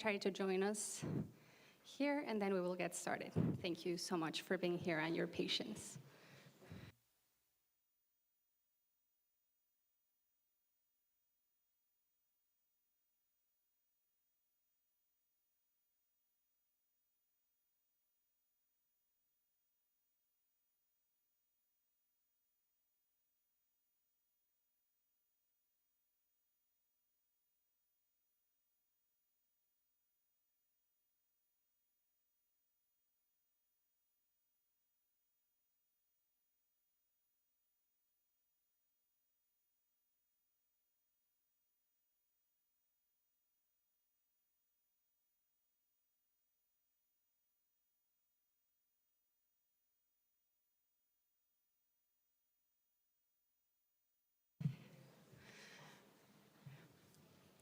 Try to join us here, and then we will get started. Thank you so much for being here and your patience.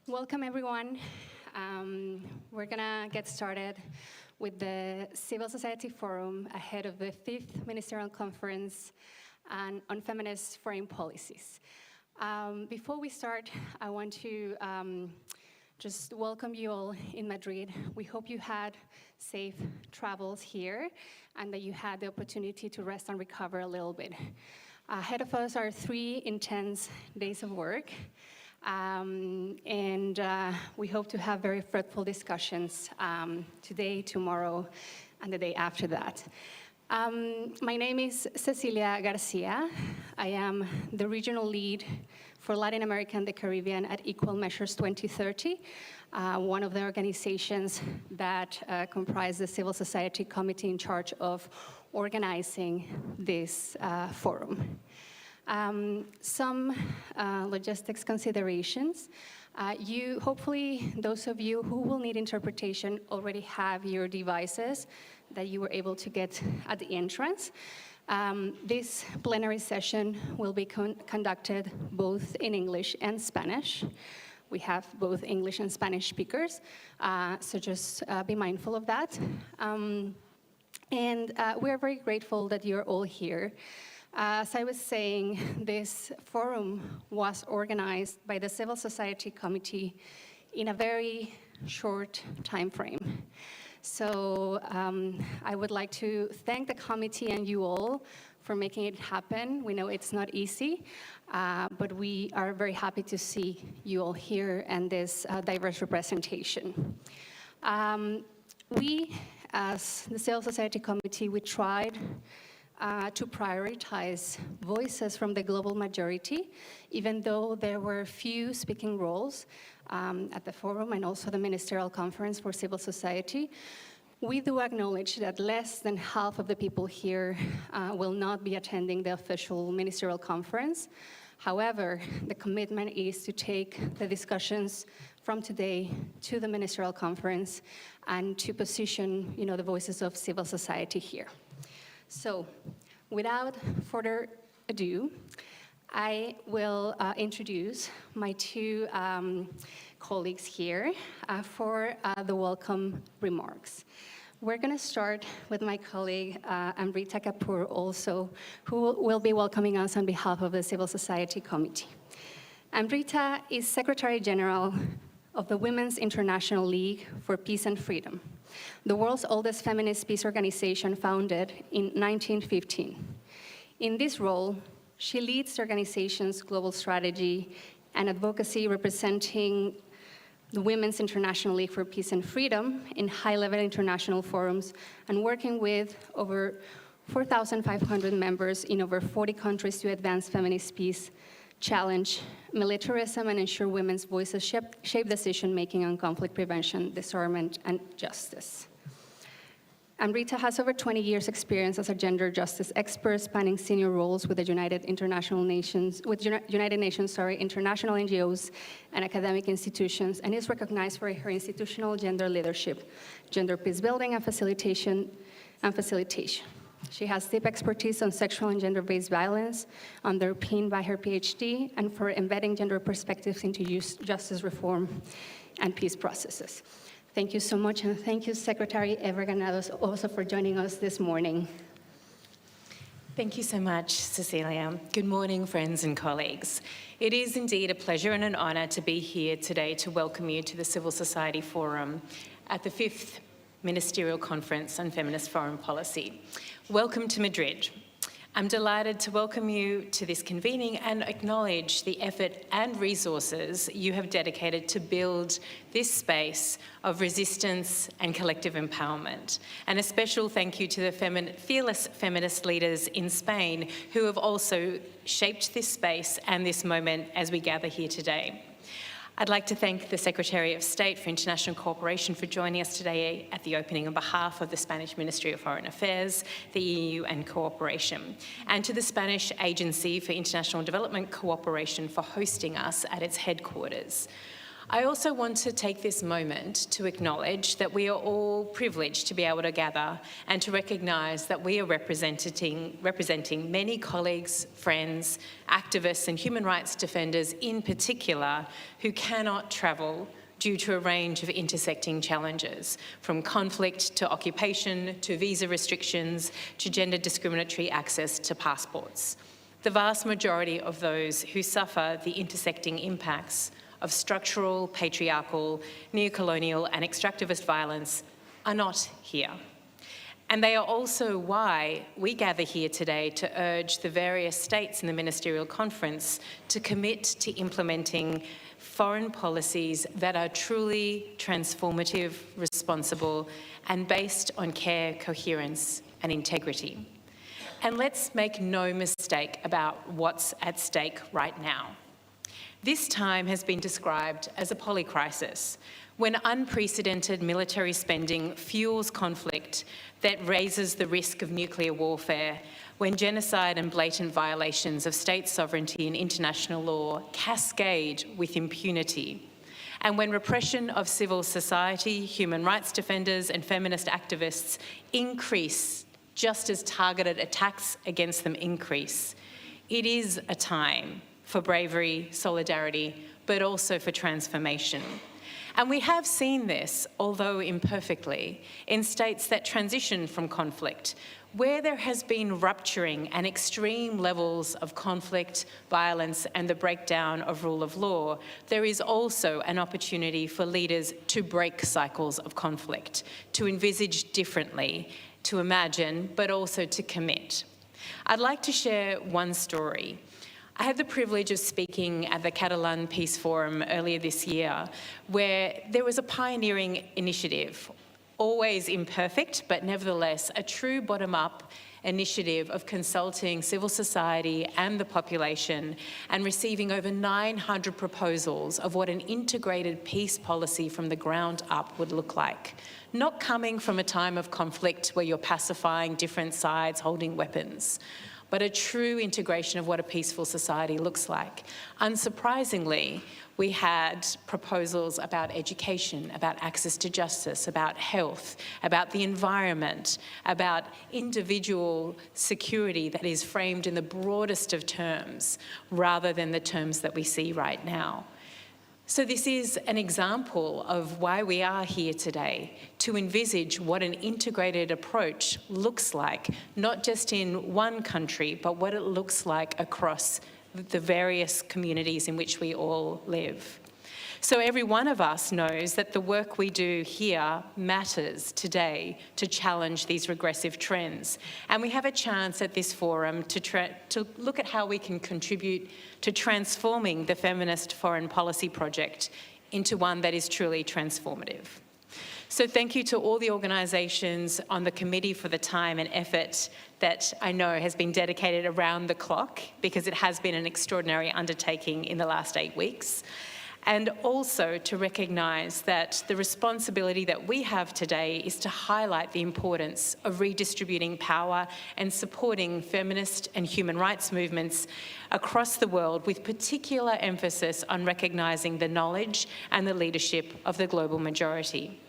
Welcome, everyone. We're gonna get started with the Civil Society Forum ahead of the 5th Ministerial Conference on Feminist Foreign Policies. Before we start, I want to just welcome you all in Madrid. We hope you had safe travels here and that you had the opportunity to rest and recover a little bit. Ahead of us are 3 intense days of work. We hope to have very fruitful discussions today, tomorrow, and the day after that. My name is Cecilia Garcia. I am the regional lead for Latin America and the Caribbean at Equal Measures 2030, one of the organizations that comprise the Civil Society Committee in charge of organizing this forum. Some logistics considerations. Hopefully, those of you who will need interpretation already have your devices that you were able to get at the entrance. This plenary session will be conducted both in English and Spanish. We have both English and Spanish speakers, so just be mindful of that. We're very grateful that you're all here. As I was saying, this forum was organized by the Civil Society Committee in a very short time frame. So I would like to thank the committee and you all for making it happen. We know it's not easy, but we are very happy to see you all here and this diverse representation. We, as the Civil Society Committee, we tried to prioritize voices from the global majority, even though there were few speaking roles at the forum and also the Ministerial Conference for Civil Society. We do acknowledge that less than half of the people here will not be attending the official Ministerial Conference. However, the commitment is to take the discussions from today to the Ministerial Conference and to position, the voices of civil society here. So, without further ado, I will introduce my 2 colleagues here for the welcome remarks. We're going to start with my colleague, Amrita Kapoor, also, who will be welcoming us on behalf of the Civil Society Committee. Amrita is Secretary General of the Women's International League for Peace and Freedom, the world's oldest feminist peace organization founded in 1915. In this role, she leads the organization's global strategy and advocacy representing the Women's International League for Peace and Freedom in high-level international forums and working with over 4,500 members in over 40 countries to advance feminist peace, challenge militarism, and ensure women's voices shape decision-making on conflict prevention, disarmament, and justice. Amrita has over 20 years' experience as a gender justice expert, spanning senior roles with the United Nations, international NGOs, and academic institutions, and is recognized for her institutional gender leadership, gender peace building, and facilitation. She has deep expertise on sexual and gender-based violence, underpinned by her PhD, and for embedding gender perspectives into justice reform and peace processes. Thank you so much, and thank you, Secretary Eva Granados, also for joining us this morning. Thank you so much, Cecilia. Good morning, friends and colleagues. It is indeed a pleasure and an honour to be here today to welcome you to the Civil Society Forum at the 5th Ministerial Conference on Feminist Foreign Policy. Welcome to Madrid. I'm delighted to welcome you to this convening and acknowledge the effort and resources you have dedicated to build this space of resistance and collective empowerment. And a special thank you to the fearless feminist leaders in Spain who have also shaped this space and this moment as we gather here today. I'd like to thank the Secretary of State for International Cooperation for joining us today at the opening on behalf of the Spanish Ministry of Foreign Affairs, the EU and Cooperation, and to the Spanish Agency for International Development Cooperation for hosting us at its headquarters. I also want to take this moment to acknowledge that we are all privileged to be able to gather and to recognise that we are representing many colleagues, friends, activists and human rights defenders in particular who cannot travel due to a range of intersecting challenges, from conflict to occupation to visa restrictions to gender discriminatory access to passports. The vast majority of those who suffer the intersecting impacts of structural, patriarchal, neocolonial and extractivist violence are not here. And they are also why we gather here today to urge the various states in the Ministerial Conference to commit to implementing foreign policies that are truly transformative, responsible, and based on care, coherence, and integrity. And let's make no mistake about what's at stake right now. This time has been described as a polycrisis, when unprecedented military spending fuels conflict that raises the risk of nuclear warfare, when genocide and blatant violations of state sovereignty and international law cascade with impunity, and when repression of civil society, human rights defenders and feminist activists increase just as targeted attacks against them increase. It is a time for bravery, solidarity, but also for transformation. And we have seen this, although imperfectly, in states that transition from conflict, where there has been rupturing and extreme levels of conflict, violence, and the breakdown of rule of law. There is also an opportunity for leaders to break cycles of conflict, to envisage differently, to imagine, but also to commit. I'd like to share one story. I had the privilege of speaking at the Catalan Peace Forum earlier this year, where there was a pioneering initiative, always imperfect, but nevertheless a true bottom-up initiative of consulting civil society and the population and receiving over 900 proposals of what an integrated peace policy from the ground up would look like. Not coming from a time of conflict where you're pacifying different sides holding weapons, but a true integration of what a peaceful society looks like. Unsurprisingly, we had proposals about education, about access to justice, about health, about the environment, about individual security that is framed in the broadest of terms, rather than the terms that we see right now. So this is an example of why we are here today, to envisage what an integrated approach looks like, not just in one country, but what it looks like across the various communities in which we all live. So every one of us knows that the work we do here matters today to challenge these regressive trends. And we have a chance at this forum to look at how we can contribute to transforming the feminist foreign policy project into one that is truly transformative. So thank you to all the organisations on the committee for the time and effort that I know has been dedicated around the clock, because it has been an extraordinary undertaking in the last 8 weeks. And also to recognise that the responsibility that we have today is to highlight the importance of redistributing power and supporting feminist and human rights movements across the world, with particular emphasis on recognising the knowledge and the leadership of the global majority.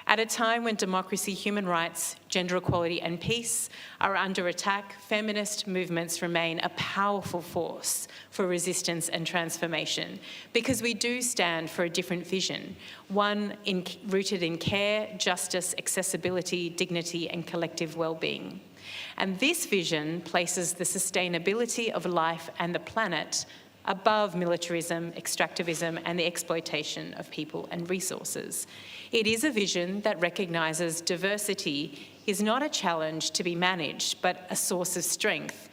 At a time when democracy, human rights, gender equality and peace are under attack, feminist movements remain a powerful force for resistance and transformation, because we do stand for a different vision, one rooted in care, justice, accessibility, dignity and collective well-being. And this vision places the sustainability of life and the planet above militarism, extractivism, and the exploitation of people and resources. It is a vision that recognises diversity is not a challenge to be managed, but a source of strength.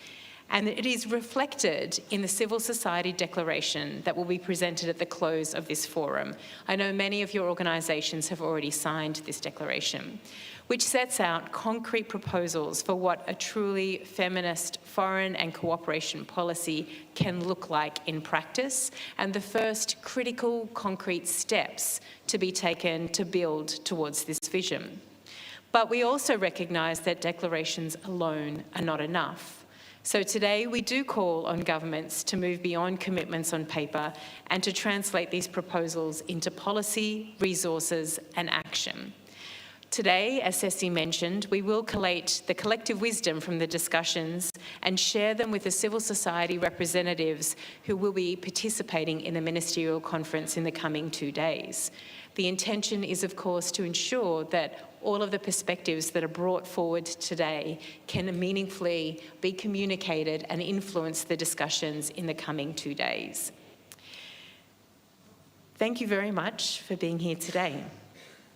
And it is reflected in the Civil Society Declaration that will be presented at the close of this forum. I know many of your organisations have already signed this declaration, which sets out concrete proposals for what a truly feminist foreign and cooperation policy can look like in practice, and the first critical concrete steps to be taken to build towards this vision. But we also recognise that declarations alone are not enough. So today we do call on governments to move beyond commitments on paper and to translate these proposals into policy, resources and action. Today, as Ceci mentioned, we will collate the collective wisdom from the discussions and share them with the civil society representatives who will be participating in the Ministerial Conference in the coming 2 days. The intention is, of course, to ensure that all of the perspectives that are brought forward today can meaningfully be communicated and influence the discussions in the coming 2 days. Thank you very much for being here today.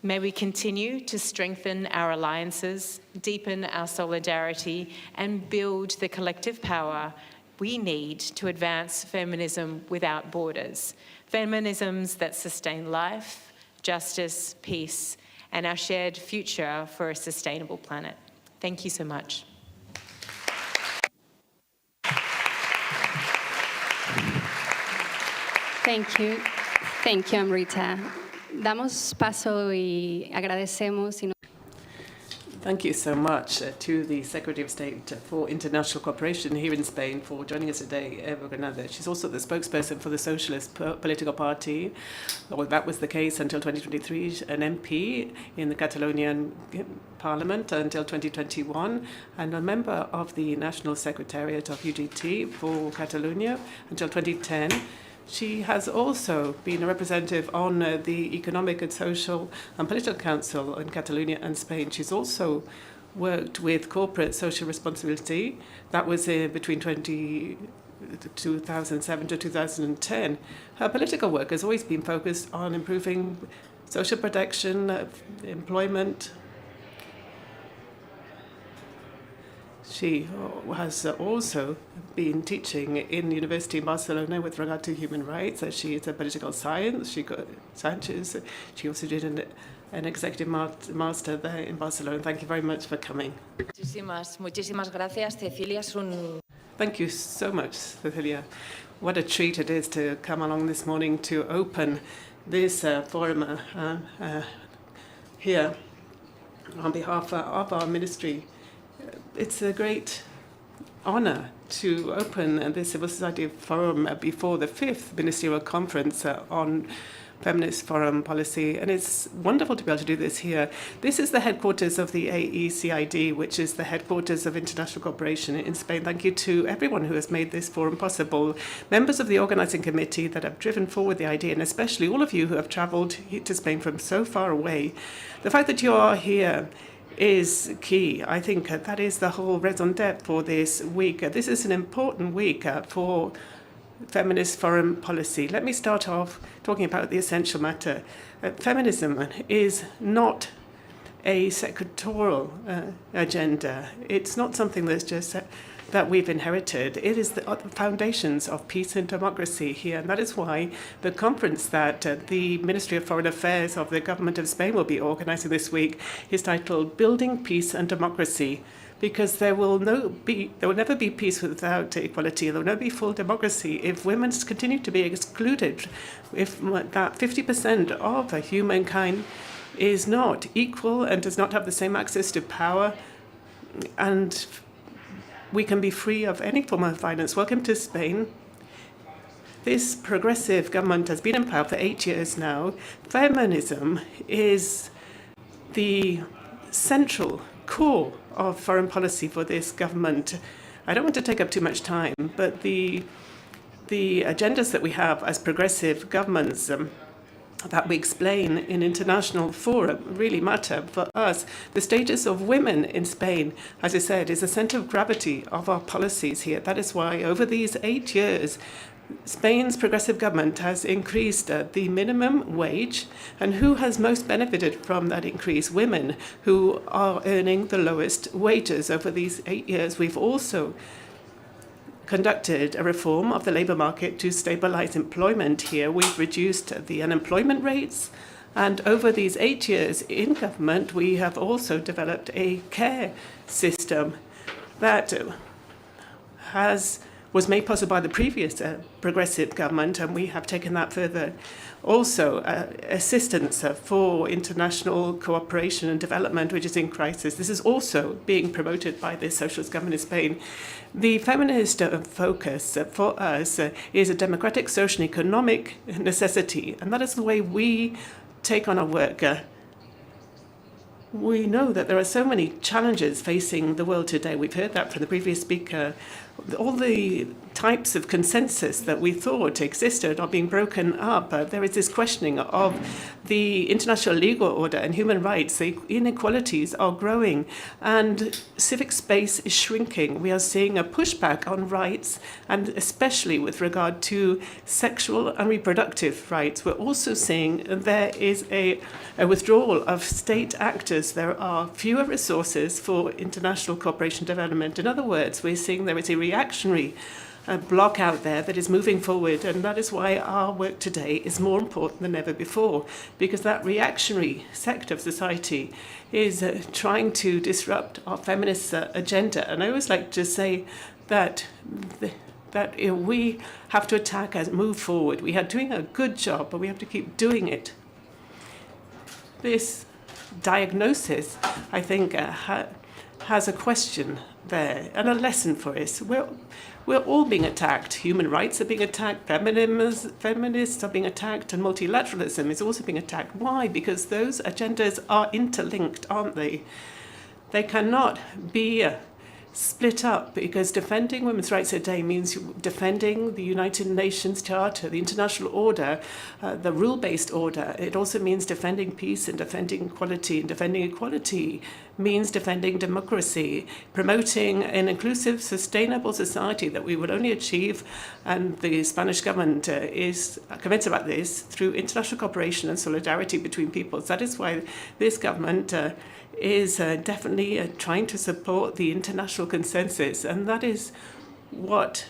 May we continue to strengthen our alliances, deepen our solidarity, and build the collective power we need to advance feminism without borders. Feminisms that sustain life, justice, peace, and our shared future for a sustainable planet. Thank you so much. Thank you. Thank you, Amrita. Damos paso y agradecemos. Thank you so much to the Secretary of State for International Cooperation here in Spain for joining us today, Eva Granada. She's also the spokesperson for the Socialist Political Party. Well, that was the case until 2023, an MP in the Catalonian Parliament until 2021, and a member of the National Secretariat of UGT for Catalonia until 2010. She has also been a representative on the Economic and Social and Political Council in Catalonia and Spain. She's also worked with corporate social responsibility. That was between 2007 to 2010. Her political work has always been focused on improving social protection, employment. She has also been teaching in University in Barcelona with regard to human rights. She is a political science. She also did an executive master there in Barcelona. Thank you very much for coming. Muchísimas gracias, Cecilia. Thank you so much, Cecilia. What a treat it is to come along this morning to open this forum here on behalf of our ministry. It's a great honour to open this civil society forum before the 5th Ministerial Conference on Feminist Foreign Policy, and it's wonderful to be able to do this here. This is the headquarters of the AECID, which is the headquarters of international cooperation in Spain. Thank you to everyone who has made this forum possible, members of the organising committee that have driven forward the idea, and especially all of you who have travelled to Spain from so far away. The fact that you are here is key. I think that is the whole raison d'etre for this week. This is an important week for feminist foreign policy. Let me start off talking about the essential matter. Feminism is not a sectorial agenda. It's not something that's just that we've inherited. It is the foundations of peace and democracy here, and that is why the conference that the Ministry of Foreign Affairs of the Government of Spain will be organising this week is titled Building Peace and Democracy, because there will never be peace without equality. There will never be full democracy if women continue to be excluded, if that 50% of humankind is not equal and does not have the same access to power, and we can be free of any form of violence. Welcome to Spain. This progressive government has been in power for 8 years now. Feminism is the central core of foreign policy for this government. I don't want to take up too much time, but the agendas that we have as progressive governments that we explain in international fora really matter for us. The status of women in Spain, as I said, is the centre of gravity of our policies here. That is why over these 8 years, Spain's progressive government has increased the minimum wage, and who has most benefited from that increase? Women, who are earning the lowest wages. Over these 8 years, we've also conducted a reform of the labour market to stabilise employment here. We've reduced the unemployment rates, and over these 8 years in government, we have also developed a care system that was made possible by the previous progressive government, and we have taken that further. Also, assistance for international cooperation and development, which is in crisis. This is also being promoted by the socialist government in Spain. The feminist focus for us is a democratic, social and economic necessity, and that is the way we take on our work. We know that there are so many challenges facing the world today. We've heard that from the previous speaker. All the types of consensus that we thought existed are being broken up. There is this questioning of the international legal order and human rights. The inequalities are growing and civic space is shrinking. We are seeing a pushback on rights, and especially with regard to sexual and reproductive rights. We're also seeing there is a withdrawal of state actors. There are fewer resources for international cooperation development. In other words, we're seeing there is a reactionary bloc out there that is moving forward, and that is why our work today is more important than ever before, because that reactionary sector of society is trying to disrupt our feminist agenda. And I always like to say that we have to attack and move forward. We are doing a good job, but we have to keep doing it. This diagnosis, I think, has a question there and a lesson for us. We're all being attacked. Human rights are being attacked, feminists are being attacked, and multilateralism is also being attacked. Why? Because those agendas are interlinked, aren't they? They cannot be split up, because defending women's rights today means defending the United Nations Charter, the international order, the rule-based order. It also means defending peace and defending equality. And defending equality means defending democracy, promoting an inclusive, sustainable society that we will only achieve, and the Spanish government is convinced about this, through international cooperation and solidarity between peoples. That is why this government is definitely trying to support the international consensus, and that is what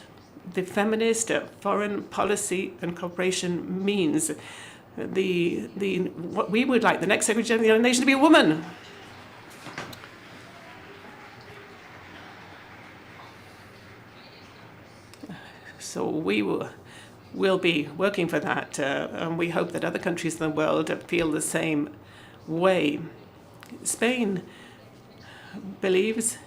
the feminist foreign policy and cooperation means. What we would like the next Secretary General of the United Nations to be a woman. So we will be working for that, and we hope that other countries in the world feel the same way. Spain believes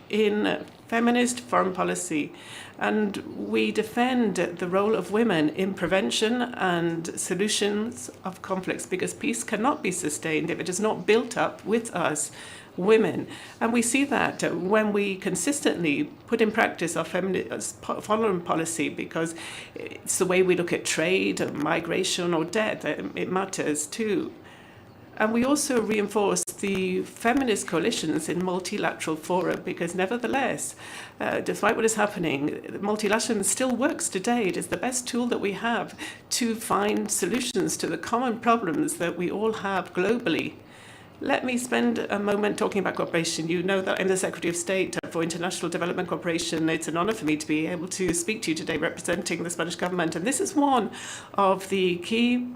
in feminist foreign policy, and we defend the role of women in prevention and solutions of conflicts, because peace cannot be sustained if it is not built up with us, women. And we see that when we consistently put in practice our feminist foreign policy, because it's the way we look at trade, migration or debt, it matters too. And we also reinforce the feminist coalitions in multilateral fora, because nevertheless, despite what is happening, multilateralism still works today. It is the best tool that we have to find solutions to the common problems that we all have globally. Let me spend a moment talking about cooperation. You know that I'm the Secretary of State for International Development Cooperation. It's an honor for me to be able to speak to you today representing the Spanish government. And this is one of the key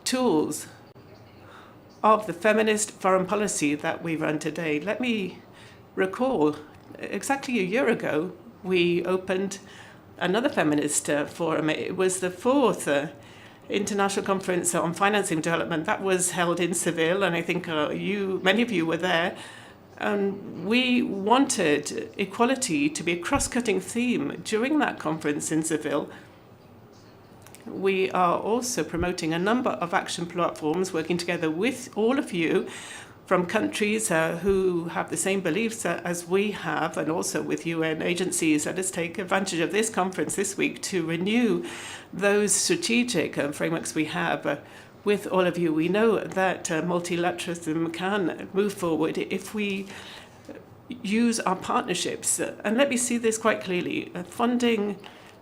tools of the feminist foreign policy that we run today. Let me recall, exactly a year ago, we opened another feminist forum. It was the fourth International Conference on Financing Development. That was held in Seville, and I think many of you were there. And we wanted equality to be a cross-cutting theme during that conference in Seville. We are also promoting a number of action platforms, working together with all of you from countries who have the same beliefs as we have, and also with UN agencies. Let us take advantage of this conference this week to renew those strategic frameworks we have with all of you. We know that multilateralism can move forward if we use our partnerships. And let me see this quite clearly. Funding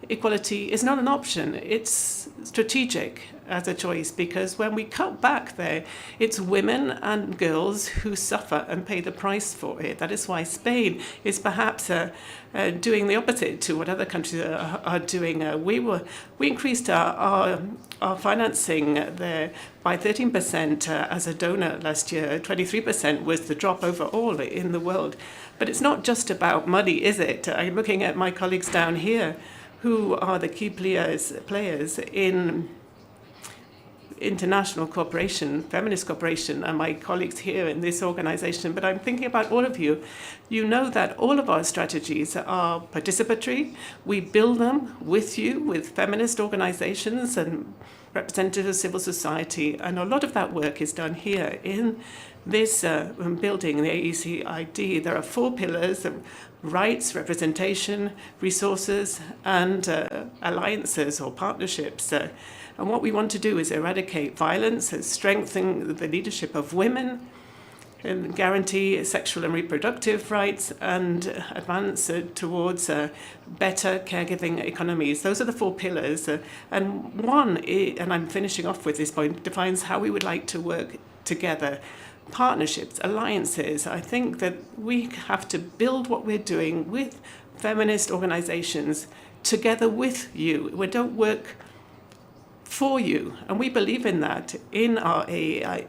equality is not an option, it's strategic as a choice, because when we cut back there, it's women and girls who suffer and pay the price for it. That is why Spain is perhaps doing the opposite to what other countries are doing. We increased our financing there by 13% as a donor last year. 23% was the drop overall in the world. But it's not just about money, is it? I'm looking at my colleagues down here who are the key players in international cooperation, feminist cooperation, and my colleagues here in this organization. But I'm thinking about all of you. You know that all of our strategies are participatory. We build them with you, with feminist organizations and representatives of civil society. And a lot of that work is done here in this building, the AECID. There are 4 pillars: rights, representation, resources, and alliances or partnerships. And what we want to do is eradicate violence, strengthen the leadership of women, and guarantee sexual and reproductive rights, and advance towards better caregiving economies. Those are the 4 pillars. And one, and I'm finishing off with this point, defines how we would like to work together. Partnerships, alliances. I think that we have to build what we're doing with feminist organizations together with you. We don't work for you, and we believe in that in our AECID,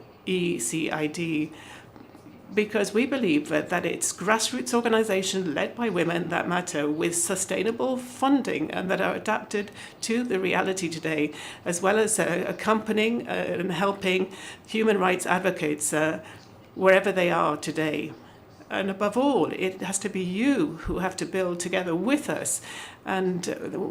because we believe that it's grassroots organizations led by women that matter, with sustainable funding and that are adapted to the reality today, as well as accompanying and helping human rights advocates wherever they are today. And above all, it has to be you who have to build together with us and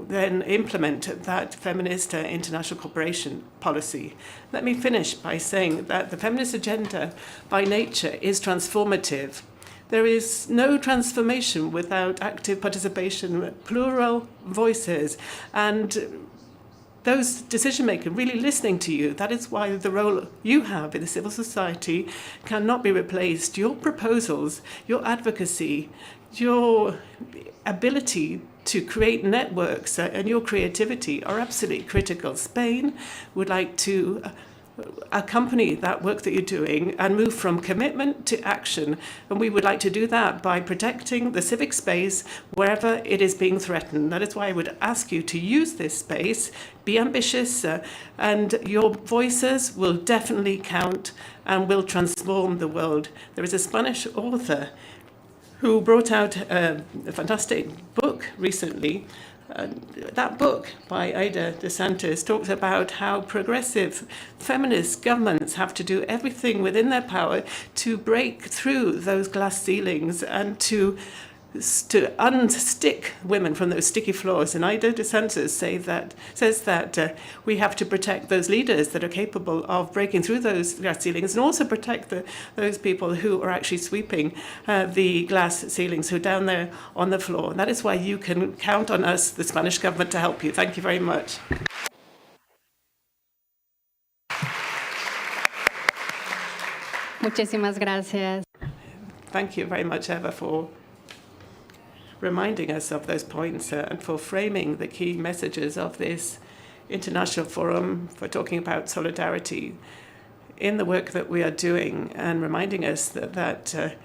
then implement that feminist international cooperation policy. Let me finish by saying that the feminist agenda by nature is transformative. There is no transformation without active participation, plural voices, and those decision-makers really listening to you. That is why the role you have in the civil society cannot be replaced. Your proposals, your advocacy, your ability to create networks and your creativity are absolutely critical. Spain would like to accompany that work that you're doing and move from commitment to action. And we would like to do that by protecting the civic space wherever it is being threatened. That is why I would ask you to use this space, be ambitious, and your voices will definitely count and will transform the world. There is a Spanish author who brought out a fantastic book recently. That book by Ida DeSantis talks about how progressive feminist governments have to do everything within their power to break through those glass ceilings and to unstick women from those sticky floors. And Ida DeSantis says that we have to protect those leaders that are capable of breaking through those glass ceilings, and also protect those people who are actually sweeping the glass ceilings, who are down there on the floor. And that is why you can count on us, the Spanish government, to help you. Thank you very much. Muchísimas gracias. Thank you very much, Eva, for reminding us of those points and for framing the key messages of this international forum, for talking about solidarity in the work that we are doing, and reminding us that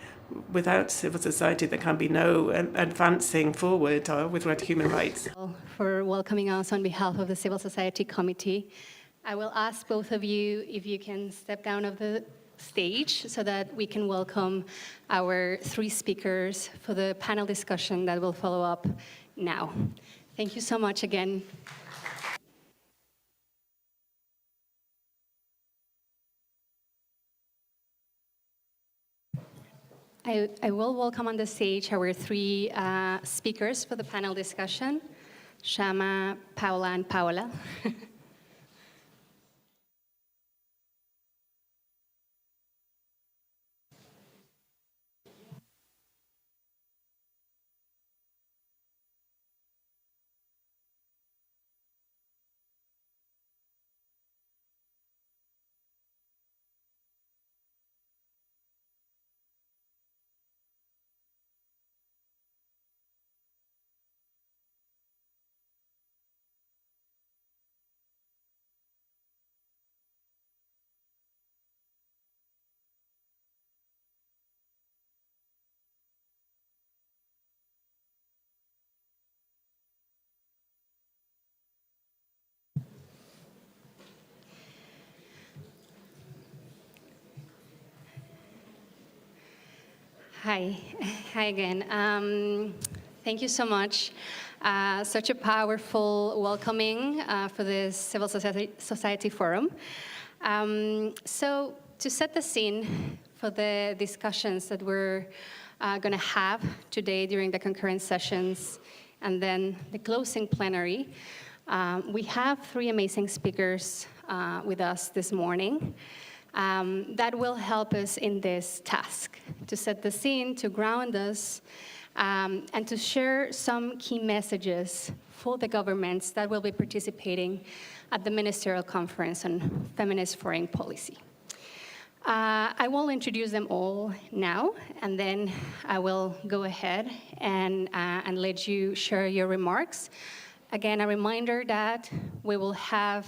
without civil society there can be no advancing forward with regard to human rights. For welcoming us on behalf of the Civil Society Committee. I will ask both of you if you can step down of the stage so that we can welcome our 3 speakers for the panel discussion that will follow up now. Thank you so much again. I will welcome on the stage our 3 speakers for the panel discussion, Shama, Paula, and Paola. Hi. Hi again. Thank you so much. Such a powerful welcoming for this Civil Society Forum. So to set the scene for the discussions that we're going to have today during the concurrent sessions and then the closing plenary, we have three amazing speakers with us this morning. That will help us in this task, to set the scene, to ground us, and to share some key messages for the governments that will be participating at the Ministerial Conference on Feminist Foreign Policy. I will introduce them all now, and then I will go ahead and let you share your remarks. Again, a reminder that we will have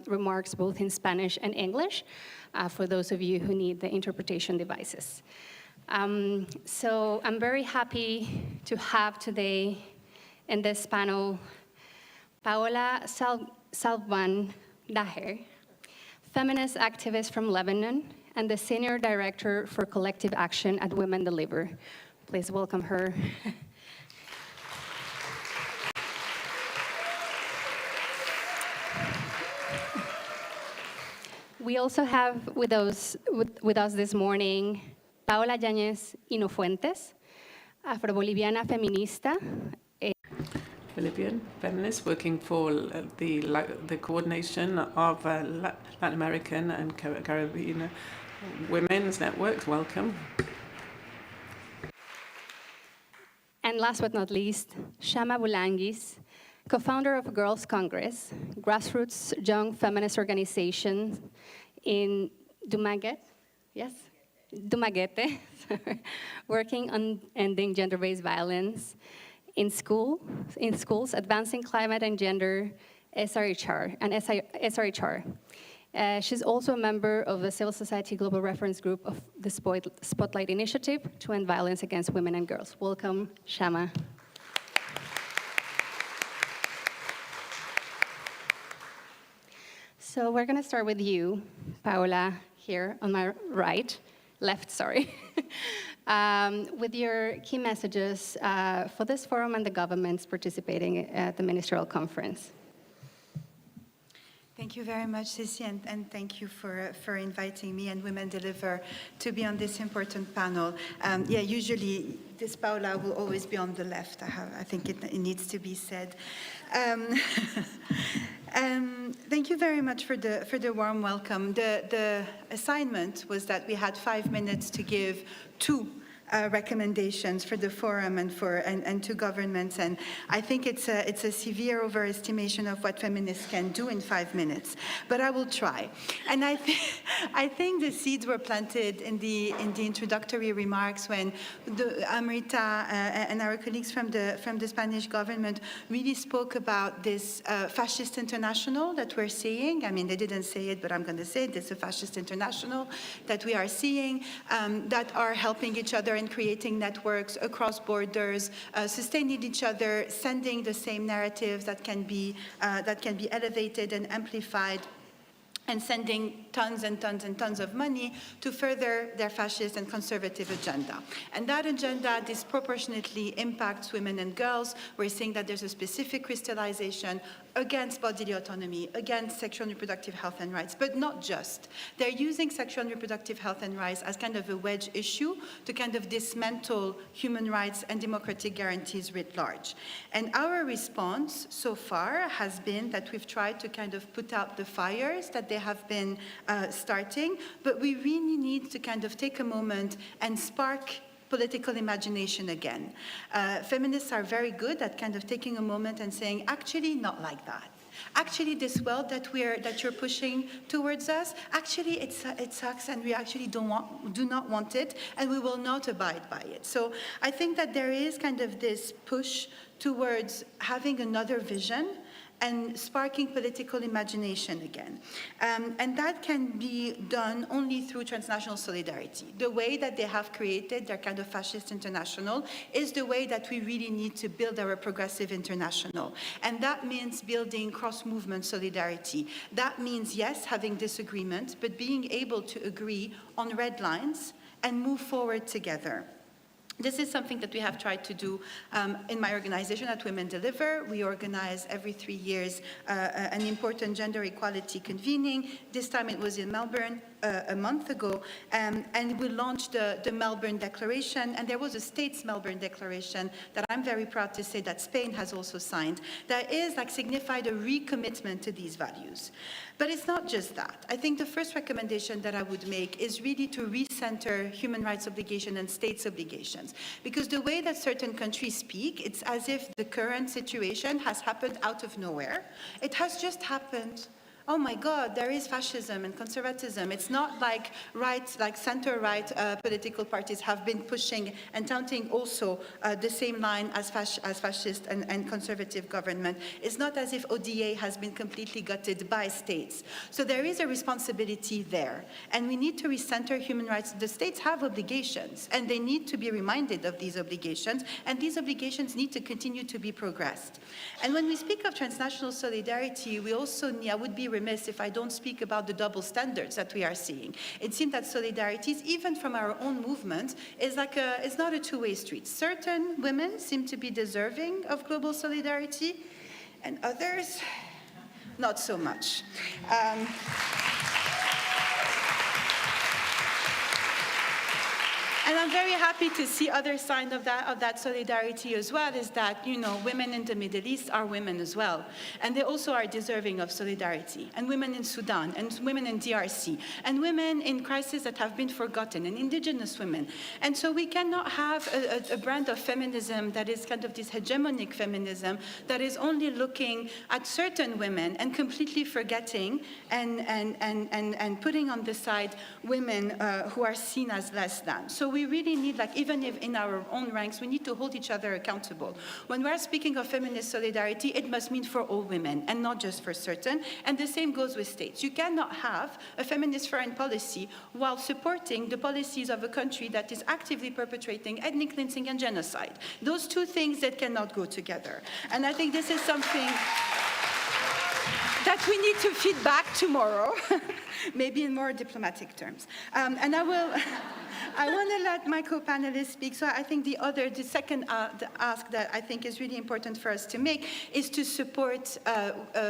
remarks both in Spanish and English, for those of you who need the interpretation devices. So I'm very happy to have today in this panel Paola Salvan Daher, feminist activist from Lebanon and the Senior Director for Collective Action at Women Deliver. Please welcome her. We also have with us this morning Paola Yáñez Hinofuentes, Afro-Boliviana feminista. Bolivian feminist working for the coordination of Latin American and Caribbean women's networks. Welcome. And last but not least, Shama Boulangis, co-founder of Girls Congress, grassroots young feminist organization in Dumaguete, working on ending gender-based violence in schools, advancing climate and gender, SRHR. She's also a member of the Civil Society Global Reference Group of the Spotlight Initiative to End Violence Against Women and Girls. Welcome, Shama. So we're going to start with you, Paola, here on my left, with your key messages for this forum and the governments participating at the Ministerial Conference. Thank you very much, Ceci, and thank you for inviting me and Women Deliver to be on this important panel. Usually this Paola will always be on the left. I think it needs to be said. Thank you very much for the warm welcome. The assignment was that we had 5 minutes to give two recommendations for the forum and to governments, and I think it's a severe overestimation of what feminists can do in 5 minutes. But I will try. And I think the seeds were planted in the introductory remarks when Amrita and our colleagues from the Spanish government really spoke about this fascist international that we're seeing. I mean, they didn't say it, but I'm going to say it. There's a fascist international that we are seeing that are helping each other and creating networks across borders, sustaining each other, sending the same narratives that can be elevated and amplified, and sending tons and tons and tons of money to further their fascist and conservative agenda. And that agenda disproportionately impacts women and girls. We're seeing that there's a specific crystallization against bodily autonomy, against sexual and reproductive health and rights, but not just. They're using sexual and reproductive health and rights as kind of a wedge issue to kind of dismantle human rights and democratic guarantees writ large. And our response so far has been that we've tried to kind of put out the fires that they have been starting, but we really need to kind of take a moment and spark political imagination again. Feminists are very good at kind of taking a moment and saying, actually, not like that. Actually, this world that you're pushing towards us, actually, it sucks, and we actually do not want it, and we will not abide by it. So I think that there is kind of this push towards having another vision and sparking political imagination again. And that can be done only through transnational solidarity. The way that they have created their kind of fascist international is the way that we really need to build our progressive international. And that means building cross-movement solidarity. That means, yes, having disagreement, but being able to agree on red lines and move forward together. This is something that we have tried to do in my organization at Women Deliver. We organize every 3 years an important gender equality convening. This time it was in Melbourne a month ago, and we launched the Melbourne Declaration, and there was a state's Melbourne Declaration that I'm very proud to say that Spain has also signed, that is like signified a recommitment to these values. But it's not just that. I think the first recommendation that I would make is really to recenter human rights obligation and states obligations. Because the way that certain countries speak, it's as if the current situation has happened out of nowhere. It has just happened. Oh my God, there is fascism and conservatism. It's not like center-right political parties have been pushing and touting also the same line as fascist and conservative government. It's not as if ODA has been completely gutted by states. So there is a responsibility there. And we need to recenter human rights. The states have obligations, and they need to be reminded of these obligations, and these obligations need to continue to be progressed. And when we speak of transnational solidarity, we also need, I would be remiss if I don't speak about the double standards that we are seeing. It seems that solidarities, even from our own movement, is like it's not a two-way street. Certain women seem to be deserving of global solidarity, and others, not so much. And I'm very happy to see other signs of that solidarity as well, is that, you know, women in the Middle East are women as well. And they also are deserving of solidarity. And women in Sudan, and women in DRC, and women in crises that have been forgotten, and indigenous women. And so we cannot have a brand of feminism that is kind of this hegemonic feminism that is only looking at certain women and completely forgetting and putting on the side women who are seen as less than. So we really need, like, even if in our own ranks, we need to hold each other accountable. When we're speaking of feminist solidarity, it must mean for all women and not just for certain. And the same goes with states. You cannot have a feminist foreign policy while supporting the policies of a country that is actively perpetrating ethnic cleansing and genocide. Those two things that cannot go together. And I think this is something that we need to feed back tomorrow, maybe in more diplomatic terms. And I want to let my co-panelists speak. So I think the second ask that I think is really important for us to make is to support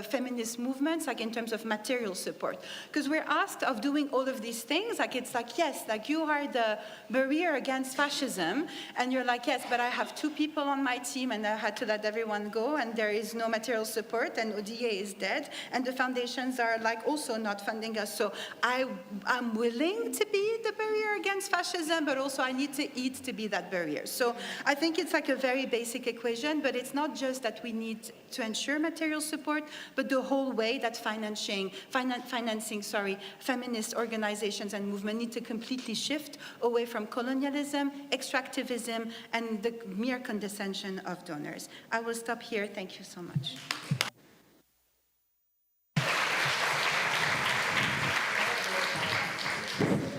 feminist movements, like in terms of material support. Because we're asked of doing all of these things, like it's like, yes, like you are the barrier against fascism, and you're like, yes, but I have 2 people on my team, and I had to let everyone go, and there is no material support, and ODA is dead, and the foundations are like also not funding us. So I'm willing to be the barrier against fascism, but also I need to eat to be that barrier. So I think it's like a very basic equation, but it's not just that we need to ensure material support, but the whole way that financing feminist organizations and movements need to completely shift away from colonialism, extractivism, and the mere condescension of donors. I will stop here. Thank you so much.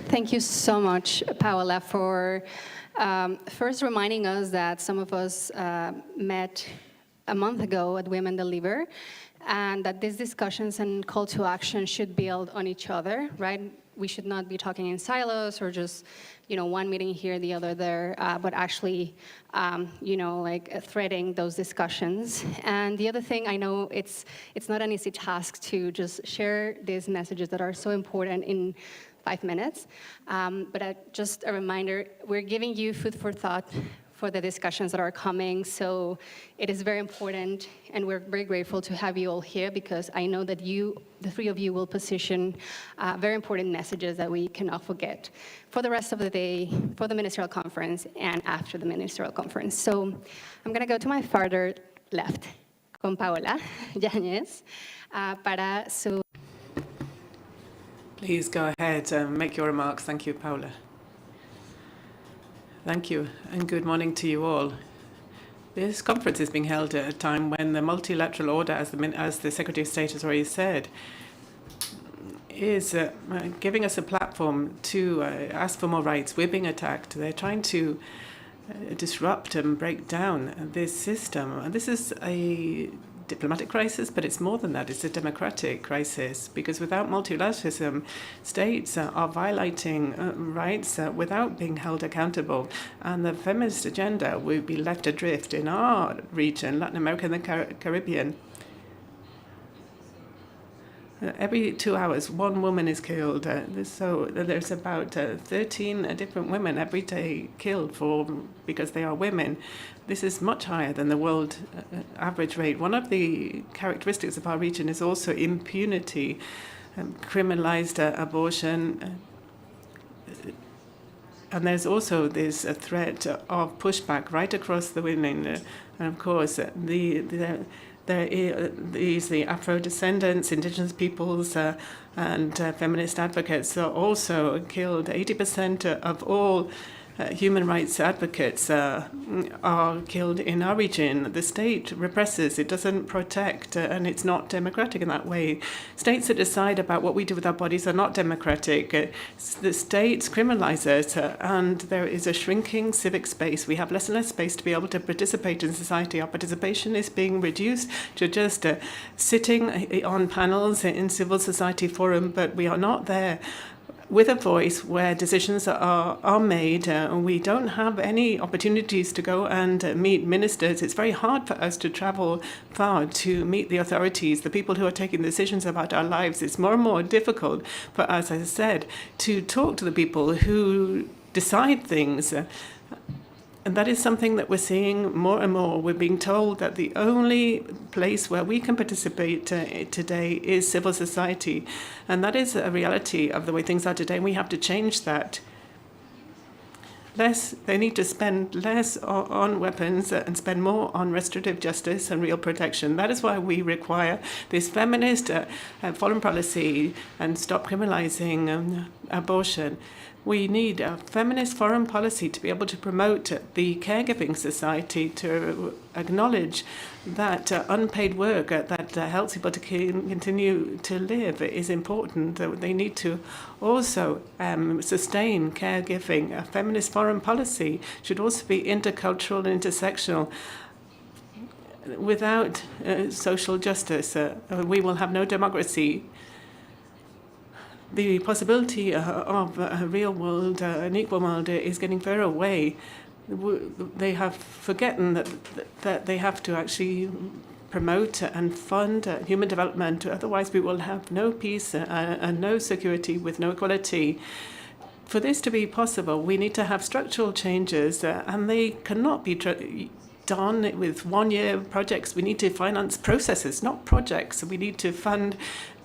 Thank you so much, Paola, for first reminding us that some of us met a month ago at Women Deliver, and that these discussions and call to action should build on each other, right? We should not be talking in silos or just, you know, one meeting here, the other there, but actually, you know, like threading those discussions. And the other thing, I know it's not an easy task to just share these messages that are so important in 5 minutes. But just a reminder, we're giving you food for thought for the discussions that are coming. So it is very important, and we're very grateful to have you all here, because I know that you, the 3 of you, will position very important messages that we cannot forget for the rest of the day, for the Ministerial Conference, and after the Ministerial Conference. So I'm going to go to my farther left, con Paola Yáñez, para su... Please go ahead and make your remarks. Thank you, Paola. Thank you, and good morning to you all. This conference is being held at a time when the multilateral order, as the Secretary of State has already said, is giving us a platform to ask for more rights. We're being attacked. They're trying to disrupt and break down this system. And this is a diplomatic crisis, but it's more than that. It's a democratic crisis, because without multilateralism, states are violating rights without being held accountable. And the feminist agenda will be left adrift in our region, Latin America and the Caribbean. Every 2 hours, one woman is killed. So there's about 13 different women every day killed because they are women. This is much higher than the world average rate. One of the characteristics of our region is also impunity, criminalized abortion. And there's also this threat of pushback right across the women. And of course, there is the Afro-descendants, indigenous peoples, and feminist advocates are also killed. 80% of all human rights advocates are killed in our region. The state represses, it doesn't protect, and it's not democratic in that way. States that decide about what we do with our bodies are not democratic. The states criminalize us, and there is a shrinking civic space. We have less and less space to be able to participate in society. Our participation is being reduced to just sitting on panels in civil society forum, but we are not there with a voice where decisions are made. We don't have any opportunities to go and meet ministers. It's very hard for us to travel far to meet the authorities, the people who are taking decisions about our lives. It's more and more difficult for us, as I said, to talk to the people who decide things. And that is something that we're seeing more and more. We're being told that the only place where we can participate today is civil society. And that is a reality of the way things are today. And we have to change that. They need to spend less on weapons and spend more on restorative justice and real protection. That is why we require this feminist foreign policy and stop criminalizing abortion. We need a feminist foreign policy to be able to promote the caregiving society, to acknowledge that unpaid work that helps people to continue to live is important. They need to also sustain caregiving. A feminist foreign policy should also be intercultural and intersectional. Without social justice, we will have no democracy. The possibility of a real world, an equal world, is getting further away. They have forgotten that they have to actually promote and fund human development. Otherwise, we will have no peace and no security with no equality. For this to be possible, we need to have structural changes, and they cannot be done with one-year projects. We need to finance processes, not projects. We need to fund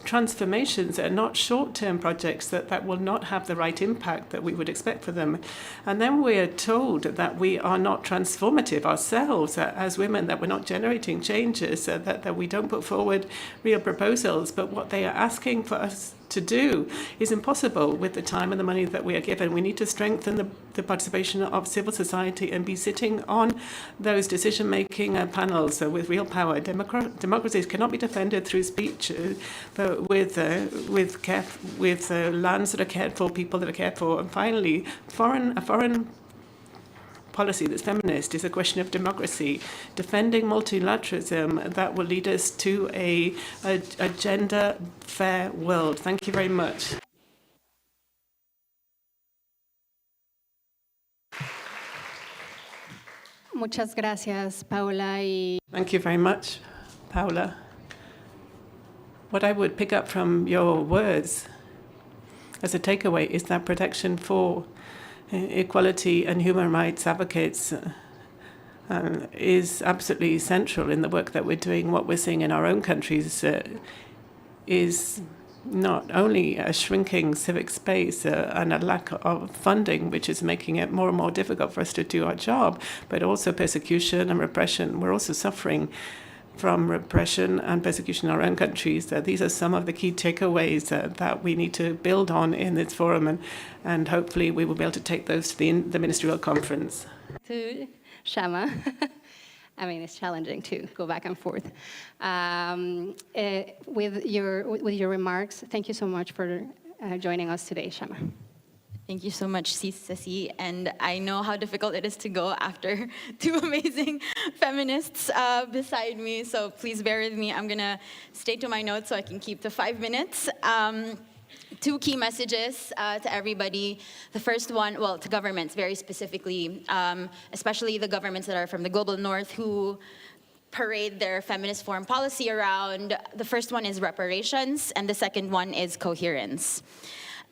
transformations and not short-term projects that will not have the right impact that we would expect for them. And then we are told that we are not transformative ourselves as women, that we're not generating changes, that we don't put forward real proposals. But what they are asking for us to do is impossible with the time and the money that we are given. We need to strengthen the participation of civil society and be sitting on those decision-making panels with real power. Democracies cannot be defended through speech, but with lands that are cared for, people that are cared for. And finally, a foreign policy that's feminist is a question of democracy, defending multilateralism that will lead us to a gender-fair world. Thank you very much. Muchas gracias, Paula. Thank you very much, Paula. What I would pick up from your words as a takeaway is that protection for equality and human rights advocates is absolutely central in the work that we're doing. What we're seeing in our own countries is not only a shrinking civic space and a lack of funding, which is making it more and more difficult for us to do our job, but also persecution and repression. We're also suffering from repression and persecution in our own countries. These are some of the key takeaways that we need to build on in this forum, and hopefully we will be able to take those to the Ministerial Conference. To Shama. I mean, it's challenging to go back and forth. With your remarks, thank you so much for joining us today, Shama. Thank you so much, Ceci. And I know how difficult it is to go after two amazing feminists beside me, so please bear with me. I'm gonna stay to my notes so I can keep to 5 minutes. Two key messages to everybody. The first one, well, to governments very specifically, especially the governments that are from the global north who parade their feminist foreign policy around. The first one is reparations, and the second one is coherence.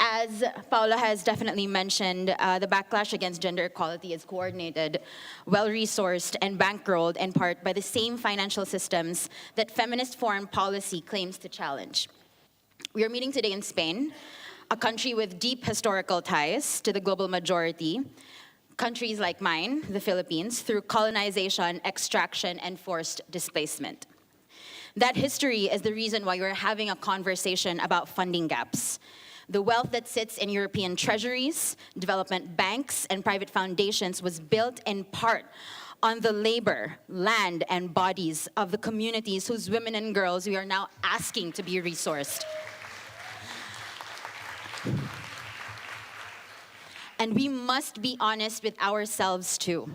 As Paula has definitely mentioned, the backlash against gender equality is coordinated, well-resourced, and bankrolled in part by the same financial systems that feminist foreign policy claims to challenge. We are meeting today in Spain, a country with deep historical ties to the global majority, countries like mine, the Philippines, through colonization, extraction, and forced displacement. That history is the reason why we're having a conversation about funding gaps. The wealth that sits in European treasuries, development banks, and private foundations was built in part on the labor, land, and bodies of the communities whose women and girls we are now asking to be resourced. And we must be honest with ourselves too.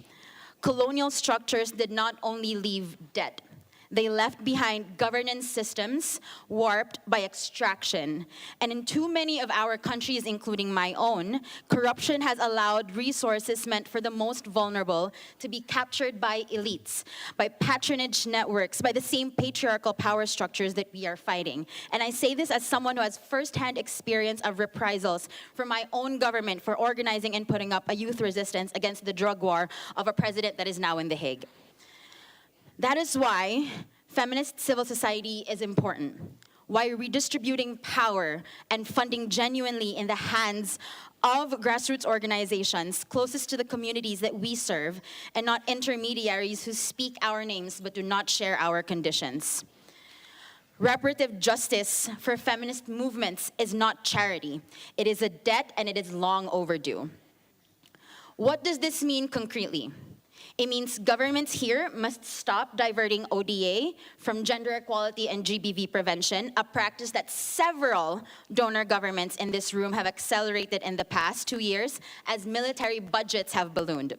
Colonial structures did not only leave debt, they left behind governance systems warped by extraction. And in too many of our countries, including my own, corruption has allowed resources meant for the most vulnerable to be captured by elites, by patronage networks, by the same patriarchal power structures that we are fighting. And I say this as someone who has firsthand experience of reprisals from my own government for organizing and putting up a youth resistance against the drug war of a president that is now in The Hague. That is why feminist civil society is important, why redistributing power and funding genuinely in the hands of grassroots organizations closest to the communities that we serve and not intermediaries who speak our names but do not share our conditions. Reparative justice for feminist movements is not charity. It is a debt and it is long overdue. What does this mean concretely? It means governments here must stop diverting ODA from gender equality and GBV prevention, a practice that several donor governments in this room have accelerated in the past 2 years as military budgets have ballooned.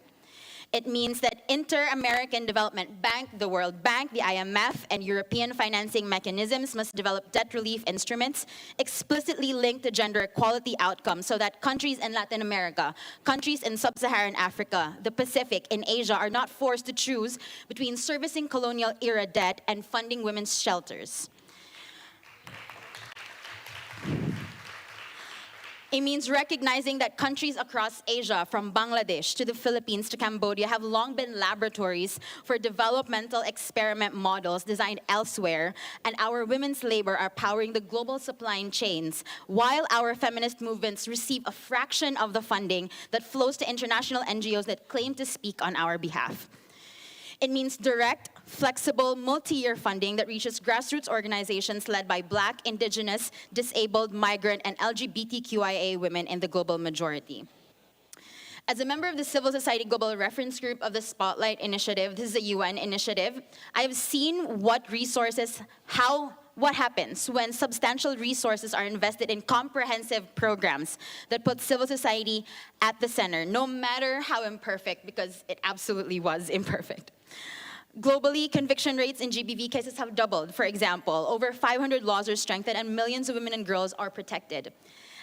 It means that Inter-American Development Bank, the World Bank, the IMF, and European financing mechanisms must develop debt relief instruments explicitly linked to gender equality outcomes so that countries in Latin America, countries in sub-Saharan Africa, the Pacific, and Asia are not forced to choose between servicing colonial-era debt and funding women's shelters. It means recognizing that countries across Asia, from Bangladesh to the Philippines to Cambodia, have long been laboratories for developmental experiment models designed elsewhere, and our women's labor are powering the global supply chains, while our feminist movements receive a fraction of the funding that flows to international NGOs that claim to speak on our behalf. It means direct, flexible, multi-year funding that reaches grassroots organizations led by Black, Indigenous, disabled, migrant, and LGBTQIA women in the global majority. As a member of the Civil Society Global Reference Group of the Spotlight Initiative, this is a UN initiative, I have seen what happens when substantial resources are invested in comprehensive programs that put civil society at the center, no matter how imperfect, because it absolutely was imperfect. Globally, conviction rates in GBV cases have doubled. For example, over 500 laws are strengthened and millions of women and girls are protected.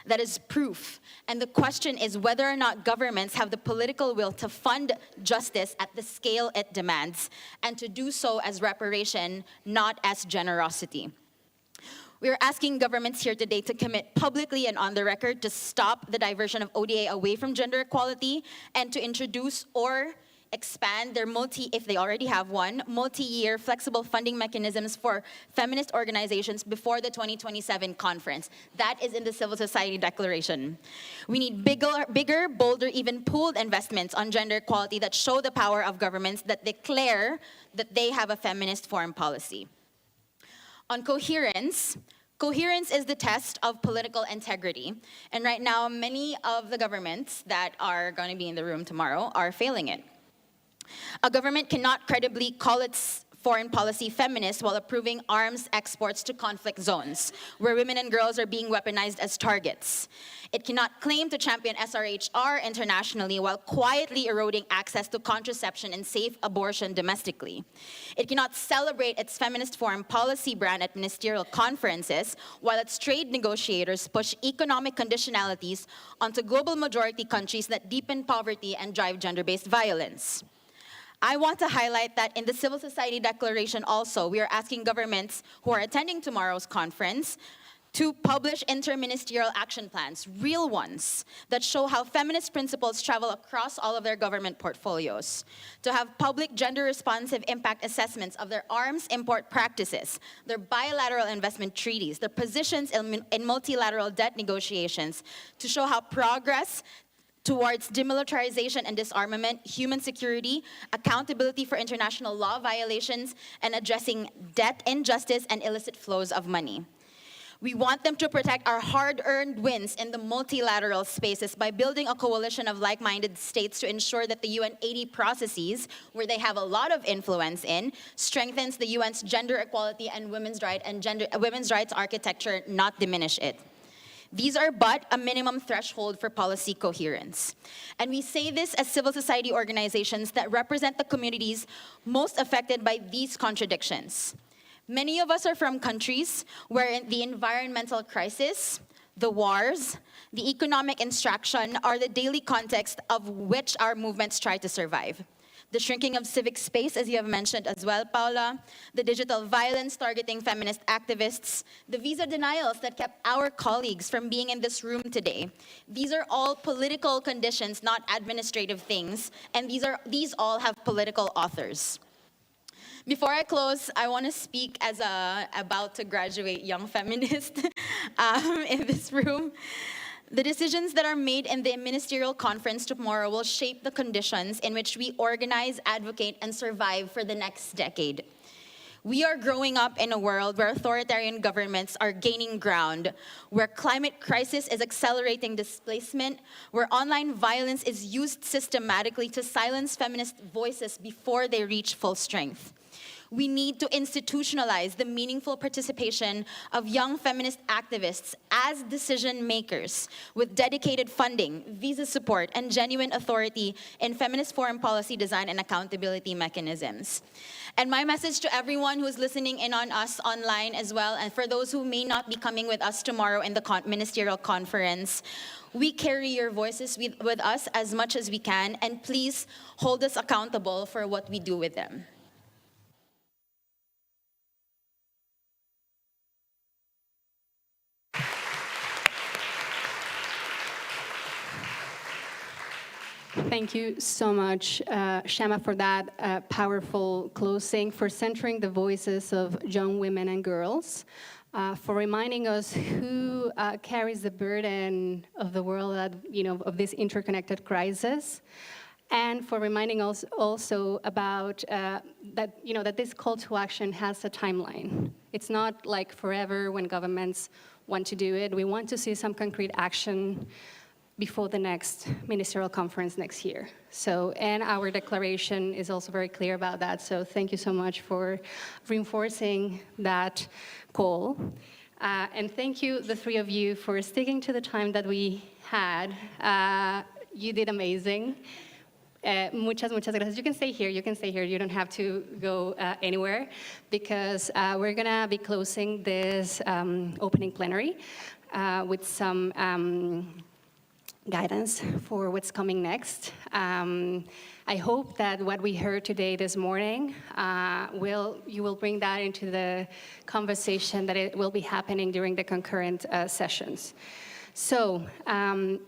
That is proof. And the question is whether or not governments have the political will to fund justice at the scale it demands, and to do so as reparation, not as generosity. We are asking governments here today to commit publicly and on the record to stop the diversion of ODA away from gender equality and to introduce or expand their if they already have one, multi-year flexible funding mechanisms for feminist organizations before the 2027 conference. That is in the Civil Society Declaration. We need bigger, bolder, even pooled investments on gender equality that show the power of governments that declare that they have a feminist foreign policy. On coherence, coherence is the test of political integrity. And right now, many of the governments that are going to be in the room tomorrow are failing it. A government cannot credibly call its foreign policy feminist while approving arms exports to conflict zones, where women and girls are being weaponized as targets. It cannot claim to champion SRHR internationally while quietly eroding access to contraception and safe abortion domestically. It cannot celebrate its feminist foreign policy brand at ministerial conferences while its trade negotiators push economic conditionalities onto global majority countries that deepen poverty and drive gender-based violence. I want to highlight that in the Civil Society Declaration also, we are asking governments who are attending tomorrow's conference to publish interministerial action plans, real ones, that show how feminist principles travel across all of their government portfolios, to have public gender-responsive impact assessments of their arms import practices, their bilateral investment treaties, their positions in multilateral debt negotiations, to show how progress towards demilitarization and disarmament, human security, accountability for international law violations, and addressing debt injustice and illicit flows of money. We want them to protect our hard-earned wins in the multilateral spaces by building a coalition of like-minded states to ensure that the UN 80 processes, where they have a lot of influence in, strengthens the UN's gender equality and women's rights architecture, not diminish it. These are but a minimum threshold for policy coherence. And we say this as civil society organizations that represent the communities most affected by these contradictions. Many of us are from countries where the environmental crisis, the wars, the economic extraction are the daily context of which our movements try to survive. The shrinking of civic space, as you have mentioned as well, Paula, the digital violence targeting feminist activists, the visa denials that kept our colleagues from being in this room today. These are all political conditions, not administrative things, and these all have political authors. Before I close, I want to speak as a about to graduate young feminist in this room. The decisions that are made in the Ministerial Conference tomorrow will shape the conditions in which we organize, advocate, and survive for the next decade. We are growing up in a world where authoritarian governments are gaining ground, where climate crisis is accelerating displacement, where online violence is used systematically to silence feminist voices before they reach full strength. We need to institutionalize the meaningful participation of young feminist activists as decision makers with dedicated funding, visa support, and genuine authority in feminist foreign policy design and accountability mechanisms. And my message to everyone who is listening in on us online as well, and for those who may not be coming with us tomorrow in the ministerial conference, we carry your voices with us as much as we can, and please hold us accountable for what we do with them. Thank you so much, Shama, for that powerful closing, for centering the voices of young women and girls, for reminding us who carries the burden of the world, of this interconnected crisis, and for reminding us also about that this call to action has a timeline. It's not like forever when governments want to do it. We want to see some concrete action before the next ministerial conference next year. So, and our declaration is also very clear about that. So thank you so much for reinforcing that call. And thank you, the three of you, for sticking to the time that we had. You did amazing. Muchas gracias. You can stay here. You don't have to go anywhere, because we're gonna be closing this opening plenary with some guidance for what's coming next. I hope that what we heard today, this morning, you will bring that into the conversation that it will be happening during the concurrent sessions. So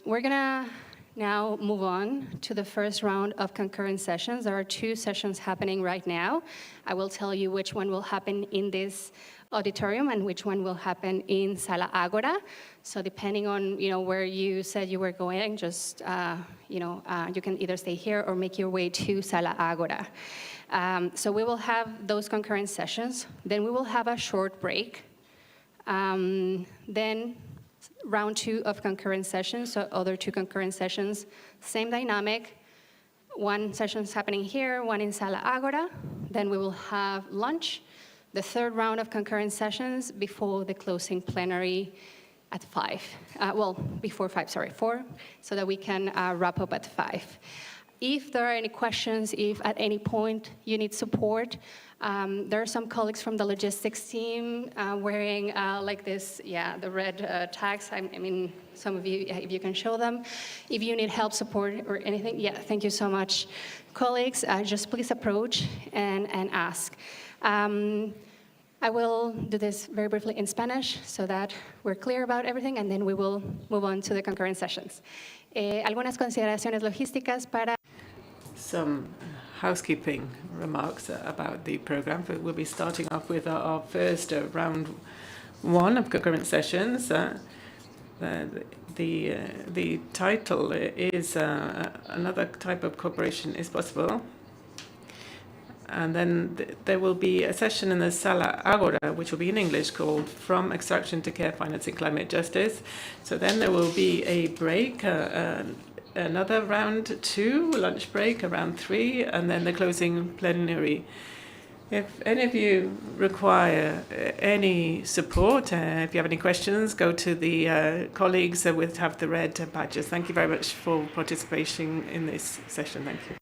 we're gonna now move on to the first round of concurrent sessions. There are 2 sessions happening right now. I will tell you which one will happen in this auditorium and which one will happen in Sala Agora. So depending on where you said you were going, just you can either stay here or make your way to Sala Agora. So we will have those concurrent sessions. Then we will have a short break. Then round 2 of concurrent sessions, so other 2 concurrent sessions, same dynamic. 1 session is happening here, 1 in Sala Agora. Then we will have lunch, the third round of concurrent sessions before the closing plenary at 5. Well, before 5, sorry, 4, so that we can wrap up at 5. If there are any questions, if at any point you need support, there are some colleagues from the logistics team wearing like this, the red tags. I mean, some of you, if you can show them. If you need help, support, or anything, thank you so much. Colleagues, just please approach and ask. I will do this very briefly in Spanish so that we're clear about everything, and then we will move on to the concurrent sessions. Algunas consideraciones logísticas para... Some housekeeping remarks about the program. We'll be starting off with our first round 1 of concurrent sessions. The title is Another Type of Cooperation is Possible. And then there will be a session in the Sala Agora, which will be in English, called From Extraction to Care, Financing Climate Justice. So then there will be a break, another round 2, lunch break around 3, and then the closing plenary. If any of you require any support, if you have any questions, go to the colleagues that have the red badges. Thank you very much for participating in this session. Thank you.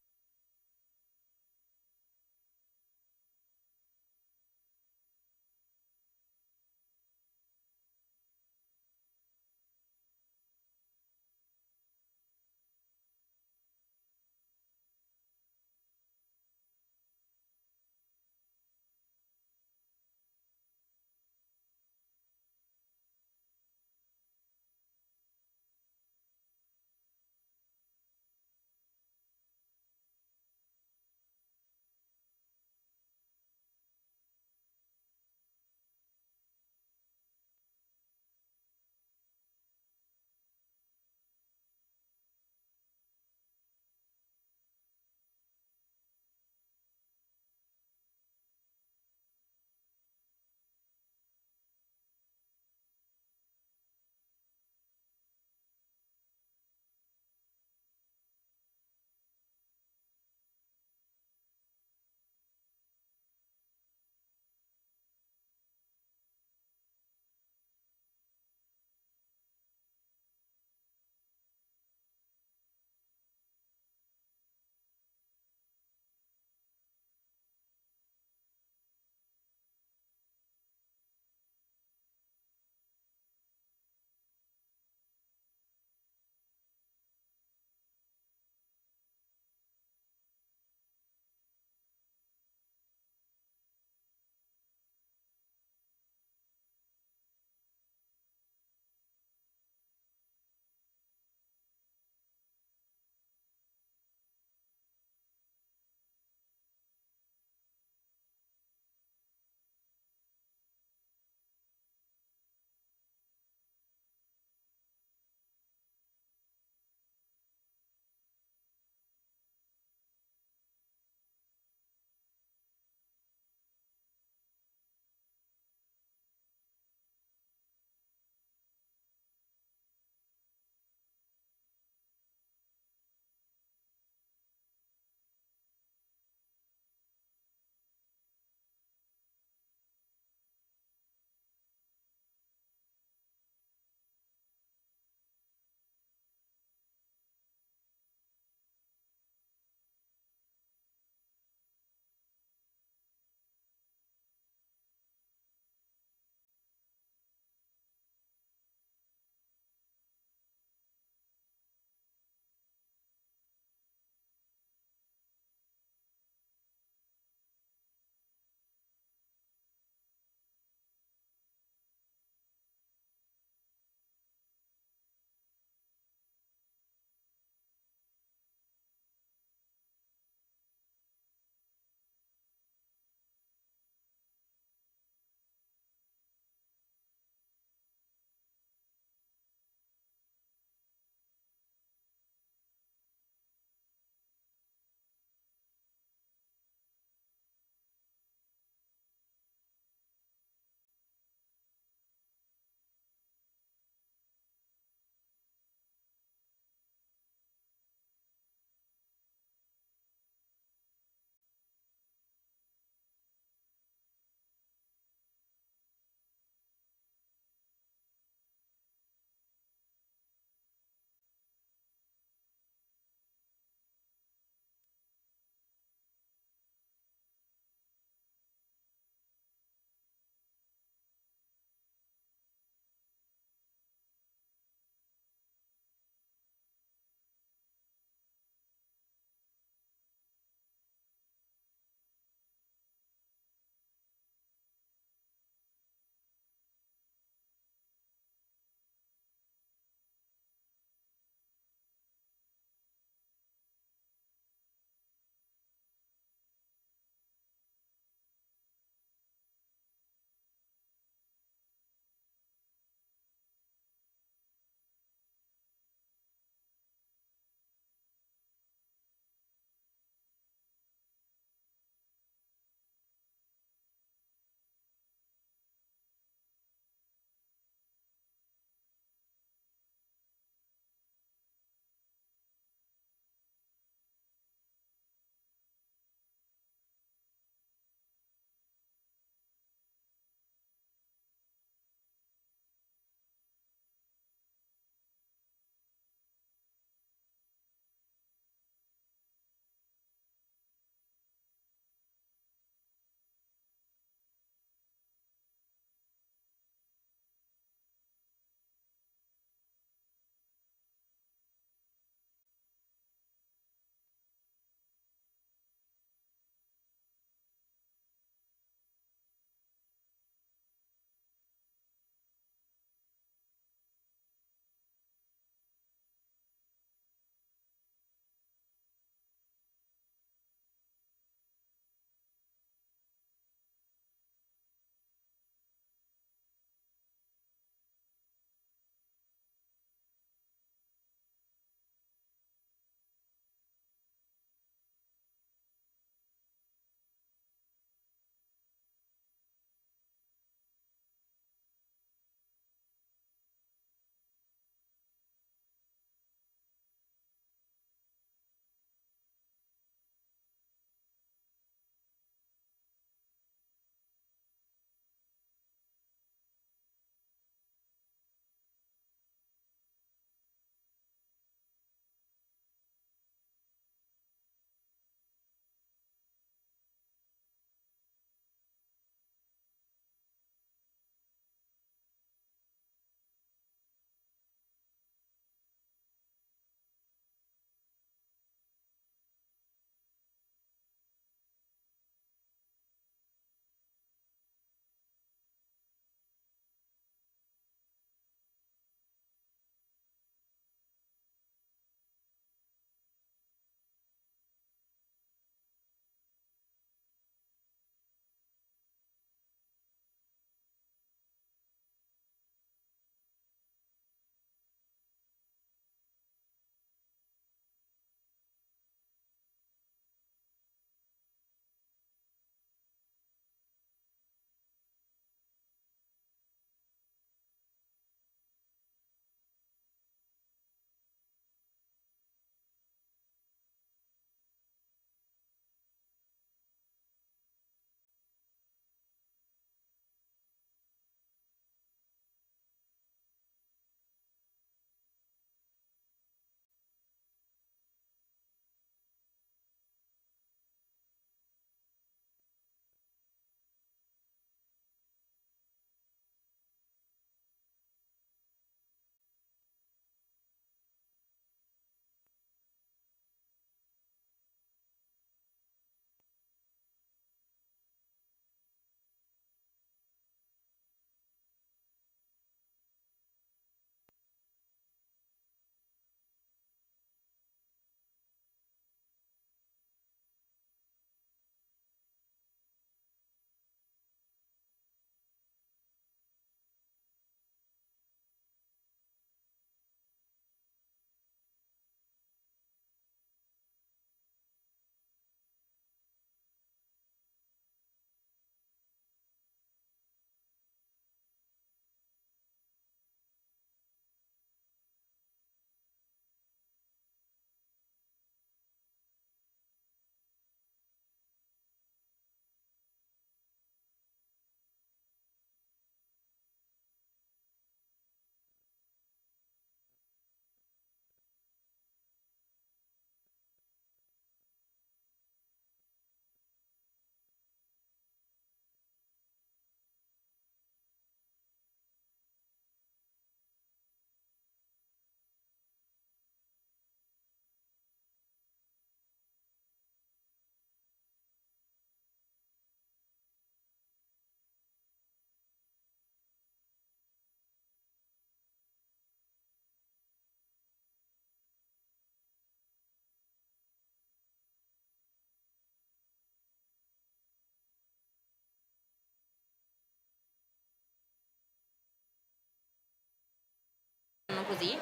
così.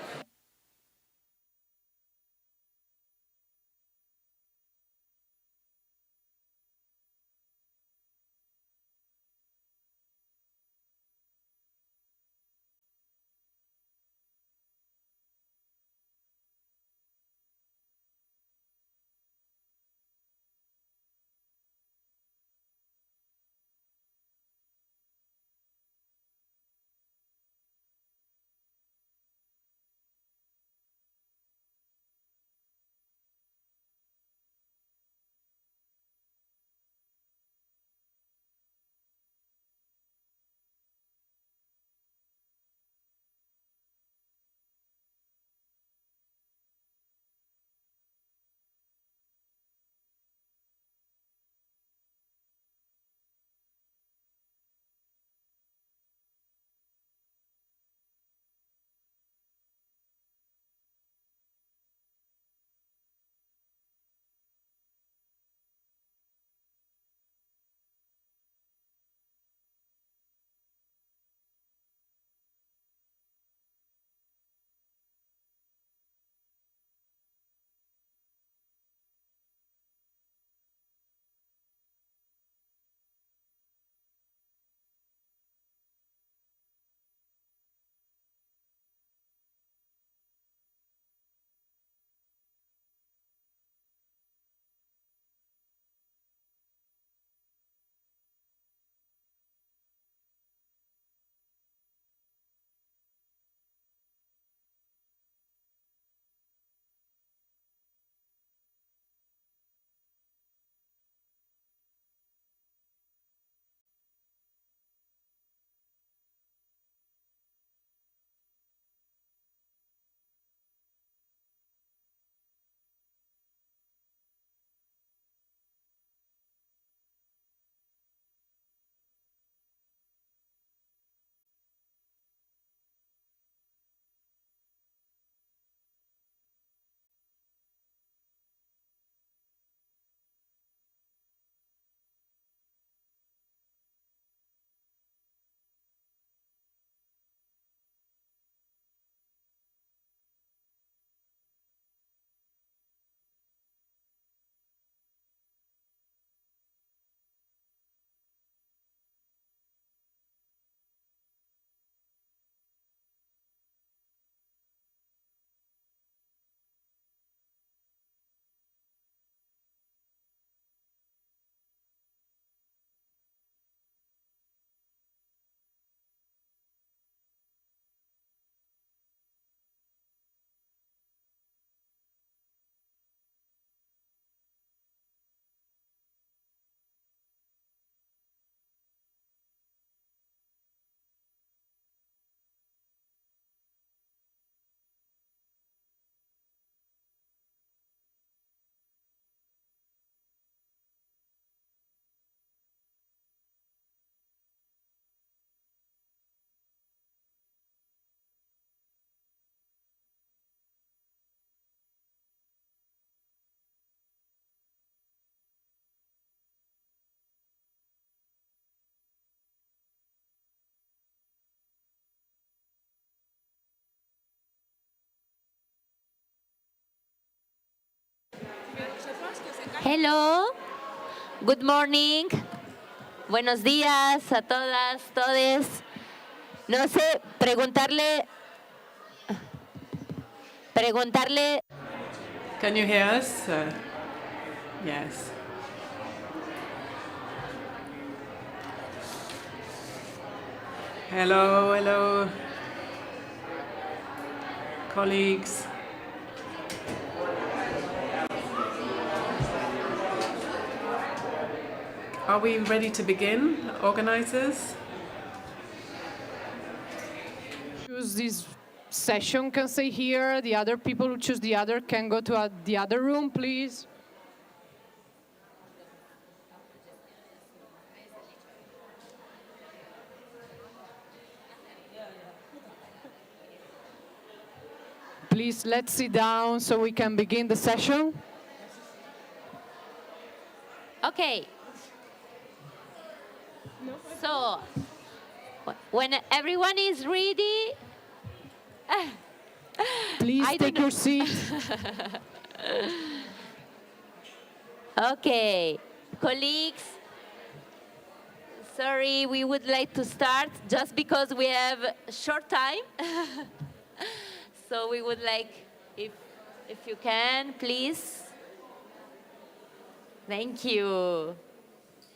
Hello, good morning, buenos días a todas, todes. No sé, preguntarle, Can you hear us? Yes. Hello, hello, colleagues. Are we ready to begin, organizers? Choose this session can stay here. The other people who choose the other can go to the other room, please. Please, let's sit down so we can begin the session. okay. So, when everyone is ready, Please I don't take your seat. Okay, colleagues, sorry, we would like to start just because we have a short time. So we would like, if you can, please. Thank you.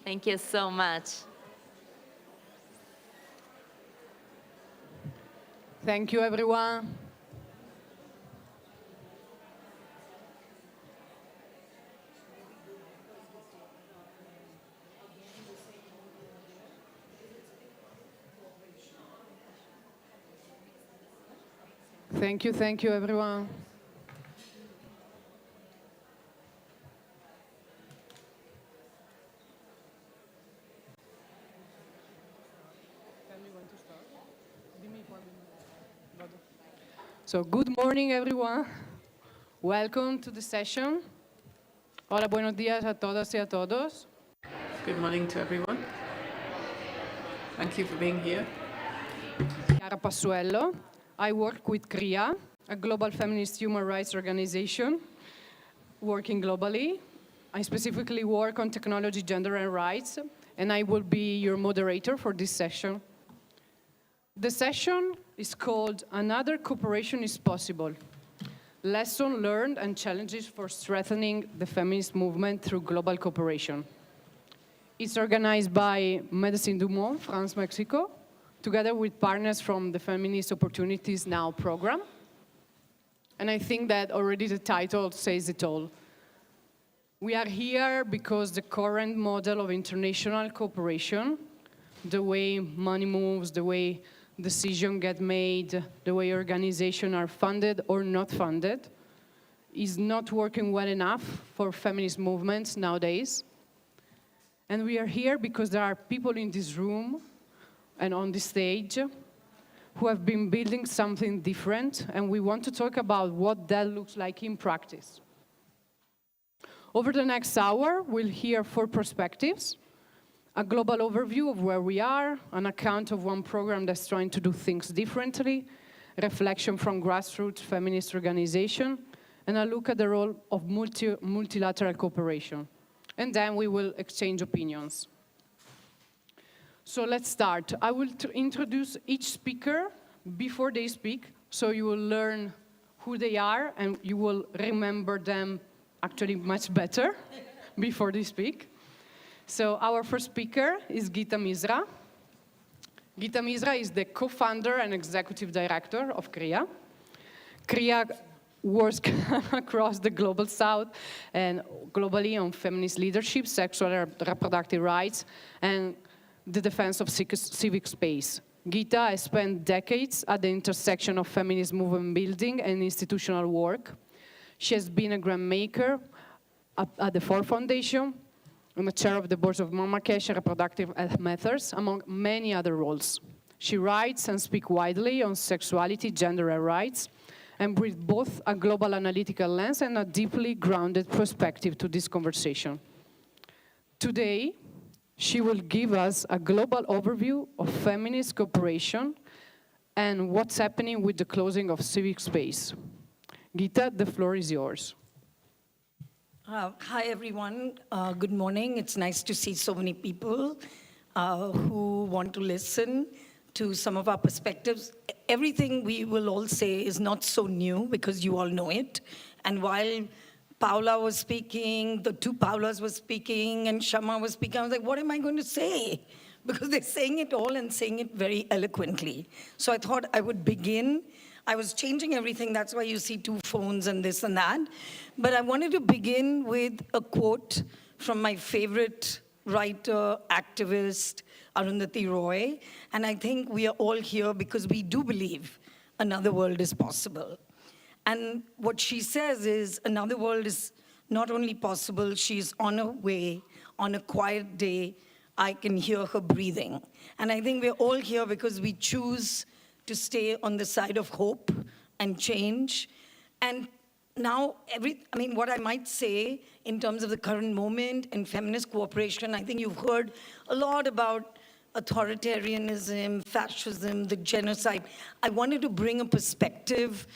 Thank you so much. Thank you, everyone. Thank you, everyone. So, good morning, everyone. Welcome to the session. Hola, buenos días a todas y a todos. Good morning to everyone. Thank you for being here. Chiara Passuello. I work with CRIA, a global feminist human rights organization working globally. I specifically work on technology, gender, and rights, and I will be your moderator for this session. The session is called Another Cooperation is Possible, Lessons Learned and Challenges for Strengthening the Feminist Movement Through Global Cooperation. It's organized by Médecins du Monde, France, Mexico, together with partners from the Feminist Opportunities Now program. And I think that already the title says it all. We are here because the current model of international cooperation, the way money moves, the way decisions get made, the way organizations are funded or not funded, is not working well enough for feminist movements nowadays. And we are here because there are people in this room and on the stage who have been building something different, and we want to talk about what that looks like in practice. Over the next hour, we'll hear 4 perspectives: a global overview of where we are, an account of one program that's trying to do things differently, reflection from grassroots feminist organization, and a look at the role of multilateral cooperation. And then we will exchange opinions. So let's start. I will introduce each speaker before they speak, so you will learn who they are and you will remember them actually much better before they speak. So our first speaker is Gita Misra. Gita Misra is the co-founder and executive director of CRIA. CRIA works across the global south and globally on feminist leadership, sexual and reproductive rights, and the defense of civic space. Gita has spent decades at the intersection of feminist movement building and institutional work. She has been a grant maker at the Ford Foundation, and the chair of the boards of Marrakesh and Reproductive Health Methods, among many other roles. She writes and speaks widely on sexuality, gender, and rights, and brings both a global analytical lens and a deeply grounded perspective to this conversation. Today, she will give us a global overview of feminist cooperation and what's happening with the closing of civic space. Gita, the floor is yours. Hi, everyone. Good morning. It's nice to see so many people who want to listen to some of our perspectives. Everything we will all say is not so new because you all know it. And while Paula was speaking, the 2 Paulas were speaking, and Shama was speaking, I was like, what am I going to say? Because they're saying it all and saying it very eloquently. So I thought I would begin. I was changing everything, that's why you see 2 phones and this and that. But I wanted to begin with a quote from my favorite writer, activist, Arundhati Roy. And I think we are all here because we do believe another world is possible. And what she says is another world is not only possible, she's on her way, on a quiet day, I can hear her breathing. And I think we're all here because we choose to stay on the side of hope and change. And now, what I might say in terms of the current moment in feminist cooperation, I think you've heard a lot about authoritarianism, fascism, the genocide. I wanted to bring a perspective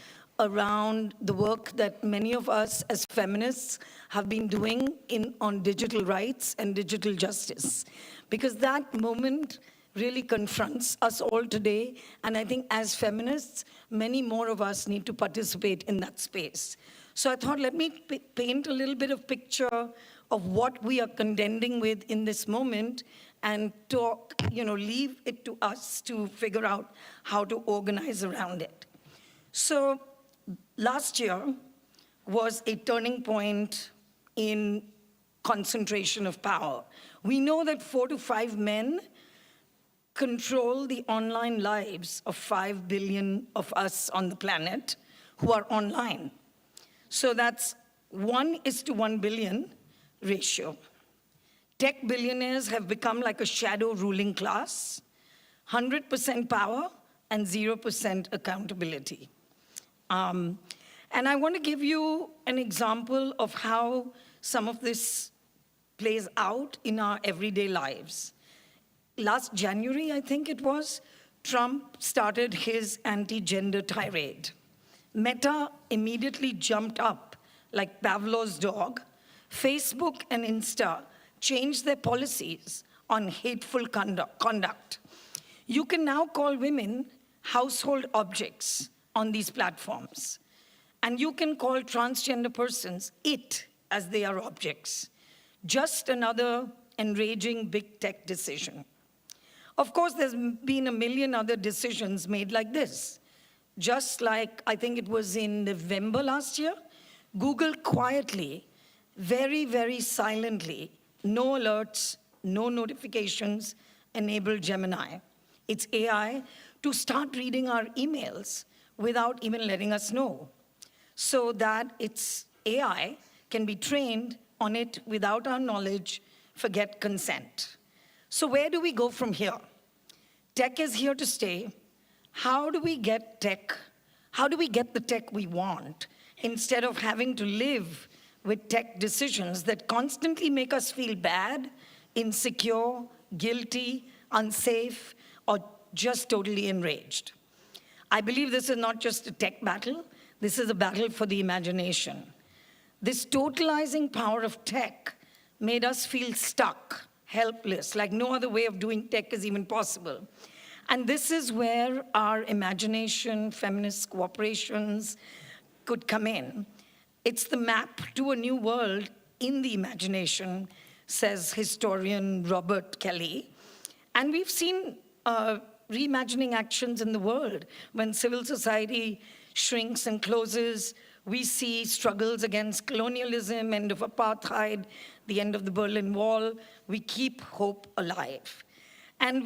around the work that many of us as feminists have been doing on digital rights and digital justice. Because that moment really confronts us all today, and I think as feminists, many more of us need to participate in that space. So I thought, let me paint a little bit of picture of what we are contending with in this moment and talk, leave it to us to figure out how to organize around it. So last year was a turning point in concentration of power. We know that 4 to 5 men control the online lives of 5 billion of us on the planet who are online. So that's 1:1 billion ratio. Tech billionaires have become like a shadow ruling class, 100% power and 0% accountability. And I want to give you an example of how some of this plays out in our everyday lives. Last January, I think it was, Trump started his anti-gender tirade. Meta immediately jumped up like Pavlov's dog. Facebook and Insta changed their policies on hateful conduct. You can now call women household objects on these platforms. And you can call transgender persons it, as they are objects. Just another enraging big tech decision. Of course, there's been a million other decisions made like this. Just like, I think it was in November last year, Google quietly, very, very silently, no alerts, no notifications, enabled Gemini, its AI, to start reading our emails without even letting us know, so that its AI can be trained on it without our knowledge, forget consent. So where do we go from here? Tech is here to stay. How do we get tech? How do we get the tech we want instead of having to live with tech decisions that constantly make us feel bad, insecure, guilty, unsafe, or just totally enraged? I believe this is not just a tech battle. This is a battle for the imagination. This totalizing power of tech made us feel stuck, helpless, like no other way of doing tech is even possible. And this is where our imagination, feminist cooperations could come in. It's the map to a new world in the imagination, says historian Robert Kelly. And we've seen reimagining actions in the world. When civil society shrinks and closes, we see struggles against colonialism, end of apartheid, the end of the Berlin Wall. We keep hope alive. And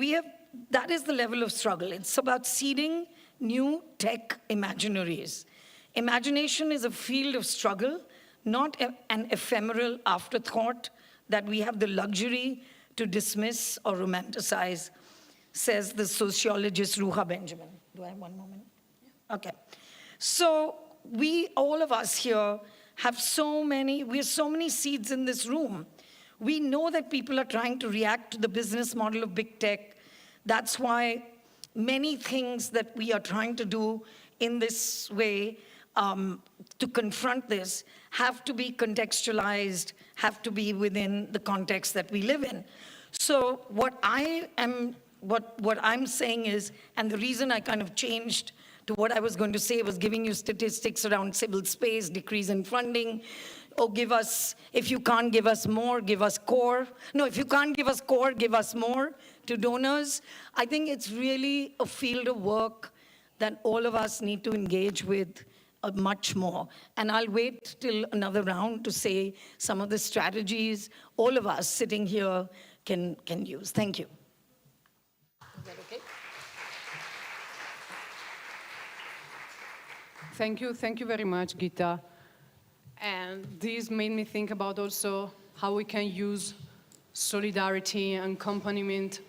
that is the level of struggle. It's about seeding new tech imaginaries. Imagination is a field of struggle, not an ephemeral afterthought that we have the luxury to dismiss or romanticize, says the sociologist Ruha Benjamin. Do I have one moment? Yeah. Okay. So all of us here have we have so many seeds in this room. We know that people are trying to react to the business model of big tech. That's why many things that we are trying to do in this way to confront this have to be contextualized, have to be within the context that we live in. So what I'm saying is, and the reason I kind of changed to what I was going to say was giving you statistics around civil space, decrease in funding. Oh, if you can't give us more, give us core. No, if you can't give us core, give us more to donors. I think it's really a field of work that all of us need to engage with much more. And I'll wait till another round to say some of the strategies all of us sitting here can use. Thank you. Is that okay? Thank you very much, Gita. And this made me think about also how we can use solidarity and accompaniment,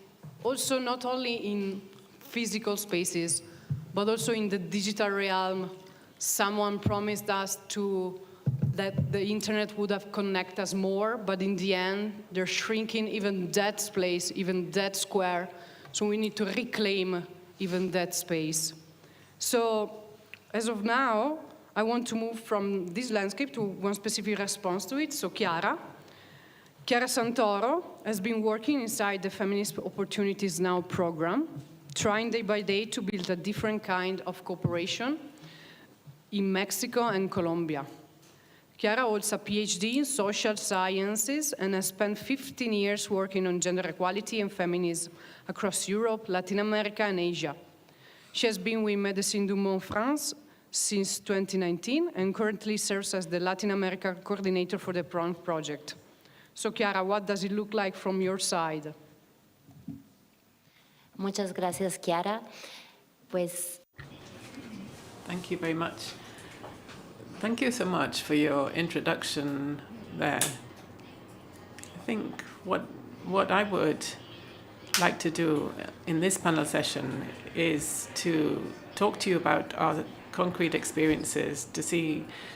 also not only in physical spaces, but also in the digital realm. Someone promised us that the internet would have connected us more, but in the end, they're shrinking even that space, even that square. So we need to reclaim even that space. So as of now, I want to move from this landscape to one specific response to it. So Chiara Santoro has been working inside the Feminist Opportunities Now program, trying day by day to build a different kind of cooperation in Mexico and Colombia. Chiara holds a PhD in social sciences and has spent 15 years working on gender equality and feminism across Europe, Latin America, and Asia. She has been with Médecins du Monde France since 2019 and currently serves as the Latin America coordinator for the PRON project. So, Chiara, what does it look like from your side? Muchas gracias, Chiara. Pues Thank you very much. Thank you so much for your introduction there. I think what I would like to do in this panel session is to talk to you about our concrete experiences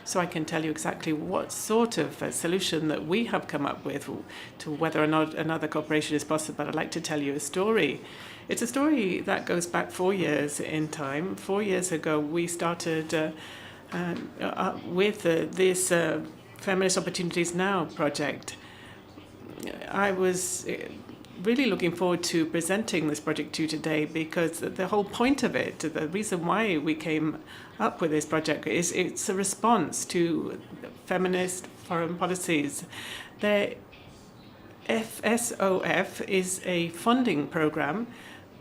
so I can tell you exactly what sort of solution that we have come up with to whether or not another cooperation is possible. I'd like to tell you a story. It's a story that goes back 4 years in time. 4 years ago, we started with this Feminist Opportunities Now project. I was really looking forward to presenting this project to you today because the whole point of it, the reason why we came up with this project is it's a response to feminist foreign policies. The FSOF is a funding program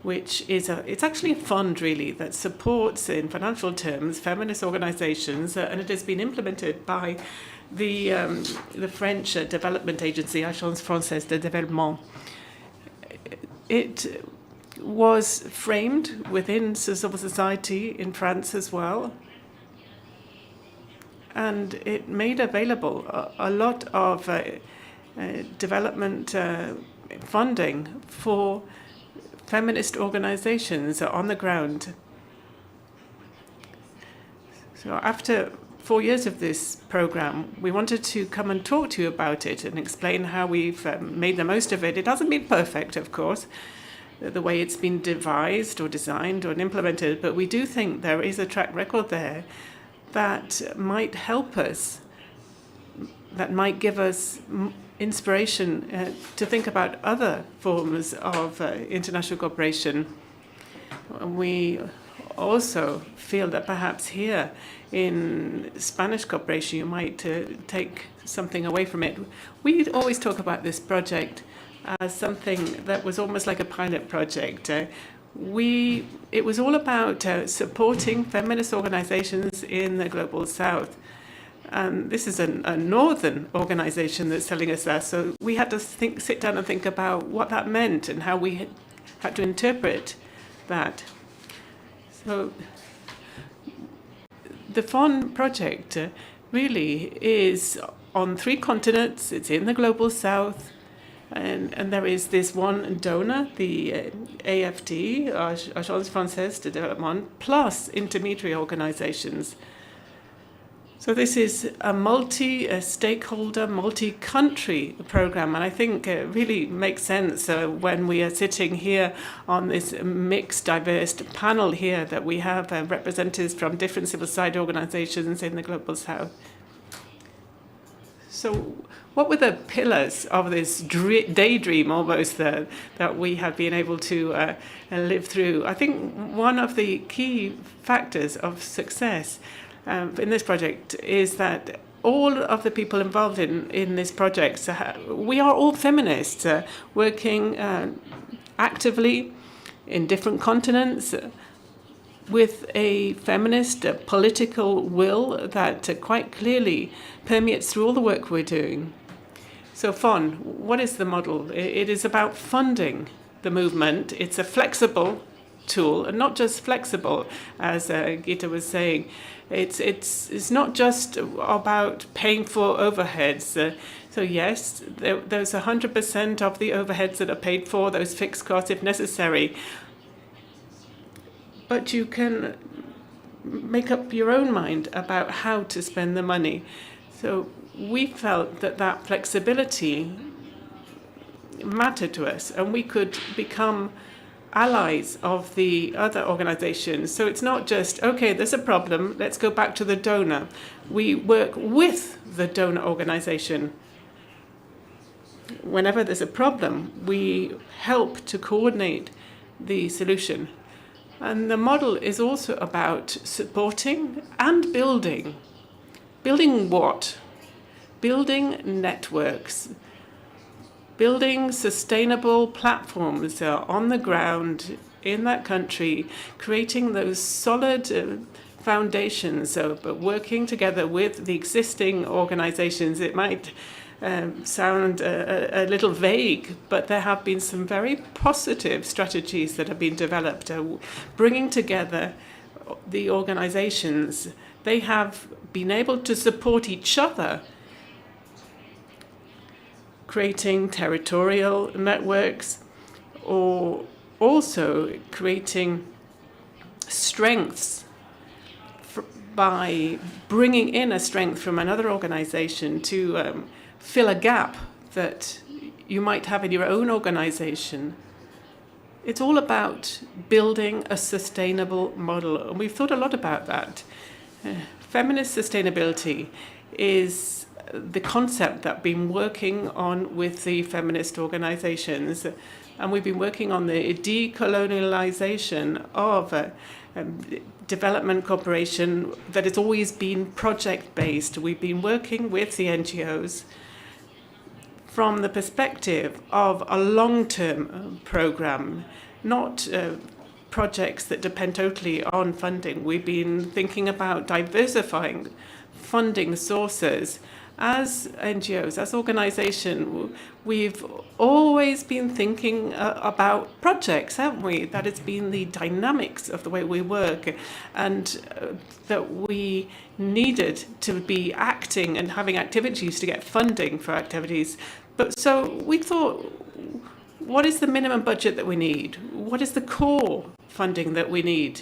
which is it's actually a fund really that supports in financial terms feminist organizations and it has been implemented by the French development agency Agence Française de Développement. It was framed within civil society in France as well, and it made available a lot of development funding for feminist organizations on the ground. So after 4 years of this program, we wanted to come and talk to you about it and explain how we've made the most of it. It hasn't been perfect, of course, the way it's been devised or designed or implemented, but we do think there is a track record there that might help us, that might give us inspiration to think about other forms of international cooperation. We also feel that perhaps here in Spanish cooperation you might take something away from it. We always talk about this project as something that was almost like a pilot project. It was all about supporting feminist organizations in the Global South. And this is a northern organization that's telling us that. So we had to sit down and think about what that meant and how we had to interpret that. So the FON project really is on 3 continents. It's in the Global South. And there is this one donor, the AFD, Agence Française de Développement, plus intermediary organizations. So this is a multi-stakeholder, multi-country program, and I think it really makes sense when we are sitting here on this mixed, diverse panel here that we have representatives from different civil society organizations in the Global South. So what were the pillars of this daydream almost that we have been able to live through? I think one of the key factors of success in this project is that all of the people involved in this project, we are all feminists working actively in different continents with a feminist political will that quite clearly permeates through all the work we're doing. So FON, what is the model? It is about funding the movement. It's a flexible tool, and not just flexible, as Gita was saying. It's not just about paying for overheads. So yes, there's 100% of the overheads that are paid for, those fixed costs if necessary. But you can make up your own mind about how to spend the money. So we felt that flexibility mattered to us, and we could become allies of the other organizations. So it's not just, okay, there's a problem, let's go back to the donor. We work with the donor organization. Whenever there's a problem, we help to coordinate the solution. And the model is also about supporting and building. Building what? Building networks. Building sustainable platforms on the ground in that country, creating those solid foundations, but working together with the existing organizations. It might sound a little vague, but there have been some very positive strategies that have been developed, bringing together the organizations. They have been able to support each other, creating territorial networks, or also creating strengths by bringing in a strength from another organization to fill a gap that you might have in your own organization. It's all about building a sustainable model, and we've thought a lot about that. Feminist sustainability is the concept that we've been working on with the feminist organizations, and we've been working on the decolonialization of development cooperation that has always been project-based. We've been working with the NGOs from the perspective of a long-term program, not projects that depend totally on funding. We've been thinking about diversifying funding sources. As NGOs, as organization, we've always been thinking about projects, haven't we? That has been the dynamics of the way we work, and that we needed to be acting and having activities to get funding for activities. But so we thought, what is the minimum budget that we need? What is the core funding that we need?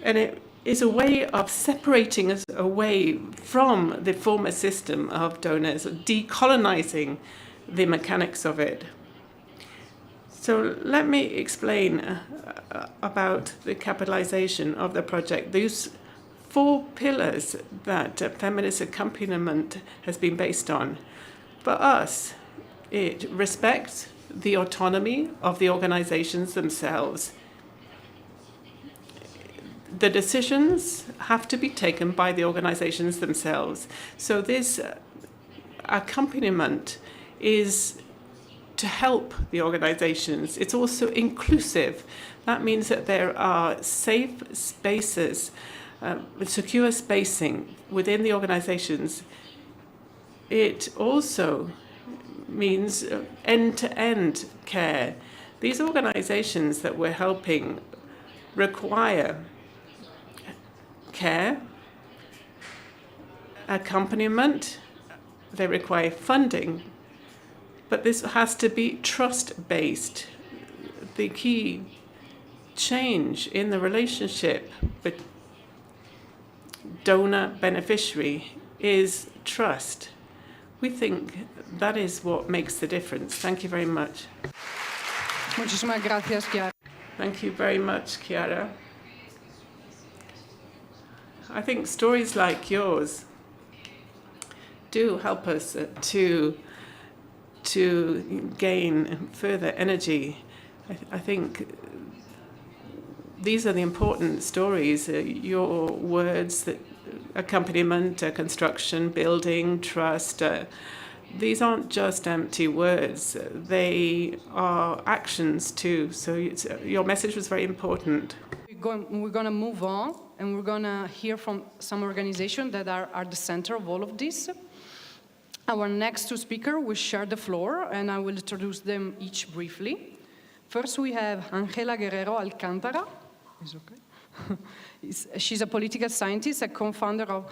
And it is a way of separating us away from the former system of donors, decolonizing the mechanics of it. So let me explain about the capitalization of the project. These 4 pillars that feminist accompaniment has been based on. For us, it respects the autonomy of the organizations themselves. The decisions have to be taken by the organizations themselves. So this accompaniment is to help the organizations. It's also inclusive. That means that there are safe spaces, secure spacing within the organizations. It also means end-to-end care. These organizations that we're helping require care, accompaniment, they require funding, but this has to be trust-based. The key change in the relationship with donor-beneficiary is trust. We think that is what makes the difference. Thank you very much. Muchísimas gracias, Chiara. Thank you very much, Chiara. I think stories like yours do help us to gain further energy. I think these are the important stories, your words, that accompaniment, construction, building, trust. These aren't just empty words. They are actions too. So your message was very important. We're going to move on, and we're going to hear from some organizations that are at the center of all of this. Our next 2 speakers will share the floor, and I will introduce them each briefly. First, we have Ángela Guerrero Alcántara. Is okay? She's a political scientist, a co-founder of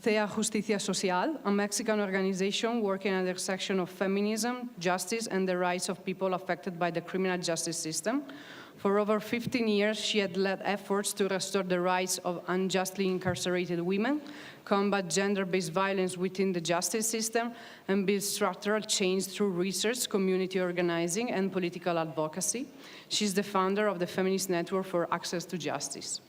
TEA Justicia Social, a Mexican organization working at the intersection of feminism, justice, and the rights of people affected by the criminal justice system. For over 15 years, she had led efforts to restore the rights of unjustly incarcerated women, combat gender-based violence within the justice system, and build structural change through research, community organizing, and political advocacy. She's the founder of the Feminist Network for Access to Justice.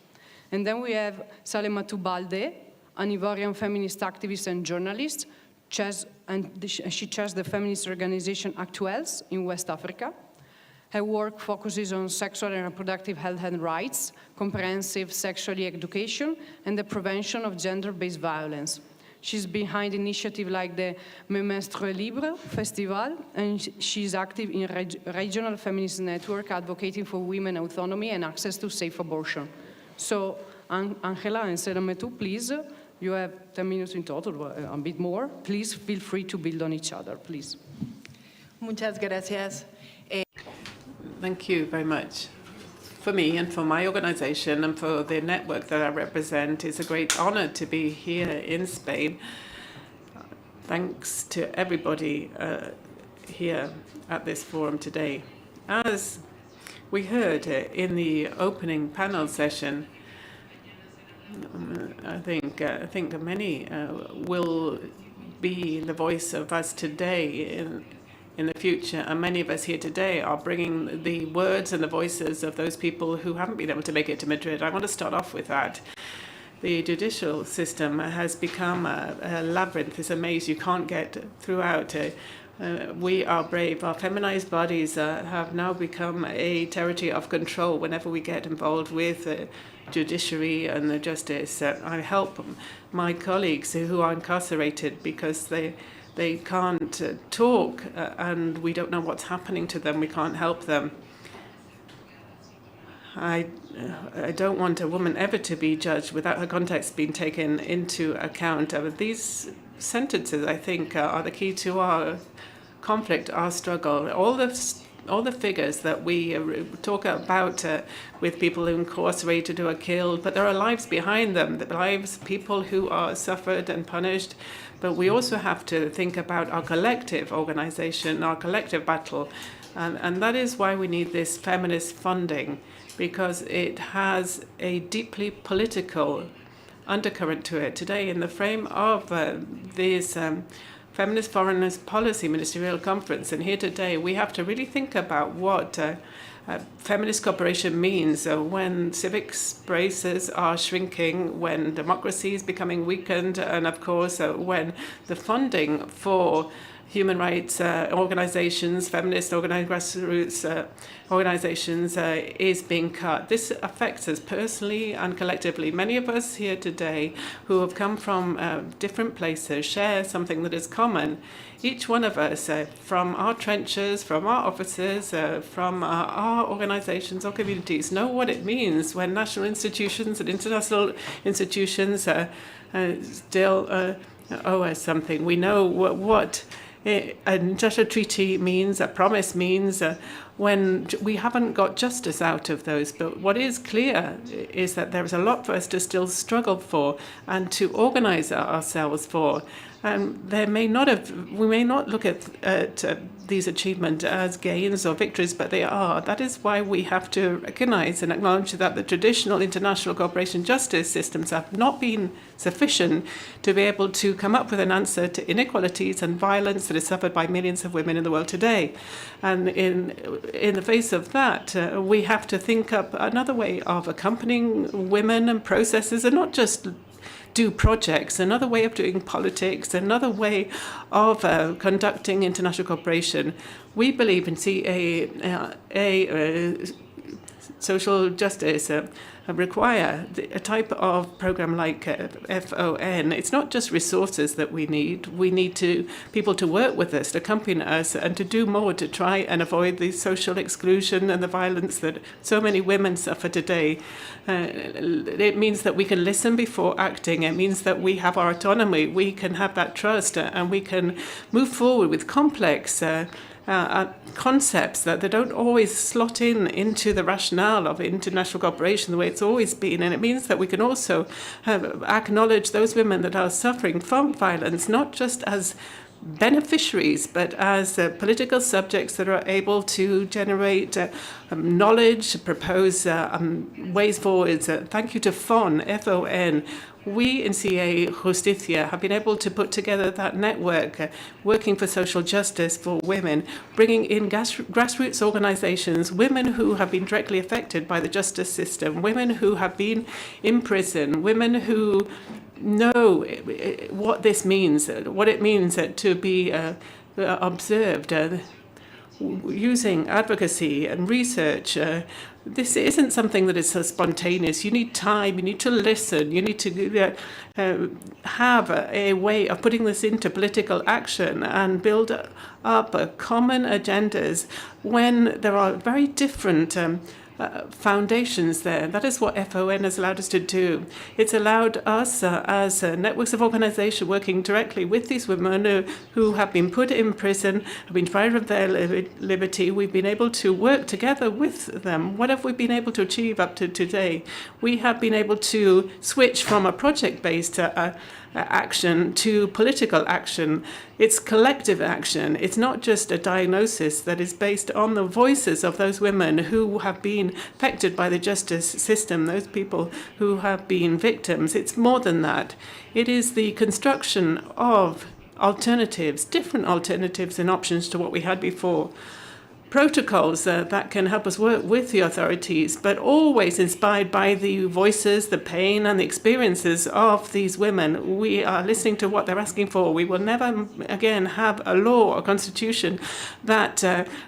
And then we have Salematou Balde, an Ivorian feminist activist and journalist. She chairs the feminist organization Actuels in West Africa. Her work focuses on sexual and reproductive health and rights, comprehensive sexual education, and the prevention of gender-based violence. She's behind initiatives like the Ministerial Libre Festival, and she's active in regional feminist network advocating for women autonomy and access to safe abortion. So, Angela and Salematou, please, you have 10 minutes in total, a bit more. Please feel free to build on each other, please. Muchas gracias. Thank you very much. For me and for my organization and for the network that I represent, it's a great honor to be here in Spain. Thanks to everybody here at this forum today. As we heard in the opening panel session, I think many will be the voice of us today in the future, and many of us here today are bringing the words and the voices of those people who haven't been able to make it to Madrid. I want to start off with that. The judicial system has become a labyrinth, it's a maze you can't get throughout. We are brave. Our feminized bodies have now become a territory of control whenever we get involved with judiciary and the justice. I help my colleagues who are incarcerated because they can't talk and we don't know what's happening to them. We can't help them. I don't want a woman ever to be judged without her context being taken into account. These sentences, I think, are the key to our conflict, our struggle. All the figures that we talk about with people who are incarcerated, who are killed, but there are lives behind them, the lives of people who are suffered and punished. But we also have to think about our collective organization, our collective battle. And that is why we need this feminist funding, because it has a deeply political undercurrent to it. Today, in the frame of this Feminist Foreign Policy Ministerial Conference, and here today, we have to really think about what feminist cooperation means when civic spaces are shrinking, when democracy is becoming weakened, and of course, when the funding for human rights organizations, feminist grassroots organizations is being cut. This affects us personally and collectively. Many of us here today who have come from different places share something that is common. Each one of us, from our trenches, from our offices, from our organizations or communities, know what it means when national institutions and international institutions still owe us something. We know what an international treaty means, a promise means, when we haven't got justice out of those. But what is clear is that there is a lot for us to still struggle for and to organize ourselves for. And we may not look at these achievements as gains or victories, but they are. That is why we have to recognize and acknowledge that the traditional international cooperation justice systems have not been sufficient to be able to come up with an answer to inequalities and violence that is suffered by millions of women in the world today. And in the face of that, we have to think up another way of accompanying women and processes, and not just do projects, another way of doing politics, another way of conducting international cooperation. We believe in social justice require a type of program like FON. It's not just resources that we need. We need people to work with us, to accompany us, and to do more to try and avoid the social exclusion and the violence that so many women suffer today. It means that we can listen before acting. It means that we have our autonomy. We can have that trust, and we can move forward with complex concepts that they don't always slot into the rationale of international cooperation the way it's always been. And it means that we can also acknowledge those women that are suffering from violence, not just as beneficiaries, but as political subjects that are able to generate knowledge, propose ways forward. Thank you to FON, F-O-N. We in CA Justicia have been able to put together that network, working for social justice for women, bringing in grassroots organizations, women who have been directly affected by the justice system, women who have been in prison, women who know what this means, what it means to be observed, using advocacy and research. This isn't something that is so spontaneous. You need time, you need to listen, you need to have a way of putting this into political action and build up common agendas when there are very different foundations there. That is what FON has allowed us to do. It's allowed us as networks of organization working directly with these women who have been put in prison, have been deprived of their liberty. We've been able to work together with them. What have we been able to achieve up to today? We have been able to switch from a project-based action to political action. It's collective action. It's not just a diagnosis that is based on the voices of those women who have been affected by the justice system, those people who have been victims. It's more than that. It is the construction of alternatives, different alternatives and options to what we had before. Protocols that can help us work with the authorities, but always inspired by the voices, the pain, and the experiences of these women. We are listening to what they're asking for. We will never again have a law or constitution that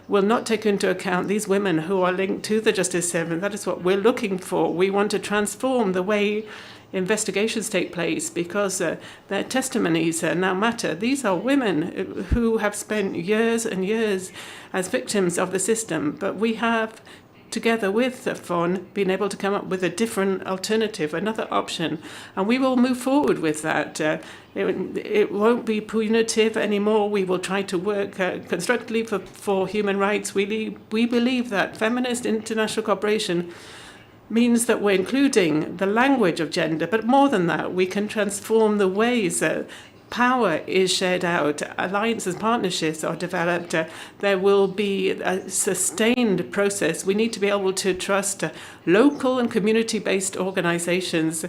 will not take into account these women who are linked to the justice system. That is what we're looking for. We want to transform the way investigations take place because their testimonies now matter. These are women who have spent years and years as victims of the system, but we have, together with FON, been able to come up with a different alternative, another option, and we will move forward with that. It won't be punitive anymore. We will try to work constructively for human rights. We believe that feminist international cooperation means that we're including the language of gender, but more than that, we can transform the ways that power is shared out, alliances, partnerships are developed. There will be a sustained process. We need to be able to trust local and community-based organizations.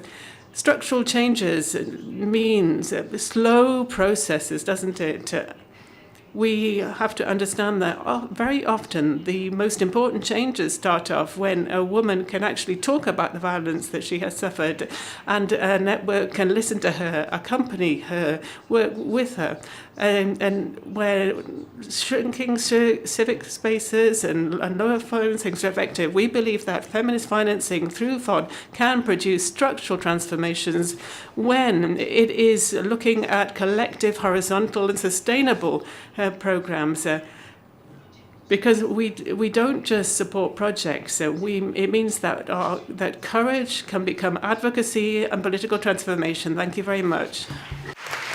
Structural changes means slow processes, doesn't it? We have to understand that very often the most important changes start off when a woman can actually talk about the violence that she has suffered, and a network can listen to her, accompany her, work with her. And where shrinking civic spaces and lower financing is effective, we believe that feminist financing through FOD can produce structural transformations when it is looking at collective, horizontal and sustainable programs. Because we don't just support projects. It means that that courage can become advocacy and political transformation. Thank you very much.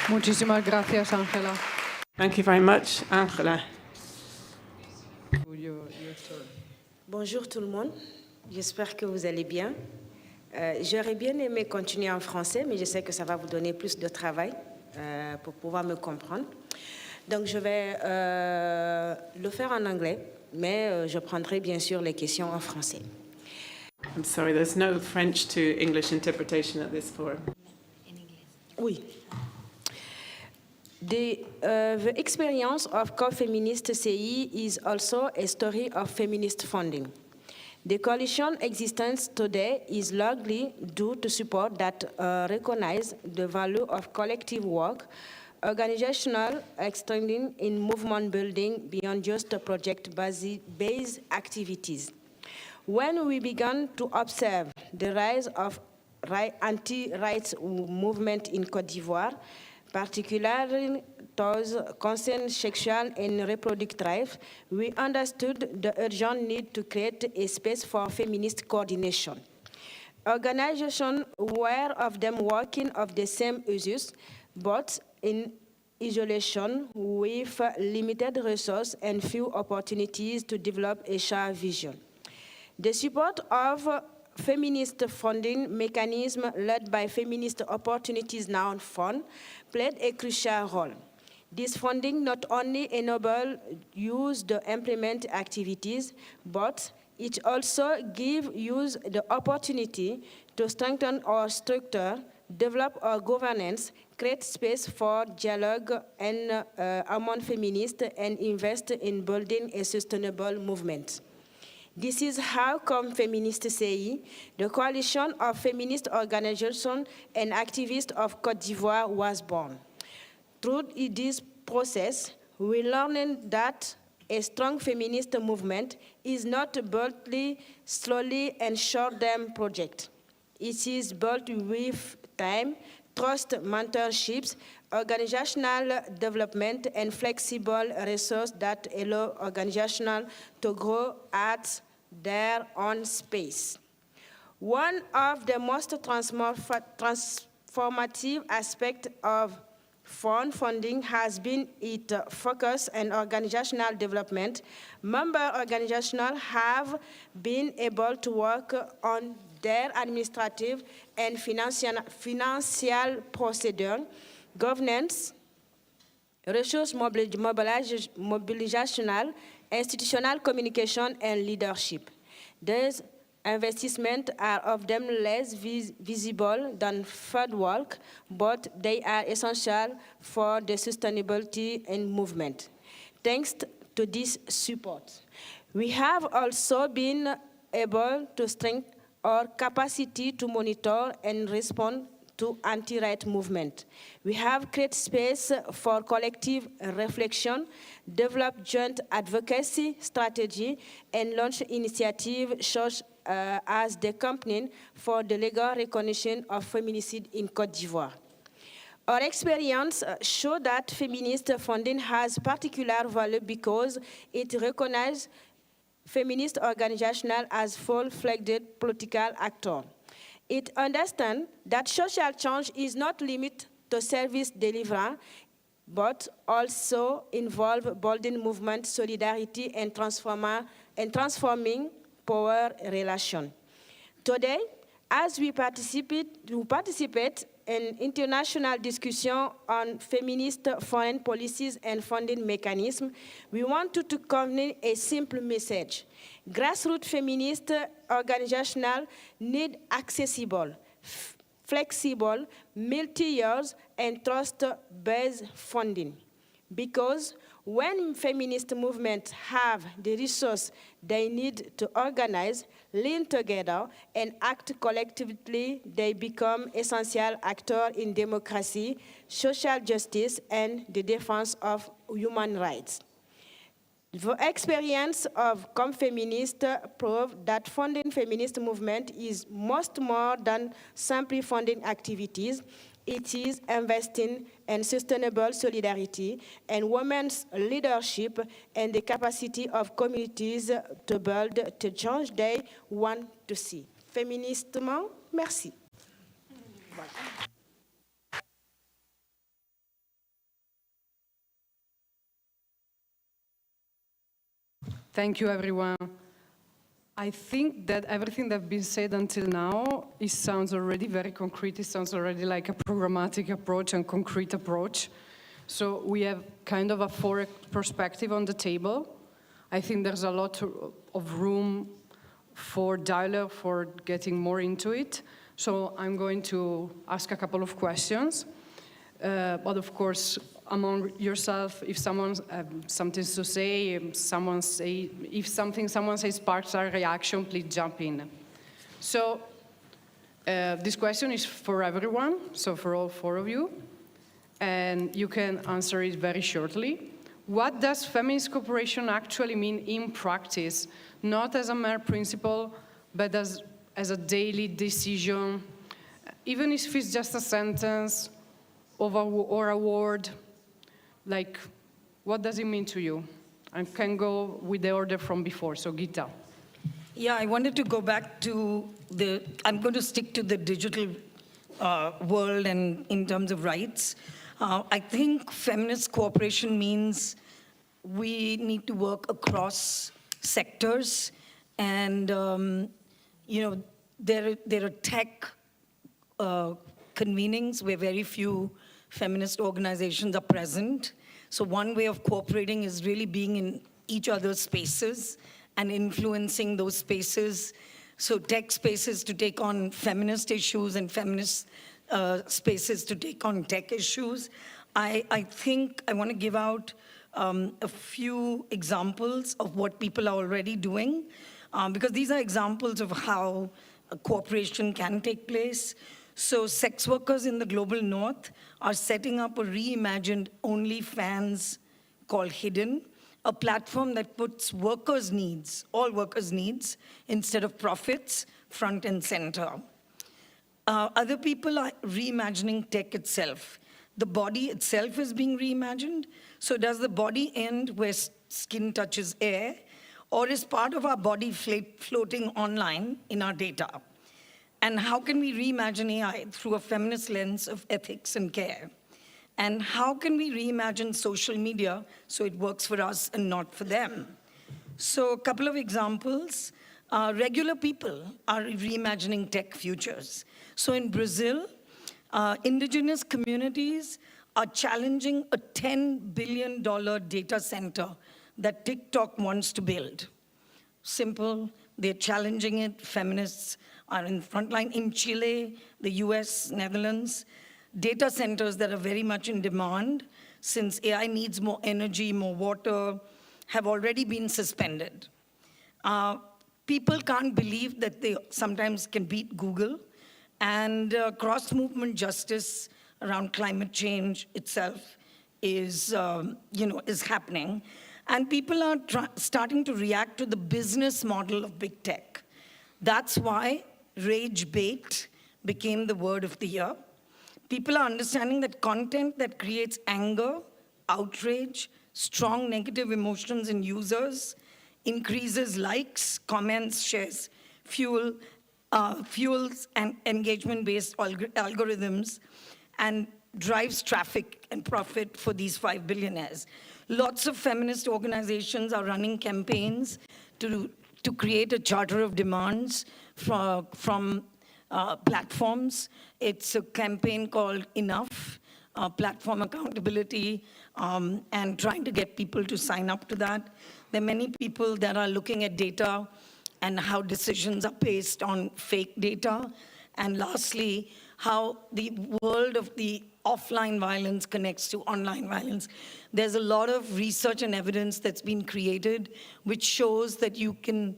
Muchísimas gracias, Ángela. Thank you very much, Angela. Bonjour tout le monde. J'espère que vous allez bien. J'aurais bien aimé continuer en français, mais je sais que ça va vous donner plus de travail pour pouvoir me comprendre. Donc, je vais le faire en anglais, mais je prendrai bien sûr les questions en français. I'm sorry, there's no French to English interpretation at this forum. Oui. The experience of co-feminist CI is also a story of feminist funding. The coalition existence today is largely due to support that recognize the value of collective work, organizational extending in movement building beyond just project-based activities. When we began to observe the rise of anti-rights movement in Côte d'Ivoire, particularly those concerning sexual and reproductive rights, we understood the urgent need to create a space for feminist coordination. Organizations were of them working of the same issues, but in isolation with limited resources and few opportunities to develop a shared vision. The support of feminist funding mechanism led by Feminist Opportunities Now Fund played a crucial role. This funding not only enables youth to implement activities, but it also gives youth the opportunity to strengthen our structure, develop our governance, create space for dialogue and among feminists, and invest in building a sustainable movement. This is how come Feminist CI, the coalition of feminist organizations and activists of Côte d'Ivoire, was born. Through this process, we learned that a strong feminist movement is not built slowly and short-term project. It is built with time, trust, mentorships, organizational development, and flexible resources that allow organizations to grow at their own space. One of the most transformative aspects of funding has been its focus on organizational development. Member organizations have been able to work on their administrative and financial procedure, governance, resource mobilizational, institutional communication, and leadership. These investments are of them less visible than third work, but they are essential for the sustainability and movement. Thanks to this support, we have also been able to strengthen our capacity to monitor and respond to anti-right movement. We have created space for collective reflection, developed joint advocacy strategy, and launched initiatives such as the campaign for the legal recognition of feminicide in Côte d'Ivoire. Our experience shows that feminist funding has particular value because it recognizes feminist organizations as full-fledged political actors. It understands that social change is not limited to service delivery, but also involves building movement, solidarity, and transforming power relations. Today, as we participate in international discussion on feminist foreign policies and funding mechanisms, we want to convey a simple message. Grassroots feminist organizations need accessible, flexible, multi-years, and trust-based funding. Because when feminist movements have the resources they need to organize, lean together, and act collectively, they become essential actors in democracy, social justice, and the defense of human rights. The experience of ComFeminist proves that funding feminist movement is much more than simply funding activities. It is investing in sustainable solidarity and women's leadership and the capacity of communities to build the change they want to see. Féministement, merci. Voilà. Thank you, everyone. I think that everything that's been said until now, it sounds already very concrete. It sounds already like a programmatic approach and concrete approach. So we have kind of a foreign perspective on the table. I think there's a lot of room for dialogue, for getting more into it. So I'm going to ask a couple of questions. But of course, among yourself, if someone has something to say, if someone says sparks a reaction, please jump in. So this question is for everyone, so for all four of you, and you can answer it very shortly. What does feminist cooperation actually mean in practice, not as a mere principle, but as a daily decision, even if it's just a sentence or a word? Like, what does it mean to you? I can go with the order from before, so Gita. Yeah, I wanted to go back to I'm going to stick to the digital world and in terms of rights. I think feminist cooperation means we need to work across sectors, and there are tech convenings where very few feminist organizations are present. So one way of cooperating is really being in each other's spaces and influencing those spaces. So tech spaces to take on feminist issues and feminist spaces to take on tech issues. I think I want to give out a few examples of what people are already doing, because these are examples of how cooperation can take place. So sex workers in the global north are setting up a reimagined OnlyFans called Hidden, a platform that puts workers' needs, all workers' needs, instead of profits, front and center. Other people are reimagining tech itself. The body itself is being reimagined. So does the body end where skin touches air, or is part of our body floating online in our data? And how can we reimagine AI through a feminist lens of ethics and care? And how can we reimagine social media so it works for us and not for them? So a couple of examples. Regular people are reimagining tech futures. So in Brazil, indigenous communities are challenging a $10 billion data center that TikTok wants to build. Simple, they're challenging it. Feminists are in frontline. In Chile, the US, Netherlands, data centers that are very much in demand, since AI needs more energy, more water, have already been suspended. People can't believe that they sometimes can beat Google, and cross-movement justice around climate change itself is happening. And people are starting to react to the business model of big tech. That's why rage bait became the word of the year. People are understanding that content that creates anger, outrage, strong negative emotions in users, increases likes, comments, shares, fuels and engagement-based algorithms, and drives traffic and profit for these 5 billionaires. Lots of feminist organizations are running campaigns to create a charter of demands from platforms. It's a campaign called Enough, platform accountability, and trying to get people to sign up to that. There are many people that are looking at data and how decisions are based on fake data. And lastly, how the world of the offline violence connects to online violence. There's a lot of research and evidence that's been created which shows that you can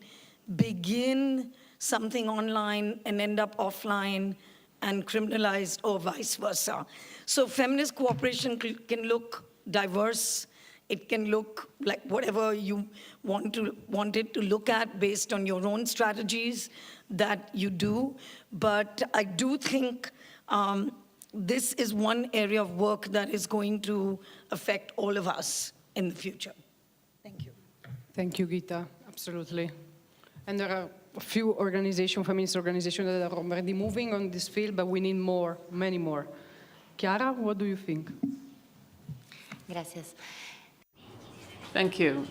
begin something online and end up offline and criminalized, or vice versa. So feminist cooperation can look diverse. It can look like whatever you want it to look at based on your own strategies that you do. But I do think this is one area of work that is going to affect all of us in the future. Thank you. Thank you, Gita. Absolutely. And there are a few feminist organizations that are already moving on this field, but we need more, many more. Chiara, what do you think? Gracias. Thank you.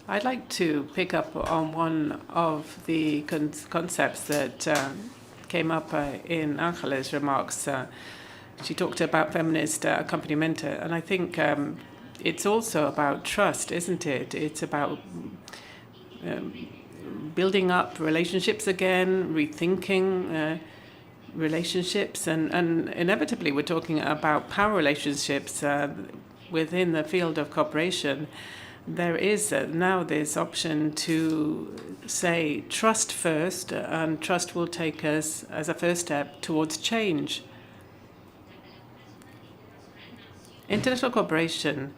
I'd like to pick up on one of the concepts that came up in Angela's remarks. She talked about feminist accompaniment, and I think it's also about trust, isn't it? It's about building up relationships again, rethinking relationships, and inevitably we're talking about power relationships within the field of cooperation. There is now this option to say trust first, and trust will take us as a first step towards change. International cooperation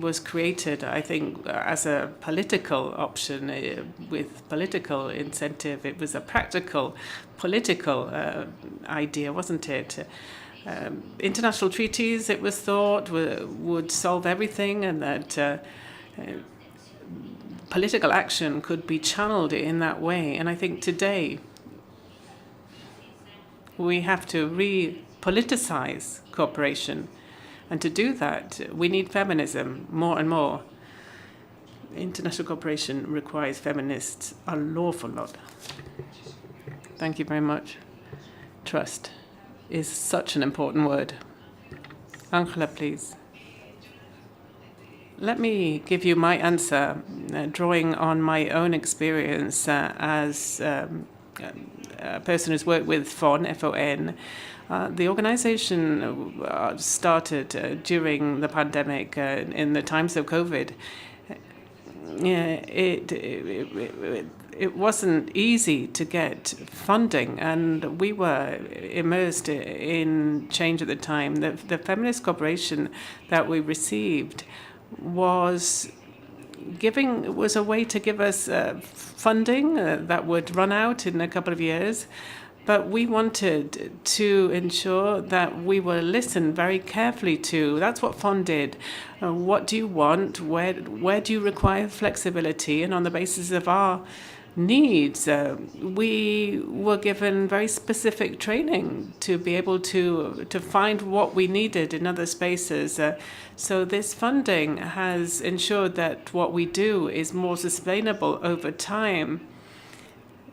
was created, I think, as a political option with political incentive. It was a practical, political idea, wasn't it? International treaties, it was thought, would solve everything, and that political action could be channeled in that way. And I think today we have to re-politicize cooperation. And to do that, we need feminism more and more. International cooperation requires feminists an awful lot. Thank you very much. Trust is such an important word. Angela, please. Let me give you my answer, drawing on my own experience as a person who's worked with FON, F-O-N. The organization started during the pandemic, in the times of COVID. It wasn't easy to get funding, and we were immersed in change at the time. The feminist cooperation that we received was a way to give us funding that would run out in a couple of years. But we wanted to ensure that we were listened very carefully to. That's what FON did. What do you want? Where do you require flexibility? And on the basis of our needs, we were given very specific training to be able to find what we needed in other spaces. So this funding has ensured that what we do is more sustainable over time.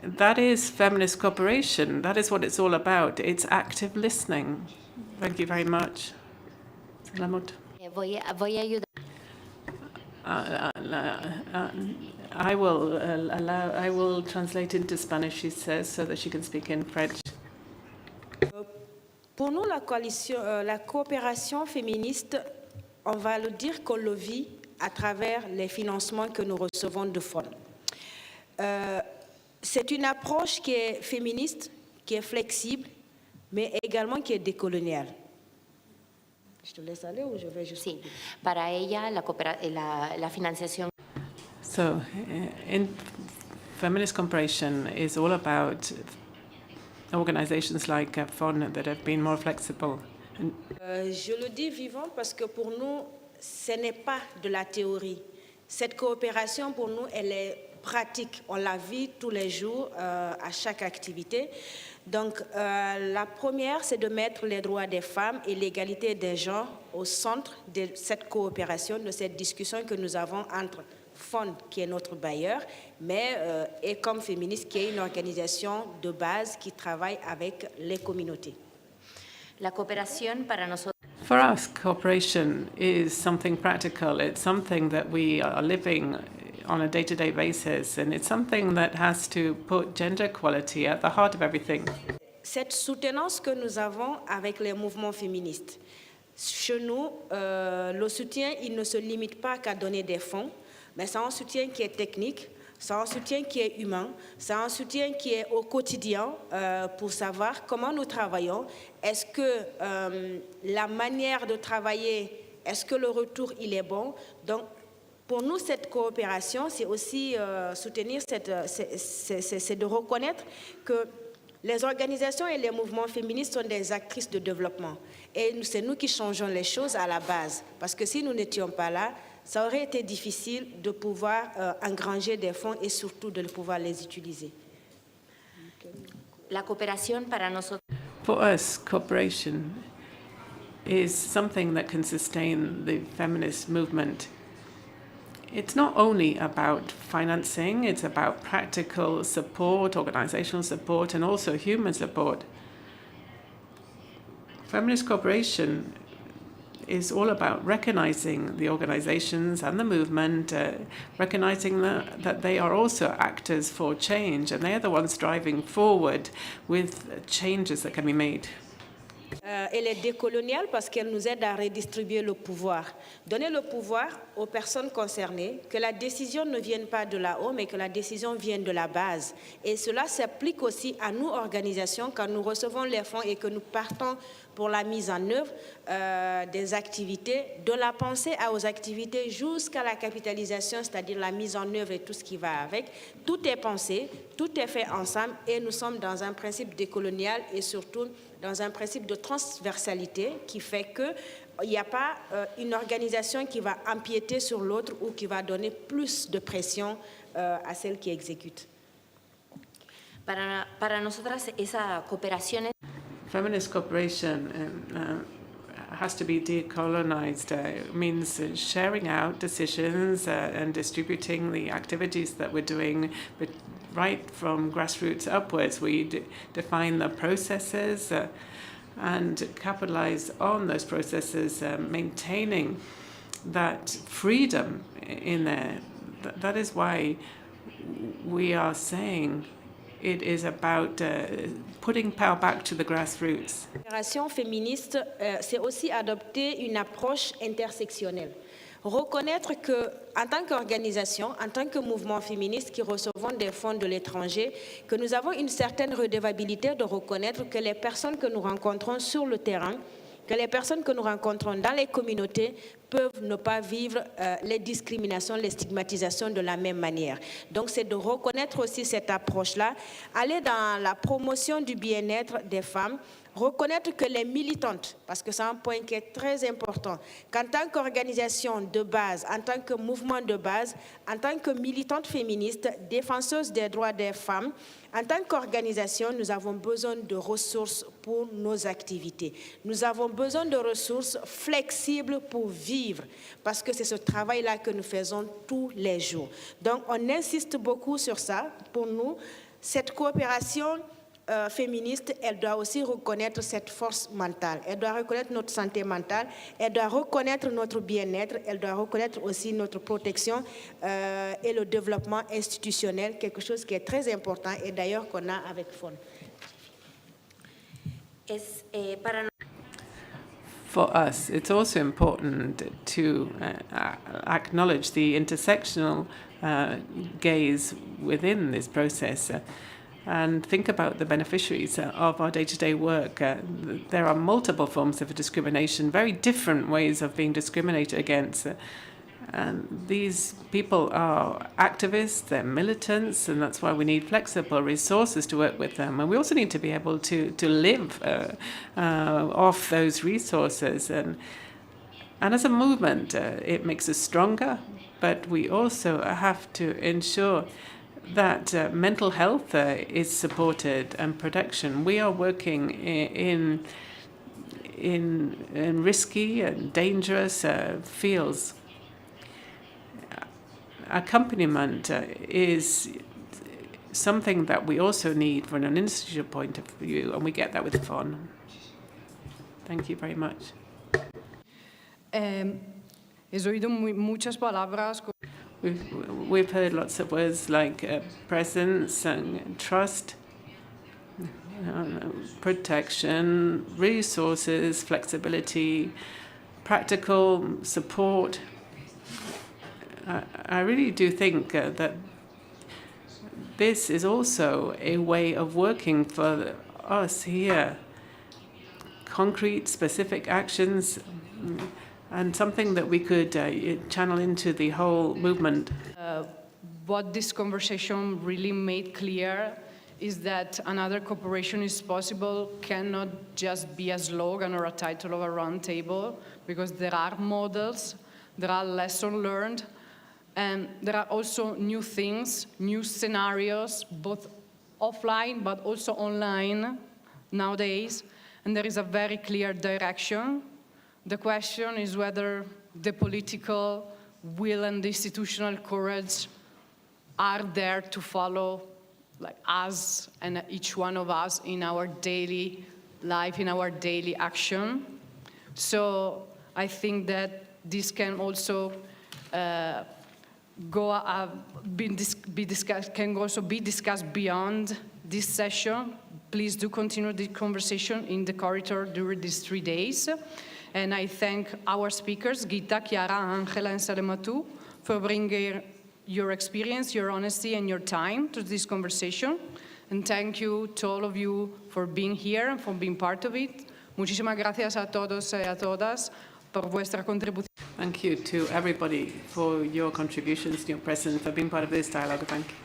That is feminist cooperation. That is what it's all about. It's active listening. Thank you very much. I will translate into Spanish, she says, so that she can speak in French. Pour nous, la coopération féministe, on va le dire qu'on le vit à travers les financements que nous recevons de FON. C'est une approche qui est féministe, qui est flexible, mais également qui est décoloniale. Je te laisse aller ou je vais juste... Sí, para ella la financiación. So, in feminist cooperation is all about organizations like FON that have been more flexible. Je le dis vivant parce que pour nous, ce n'est pas de la théorie. Cette coopération, pour nous, elle est pratique. On la vit tous les jours à chaque activité. Donc, la première, c'est de mettre les droits des femmes et l'égalité des genres au centre de cette coopération, de cette discussion que nous avons entre FON, qui est notre bailleur, mais et comme Féministe, qui est une organisation de base qui travaille avec les communautés. La cooperación para nosotros. For us, cooperation is something practical. It's something that we are living on a day-to-day basis, and it's something that has to put gender equality at the heart of everything. Cette soutenance que nous avons avec les mouvements féministes, chez nous, le soutien, il ne se limite pas qu'à donner des fonds, mais c'est un soutien qui est technique, c'est un soutien qui est humain, c'est un soutien qui est au quotidien pour savoir comment nous travaillons. Est-ce que la manière de travailler, est-ce que le retour, il est bon? Donc, pour nous, cette coopération, c'est aussi soutenir, c'est de reconnaître que les organisations et les mouvements féministes sont des actrices de développement. Et c'est nous qui changeons les choses à la base. Parce que si nous n'étions pas là, ça aurait été difficile de pouvoir engranger des fonds et surtout de pouvoir les utiliser. La cooperación para nosotros. For us, cooperation is something that can sustain the feminist movement. It's not only about financing, it's about practical support, organizational support, and also human support. Feminist cooperation is all about recognizing the organizations and the movement, recognizing that they are also actors for change, and they are the ones driving forward with changes that can be made. Elle est décoloniale parce qu'elle nous aide à redistribuer le pouvoir. Donner le pouvoir aux personnes concernées, que la décision ne vienne pas de là-haut, mais que la décision vienne de la base. Et cela s'applique aussi à nous, organisations, quand nous recevons les fonds et que nous partons pour la mise en œuvre des activités, de la pensée aux activités jusqu'à la capitalisation, c'est-à-dire la mise en œuvre et tout ce qui va avec. Tout est pensé, tout est fait ensemble et nous sommes dans un principe décolonial et surtout dans un principe de transversalité qui fait qu'il n'y a pas une organisation qui va empiéter sur l'autre ou qui va donner plus de pression à celle qui exécute. Para nosotras esa cooperación. Feminist cooperation has to be decolonized. It means sharing out decisions and distributing the activities that we're doing, but right from grassroots upwards. We define the processes and capitalize on those processes, maintaining that freedom in there. That is why we are saying it is about putting power back to the grassroots. La Fédération féministe, c'est aussi adopter une approche intersectionnelle. Reconnaître que, en tant qu'organisation, en tant que mouvement féministe qui recevons des fonds de l'étranger, que nous avons une certaine redevabilité de reconnaître que les personnes que nous rencontrons sur le terrain, que les personnes que nous rencontrons dans les communautés peuvent ne pas vivre les discriminations, les stigmatisations de la même manière. Donc c'est de reconnaître aussi cette approche-là, aller dans la promotion du bien-être des femmes, reconnaître que les militantes, parce que c'est un point qui est très important, qu'en tant qu'organisation de base, en tant que mouvement de base, en tant que militante féministe, défenseuse des droits des femmes, en tant qu'organisation, nous avons besoin de ressources pour nos activités. Nous avons besoin de ressources flexibles pour vivre, parce que c'est ce travail-là que nous faisons tous les jours. Donc, on insiste beaucoup sur ça. Pour nous, cette coopération féministe, elle doit aussi reconnaître cette force mentale. Elle doit reconnaître notre santé mentale, elle doit reconnaître notre bien-être, elle doit reconnaître aussi notre protection et le développement institutionnel, quelque chose qui est très important et d'ailleurs qu'on a avec FON. For us, it's also important to acknowledge the intersectional gaze within this process. And think about the beneficiaries of our day-to-day work. There are multiple forms of discrimination, very different ways of being discriminated against. And these people are activists, they're militants, and that's why we need flexible resources to work with them. And we also need to be able to live off those resources. And as a movement, it makes us stronger, but we also have to ensure that mental health is supported and protection. We are working in risky and dangerous fields. Accompaniment is something that we also need from an institutional point of view, and we get that with FON. Thank you very much. He oído muchas palabras. We've heard lots of words like presence and trust, protection, resources, flexibility, practical support. I really do think that this is also a way of working for us here. Concrete, specific actions, and something that we could channel into the whole movement. What this conversation really made clear is that another cooperation is possible cannot just be a slogan or a title of a round table, because there are models, there are lessons learned, and there are also new things, new scenarios, both offline but also online nowadays, and there is a very clear direction. The question is whether the political will and the institutional courage are there to follow, like us and each one of us in our daily life, in our daily action. So I think that this can also can also be discussed beyond this session. Please do continue the conversation in the corridor during these 3 days. And I thank our speakers, Gita, Chiara, Angela, and Salematu, for bringing your experience, your honesty, and your time to this conversation. And thank you to all of you for being here and for being part of it. Muchísimas gracias a todos y a todas por vuestra contribución. Thank you to everybody for your contributions, your presence, for being part of this dialogue. Thank you.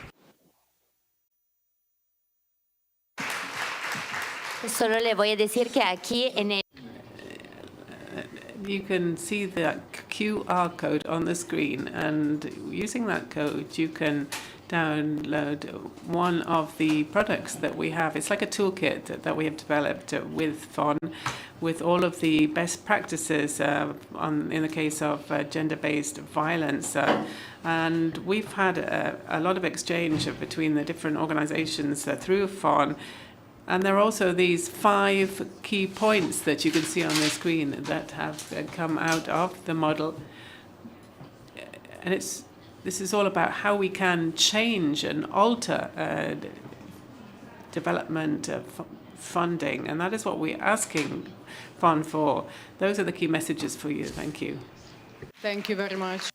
Solo le voy a decir que aquí en el You can see the QR code on the screen, and using that code you can download one of the products that we have. It's like a toolkit that we have developed with FON, with all of the best practices in the case of gender-based violence. And we've had a lot of exchange between the different organizations through FON. And there are also these 5 key points that you can see on the screen that have come out of the model. And this is all about how we can change and alter development funding, and that is what we're asking fund for. Those are the key messages for you. Thank you. Thank you very much.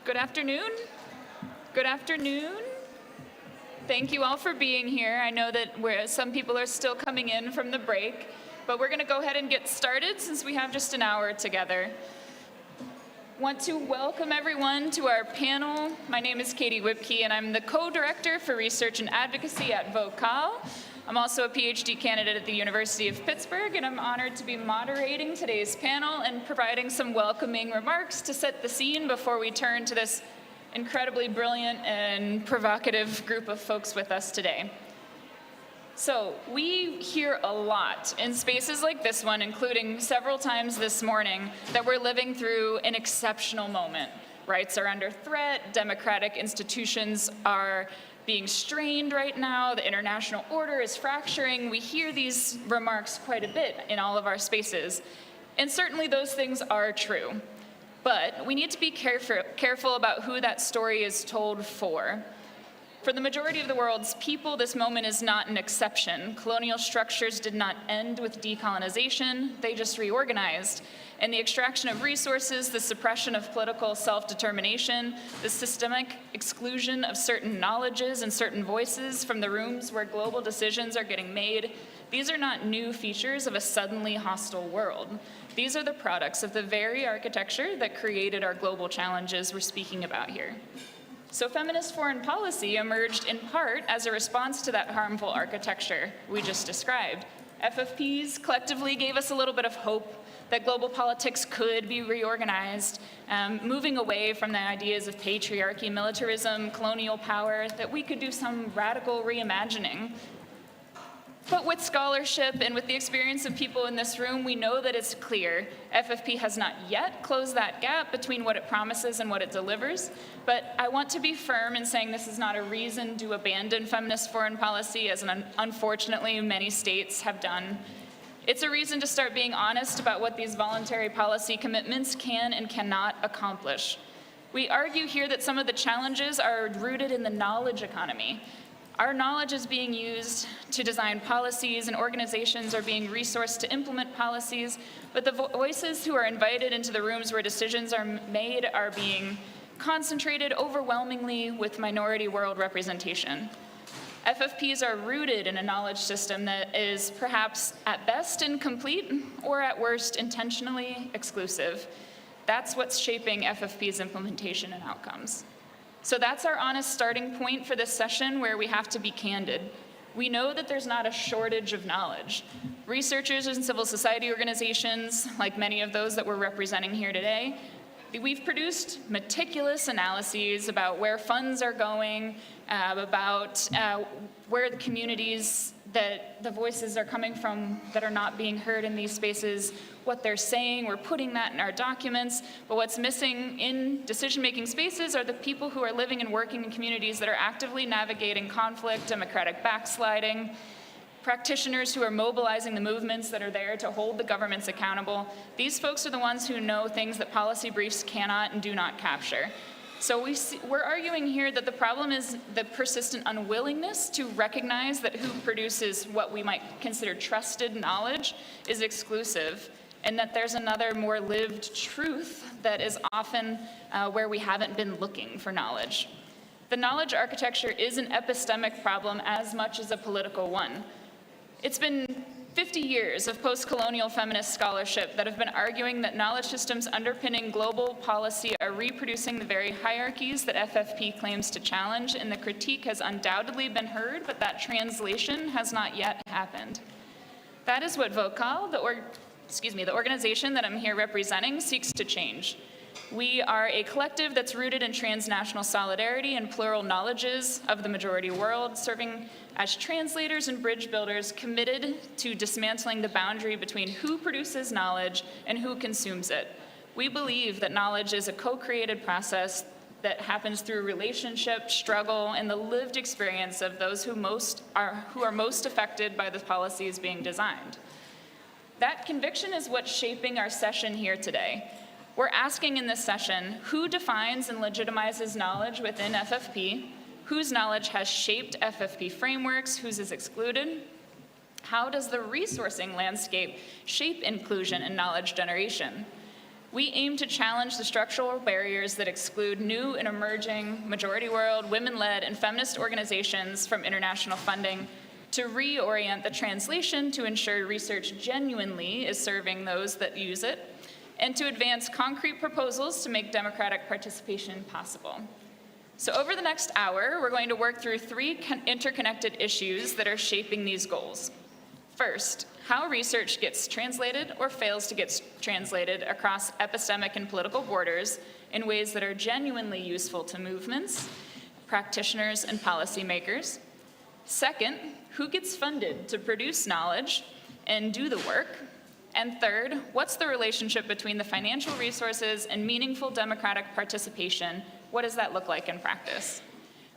Good afternoon. Good afternoon. Thank you all for being here. I know that some people are still coming in from the break, but we're going to go ahead and get started since we have just an hour together. Want to welcome everyone to our panel. My name is Katie Whipke, and I'm the co-director for research and advocacy at Vocal. I'm also a PhD candidate at the University of Pittsburgh, and I'm honored to be moderating today's panel and providing some welcoming remarks to set the scene before we turn to this incredibly brilliant and provocative group of folks with us today. So we hear a lot in spaces like this one, including several times this morning, that we're living through an exceptional moment. Rights are under threat, democratic institutions are being strained right now, the international order is fracturing. We hear these remarks quite a bit in all of our spaces. And certainly those things are true. But we need to be careful about who that story is told for. For the majority of the world's people, this moment is not an exception. Colonial structures did not end with decolonization, they just reorganized. And the extraction of resources, the suppression of political self-determination, the systemic exclusion of certain knowledges and certain voices from the rooms where global decisions are getting made, these are not new features of a suddenly hostile world. These are the products of the very architecture that created our global challenges we're speaking about here. So feminist foreign policy emerged in part as a response to that harmful architecture we just described. FFPs collectively gave us a little bit of hope that global politics could be reorganized, moving away from the ideas of patriarchy, militarism, colonial power, that we could do some radical reimagining. But with scholarship and with the experience of people in this room, we know that it's clear FFP has not yet closed that gap between what it promises and what it delivers. But I want to be firm in saying this is not a reason to abandon feminist foreign policy, as unfortunately many states have done. It's a reason to start being honest about what these voluntary policy commitments can and cannot accomplish. We argue here that some of the challenges are rooted in the knowledge economy. Our knowledge is being used to design policies, and organizations are being resourced to implement policies, but the voices who are invited into the rooms where decisions are made are being concentrated overwhelmingly with minority world representation. FFPs are rooted in a knowledge system that is perhaps at best incomplete or at worst intentionally exclusive. That's what's shaping FFP's implementation and outcomes. So that's our honest starting point for this session, where we have to be candid. We know that there's not a shortage of knowledge. Researchers and civil society organizations, like many of those that we're representing here today, we've produced meticulous analyses about where funds are going, about where the communities that the voices are coming from that are not being heard in these spaces, what they're saying. We're putting that in our documents. But what's missing in decision-making spaces are the people who are living and working in communities that are actively navigating conflict, democratic backsliding, practitioners who are mobilizing the movements that are there to hold the governments accountable. These folks are the ones who know things that policy briefs cannot and do not capture. So we're arguing here that the problem is the persistent unwillingness to recognize that who produces what we might consider trusted knowledge is exclusive, and that there's another more lived truth that is often where we haven't been looking for knowledge. The knowledge architecture is an epistemic problem as much as a political one. It's been 50 years of post-colonial feminist scholarship that have been arguing that knowledge systems underpinning global policy are reproducing the very hierarchies that FFP claims to challenge, and the critique has undoubtedly been heard, but that translation has not yet happened. That is what Vocal, the organization that I'm here representing, seeks to change. We are a collective that's rooted in transnational solidarity and plural knowledges of the majority world, serving as translators and bridge builders committed to dismantling the boundary between who produces knowledge and who consumes it. We believe that knowledge is a co-created process that happens through relationship, struggle, and the lived experience of those who are most affected by the policies being designed. That conviction is what's shaping our session here today. We're asking in this session, who defines and legitimizes knowledge within FFP? Whose knowledge has shaped FFP frameworks? Whose is excluded? How does the resourcing landscape shape inclusion and knowledge generation? we aim to challenge the structural barriers that exclude new and emerging majority world, women-led, and feminist organizations from international funding, to reorient the translation to ensure research genuinely is serving those that use it, and to advance concrete proposals to make democratic participation possible. So over the next hour, we're going to work through three interconnected issues that are shaping these goals. First, how research gets translated or fails to get translated across epistemic and political borders in ways that are genuinely useful to movements, practitioners, and policymakers. Second, who gets funded to produce knowledge and do the work? And third, what's the relationship between the financial resources and meaningful democratic participation? What does that look like in practice?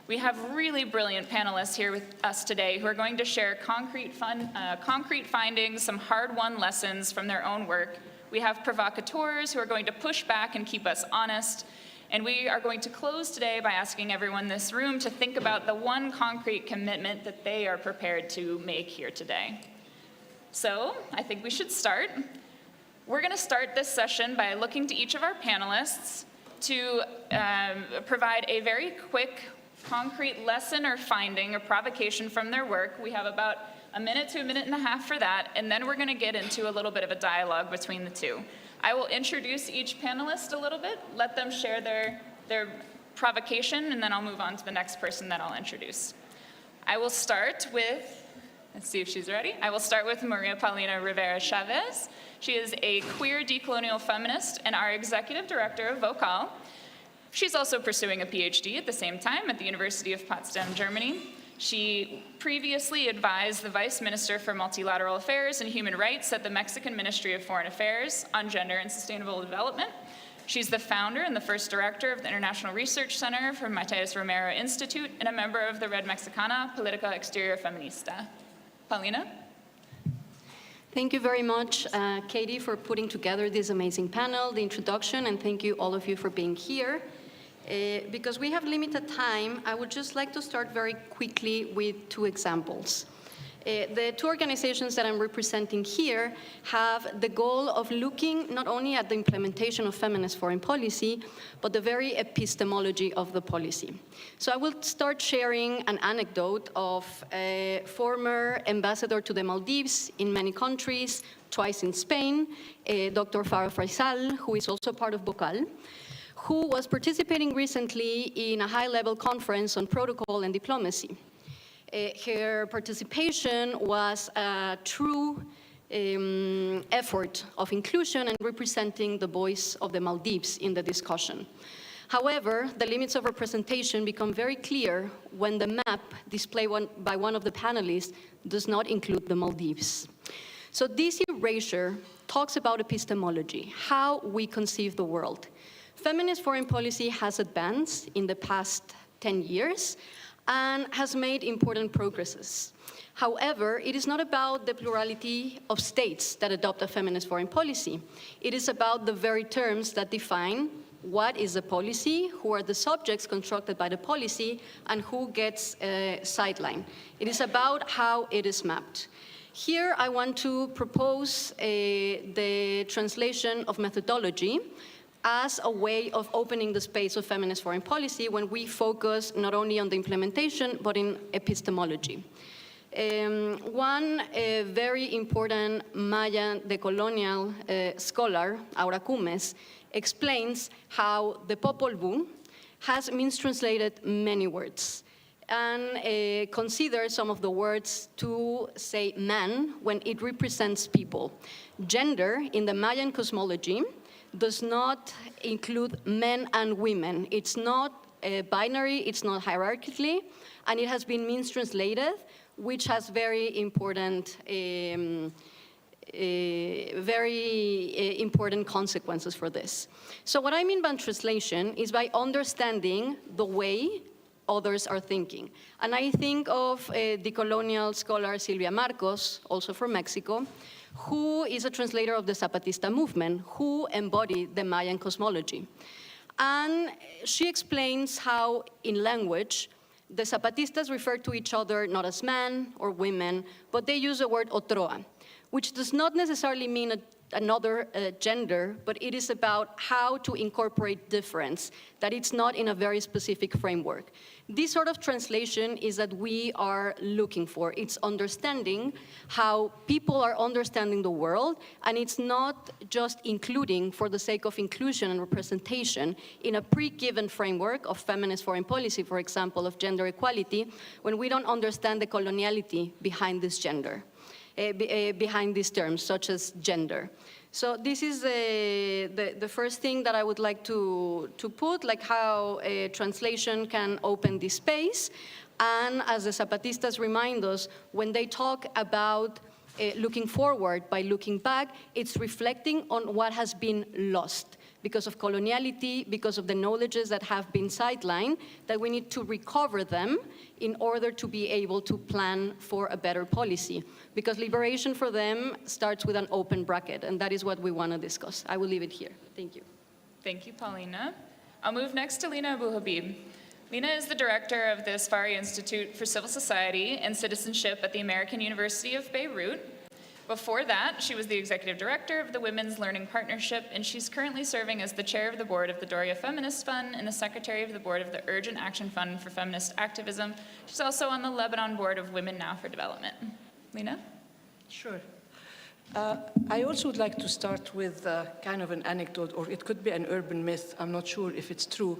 We have really brilliant panelists here with us today who are going to share concrete findings, some hard-won lessons from their own work. We have provocateurs who are going to push back and keep us honest. And we are going to close today by asking everyone in this room to think about the one concrete commitment that they are prepared to make here today. So I think we should start. We're going to start this session by looking to each of our panelists to provide a very quick, concrete lesson or finding or provocation from their work. We have about a minute to a minute and a half for that, and then we're going to get into a little bit of a dialogue between the two. I will introduce each panelist a little bit, let them share their provocation, and then I'll move on to the next person that I'll introduce. I will start with, let's see if she's ready. I will start with Maria Paulina Rivera Chavez. She is a queer decolonial feminist and our executive director of Vocal. She's also pursuing a PhD at the same time at the University of Potsdam, Germany. She previously advised the Vice Minister for Multilateral Affairs and Human Rights at the Mexican Ministry of Foreign Affairs on Gender and Sustainable Development. She's the founder and the first director of the International Research Center for Matías Romero Institute and a member of the Red Mexicana Política Exterior Feminista. Paulina? Thank you very much, Katie, for putting together this amazing panel, the introduction, and thank you all of you for being here. Because we have limited time, I would just like to start very quickly with two examples. The two organizations that I'm representing here have the goal of looking not only at the implementation of feminist foreign policy, but the very epistemology of the policy. So I will start sharing an anecdote of a former ambassador to the Maldives in many countries, twice in Spain, Dr. Farah Faisal, who is also part of Vocal, who was participating recently in a high-level conference on protocol and diplomacy. Her participation was a true effort of inclusion and representing the voice of the Maldives in the discussion. However, the limits of representation become very clear when the map displayed by one of the panelists does not include the Maldives. So this erasure talks about epistemology, how we conceive the world. Feminist foreign policy has advanced in the past 10 years and has made important progresses. However, it is not about the plurality of states that adopt a feminist foreign policy. It is about the very terms that define what is a policy, who are the subjects constructed by the policy, and who gets sidelined. It is about how it is mapped. Here, I want to propose the translation of methodology as a way of opening the space of feminist foreign policy when we focus not only on the implementation, but in epistemology. One very important Mayan decolonial scholar, Aura Cumes, explains how the Popol Vuh means translated many words and consider some of the words to say man when it represents people. Gender in the Mayan cosmology does not include men and women. It's not binary, it's not hierarchically, and it has been means translated, which has very important consequences for this. So what I mean by translation is by understanding the way others are thinking. And I think of the colonial scholar Silvia Marcos, also from Mexico, who is a translator of the Zapatista movement, who embodied the Mayan cosmology. And she explains how, in language, the Zapatistas refer to each other not as man or women, but they use the word otroa, which does not necessarily mean another gender, but it is about how to incorporate difference, that it's not in a very specific framework. This sort of translation is that we are looking for. It's understanding how people are understanding the world, and it's not just including for the sake of inclusion and representation in a pre-given framework of feminist foreign policy, for example, of gender equality, when we don't understand the coloniality behind this gender, behind these terms, such as gender. So this is the first thing that I would like to put, like how a translation can open this space. And as the Zapatistas remind us, when they talk about looking forward by looking back, it's reflecting on what has been lost because of coloniality, because of the knowledges that have been sidelined, that we need to recover them in order to be able to plan for a better policy. Because liberation for them starts with an open bracket, and that is what we want to discuss. I will leave it here. Thank you. Thank you, Paulina. I'll move next to Lina Abu Habib. Lina is the director of the Asfari Institute for Civil Society and Citizenship at the American University of Beirut. Before that, she was the executive director of the Women's Learning Partnership, and she's currently serving as the chair of the board of the Doria Feminist Fund and the secretary of the board of the Urgent Action Fund for Feminist Activism. She's also on the Lebanon board of Women Now for Development. Lina? Sure. I also would like to start with kind of an anecdote, or it could be an urban myth. I'm not sure if it's true.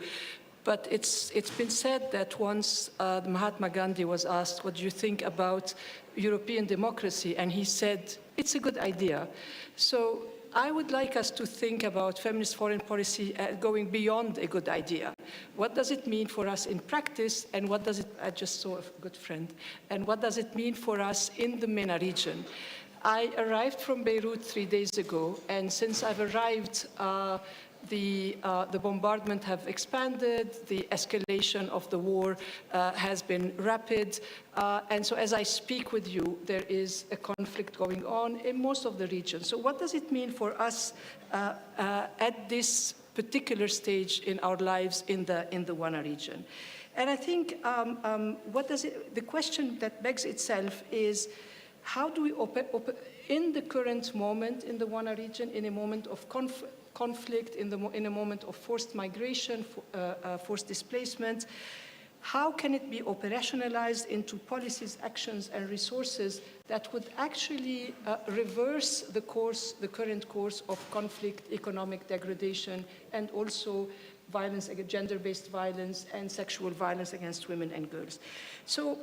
But it's been said that once Mahatma Gandhi was asked, what do you think about European democracy? And he said, it's a good idea. So I would like us to think about feminist foreign policy going beyond a good idea. What does it mean for us in practice? And what does it, I just saw a good friend, and what does it mean for us in the MENA region? I arrived from Beirut 3 days ago, and since I've arrived, the bombardment have expanded, the escalation of the war has been rapid, and so as I speak with you, there is a conflict going on in most of the region. So what does it mean for us at this particular stage in our lives in the WANA region? And I think the question that begs itself is, how do we in the current moment in the WANA region, in a moment of conflict, in a moment of forced migration, forced displacement, how can it be operationalized into policies, actions, and resources that would actually reverse the current course of conflict, economic degradation, and also violence, gender-based violence, and sexual violence against women and girls? So,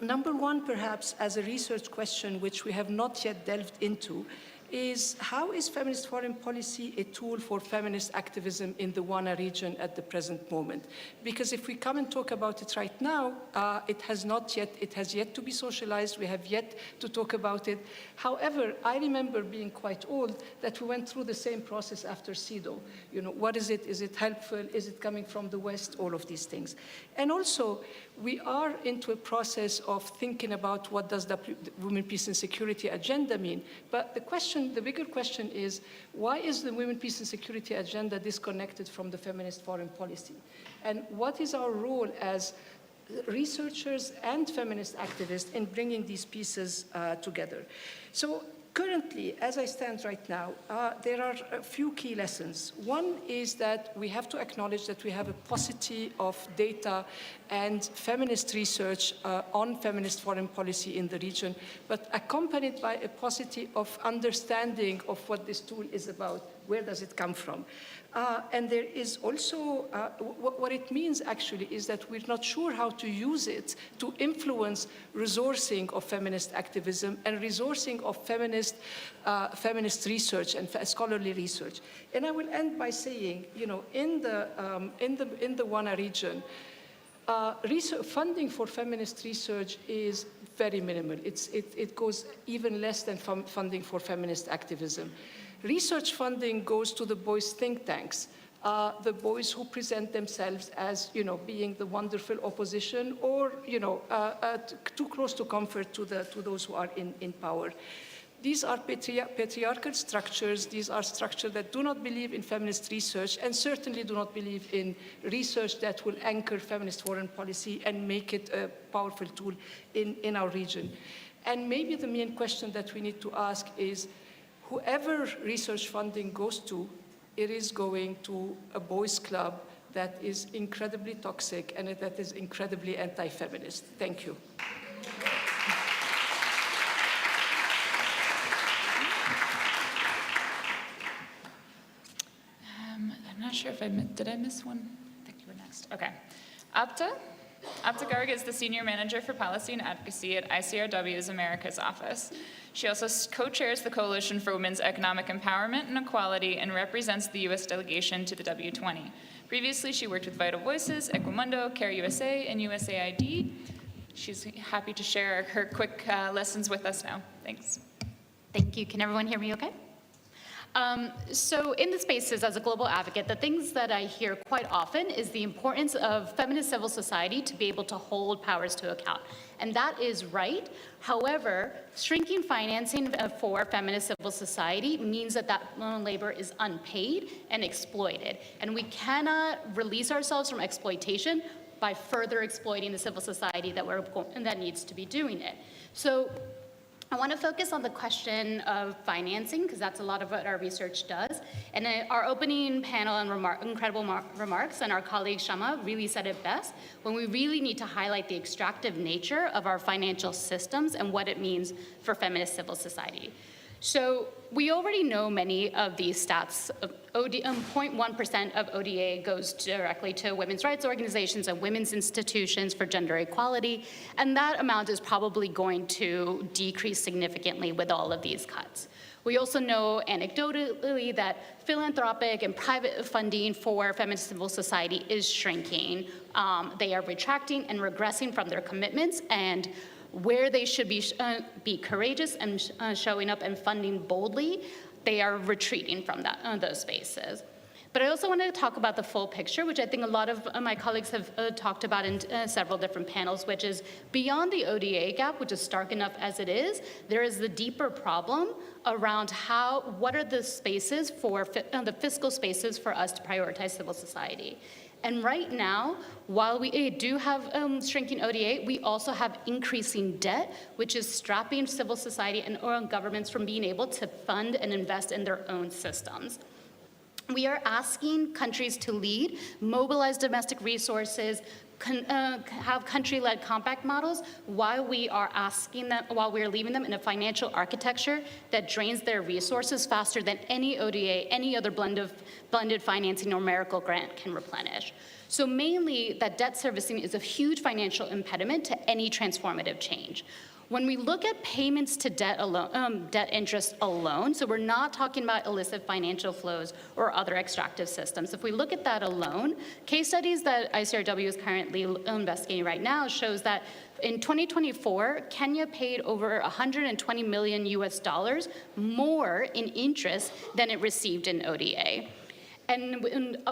number one, perhaps, as a research question, which we have not yet delved into, is how is feminist foreign policy a tool for feminist activism in the WANA region at the present moment? Because if we come and talk about it right now, it has yet to be socialized. We have yet to talk about it. However, I remember being quite old that we went through the same process after CEDAW. You know, what is it? Is it helpful? Is it coming from the West? All of these things. And also, we are into a process of thinking about what does the Women, Peace and Security agenda mean. But the bigger question is, why is the Women, Peace and Security agenda disconnected from the feminist foreign policy? And what is our role as researchers and feminist activists in bringing these pieces together? So currently, as I stand right now, there are a few key lessons. One is that we have to acknowledge that we have a paucity of data and feminist research on feminist foreign policy in the region, but accompanied by a paucity of understanding of what this tool is about. Where does it come from? And there is also, what it means actually is that we're not sure how to use it to influence resourcing of feminist activism and resourcing of feminist research and scholarly research. And I will end by saying, you know, in the WANA region, funding for feminist research is very minimal. It goes even less than funding for feminist activism. Research funding goes to the boys' think tanks, the boys who present themselves as, you know, being the wonderful opposition or, you know, too close to comfort to those who are in power. These are patriarchal structures. These are structures that do not believe in feminist research and certainly do not believe in research that will anchor feminist foreign policy and make it a powerful tool in our region. And maybe the main question that we need to ask is, whoever research funding goes to, it is going to a boys' club that is incredibly toxic and that is incredibly anti-feminist. Thank you. I'm not sure if did I miss one? I think you were next. Okay. Apta Garg is the Senior Manager for Policy and Advocacy at ICRW's Americas office. She also co-chairs the Coalition for Women's Economic Empowerment and Equality and represents the U.S. delegation to the W20. Previously, she worked with Vital Voices, Equimundo, Care USA, and USAID. She's happy to share her quick lessons with us now. Thanks. Thank you. Can everyone hear me okay? So in the spaces as a global advocate, the things that I hear quite often is the importance of feminist civil society to be able to hold powers to account. And that is right. However, shrinking financing for feminist civil society means that that labor is unpaid and exploited. And we cannot release ourselves from exploitation by further exploiting the civil society that needs to be doing it. So I want to focus on the question of financing, because that's a lot of what our research does. And our opening panel and incredible remarks, and our colleague Shama really said it best, when we really need to highlight the extractive nature of our financial systems and what it means for feminist civil society. So we already know many of these stats. 0.1% of ODA goes directly to women's rights organizations and women's institutions for gender equality, and that amount is probably going to decrease significantly with all of these cuts. We also know anecdotally that philanthropic and private funding for feminist civil society is shrinking. They are retracting and regressing from their commitments, and where they should be courageous and showing up and funding boldly, they are retreating from those spaces. But I also wanted to talk about the full picture, which I think a lot of my colleagues have talked about in several different panels, which is beyond the ODA gap, which is stark enough as it is, there is the deeper problem around what are the spaces for the fiscal spaces for us to prioritize civil society. And right now, while we do have shrinking ODA, we also have increasing debt, which is strapping civil society and governments from being able to fund and invest in their own systems. We are asking countries to lead, mobilize domestic resources, have country-led compact models while we are leaving them in a financial architecture that drains their resources faster than any ODA, any other blended financing or numerical grant can replenish. So mainly, that debt servicing is a huge financial impediment to any transformative change. When we look at payments to debt alone, debt interest alone, so we're not talking about illicit financial flows or other extractive systems. If we look at that alone, case studies that ICRW is currently investigating right now shows that in 2024, Kenya paid over $120 million US more in interest than it received in ODA. And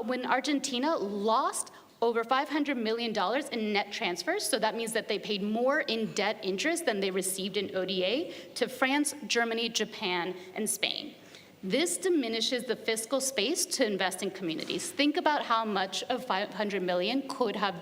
when Argentina lost over $500 million in net transfers, so that means that they paid more in debt interest than they received in ODA to France, Germany, Japan, and Spain. This diminishes the fiscal space to invest in communities. Think about how much of $500 million could have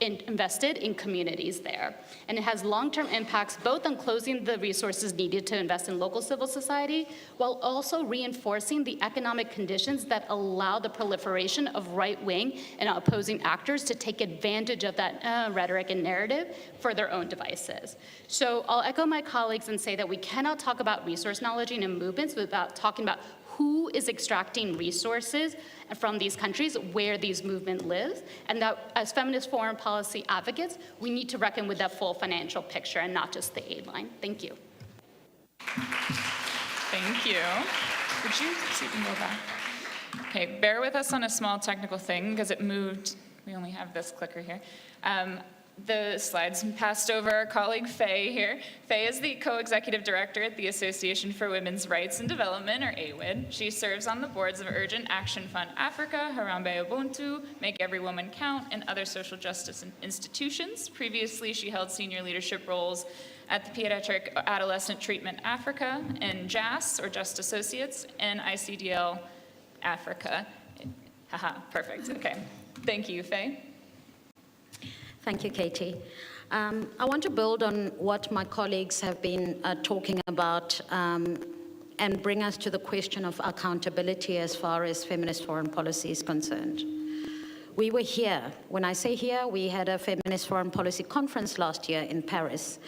invested in communities there. And it has long-term impacts both on closing the resources needed to invest in local civil society, while also reinforcing the economic conditions that allow the proliferation of right-wing and opposing actors to take advantage of that rhetoric and narrative for their own devices. So I'll echo my colleagues and say that we cannot talk about resource knowledge and movements without talking about who is extracting resources from these countries where these movements live, and that as feminist foreign policy advocates, we need to reckon with that full financial picture and not just the aid line. Thank you. Thank you. Would you see if you can go back? Okay, bear with us on a small technical thing because it moved. We only have this clicker here. The slides passed over our colleague Faye here. Faye is the co-executive director at the Association for Women's Rights and Development, or AWID. She serves on the boards of Urgent Action Fund Africa, Harambe Ubuntu, Make Every Woman Count, and other social justice institutions. Previously, she held senior leadership roles at the Pediatric Adolescent Treatment Africa and JAS, or Just Associates, and ICDL Africa. Haha, perfect, okay. Thank you, Faye. Thank you, Katie. I want to build on what my colleagues have been talking about and bring us to the question of accountability as far as feminist foreign policy is concerned. We were here. When I say here, we had a feminist foreign policy conference last year in Paris.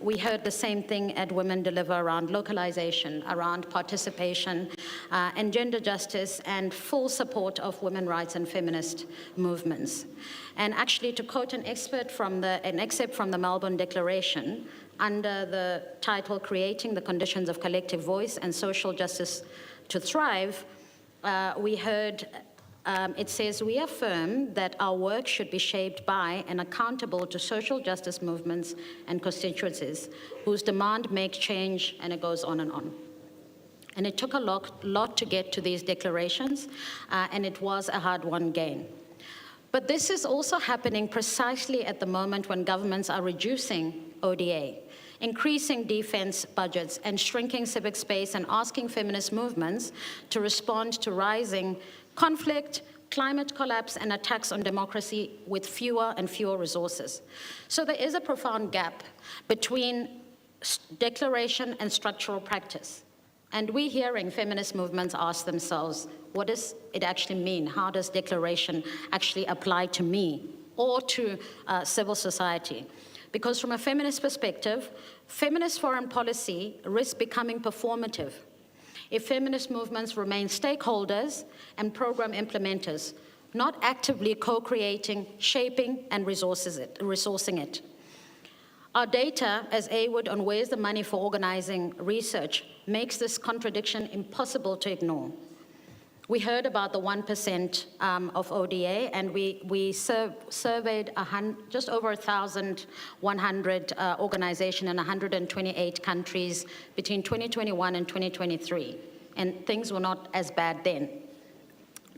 We heard the same thing at Women Deliver around localization, around participation and gender justice and full support of women's rights and feminist movements. And actually, to quote an excerpt from the Melbourne Declaration, under the title Creating the Conditions of Collective Voice and Social Justice to Thrive, we heard it says, we affirm that our work should be shaped by and accountable to social justice movements and constituencies whose demand makes change, and it goes on and on. And it took a lot to get to these declarations, and it was a hard-won gain. But this is also happening precisely at the moment when governments are reducing ODA, increasing defense budgets and shrinking civic space and asking feminist movements to respond to rising conflict, climate collapse, and attacks on democracy with fewer and fewer resources. So there is a profound gap between declaration and structural practice. And we're hearing feminist movements ask themselves, what does it actually mean? How does declaration actually apply to me or to civil society? Because from a feminist perspective, feminist foreign policy risks becoming performative if feminist movements remain stakeholders and program implementers, not actively co-creating, shaping, and resourcing it. Our data, as AWOOD, on where's the money for organizing research makes this contradiction impossible to ignore. We heard about the 1% of ODA, and we surveyed just over 1,100 organizations in 128 countries between 2021 and 2023, and things were not as bad then.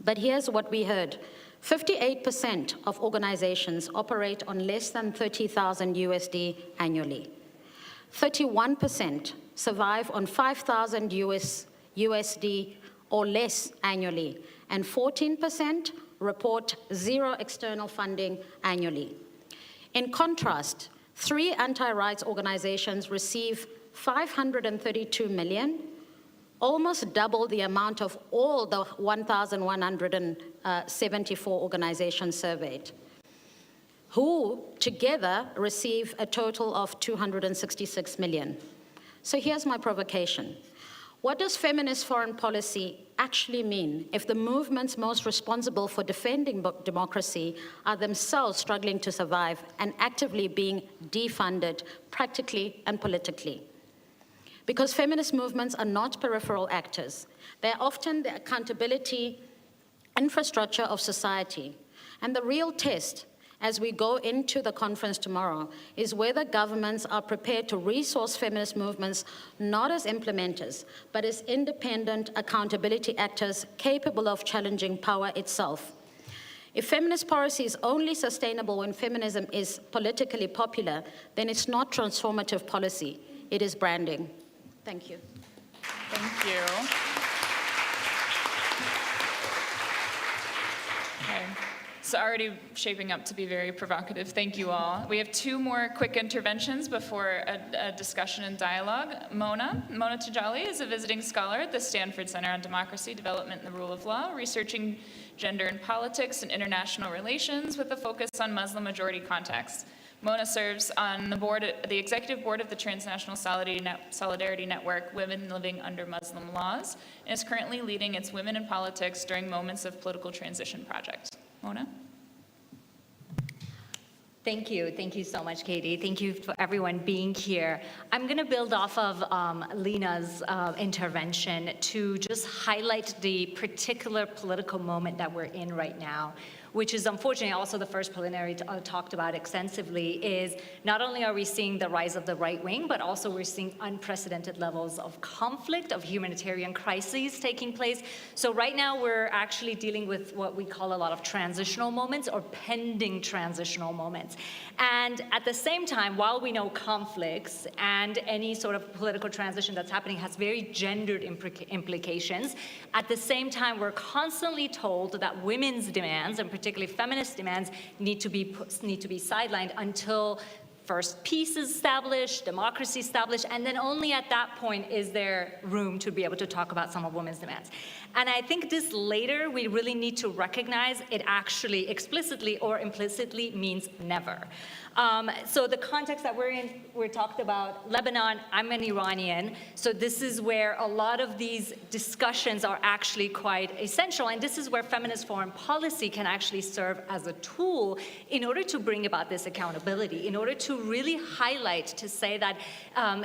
But here's what we heard. 58% of organizations operate on less than 30,000 USD annually. 31% survive on 5,000 USD or less annually, and 14% report zero external funding annually. In contrast, 3 anti-rights organizations receive 532 million, almost double the amount of all the 1,174 organizations surveyed, who together receive a total of 266 million. So here's my provocation. What does feminist foreign policy actually mean if the movements most responsible for defending democracy are themselves struggling to survive and actively being defunded practically and politically? Because feminist movements are not peripheral actors. They're often the accountability infrastructure of society. And the real test as we go into the conference tomorrow is whether governments are prepared to resource feminist movements not as implementers, but as independent accountability actors capable of challenging power itself. If feminist policy is only sustainable when feminism is politically popular, then it's not transformative policy, it is branding. Thank you. Thank you. Okay. It's already shaping up to be very provocative. Thank you all. We have 2 more quick interventions before a discussion and dialogue. Mona Tijali is a visiting scholar at the Stanford Center on Democracy, Development, and the Rule of Law, researching gender and politics and international relations with a focus on Muslim-majority contexts. Mona serves on the executive board of the Transnational Solidarity Network, Women Living Under Muslim Laws, and is currently leading its Women in Politics During Moments of Political Transition project. Mona? Thank you. Thank you so much, Katie. Thank you for everyone being here. I'm going to build off of Lena's intervention to just highlight the particular political moment that we're in right now, which is unfortunately also the first plenary talked about extensively, is not only are we seeing the rise of the right wing, but also we're seeing unprecedented levels of conflict, of humanitarian crises taking place. So right now we're actually dealing with what we call a lot of transitional moments or pending transitional moments. And at the same time, while we know conflicts and any sort of political transition that's happening has very gendered implications, at the same time, we're constantly told that women's demands, and particularly feminist demands, need to be sidelined until first peace is established, democracy established, and then only at that point is there room to be able to talk about some of women's demands. And I think this later, we really need to recognize it actually explicitly or implicitly means never. So the context that we're in, we talked about Lebanon, I'm an Iranian, so this is where a lot of these discussions are actually quite essential, and this is where feminist foreign policy can actually serve as a tool in order to bring about this accountability, in order to really highlight, to say that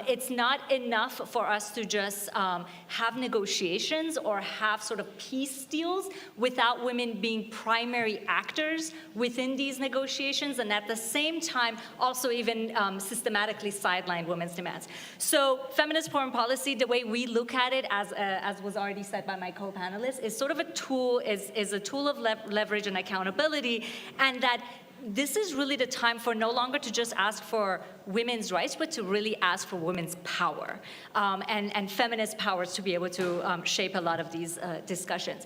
it's not enough for us to just have negotiations or have sort of peace deals without women being primary actors within these negotiations, and at the same time also even systematically sideline women's demands. So feminist foreign policy, the way we look at it, as was already said by my co-panelists, is sort of a tool, is a tool of leverage and accountability, and that this is really the time for no longer to just ask for women's rights, but to really ask for women's power and feminist powers to be able to shape a lot of these discussions.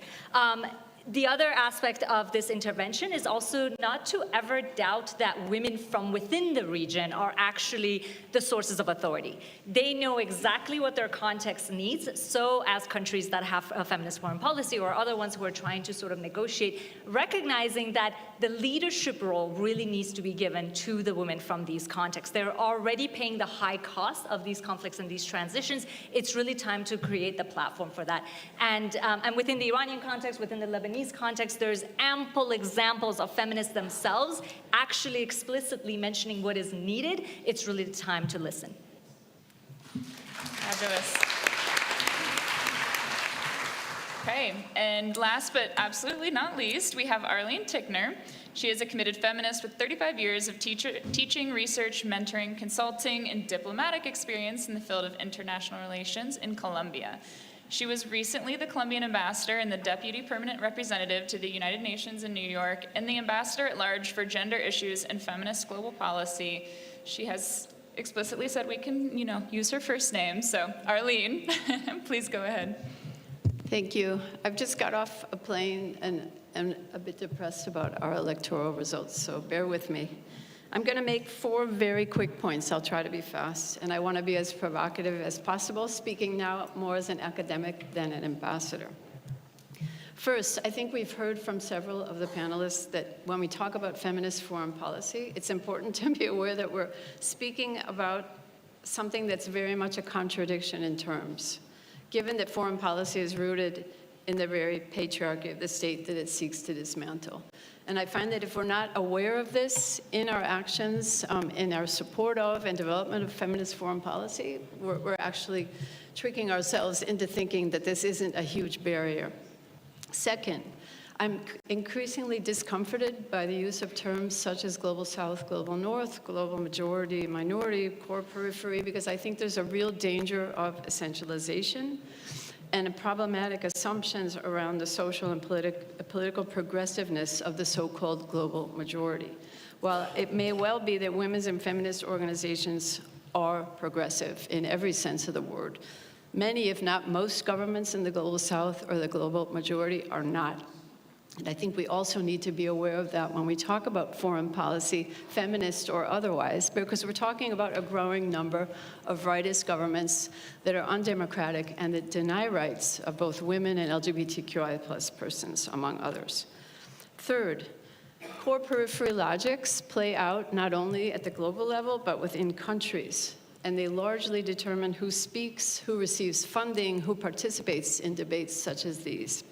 The other aspect of this intervention is also not to ever doubt that women from within the region are actually the sources of authority. They know exactly what their context needs, so as countries that have a feminist foreign policy or other ones who are trying to sort of negotiate, recognizing that the leadership role really needs to be given to the women from these contexts. They're already paying the high cost of these conflicts and these transitions. It's really time to create the platform for that. And within the Iranian context, within the Lebanese context, there's ample examples of feminists themselves actually explicitly mentioning what is needed. It's really the time to listen. Fabulous. Okay, and last but absolutely not least, we have Arlene Tickner. She is a committed feminist with 35 years of teaching, research, mentoring, consulting, and diplomatic experience in the field of international relations in Colombia. She was recently the Colombian ambassador and the deputy permanent representative to the United Nations in New York and the ambassador at large for gender issues and feminist global policy. She has explicitly said we can, use her first name. So Arlene, please go ahead. Thank you. I've just got off a plane and am a bit depressed about our electoral results, so bear with me. I'm going to make 4 very quick points. I'll try to be fast, and I want to be as provocative as possible, speaking now more as an academic than an ambassador. First, I think we've heard from several of the panelists that when we talk about feminist foreign policy, it's important to be aware that we're speaking about something that's very much a contradiction in terms, given that foreign policy is rooted in the very patriarchy of the state that it seeks to dismantle. And I find that if we're not aware of this in our actions, in our support of and development of feminist foreign policy, we're actually tricking ourselves into thinking that this isn't a huge barrier. Second, I'm increasingly discomforted by the use of terms such as global south, global north, global majority, minority, core periphery, because I think there's a real danger of essentialization and problematic assumptions around the social and political progressiveness of the so-called global majority. While it may well be that women's and feminist organizations are progressive in every sense of the word, many, if not most, governments in the global south or the global majority are not. And I think we also need to be aware of that when we talk about foreign policy, feminist or otherwise, because we're talking about a growing number of rightist governments that are undemocratic and that deny rights of both women and LGBTQI+ persons, among others. Third, core periphery logics play out not only at the global level, but within countries. And they largely determine who speaks, who receives funding, who participates in debates such as these.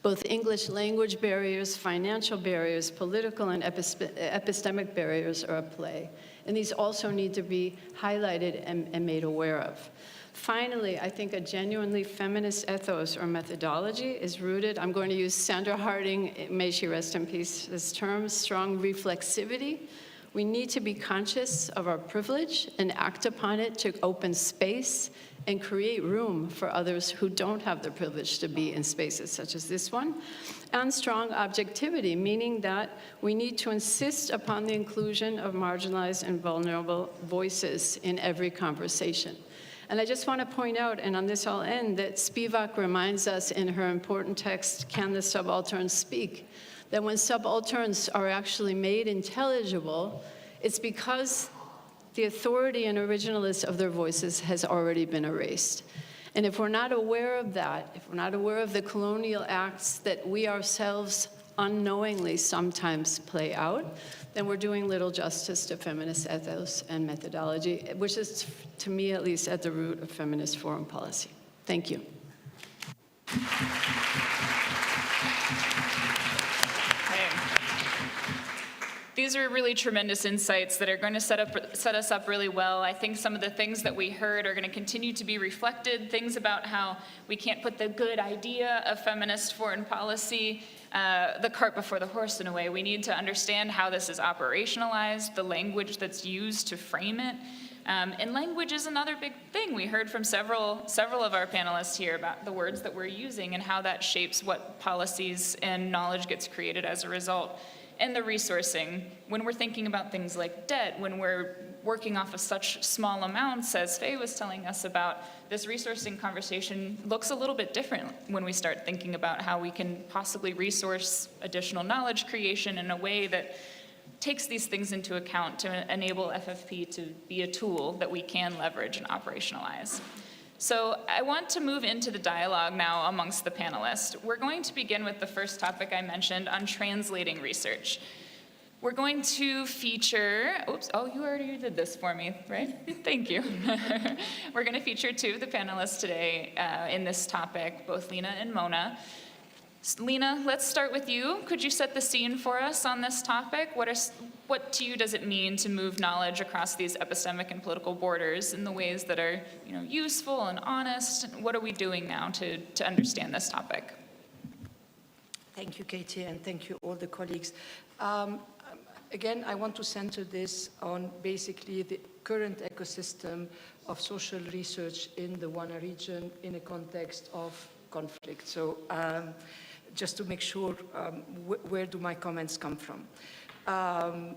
Both English language barriers, financial barriers, political and epistemic barriers are at play. And these also need to be highlighted and made aware of. Finally, I think a genuinely feminist ethos or methodology is rooted, I'm going to use Sandra Harding, may she rest in peace, this term, strong reflexivity. We need to be conscious of our privilege and act upon it to open space and create room for others who don't have the privilege to be in spaces such as this one. And strong objectivity, meaning that we need to insist upon the inclusion of marginalized and vulnerable voices in every conversation. And I just want to point out, and on this I'll end, that Spivak reminds us in her important text, Can the Subaltern Speak?, that when subalterns are actually made intelligible, it's because the authority and originalness of their voices has already been erased. And if we're not aware of that, if we're not aware of the colonial acts that we ourselves unknowingly sometimes play out, then we're doing little justice to feminist ethos and methodology, which is, to me at least, at the root of feminist foreign policy. Thank you. These are really tremendous insights that are going to set us up really well. I think some of the things that we heard are going to continue to be reflected, things about how we can't put the good idea of feminist foreign policy, the cart before the horse in a way. We need to understand how this is operationalized, the language that's used to frame it. And language is another big thing. We heard from several of our panelists here about the words that we're using and how that shapes what policies and knowledge gets created as a result. And the resourcing, when we're thinking about things like debt, when we're working off of such small amounts, as Faye was telling us about, this resourcing conversation looks a little bit different when we start thinking about how we can possibly resource additional knowledge creation in a way that takes these things into account to enable FFP to be a tool that we can leverage and operationalize. So I want to move into the dialogue now amongst the panelists. We're going to begin with the first topic I mentioned on translating research. We're going to feature, you already did this for me, right? Thank you. We're going to feature two of the panelists today in this topic, both Lena and Mona. Lena, let's start with you. Could you set the scene for us on this topic? What to you does it mean to move knowledge across these epistemic and political borders in the ways that are, useful and honest? What are we doing now to understand this topic? Thank you, Katie, and thank you all the colleagues. Again, I want to center this on basically the current ecosystem of social research in the WANA region in a context of conflict. So just to make sure where do my comments come from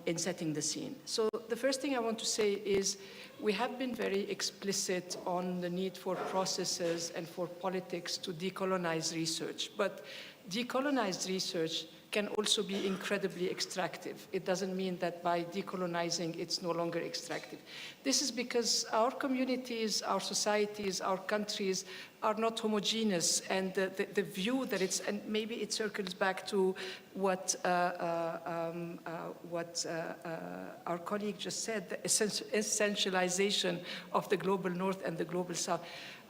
in setting the scene. So the first thing I want to say is we have been very explicit on the need for processes and for politics to decolonize research, but decolonized research can also be incredibly extractive. It doesn't mean that by decolonizing, it's no longer extractive. This is because our communities, our societies, our countries are not homogeneous, and the view that it's, and maybe it circles back to what our colleague just said, the essentialization of the global north and the global south.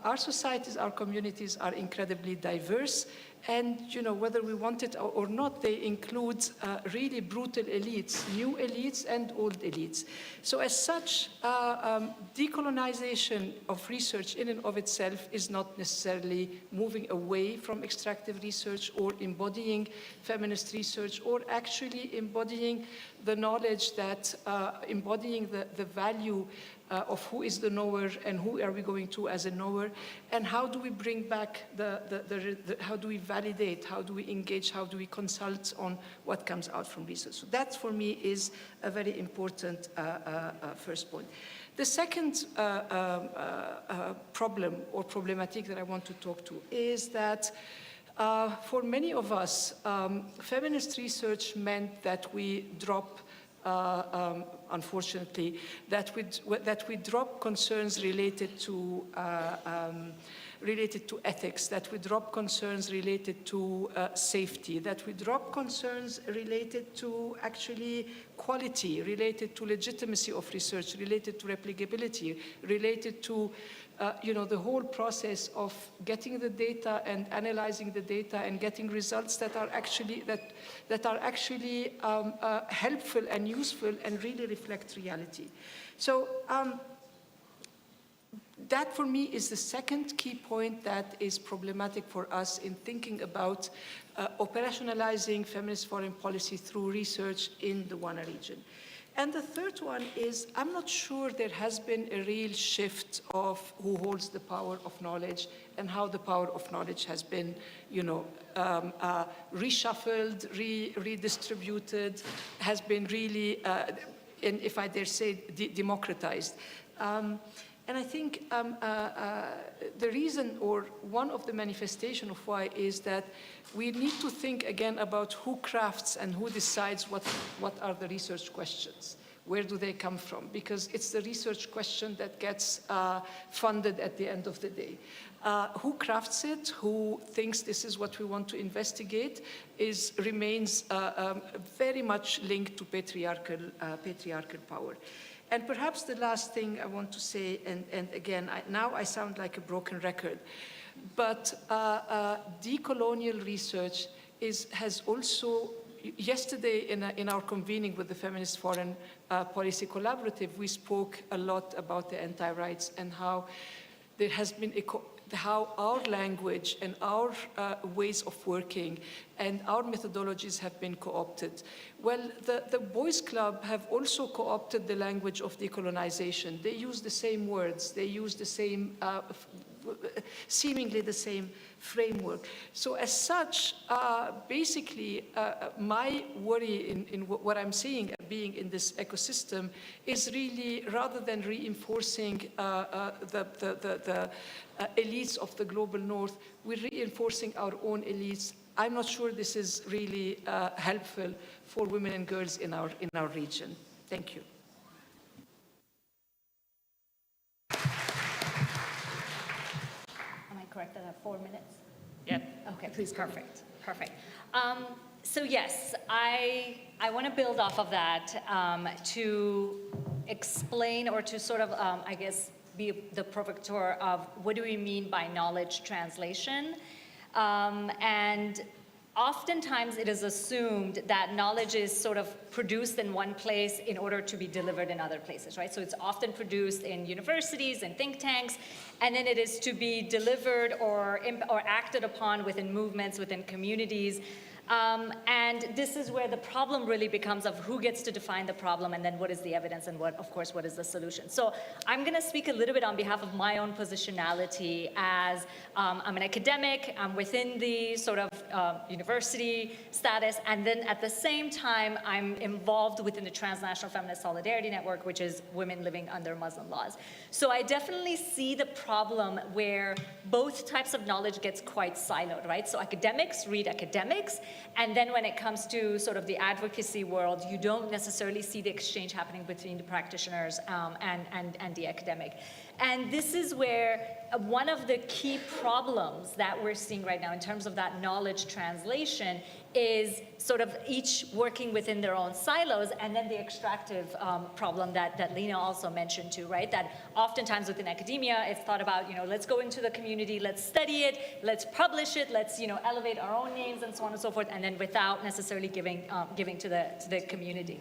Our societies, our communities are incredibly diverse, and whether we want it or not, they include really brutal elites, new elites and old elites. So as such, decolonization of research in and of itself is not necessarily moving away from extractive research or embodying feminist research, or actually embodying the knowledge that, embodying the value of who is the knower and who are we going to as a knower, and how do we bring back how do we validate, how do we engage, how do we consult on what comes out from research. So that for me is a very important first point. The second problem or problematic that I want to talk to is that for many of us, feminist research meant that we drop unfortunately, that we drop concerns related to ethics, that we drop concerns related to safety, that we drop concerns related to actually quality, related to legitimacy of research, related to replicability, related to the whole process of getting the data and analyzing the data and getting results that are actually helpful and useful and really reflect reality. So that for me is the second key point that is problematic for us in thinking about operationalizing feminist foreign policy through research in the WANA region. And the third one is, I'm not sure there has been a real shift of who holds the power of knowledge and how the power of knowledge has been, reshuffled, redistributed, has been really, and if I dare say, democratized. And I think the reason, or one of the manifestations of why, is that we need to think again about who crafts and who decides what are the research questions. Where do they come from? Because it's the research question that gets funded at the end of the day. Who crafts it, who thinks this is what we want to investigate, remains very much linked to patriarchal power. And perhaps the last thing I want to say, and again, now I sound like a broken record, but decolonial research has also, yesterday in our convening with the Feminist Foreign Policy Collaborative, we spoke a lot about the anti-rights and how there has been how our language and our ways of working and our methodologies have been co-opted. Well, the Boys Club have also co-opted the language of decolonization. They use the same words, they use the same, seemingly the same framework. So as such, basically, my worry in what I'm seeing being in this ecosystem is really, rather than reinforcing the elites of the global north, we're reinforcing our own elites. I'm not sure this is really helpful for women and girls in our region. Thank you. Am I correct that I have 4 minutes? Yep. Okay, please, perfect. So yes, I want to build off of that to explain or to sort of, I guess, be the provocateur of what do we mean by knowledge translation. And oftentimes it is assumed that knowledge is sort of produced in one place in order to be delivered in other places, right? So it's often produced in universities and think tanks, and then it is to be delivered or acted upon within movements, within communities. And this is where the problem really becomes of who gets to define the problem and then what is the evidence and what, of course, what is the solution. So I'm going to speak a little bit on behalf of my own positionality as I'm an academic, I'm within the sort of university status, and then at the same time, I'm involved within the Transnational Feminist Solidarity Network, which is women living under Muslim laws. So I definitely see the problem where both types of knowledge gets quite siloed, right? So academics read academics, and then when it comes to sort of the advocacy world, you don't necessarily see the exchange happening between the practitioners and the academic. And this is where one of the key problems that we're seeing right now in terms of that knowledge translation is sort of each working within their own silos, and then the extractive problem that Lena also mentioned too, right? That oftentimes within academia, it's thought about, let's go into the community, let's study it, let's publish it, let's, elevate our own names and so on and so forth, and then without necessarily giving to the community.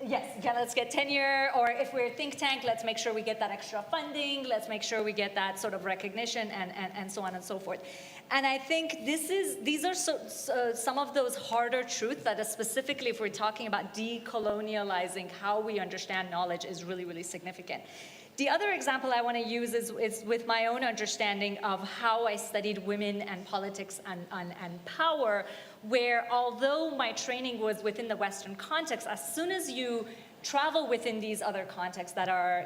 Yes, let's get tenure, or if we're a think tank, let's make sure we get that extra funding, let's make sure we get that sort of recognition and so on and so forth. And I think these are some of those harder truths that specifically if we're talking about decolonializing how we understand knowledge is really, really significant. The other example I want to use is with my own understanding of how I studied women and politics and power, where although my training was within the Western context, as soon as you travel within these other contexts that are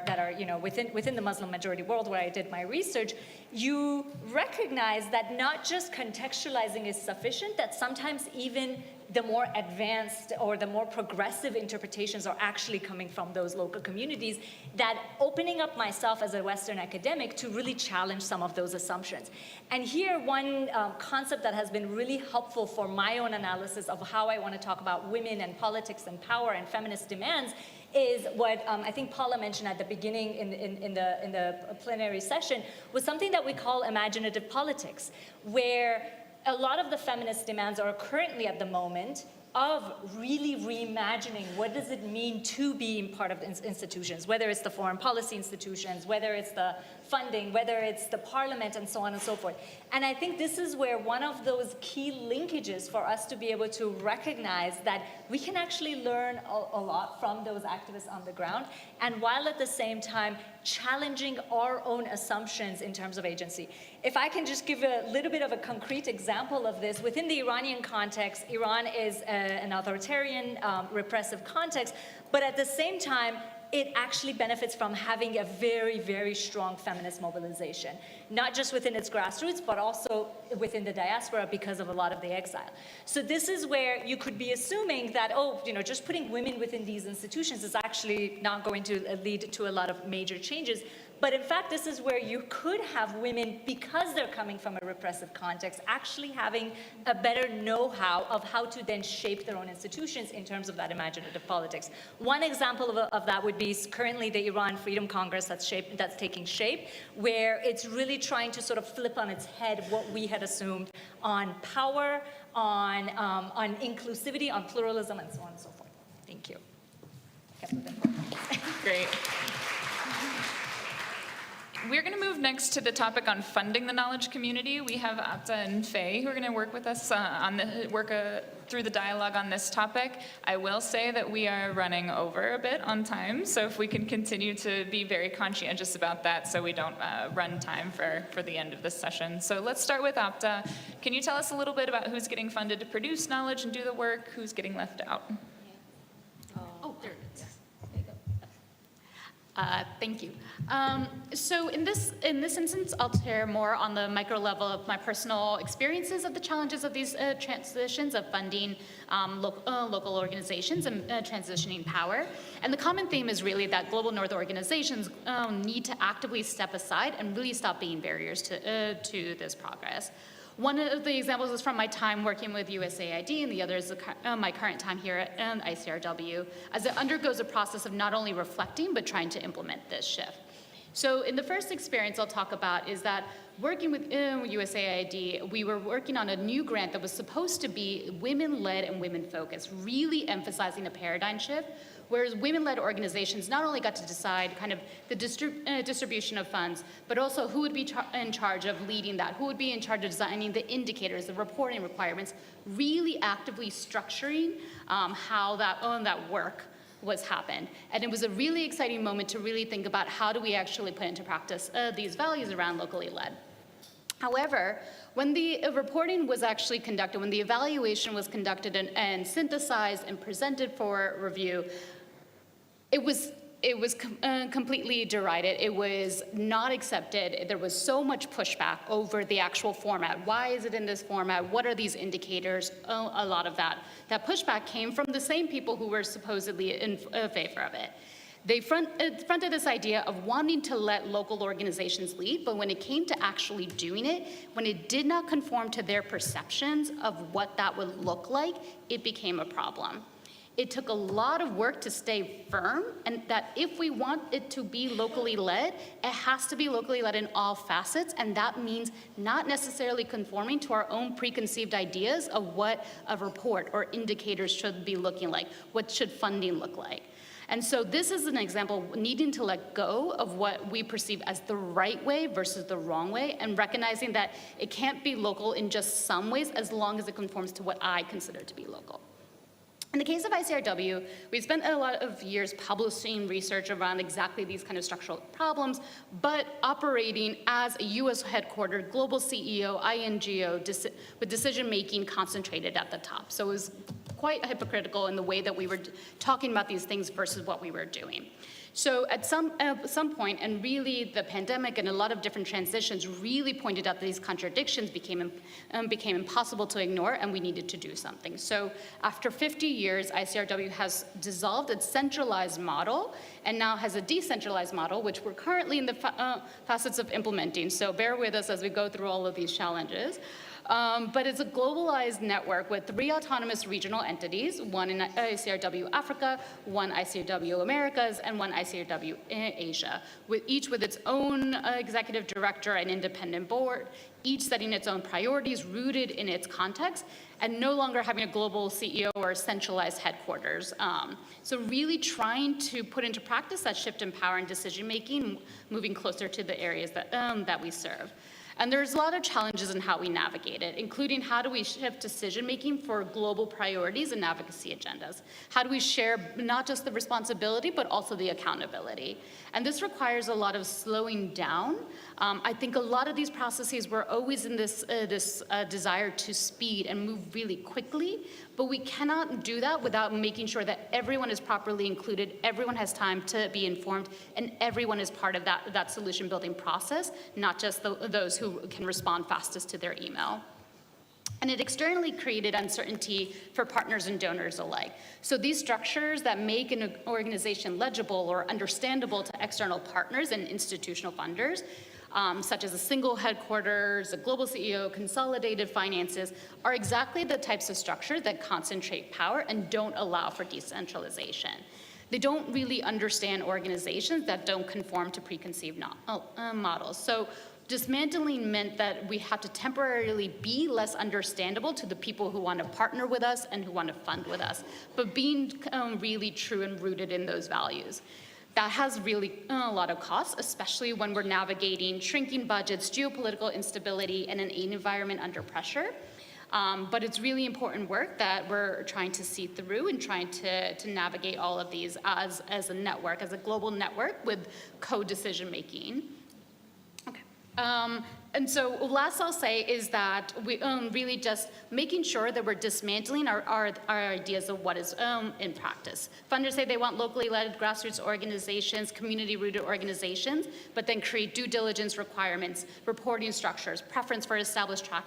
within the Muslim majority world where I did my research, you recognize that not just contextualizing is sufficient, that sometimes even the more advanced or the more progressive interpretations are actually coming from those local communities, that opening up myself as a Western academic to really challenge some of those assumptions. And here, one concept that has been really helpful for my own analysis of how I want to talk about women and politics and power and feminist demands is what I think Paula mentioned at the beginning in the plenary session, was something that we call imaginative politics, where a lot of the feminist demands are currently at the moment of really reimagining what does it mean to be part of institutions, whether it's the foreign policy institutions, whether it's the funding, whether it's the parliament, and so on and so forth. And I think this is where one of those key linkages for us to be able to recognize that we can actually learn a lot from those activists on the ground, and while at the same time challenging our own assumptions in terms of agency. If I can just give a little bit of a concrete example of this, within the Iranian context, Iran is an authoritarian, repressive context, but at the same time, it actually benefits from having a very, very strong feminist mobilization, not just within its grassroots, but also within the diaspora because of a lot of the exile. So this is where you could be assuming that, oh, you know, just putting women within these institutions is actually not going to lead to a lot of major changes. But in fact, this is where you could have women, because they're coming from a repressive context, actually having a better know-how of how to then shape their own institutions in terms of that imaginative politics. One example of that would be currently the Iran Freedom Congress that's taking shape, where it's really trying to sort of flip on its head what we had assumed on power, on inclusivity, on pluralism, and so on and so forth. Thank you. Great. We're going to move next to the topic on funding the knowledge community. We have Apta and Faye who are going to work with us through the dialogue on this topic. I will say that we are running over a bit on time, so if we can continue to be very conscientious about that so we don't run time for the end of this session. So let's start with Apta. Can you tell us a little bit about who's getting funded to produce knowledge and do the work, who's getting left out? Oh, there it is. Thank you. So in this instance, I'll share more on the micro level of my personal experiences of the challenges of these transitions of funding local organizations and transitioning power. And the common theme is really that global North organizations need to actively step aside and really stop being barriers to this progress. One of the examples is from my time working with USAID, and the other is my current time here at ICRW, as it undergoes a process of not only reflecting, but trying to implement this shift. So in the first experience I'll talk about is that working with USAID, we were working on a new grant that was supposed to be women-led and women-focused, really emphasizing a paradigm shift, whereas women-led organizations not only got to decide kind of the distribution of funds, but also who would be in charge of leading that, who would be in charge of designing the indicators, the reporting requirements, really actively structuring how that work was happened. And it was a really exciting moment to really think about how do we actually put into practice these values around locally led. However, when the reporting was actually conducted, when the evaluation was conducted and synthesized and presented for review, it was completely derided. It was not accepted. There was so much pushback over the actual format. Why is it in this format? What are these indicators? A lot of that pushback came from the same people who were supposedly in favor of it. They fronted this idea of wanting to let local organizations lead, but when it came to actually doing it, when it did not conform to their perceptions of what that would look like, it became a problem. It took a lot of work to stay firm, and that if we want it to be locally led, it has to be locally led in all facets, and that means not necessarily conforming to our own preconceived ideas of what a report or indicators should be looking like, what should funding look like. And so this is an example of needing to let go of what we perceive as the right way versus the wrong way, and recognizing that it can't be local in just some ways as long as it conforms to what I consider to be local. In the case of ICRW, we spent a lot of years publishing research around exactly these kind of structural problems, but operating as a US headquartered global CEO, INGO, with decision-making concentrated at the top. So it was quite hypocritical in the way that we were talking about these things versus what we were doing. So at some point, and really the pandemic and a lot of different transitions really pointed out that these contradictions became impossible to ignore, and we needed to do something. So after 50 years, ICRW has dissolved its centralized model and now has a decentralized model, which we're currently in the facets of implementing. So bear with us as we go through all of these challenges. But it's a globalized network with 3 autonomous regional entities, one in ICRW Africa, one ICRW Americas, and one ICRW Asia, each with its own executive director and independent board, each setting its own priorities rooted in its context, and no longer having a global CEO or centralized headquarters. So really trying to put into practice that shift in power and decision-making, moving closer to the areas that we serve. And there's a lot of challenges in how we navigate it, including how do we shift decision-making for global priorities and advocacy agendas? How do we share not just the responsibility, but also the accountability? And this requires a lot of slowing down. I think a lot of these processes were always in this desire to speed and move really quickly, but we cannot do that without making sure that everyone is properly included, everyone has time to be informed, and everyone is part of that solution building process, not just those who can respond fastest to their email. And it externally created uncertainty for partners and donors alike. So these structures that make an organization legible or understandable to external partners and institutional funders, such as a single headquarters, a global CEO, consolidated finances, are exactly the types of structures that concentrate power and don't allow for decentralization. They don't really understand organizations that don't conform to preconceived models. So dismantling meant that we had to temporarily be less understandable to the people who want to partner with us and who want to fund with us, but being really true and rooted in those values. That has really a lot of costs, especially when we're navigating shrinking budgets, geopolitical instability, and an aid environment under pressure. But it's really important work that we're trying to see through and trying to navigate all of these as a network, as a global network with co-decision making. Okay. And so last I'll say is that we really just making sure that we're dismantling our ideas of what is in practice. Funders say they want locally led grassroots organizations, community-rooted organizations, but then create due diligence requirements, reporting structures, preference for established track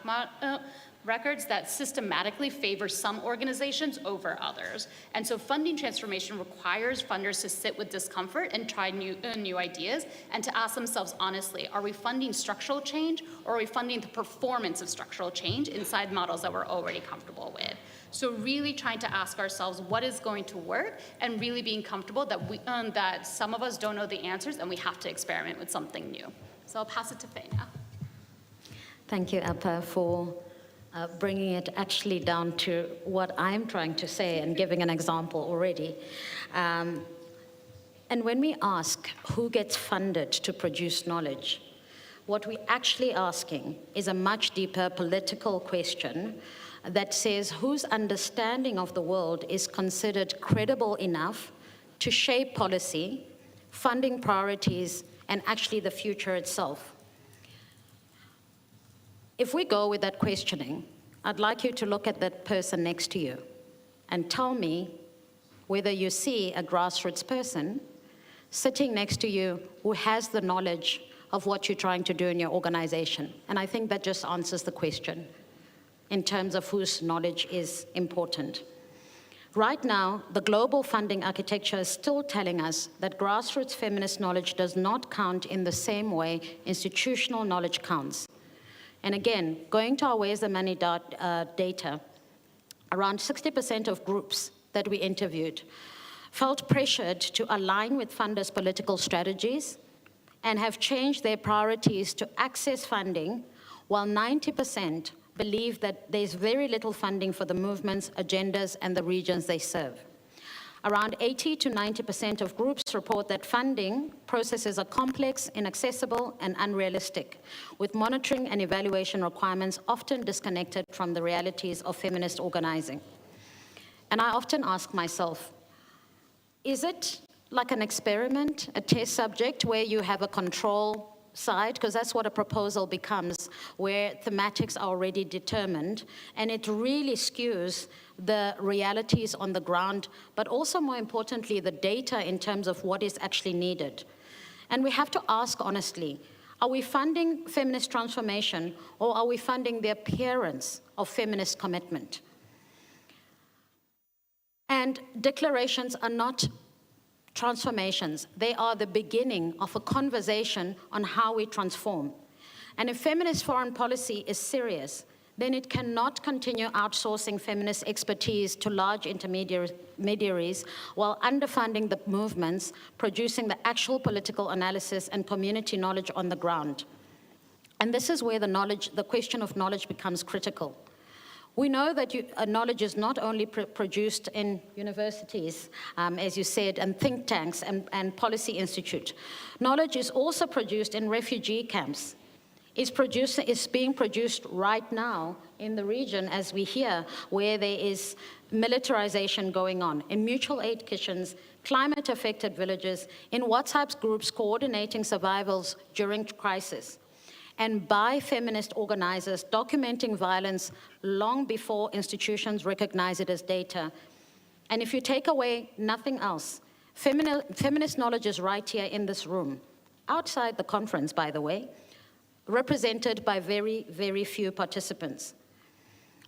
records that systematically favor some organizations over others. And so funding transformation requires funders to sit with discomfort and try new ideas and to ask themselves honestly, are we funding structural change or are we funding the performance of structural change inside models that we're already comfortable with? So really trying to ask ourselves what is going to work and really being comfortable that that some of us don't know the answers and we have to experiment with something new. So I'll pass it to Faye now. Thank you, Appa, for bringing it actually down to what I'm trying to say and giving an example already. And when we ask who gets funded to produce knowledge, what we're actually asking is a much deeper political question that says whose understanding of the world is considered credible enough to shape policy, funding priorities, and actually the future itself. If we go with that questioning, I'd like you to look at that person next to you and tell me whether you see a grassroots person sitting next to you who has the knowledge of what you're trying to do in your organization. And I think that just answers the question in terms of whose knowledge is important. Right now, the global funding architecture is still telling us that grassroots feminist knowledge does not count in the same way institutional knowledge counts. And again, going to our Where's the Money data, around 60% of groups that we interviewed felt pressured to align with funders' political strategies and have changed their priorities to access funding, while 90% believe that there's very little funding for the movements, agendas, and the regions they serve. Around 80 to 90% of groups report that funding processes are complex, inaccessible, and unrealistic, with monitoring and evaluation requirements often disconnected from the realities of feminist organizing. And I often ask myself, is it like an experiment, a test subject, where you have a control side, because that's what a proposal becomes, where thematics are already determined, and it really skews the realities on the ground, but also more importantly, the data in terms of what is actually needed. And we have to ask honestly, are we funding feminist transformation, or are we funding the appearance of feminist commitment? And declarations are not transformations. They are the beginning of a conversation on how we transform. And if feminist foreign policy is serious, then it cannot continue outsourcing feminist expertise to large intermediaries while underfunding the movements, producing the actual political analysis and community knowledge on the ground. And this is where the question of knowledge becomes critical. We know that knowledge is not only produced in universities, as you said, and think tanks and policy institutes. Knowledge is also produced in refugee camps, is being produced right now in the region, as we hear, where there is militarization going on, in mutual aid kitchens, climate-affected villages, in WhatsApp groups coordinating survivals during crisis, and by feminist organizers documenting violence long before institutions recognize it as data. And if you take away nothing else, feminist knowledge is right here in this room, outside the conference, by the way, represented by very, very few participants.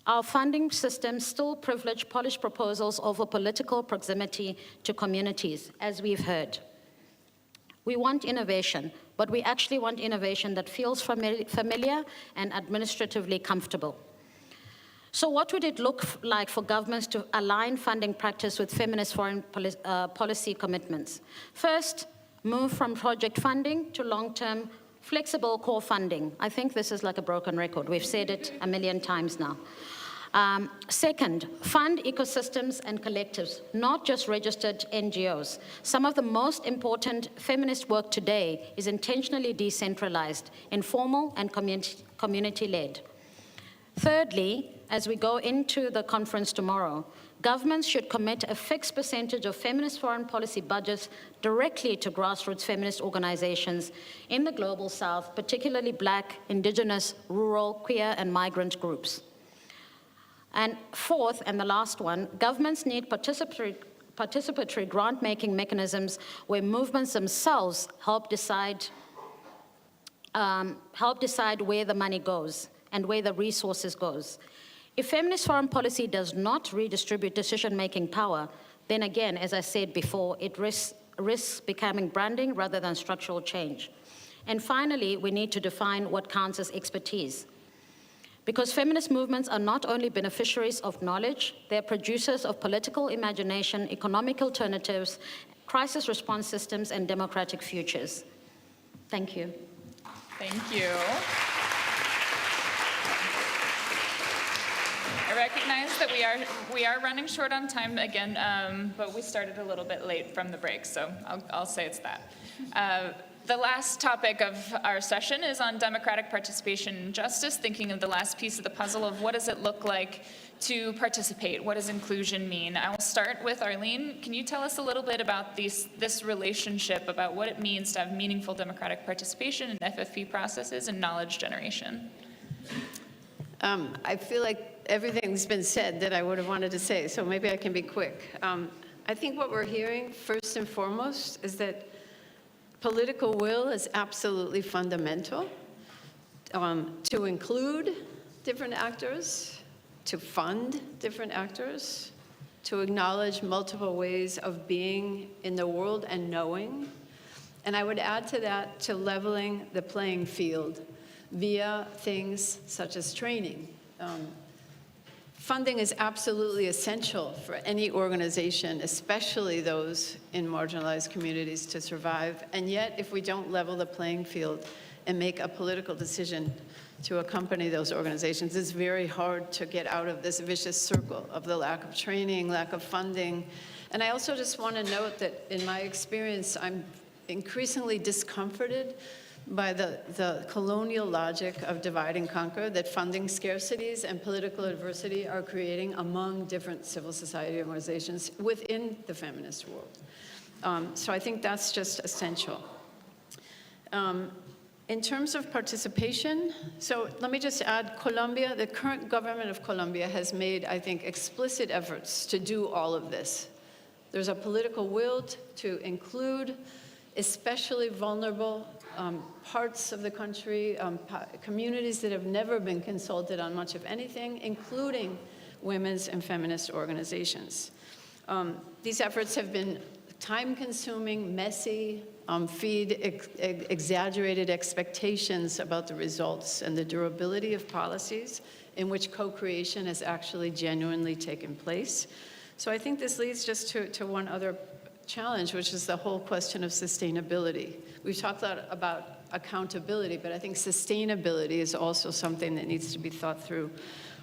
Our funding systems still privilege polished proposals over political proximity to communities, as we've heard. We want innovation, but we actually want innovation that feels familiar and administratively comfortable. So what would it look like for governments to align funding practice with feminist foreign policy commitments? First, move from project funding to long-term flexible core funding. I think this is like a broken record. We've said it a million times now. Second, fund ecosystems and collectives, not just registered NGOs. Some of the most important feminist work today is intentionally decentralized, informal and community-led. Thirdly, as we go into the conference tomorrow, governments should commit a fixed percentage of feminist foreign policy budgets directly to grassroots feminist organizations in the global south, particularly Black, Indigenous, rural, queer, and migrant groups. And fourth, and the last one, governments need participatory grant-making mechanisms where movements themselves help decide where the money goes and where the resources goes. If feminist foreign policy does not redistribute decision-making power, then again, as I said before, it risks becoming branding rather than structural change. And finally, we need to define what counts as expertise. Because feminist movements are not only beneficiaries of knowledge, they're producers of political imagination, economic alternatives, crisis response systems, and democratic futures. Thank you. Thank you. I recognize that we are running short on time again, but we started a little bit late from the break, so I'll say it's that. The last topic of our session is on democratic participation and justice, thinking of the last piece of the puzzle of what does it look like to participate? What does inclusion mean? I will start with Arlene. Can you tell us a little bit about this relationship, about what it means to have meaningful democratic participation in FFP processes and knowledge generation? I feel like everything's been said that I would have wanted to say, so maybe I can be quick. I think what we're hearing, first and foremost, is that political will is absolutely fundamental to include different actors, to fund different actors, to acknowledge multiple ways of being in the world and knowing. And I would add to that, to leveling the playing field via things such as training. Funding is absolutely essential for any organization, especially those in marginalized communities, to survive. And yet, if we don't level the playing field and make a political decision to accompany those organizations, it's very hard to get out of this vicious circle of the lack of training, lack of funding. And I also just want to note that in my experience, I'm increasingly discomforted by the colonial logic of divide and conquer that funding scarcities and political adversity are creating among different civil society organizations within the feminist world. So I think that's just essential. In terms of participation, so let me just add, Colombia, the current government of Colombia has made, I think, explicit efforts to do all of this. There's a political will to include especially vulnerable parts of the country, communities that have never been consulted on much of anything, including women's and feminist organizations. These efforts have been time-consuming, messy, feed exaggerated expectations about the results and the durability of policies in which co-creation has actually genuinely taken place. So I think this leads just to one other challenge, which is the whole question of sustainability. We've talked a lot about accountability, but I think sustainability is also something that needs to be thought through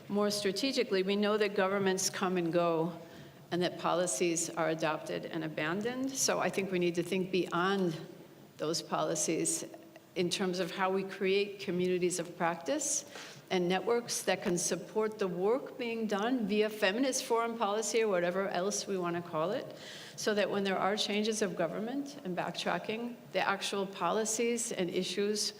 more strategically. We know that governments come and go and that policies are adopted and abandoned. So I think we need to think beyond those policies in terms of how we create communities of practice and networks that can support the work being done via feminist foreign policy or whatever else we want to call it, so that when there are changes of government and backtracking, the actual policies and issues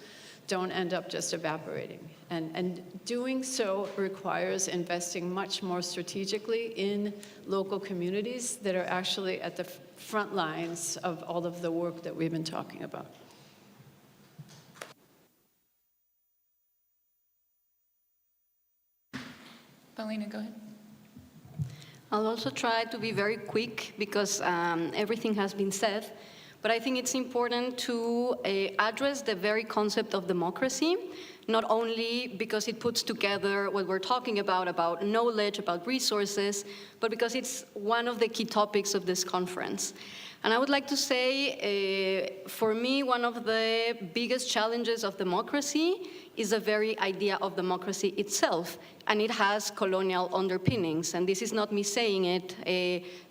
don't end up just evaporating. And doing so requires investing much more strategically in local communities that are actually at the front lines of all of the work that we've been talking about. Paulina, go ahead. I'll also try to be very quick because everything has been said, but I think it's important to address the very concept of democracy, not only because it puts together what we're talking about knowledge, about resources, but because it's one of the key topics of this conference. And I would like to say, for me, one of the biggest challenges of democracy is the very idea of democracy itself, and it has colonial underpinnings. And this is not me saying it.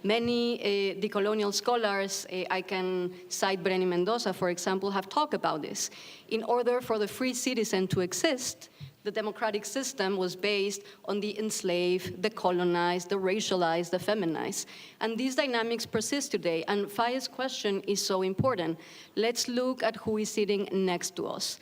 Many decolonial scholars, I can cite Brenny Mendoza, for example, have talked about this. In order for the free citizen to exist, the democratic system was based on the enslaved, the colonized, the racialized, the feminized. And these dynamics persist today. And Faye's question is so important. Let's look at who is sitting next to us.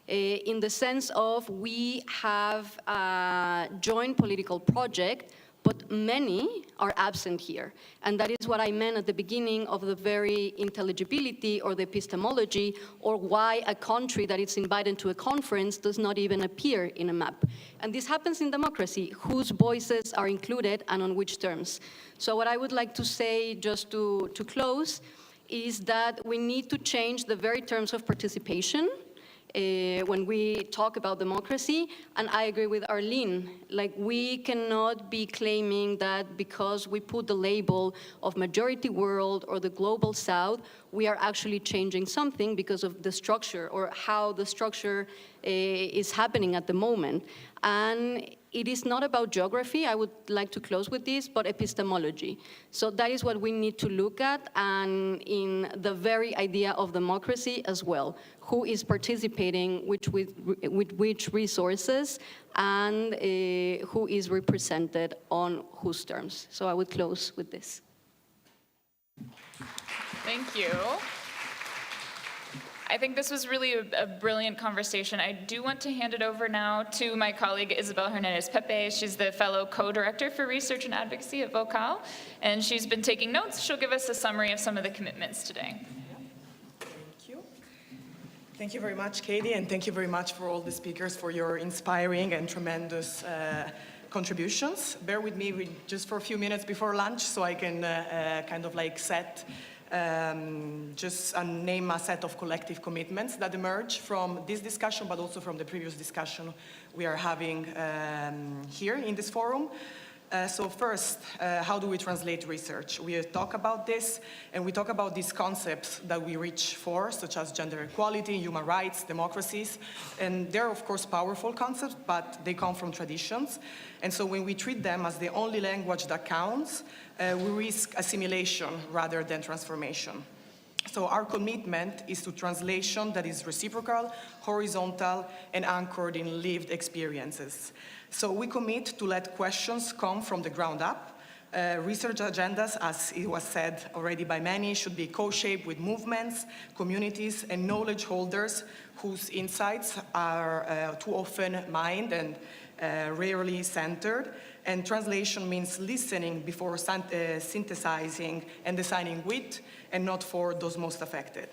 In the sense of we have a joint political project, but many are absent here. And that is what I meant at the beginning of the very intelligibility or the epistemology, or why a country that is invited to a conference does not even appear in a map. And this happens in democracy, whose voices are included and on which terms. So what I would like to say, just to close, is that we need to change the very terms of participation when we talk about democracy, and I agree with Arlene, like we cannot be claiming that because we put the label of majority world or the global south, we are actually changing something because of the structure or how the structure is happening at the moment. And it is not about geography, I would like to close with this, but epistemology. So that is what we need to look at, and in the very idea of democracy as well. Who is participating with which resources, and who is represented on whose terms. So I would close with this. Thank you. I think this was really a brilliant conversation. I do want to hand it over now to my colleague Isabel Hernandez-Pepe. She's the fellow co-director for research and advocacy at Vocal, and she's been taking notes. She'll give us a summary of some of the commitments today. Thank you very much, Katie, and thank you very much for all the speakers for your inspiring and tremendous contributions. Bear with me just for a few minutes before lunch so I can kind of like set, just name a set of collective commitments that emerge from this discussion, but also from the previous discussion we are having here in this forum. So first, how do we translate research? We talk about this, and we talk about these concepts that we reach for, such as gender equality, human rights, democracies, and they're of course powerful concepts, but they come from traditions. And so when we treat them as the only language that counts, we risk assimilation rather than transformation. So our commitment is to translation that is reciprocal, horizontal, and anchored in lived experiences. So we commit to let questions come from the ground up. Research agendas, as it was said already by many, should be co-shaped with movements, communities, and knowledge holders whose insights are too often mined and rarely centered. And translation means listening before synthesizing and designing with, and not for those most affected.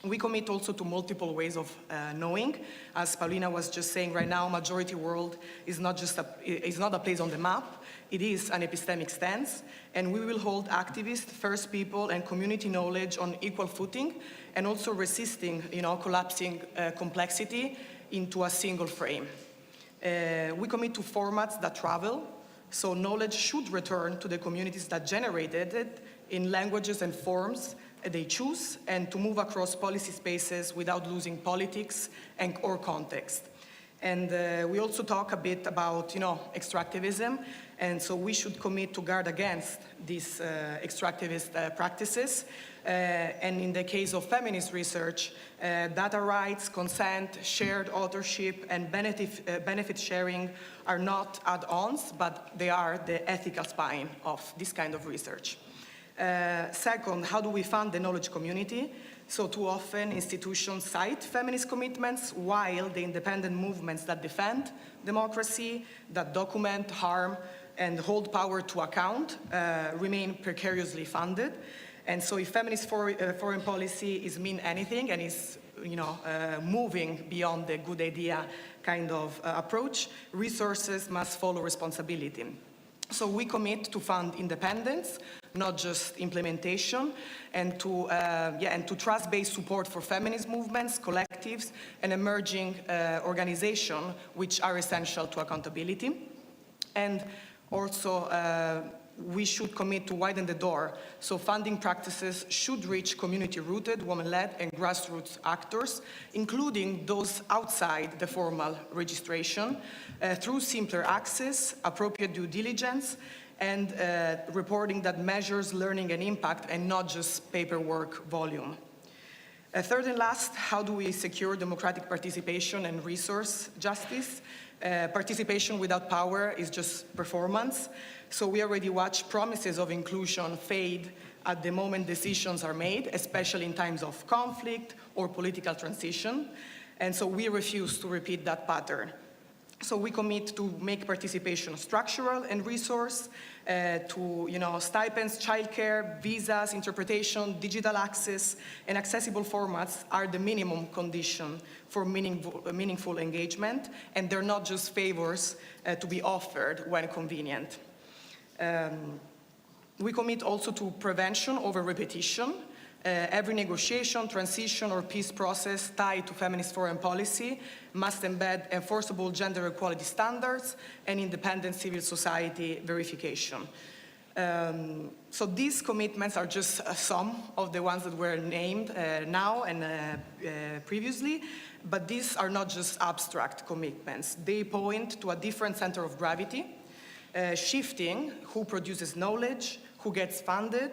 We commit also to multiple ways of knowing. As Paulina was just saying right now, majority world is not a place on the map. It is an epistemic stance, and we will hold activist, first people, and community knowledge on equal footing, and also resisting, collapsing complexity into a single frame. We commit to formats that travel, so knowledge should return to the communities that generated it in languages and forms they choose, and to move across policy spaces without losing politics or context. And we also talk a bit about, extractivism, And so we should commit to guard against these extractivist practices. And in the case of feminist research, data rights, consent, shared authorship, and benefit sharing are not add-ons, but they are the ethical spine of this kind of research. Second, how do we fund the knowledge community? So too often institutions cite feminist commitments while the independent movements that defend democracy, that document harm, and hold power to account remain precariously funded. And so if feminist foreign policy is mean anything and is moving beyond the good idea kind of approach, resources must follow responsibility. So we commit to fund independence, not just implementation, and to trust-based support for feminist movements, collectives, and emerging organizations, which are essential to accountability. And also, we should commit to widen the door, so funding practices should reach community-rooted, women-led, and grassroots actors, including those outside the formal registration, through simpler access, appropriate due diligence, and reporting that measures learning and impact and not just paperwork volume. Third and last, how do we secure democratic participation and resource justice? Participation without power is just performance. So we already watch promises of inclusion fade at the moment decisions are made, especially in times of conflict or political transition. And so we refuse to repeat that pattern. So we commit to make participation structural and resource, to stipends, childcare, visas, interpretation, digital access, and accessible formats are the minimum condition for meaningful engagement, and they're not just favors to be offered when convenient. We commit also to prevention over repetition. Every negotiation, transition, or peace process tied to feminist foreign policy must embed enforceable gender equality standards and independent civil society verification. So these commitments are just some of the ones that were named now and previously, but these are not just abstract commitments. They point to a different center of gravity, shifting who produces knowledge, who gets funded,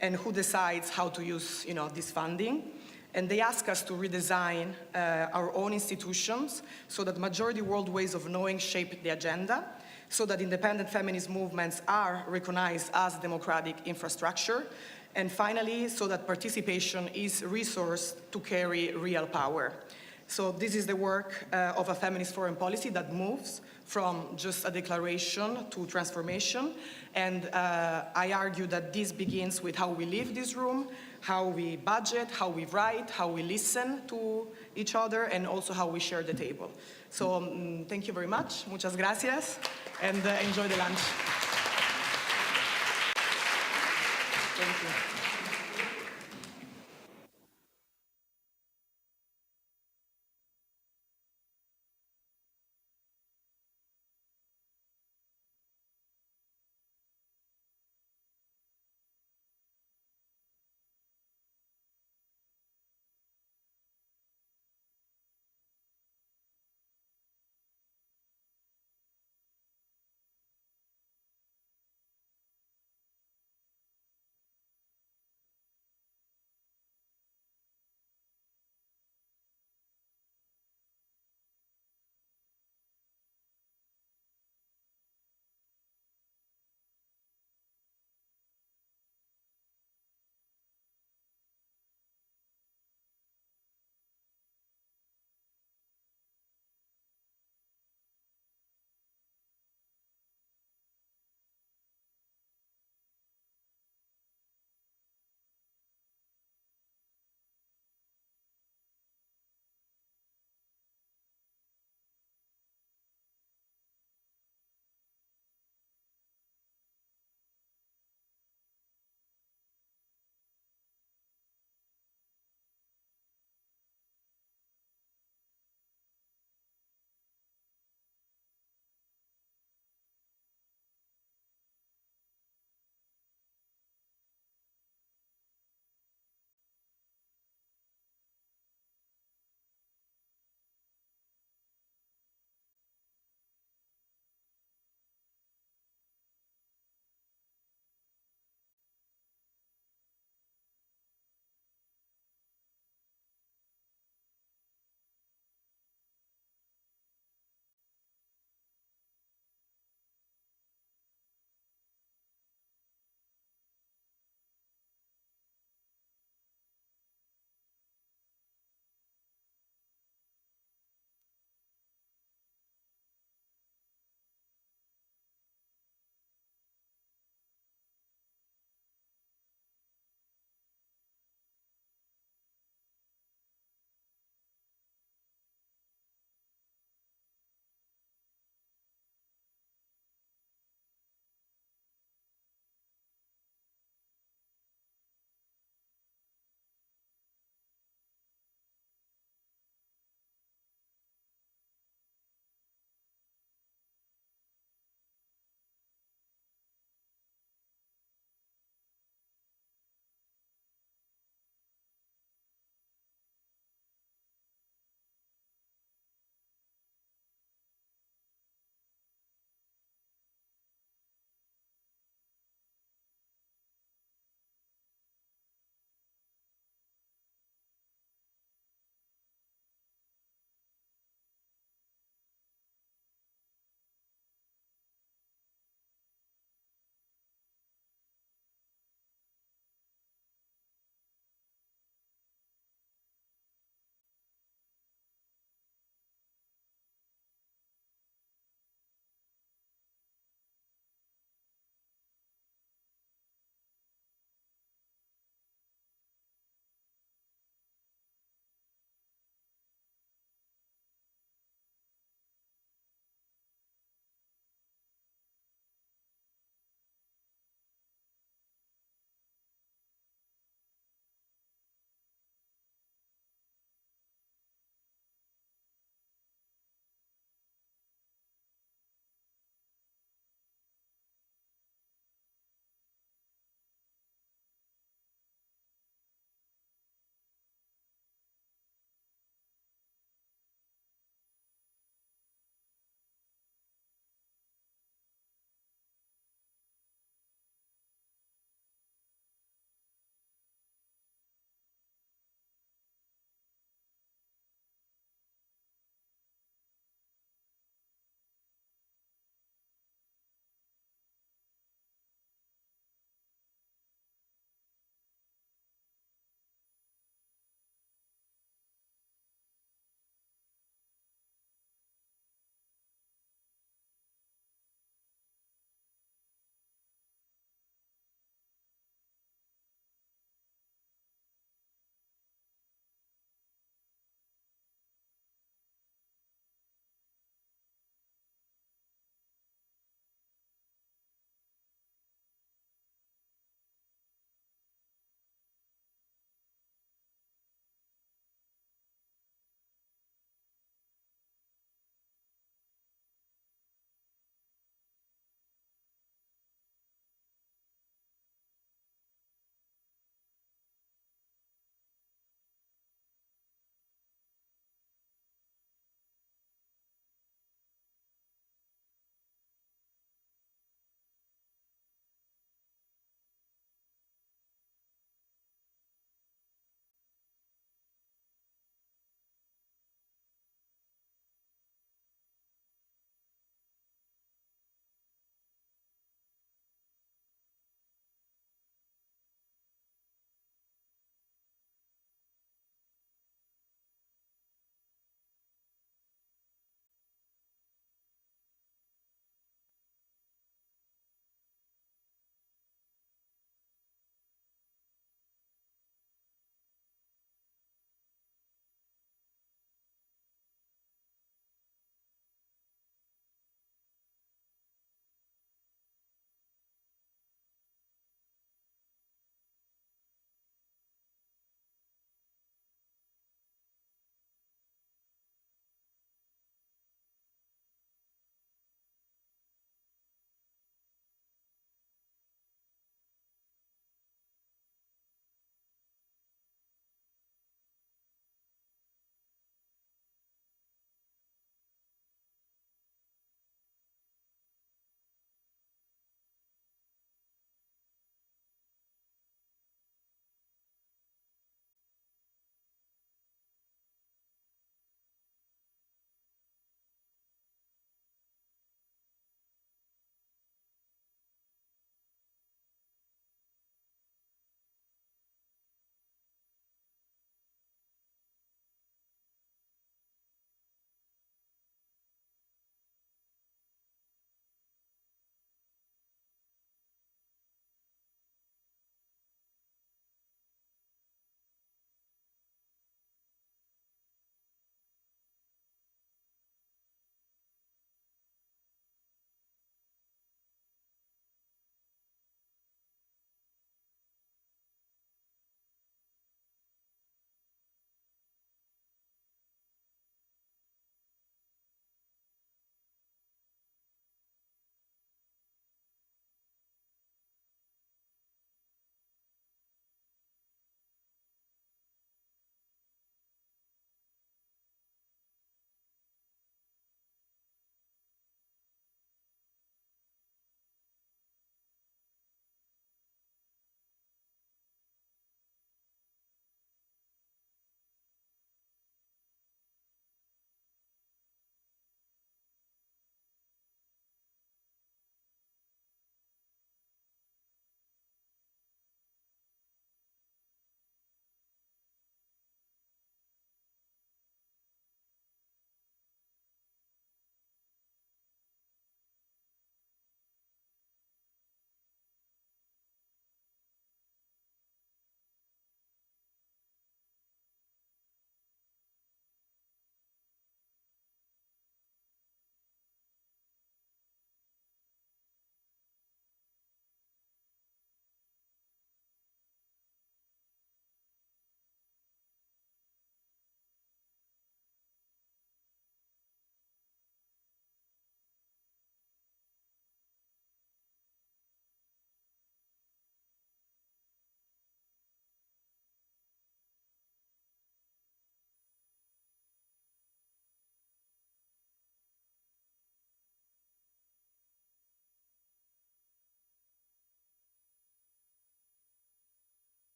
and who decides how to use this funding. And they ask us to redesign our own institutions so that majority world ways of knowing shape the agenda, so that independent feminist movements are recognized as democratic infrastructure, and finally, so that participation is resourced to carry real power. So this is the work of a feminist foreign policy that moves from just a declaration to transformation. And I argue that this begins with how we leave this room, how we budget, how we write, how we listen to each other, and also how we share the table. So thank you very much. Muchas gracias. And enjoy the lunch. Thank you.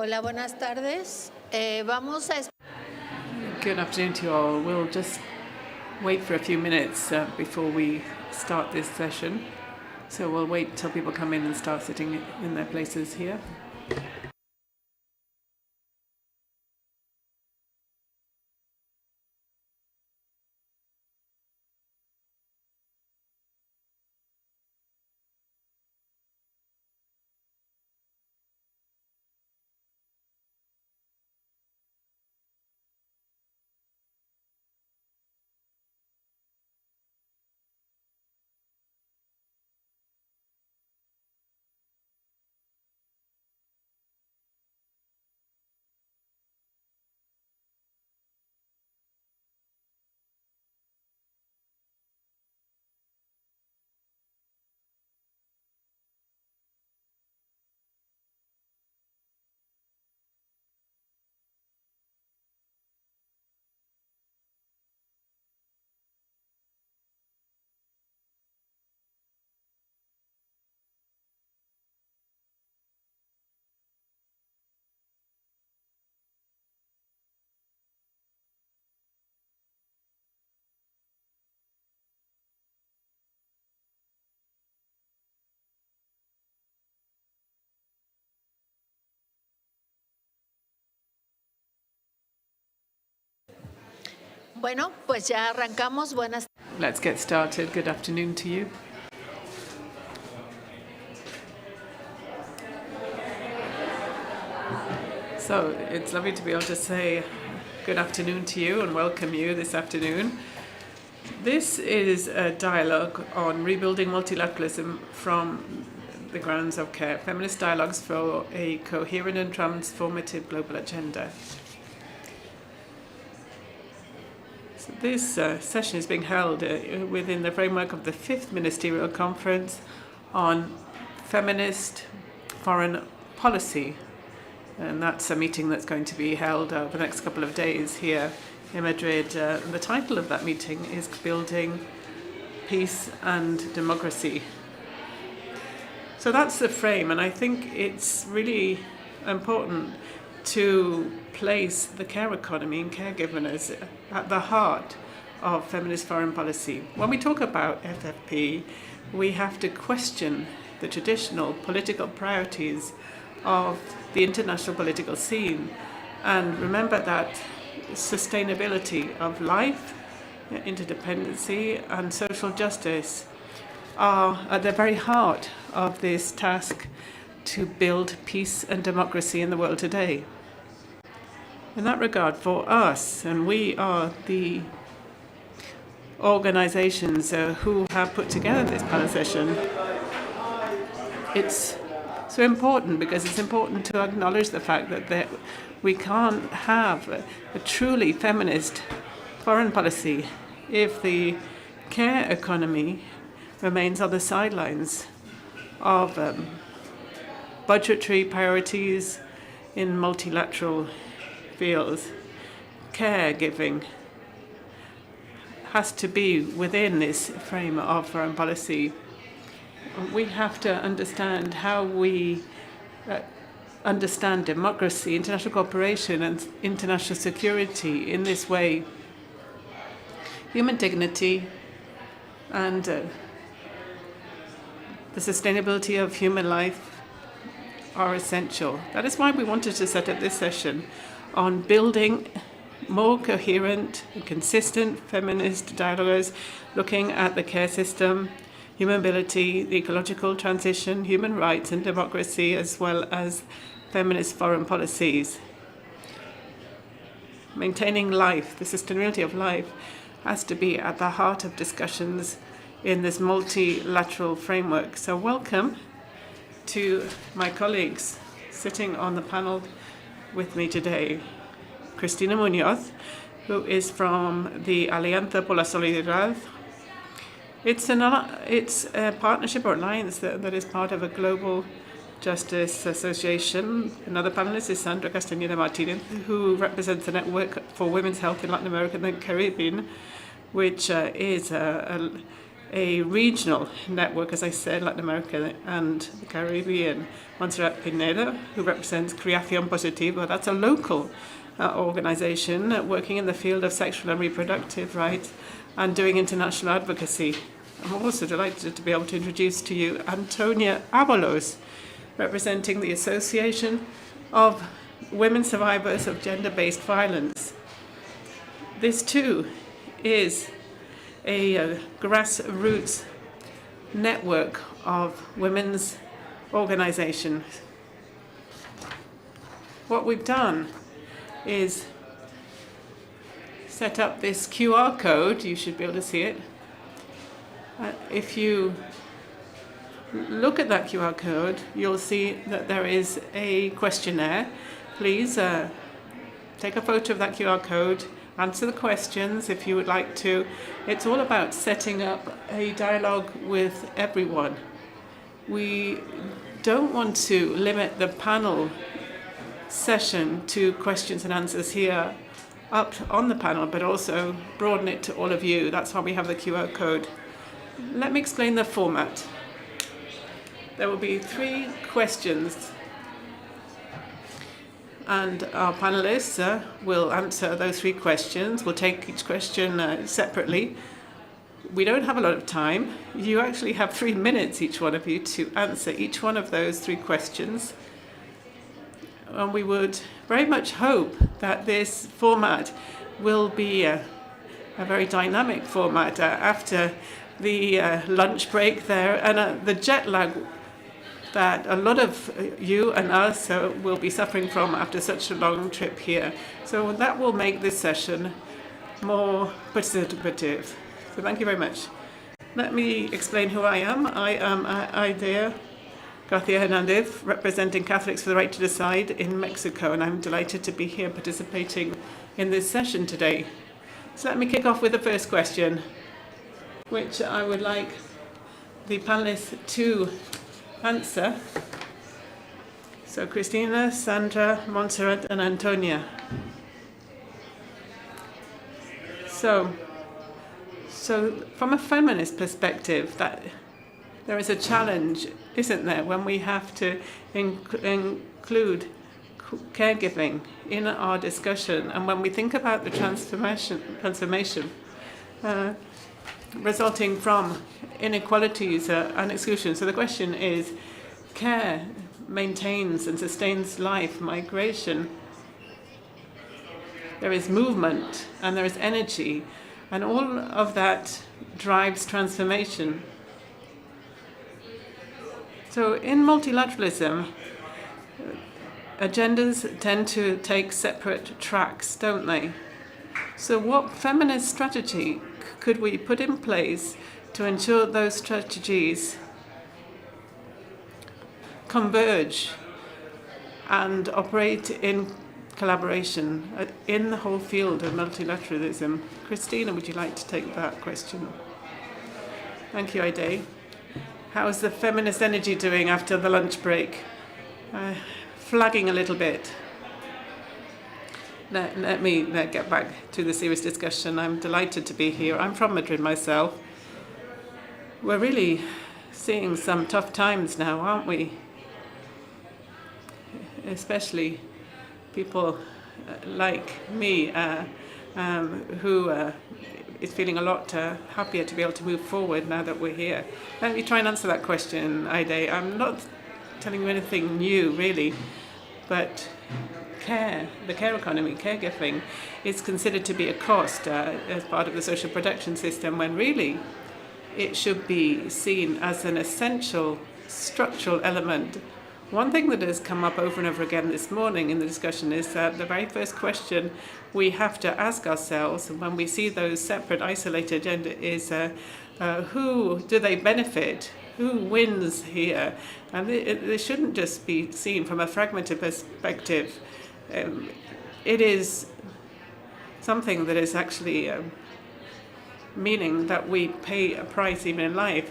Hola, buenas tardes. Vamos a... Good afternoon to you all. We'll just wait for a few minutes before we start this session. So we'll wait till people come in and start sitting in their places here. Bueno, pues ya arrancamos. Buenas. Let's get started. Good afternoon to you. So it's lovely to be able to say good afternoon to you and welcome you this afternoon. This is a dialogue on rebuilding multilateralism from the grounds of care, feminist dialogues for a coherent and transformative global agenda. So this session is being held within the framework of the 5th Ministerial Conference on Feminist Foreign Policy. And that's a meeting that's going to be held over the next couple of days here in Madrid. The title of that meeting is Building Peace and Democracy. So that's the frame, and I think it's really important to place the care economy and caregivers at the heart of feminist foreign policy. When we talk about FFP, we have to question the traditional political priorities of the international political scene and remember that sustainability of life, interdependency and social justice are at the very heart of this task to build peace and democracy in the world today. In that regard, for us, and we are the organizations who have put together this panel session, it's so important because it's important to acknowledge the fact that we can't have a truly feminist foreign policy if the care economy remains on the sidelines of budgetary priorities in multilateral fields. Caregiving has to be within this frame of foreign policy. We have to understand how we understand democracy, international cooperation and international security in this way. Human dignity and the sustainability of human life are essential. That is why we wanted to set up this session on building more coherent and consistent feminist dialogues, looking at the care system, human mobility, the ecological transition, human rights and democracy, as well as feminist foreign policies. Maintaining life, the sustainability of life, has to be at the heart of discussions in this multilateral framework. So welcome to my colleagues sitting on the panel with me today. Cristina Muñoz, who is from the Alianza por la Solidaridad. It's a partnership or alliance that is part of a global justice association. Another panelist is Sandra Castañeda Martinez, who represents the Network for Women's Health in Latin America and the Caribbean, which is a a regional network, as I said, Latin America and the Caribbean. Montserrat Pineda, who represents Creación Positiva, that's a local organization working in the field of sexual and reproductive rights and doing international advocacy. I'm also delighted to be able to introduce to you Antonia Avalos, representing the Association of Women Survivors of Gender-Based Violence. This too is a grassroots network of women's organizations. What we've done is set up this QR code. You should be able to see it. If you look at that QR code, you'll see that there is a questionnaire. Please take a photo of that QR code, answer the questions if you would like to. It's all about setting up a dialogue with everyone. We don't want to limit the panel session to questions and answers here up on the panel, but also broaden it to all of you. That's why we have the QR code. Let me explain the format. There will be 3 questions, and our panelists will answer those 3 questions. We'll take each question separately. We don't have a lot of time. You actually have 3 minutes, each one of you, to answer each one of those 3 questions. And we would very much hope that this format will be a very dynamic format after the lunch break there and the jet lag that a lot of you and us will be suffering from after such a long trip here. So that will make this session more participative. So thank you very much. Let me explain who I am. I am Aidea Garcia Hernandez, representing Catholics for the Right to Decide in Mexico, and I'm delighted to be here participating in this session today. So let me kick off with the first question, which I would like the panelists to answer. So Cristina, Sandra, Montserrat, and Antonia. So from a feminist perspective, that there is a challenge, isn't there, when we have to include caregiving in our discussion, and when we think about the transformation resulting from inequalities and exclusion. So the question is, care maintains and sustains life, migration. There is movement and there is energy, and all of that drives transformation. So in multilateralism, agendas tend to take separate tracks, don't they? So what feminist strategy could we put in place to ensure those strategies converge and operate in collaboration in the whole field of multilateralism? Christina, would you like to take that question? Thank you, Aidea. How's the feminist energy doing after the lunch break? Flagging a little bit. Let me get back to the serious discussion. I'm delighted to be here. I'm from Madrid myself. We're really seeing some tough times now, aren't we? Especially people like me, who is feeling a lot happier to be able to move forward now that we're here. Let me try and answer that question, Aidea. I'm not telling you anything new, really, but the care economy, caregiving, is considered to be a cost as part of the social protection system, when really it should be seen as an essential structural element. One thing that has come up over and over again this morning in the discussion is that the very first question we have to ask ourselves when we see those separate, isolated gender is who do they benefit? Who wins here? And it shouldn't just be seen from a fragmented perspective. It is something that is actually meaning that we pay a price even in life.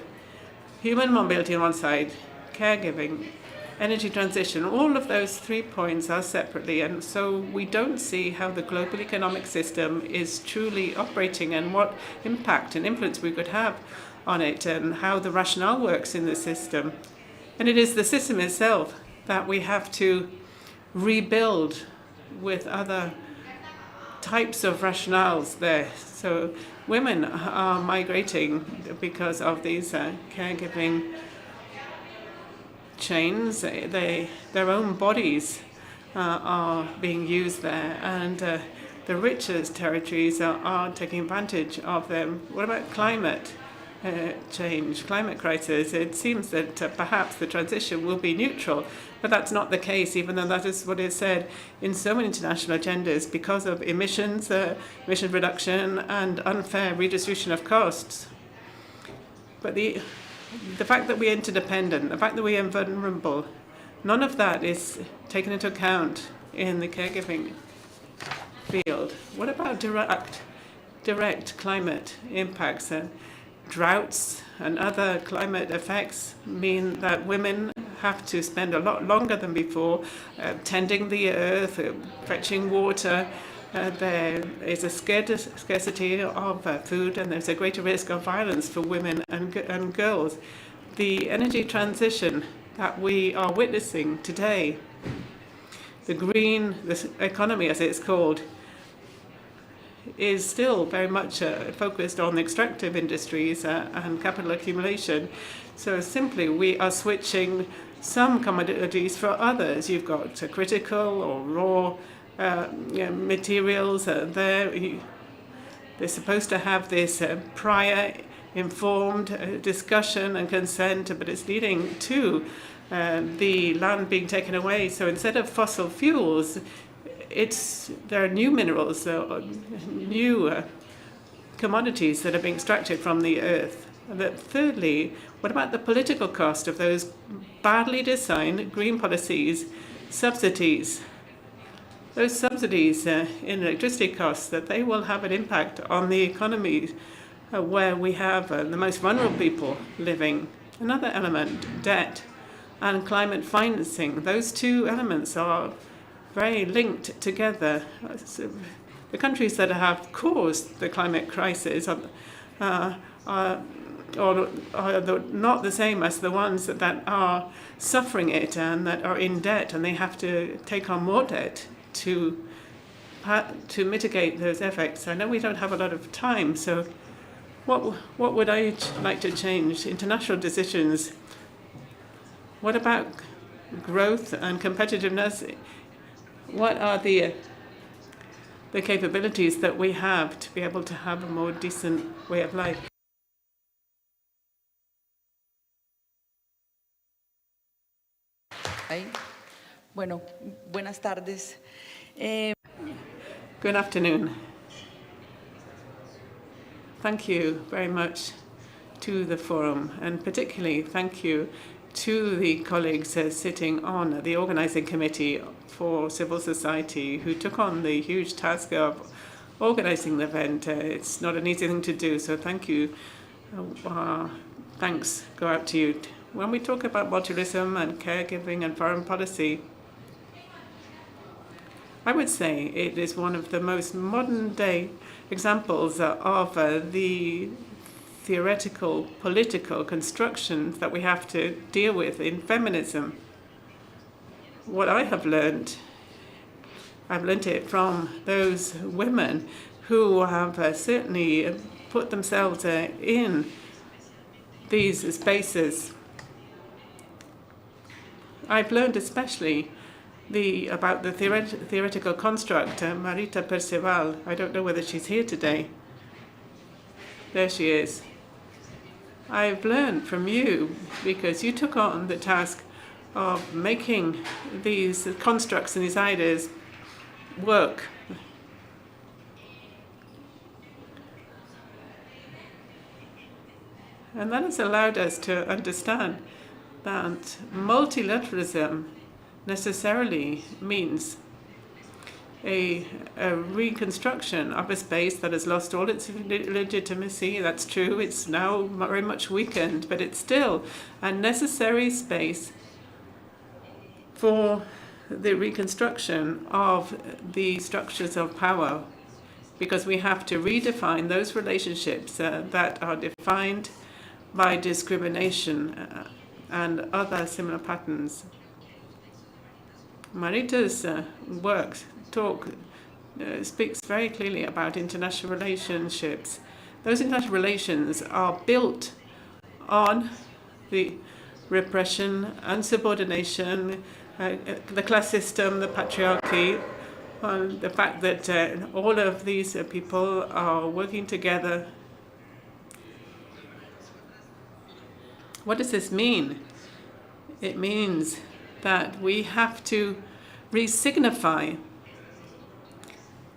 Human mobility on one side, caregiving, energy transition, all of those 3 points are separately, and so we don't see how the global economic system is truly operating and what impact and influence we could have on it and how the rationale works in the system. And it is the system itself that we have to rebuild with other types of rationales there. So women are migrating because of these caregiving chains. Their own bodies are being used there, and the richest territories are taking advantage of them. What about climate change, climate crisis? It seems that perhaps the transition will be neutral, but that's not the case, even though that is what is said in so many international agendas, because of emissions, emission reduction, and unfair redistribution of costs. But the fact that we're interdependent, the fact that we are vulnerable, none of that is taken into account in the caregiving field. What about direct climate impacts? Droughts and other climate effects mean that women have to spend a lot longer than before tending the earth, fetching water. There is a scarcity of food, and there's a greater risk of violence for women and girls. The energy transition that we are witnessing today, the green economy as it's called, is still very much focused on extractive industries and capital accumulation. So simply we are switching some commodities for others. You've got critical or raw materials there. They're supposed to have this prior informed discussion and consent, but it's leading to the land being taken away. So instead of fossil fuels, there are new minerals, new commodities that are being extracted from the earth. And that thirdly, what about the political cost of those badly designed green policies, subsidies? Those subsidies in electricity costs, that they will have an impact on the economy where we have the most vulnerable people living. Another element, debt and climate financing. Those two elements are very linked together. So the countries that have caused the climate crisis are not the same as the ones that are suffering it and that are in debt, and they have to take on more debt to mitigate those effects. I know we don't have a lot of time, so what would I like to change? International decisions. What about growth and competitiveness? What are the capabilities that we have to be able to have a more decent way of life? Bueno, buenas tardes. Good afternoon. Thank you very much to the forum, and particularly thank you to the colleagues sitting on the organizing committee for civil society who took on the huge task of organizing the event. It's not an easy thing to do, so thank you. Thanks go out to you. When we talk about multilateralism and caregiving and foreign policy, I would say it is one of the most modern day examples of the theoretical political constructions that we have to deal with in feminism. What I have learned, I've learned it from those women who have certainly put themselves in these spaces. I've learned especially about the theoretical construct. Marita Perceval, I don't know whether she's here today. There she is. I've learned from you because you took on the task of making these constructs and these ideas work. And that has allowed us to understand that multilateralism necessarily means a reconstruction of a space that has lost all its legitimacy. That's true. It's now very much weakened, but it's still a necessary space for the reconstruction of the structures of power, because we have to redefine those relationships that are defined by discrimination and other similar patterns. Marita's work speaks very clearly about international relationships. Those international relations are built on the repression and subordination, the class system, the patriarchy, on the fact that all of these people are working together. What does this mean? It means that we have to re-signify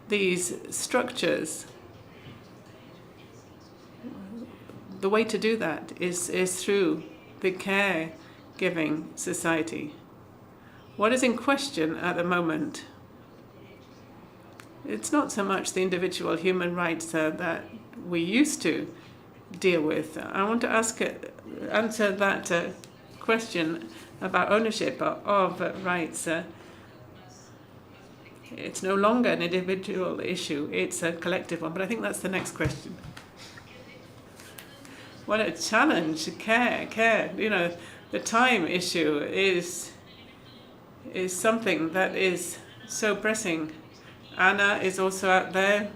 these structures. The way to do that is through the care-giving society. What is in question at the moment? It's not so much the individual human rights that we used to deal with. I want to answer that question about ownership of rights. It's no longer an individual issue, it's a collective one, but I think that's the next question. What a challenge, care, you know, the time issue is something that is so pressing. Anna is also out there.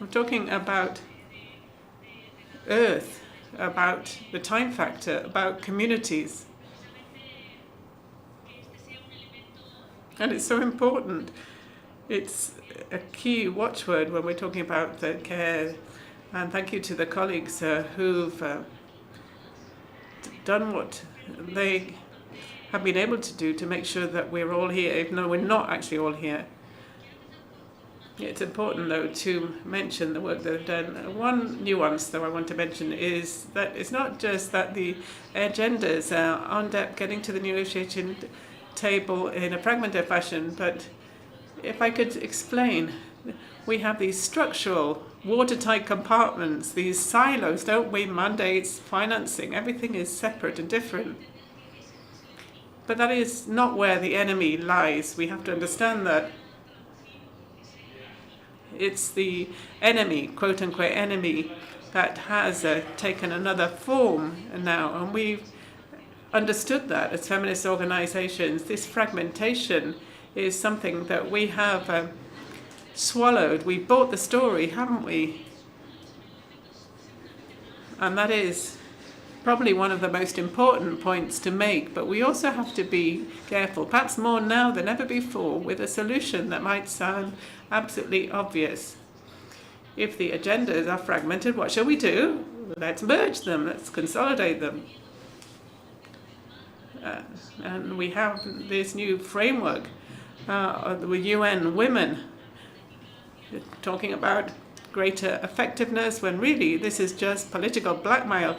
I'm talking about Earth, about the time factor, about communities. And it's so important. It's a key watchword when we're talking about the care. And thank you to the colleagues who've done what they have been able to do to make sure that we're all here, even though we're not actually all here. It's important, though, to mention the work that they've done. One nuance, though, I want to mention is that it's not just that the agendas aren't getting to the negotiation table in a fragmented fashion, but if I could explain, we have these structural, watertight compartments, these silos, don't we? Mandates, financing, everything is separate and different. But that is not where the enemy lies. We have to understand that. It's the enemy, quote-unquote enemy, that has taken another form now. And we've understood that as feminist organizations. This fragmentation is something that we have swallowed. We bought the story, haven't we? And that is probably one of the most important points to make, but we also have to be careful, perhaps more now than ever before, with a solution that might sound absolutely obvious. If the agendas are fragmented, what shall we do? Let's merge them, let's consolidate them. And we have this new framework of the UN Women talking about greater effectiveness, when really this is just political blackmail,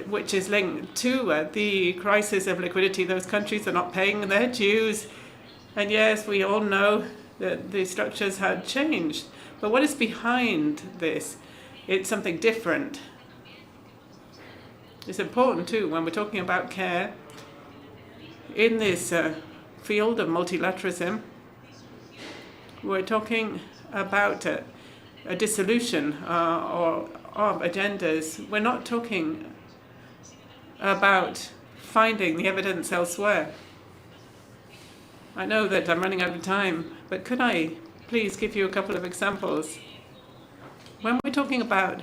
which is linked to the crisis of liquidity. Those countries are not paying their dues. And yes, we all know that the structures had changed. But what is behind this? It's something different. It's important too, when we're talking about care, in this field of multilateralism, we're talking about a dissolution of agendas. We're not talking about finding the evidence elsewhere. I know that I'm running out of time, but could I please give you a couple of examples? When we're talking about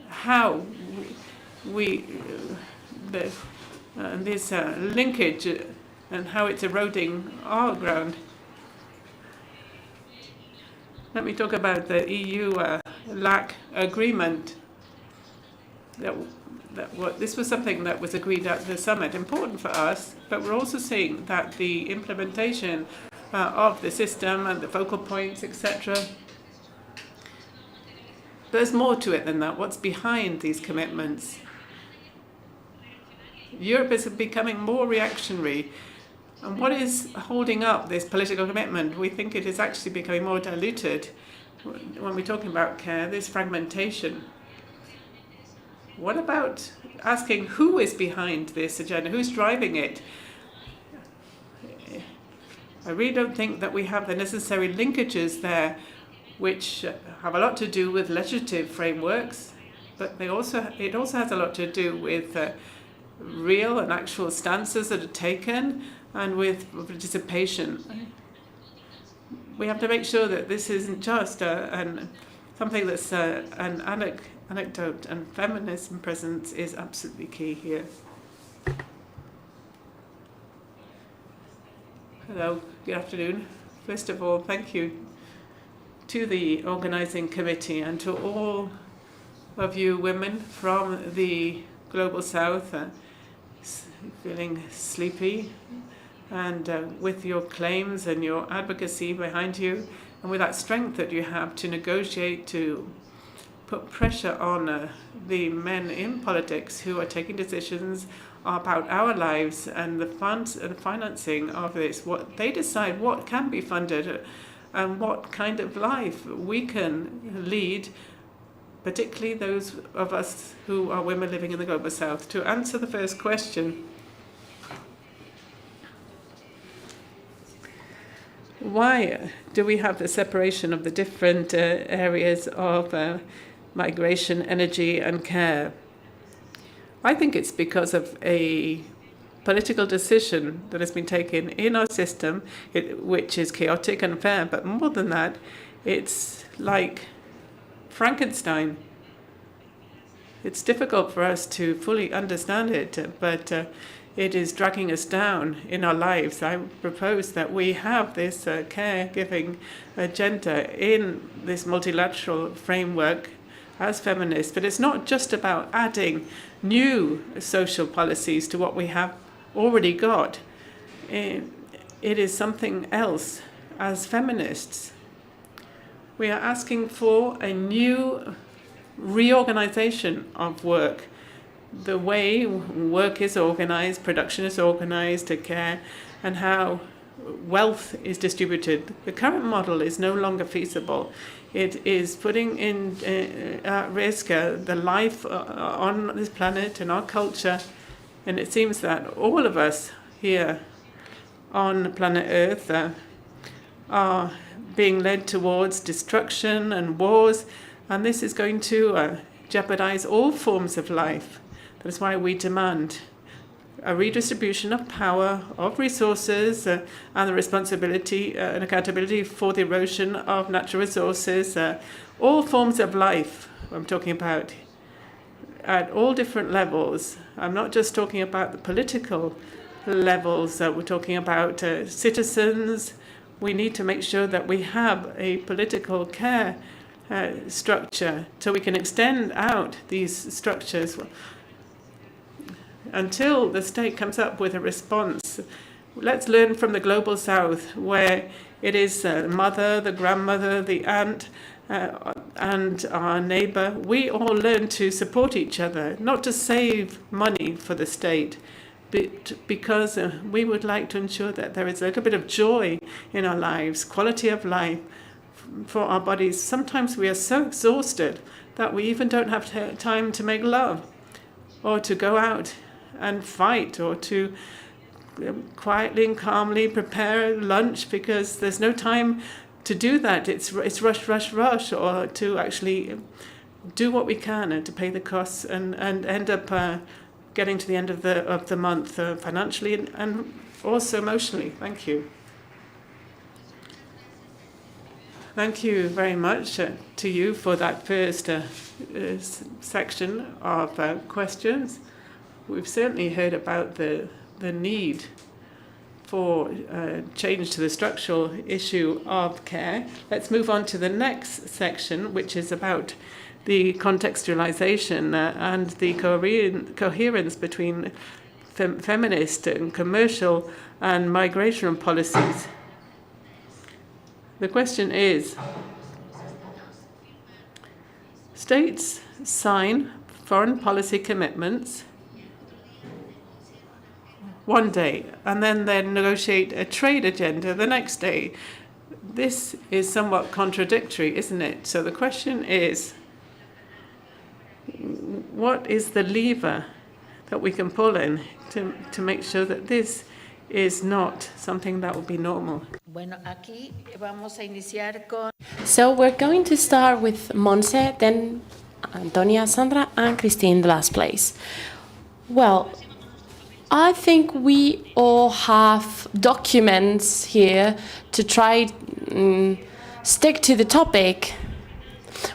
how this linkage and how it's eroding our ground, let me talk about the EU LAC agreement. This was something that was agreed at the summit, important for us, but we're also seeing that the implementation of the system and the focal points, etc., there's more to it than that. What's behind these commitments? Europe is becoming more reactionary. And what is holding up this political commitment? We think it is actually becoming more diluted when we're talking about care, this fragmentation. What about asking who is behind this agenda? Who's driving it? I really don't think that we have the necessary linkages there, which have a lot to do with legislative frameworks. but it also has a lot to do with real and actual stances that are taken and with participation. We have to make sure that this isn't just something that's an anecdote, and feminism presence is absolutely key here. Hello, good afternoon. First of all, thank you to the organising committee and to all of you women from the Global South feeling sleepy and with your claims and your advocacy behind you and with that strength that you have to negotiate, to put pressure on the men in politics who are taking decisions about our lives and the funds and financing of this, what they decide what can be funded and what kind of life we can lead, particularly those of us who are women living in the Global South. To answer the first question, why do we have the separation of the different areas of migration, energy and care? I think it's because of a political decision that has been taken in our system, which is chaotic and unfair, but more than that, it's like Frankenstein. It's difficult for us to fully understand it, but it is dragging us down in our lives. I propose that we have this caregiving agenda in this multilateral framework as feminists, but it's not just about adding new social policies to what we have already got. It is something else. As feminists, we are asking for a new reorganization of work. The way work is organized, production is organized, care, and how wealth is distributed. The current model is no longer feasible. It is putting in at risk the life on this planet and our culture. And it seems that all of us here on planet Earth are being led towards destruction and wars, and this is going to jeopardize all forms of life. That is why we demand a redistribution of power, of resources, and the responsibility and accountability for the erosion of natural resources, all forms of life I'm talking about, at all different levels. I'm not just talking about the political levels, we're talking about citizens. We need to make sure that we have a political care structure so we can extend out these structures until the state comes up with a response. Let's learn from the Global South, where it is the mother, the grandmother, the aunt, and our neighbor. We all learn to support each other, not to save money for the state, but because we would like to ensure that there is a little bit of joy in our lives, quality of life for our bodies. Sometimes we are so exhausted that we even don't have time to make love or to go out and fight or to quietly and calmly prepare lunch because there's no time to do that. It's rush, rush, rush, or to actually do what we can and to pay the costs and end up getting to the end of the month financially and also emotionally. Thank you. Thank you very much to you for that first section of questions. We've certainly heard about the need for change to the structural issue of care. Let's move on to the next section, which is about the contextualization and the coherence between feminist and commercial and migration policies. The question is, states sign foreign policy commitments one day, and then they negotiate a trade agenda the next day. This is somewhat contradictory, isn't it? So the question is, what is the lever that we can pull in to make sure that this is not something that will be normal? So we're going to start with Monse, then Antonia, Sandra, and Christine, the last place. Well, I think we all have documents here to try stick to the topic.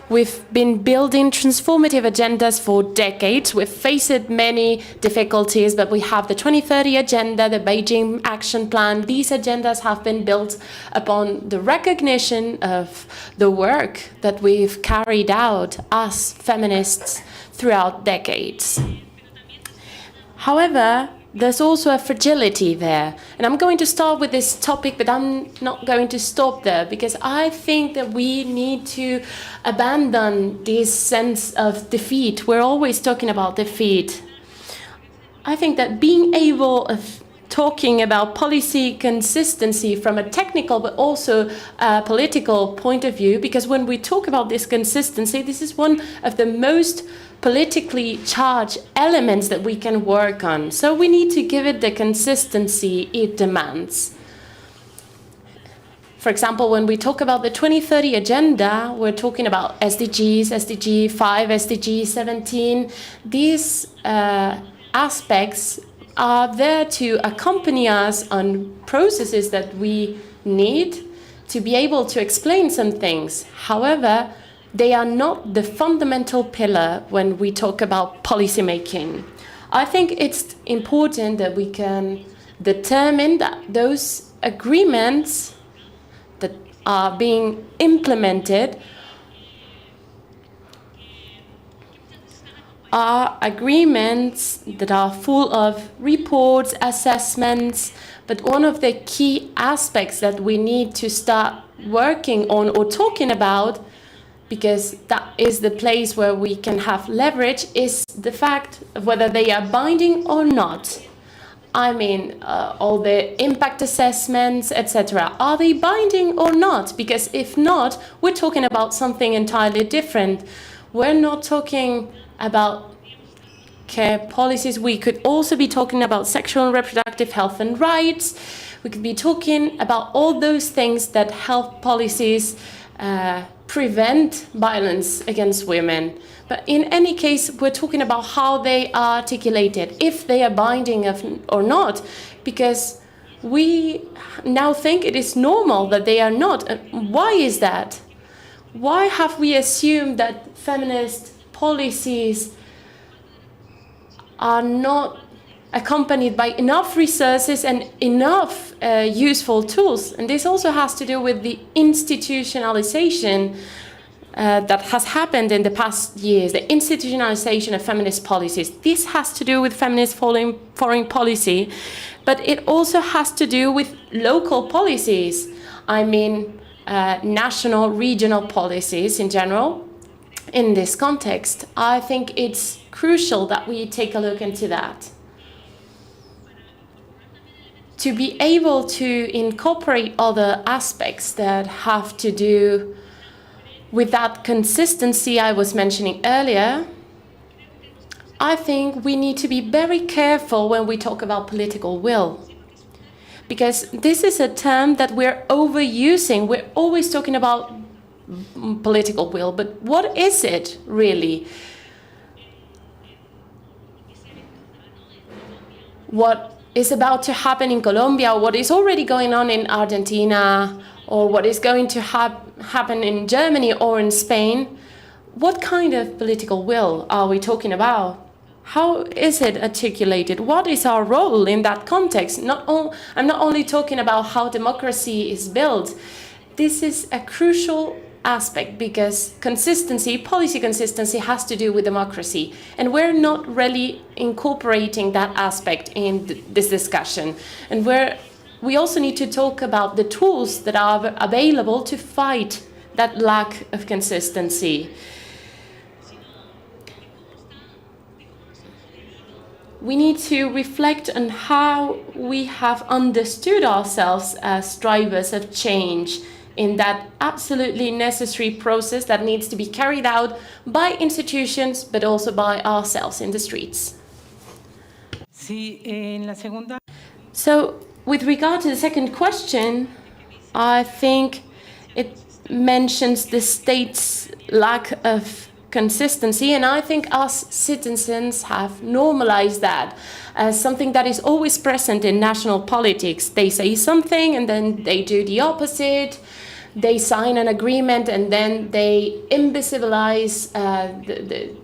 We've been building transformative agendas for decades. We've faced many difficulties, but we have the 2030 agenda, the Beijing Action Plan. These agendas have been built upon the recognition of the work that we've carried out as feminists throughout decades. However, there's also a fragility there. And I'm going to start with this topic, but I'm not going to stop there, because I think that we need to abandon this sense of defeat. We're always talking about defeat. I think that being able of talking about policy consistency from a technical but also a political point of view, because when we talk about this consistency, this is one of the most politically charged elements that we can work on. So we need to give it the consistency it demands. For example, when we talk about the 2030 agenda, we're talking about SDGs, SDG 5, SDG 17. These aspects are there to accompany us on processes that we need to be able to explain some things. However, they are not the fundamental pillar when we talk about policy making. I think it's important that we can determine that those agreements that are being implemented are agreements that are full of reports, assessments, but one of the key aspects that we need to start working on or talking about, because that is the place where we can have leverage, is the fact of whether they are binding or not. I mean, all the impact assessments, etc. Are they binding or not? Because if not, we're talking about something entirely different. We're not talking about care policies. We could also be talking about sexual and reproductive health and rights. We could be talking about all those things that health policies prevent violence against women. But in any case, we're talking about how they are articulated, if they are binding or not, because we now think it is normal that they are not. Why is that? Why have we assumed that feminist policies are not accompanied by enough resources and enough useful tools? And this also has to do with the institutionalization that has happened in the past years, the institutionalization of feminist policies. This has to do with feminist foreign policy, but it also has to do with local policies. I mean, national, regional policies in general. In this context, I think it's crucial that we take a look into that. To be able to incorporate other aspects that have to do with that consistency I was mentioning earlier, I think we need to be very careful when we talk about political will. Because this is a term that we're overusing. We're always talking about political will, but what is it really? What is about to happen in Colombia, what is already going on in Argentina, or what is going to happen in Germany or in Spain, what kind of political will are we talking about? How is it articulated? What is our role in that context? I'm not only talking about how democracy is built. This is a crucial aspect because consistency, policy consistency, has to do with democracy. And we're not really incorporating that aspect in this discussion. And we also need to talk about the tools that are available to fight that lack of consistency. We need to reflect on how we have understood ourselves as drivers of change in that absolutely necessary process that needs to be carried out by institutions, but also by ourselves in the streets. So, with regard to the second question, I think it mentions the state's lack of inconsistency, and I think us citizens have normalized that as something that is always present in national politics. They say something and then they do the opposite. They sign an agreement and then they invisibilize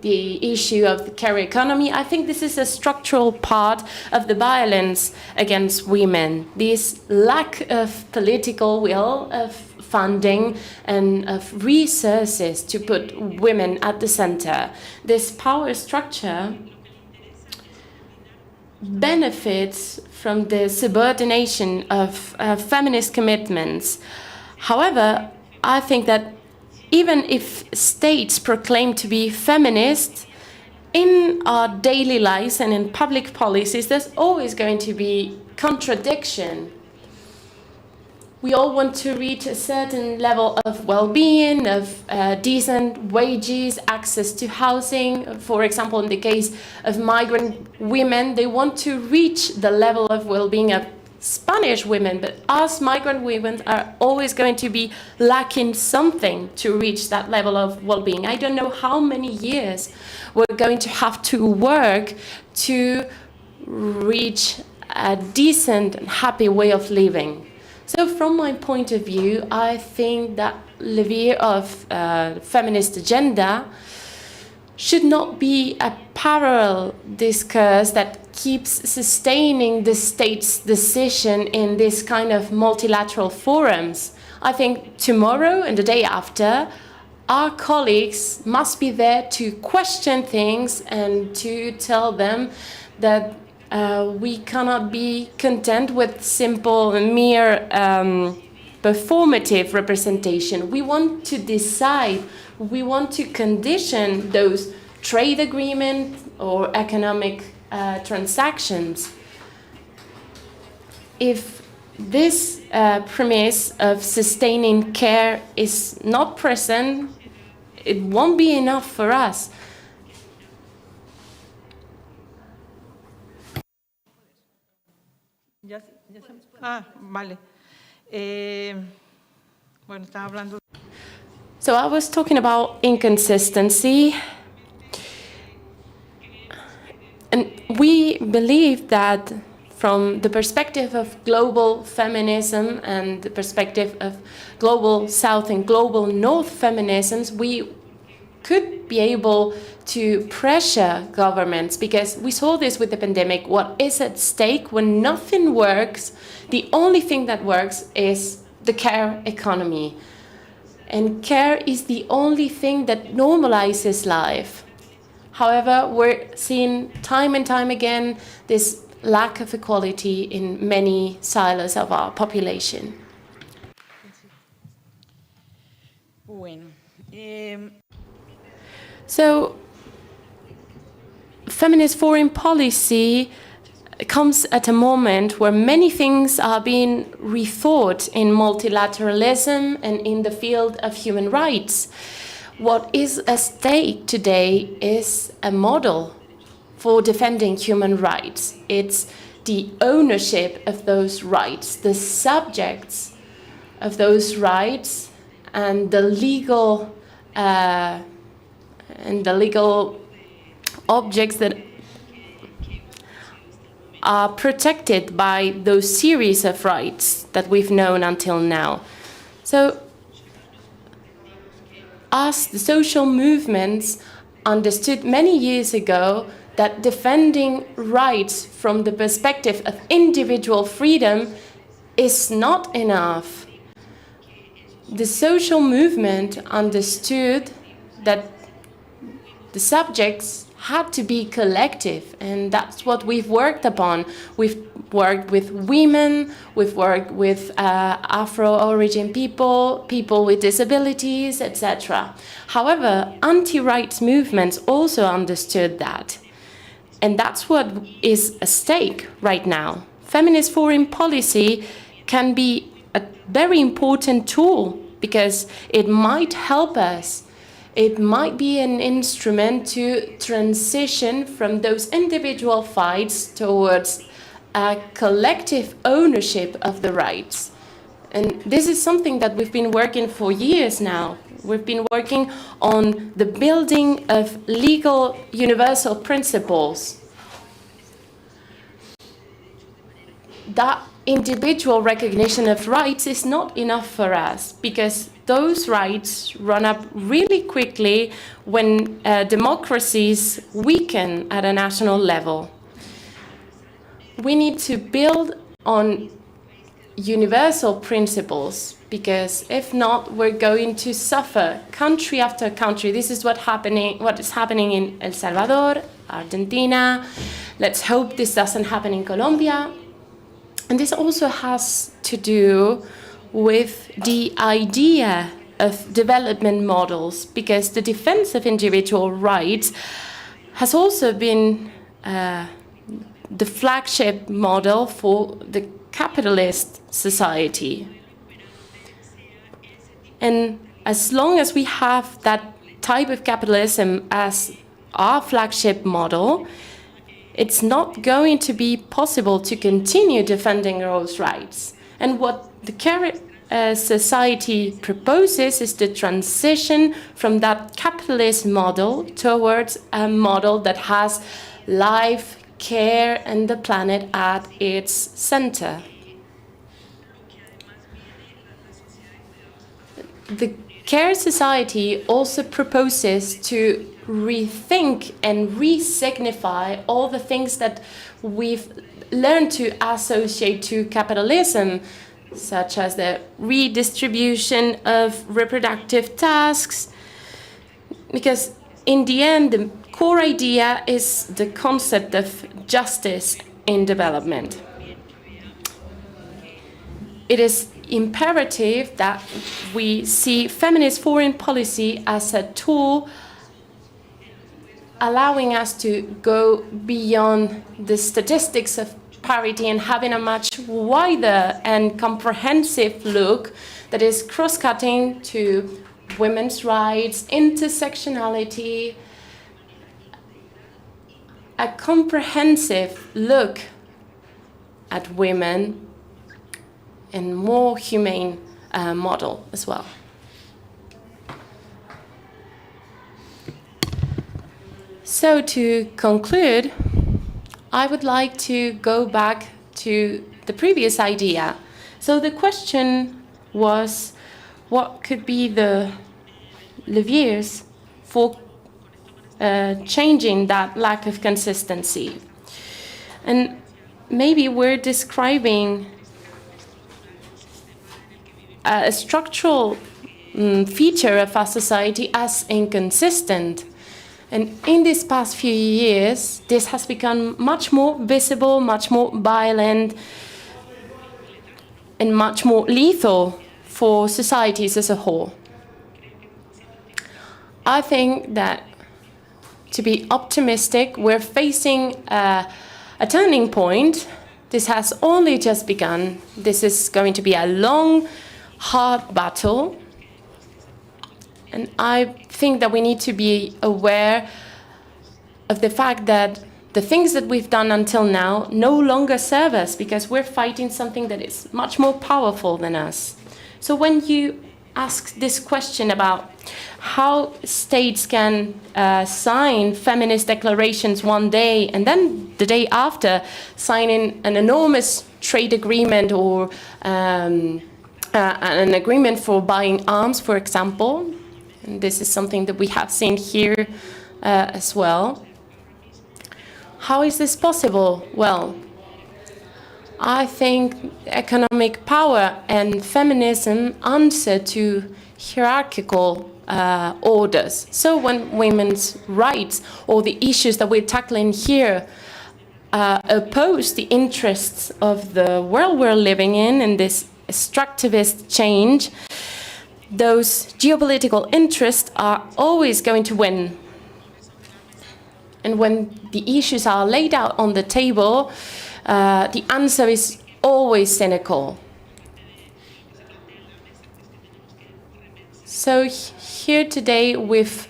the issue of the care economy. I think this is a structural part of the violence against women. This lack of political will, of funding and of resources to put women at the center. This power structure benefits from the subordination of feminist commitments. However, I think that even if states proclaim to be feminist, in our daily lives and in public policies, there's always going to be contradiction. We all want to reach a certain level of well-being, of decent wages, access to housing. For example, in the case of migrant women, they want to reach the level of well-being of Spanish women, but us migrant women are always going to be lacking something to reach that level of well-being. I don't know how many years we're going to have to work to reach a decent and happy way of living. So from my point of view, I think that levy of feminist agenda should not be a parallel discourse that keeps sustaining the state's decision in this kind of multilateral forums. I think tomorrow and the day after, our colleagues must be there to question things and to tell them that we cannot be content with simple, mere performative representation. We want to decide, we want to condition those trade agreements or economic transactions. If this premise of sustaining care is not present, it won't be enough for us. Vale. Bueno, estaba hablando. So I was talking about inconsistency. And we believe that from the perspective of global feminism and the perspective of global South and global North feminisms, we could be able to pressure governments, because we saw this with the pandemic. What is at stake when nothing works? The only thing that works is the care economy. And care is the only thing that normalizes life. However, we're seeing time and time again this lack of equality in many silos of our population. Bueno. So, feminist foreign policy comes at a moment where many things are being rethought in multilateralism and in the field of human rights. What is at stake today is a model for defending human rights. It's the ownership of those rights, the subjects of those rights, and the legal objects that are protected by those series of rights that we've known until now. So, us, the social movements, understood many years ago that defending rights from the perspective of individual freedom is not enough. The social movement understood that the subjects had to be collective, and that's what we've worked upon. We've worked with women, we've worked with Afro-origin people, people with disabilities, etc. However, anti-rights movements also understood that. And that's what is at stake right now. Feminist foreign policy can be a very important tool because it might help us. It might be an instrument to transition from those individual fights towards a collective ownership of the rights. And this is something that we've been working for years now. We've been working on the building of legal universal principles. That individual recognition of rights is not enough for us, because those rights run up really quickly when democracies weaken at a national level. We need to build on universal principles, because if not, we're going to suffer country after country. This is what is happening in El Salvador, Argentina. Let's hope this doesn't happen in Colombia. And this also has to do with the idea of development models, because the defense of individual rights has also been the flagship model for the capitalist society. And as long as we have that type of capitalism as our flagship model, it's not going to be possible to continue defending those rights. And what the current society proposes is the transition from that capitalist model towards a model that has life, care, and the planet at its center. The Care Society also proposes to rethink and re-signify all the things that we've learned to associate to capitalism, such as the redistribution of reproductive tasks, because in the end, the core idea is the concept of justice in development. It is imperative that we see feminist foreign policy as a tool allowing us to go beyond the statistics of parity and having a much wider and comprehensive look that is cross-cutting to women's rights, intersectionality, a comprehensive look at women, and more humane model as well. So to conclude, I would like to go back to the previous idea. So the question was, what could be the levers for changing that lack of consistency? And maybe we're describing a structural feature of our society as inconsistent. And in these past few years, this has become much more visible, much more violent, and much more lethal for societies as a whole. I think that, to be optimistic, we're facing a turning point. This has only just begun. This is going to be a long, hard battle. And I think that we need to be aware of the fact that the things that we've done until now no longer serve us, because we're fighting something that is much more powerful than us. So when you ask this question about how states can sign feminist declarations one day and then the day after signing an enormous trade agreement or an agreement for buying arms, for example, and this is something that we have seen here as well. How is this possible? Well, I think economic power and feminism answer to hierarchical orders. So when women's rights or the issues that we're tackling here oppose the interests of the world we're living in and this extractivist change, those geopolitical interests are always going to win. And when the issues are laid out on the table, the answer is always cynical. So here today, we've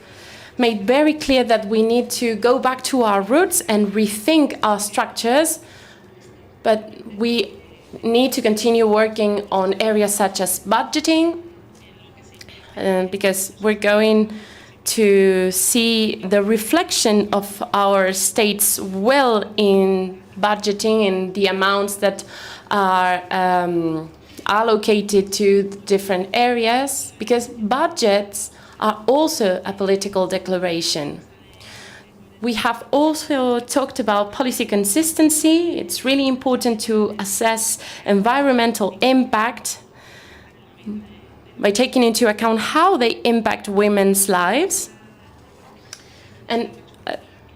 made very clear that we need to go back to our roots and rethink our structures, but we need to continue working on areas such as budgeting, because we're going to see the reflection of our state's will in budgeting and the amounts that are allocated to different areas, because budgets are also a political declaration. We have also talked about policy consistency. It's really important to assess environmental impact by taking into account how they impact women's lives. And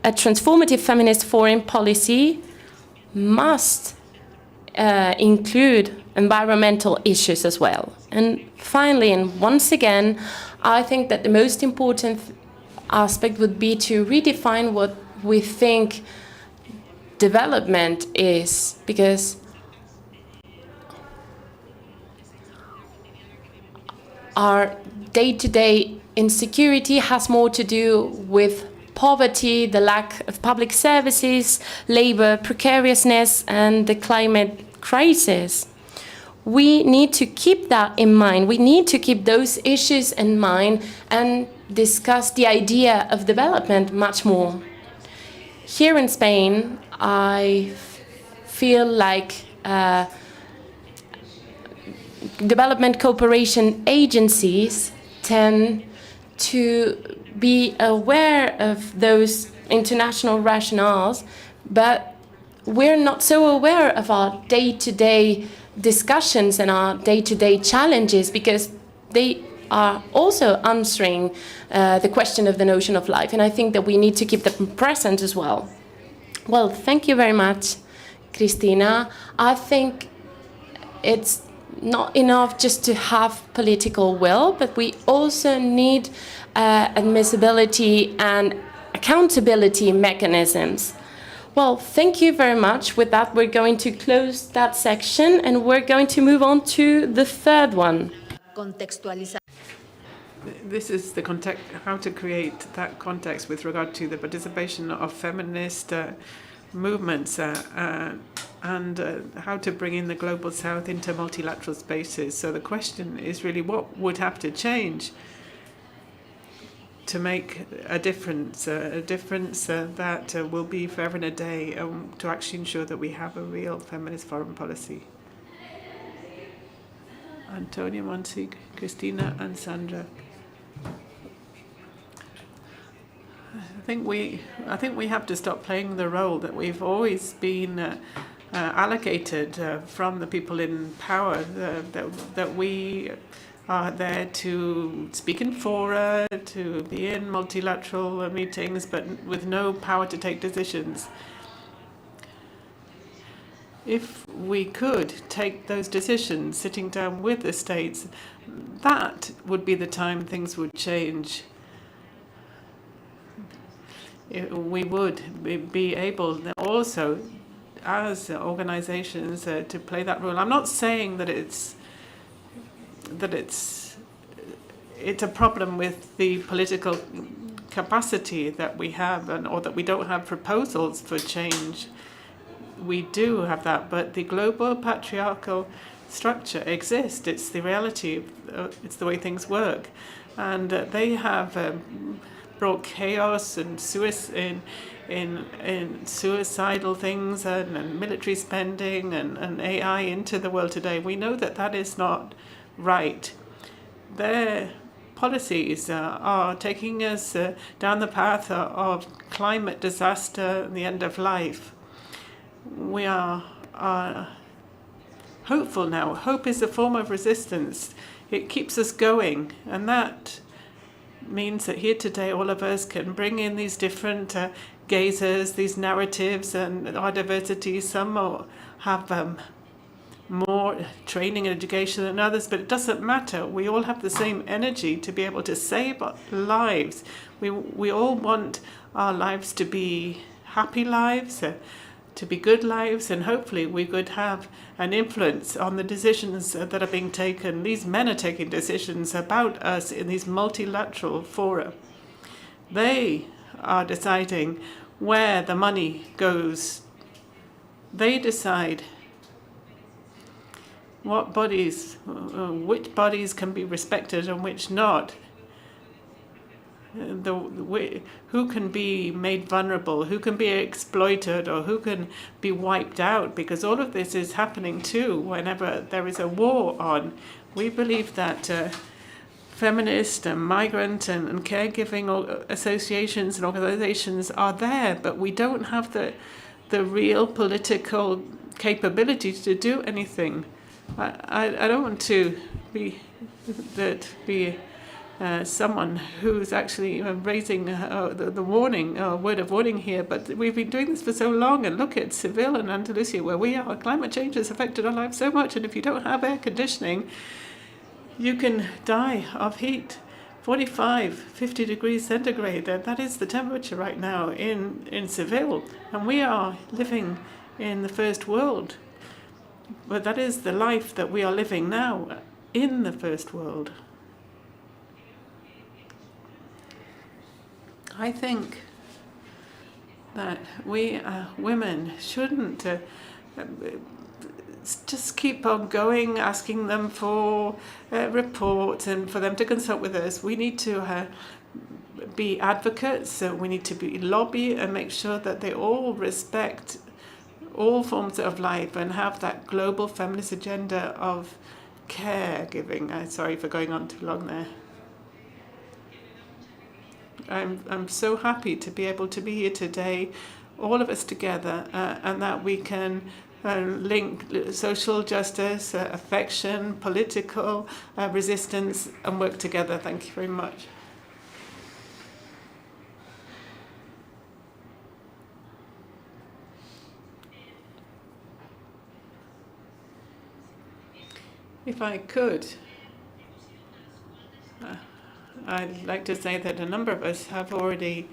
a transformative feminist foreign policy must include environmental issues as well. And finally, and once again, I think that the most important aspect would be to redefine what we think development is, because our day-to-day insecurity has more to do with poverty, the lack of public services, labor precariousness, and the climate crisis. We need to keep that in mind. We need to keep those issues in mind and discuss the idea of development much more. Here in Spain, I feel like development cooperation agencies tend to be aware of those international rationales, but we're not so aware of our day-to-day discussions and our day-to-day challenges, because they are also answering the question of the notion of life. And I think that we need to keep them present as well. Well, thank you very much, Cristina. I think it's not enough just to have political will, but we also need admissibility and accountability mechanisms. Well, thank you very much. With that, we're going to close that section and we're going to move on to the third one. This is the context, how to create that context with regard to the participation of feminist movements and how to bring in the Global South into multilateral spaces. So the question is really what would have to change to make a difference that will be forever and a day, to actually ensure that we have a real feminist foreign policy. Antonia, Monsig, Cristina, and Sandra. I think we have to stop playing the role that we've always been allocated from the people in power. That we are there to speak in fora, to be in multilateral meetings, but with no power to take decisions. If we could take those decisions sitting down with the states, that would be the time things would change. We would be able also, as organizations, to play that role. I'm not saying that it's a problem with the political capacity that we have, or that we don't have proposals for change. We do have that, but the global patriarchal structure exists. It's the reality. It's the way things work, and they have brought chaos and in suicidal things and military spending and AI into the world today. We know that that is not right. Their policies are taking us down the path of climate disaster and the end of life. We are hopeful now. Hope is a form of resistance. It keeps us going, and that means that here today all of us can bring in these different gazes, these narratives, and our diversity. Some have more training and education than others, but it doesn't matter. We all have the same energy to be able to save lives. We all want our lives to be happy lives, to be good lives, and hopefully we could have an influence on the decisions that are being taken. These men are taking decisions about us in these multilateral fora. They are deciding where the money goes. They decide what bodies, which bodies can be respected and which not. Who can be made vulnerable, who can be exploited, or who can be wiped out, because all of this is happening too whenever there is a war on. We believe that feminist and migrant and caregiving associations and organizations are there, but we don't have the real political capability to do anything. I don't want to be someone who's actually raising the warning, word of warning here, but we've been doing this for so long, and look at Seville and Andalusia where we are. Climate change has affected our lives so much, and if you don't have air conditioning, you can die of heat. 45, 50 degrees centigrade, that is the temperature right now in Seville, and we are living in the first world. But that is the life that we are living now in the first world. I think that we women shouldn't just keep on going, asking them for reports and for them to consult with us. We need to be advocates, we need to be lobby and make sure that they all respect all forms of life and have that global feminist agenda of caregiving. Sorry for going on too long there. I'm so happy to be able to be here today, all of us together, and that we can link social justice, affection, political resistance, and work together. Thank you very much. If I could, I'd like to say that a number of us have already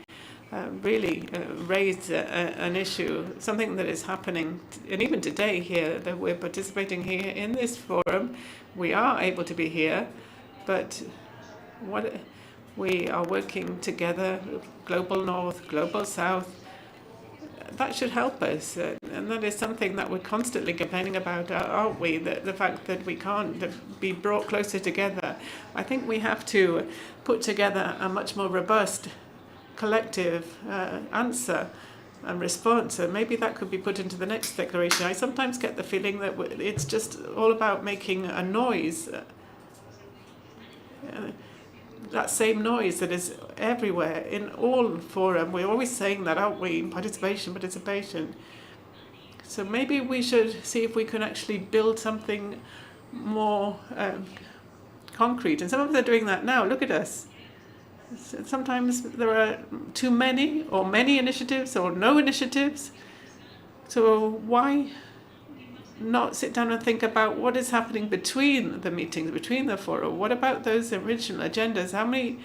really raised an issue, something that is happening, and even today here, that we're participating here in this forum. We are able to be here, but we are working together, global north, global south. That should help us, and that is something that we're constantly complaining about, aren't we? The fact that we can't be brought closer together. I think we have to put together a much more robust collective answer and response, and maybe that could be put into the next declaration. I sometimes get the feeling that it's just all about making a noise, that same noise that is everywhere in all forums. We're always saying that, aren't we? Participation. So maybe we should see if we can actually build something more concrete. And some of us are doing that now. Look at us. Sometimes there are too many, or many initiatives, or no initiatives. So why not sit down and think about what is happening between the meetings, between the fora? What about those original agendas? How many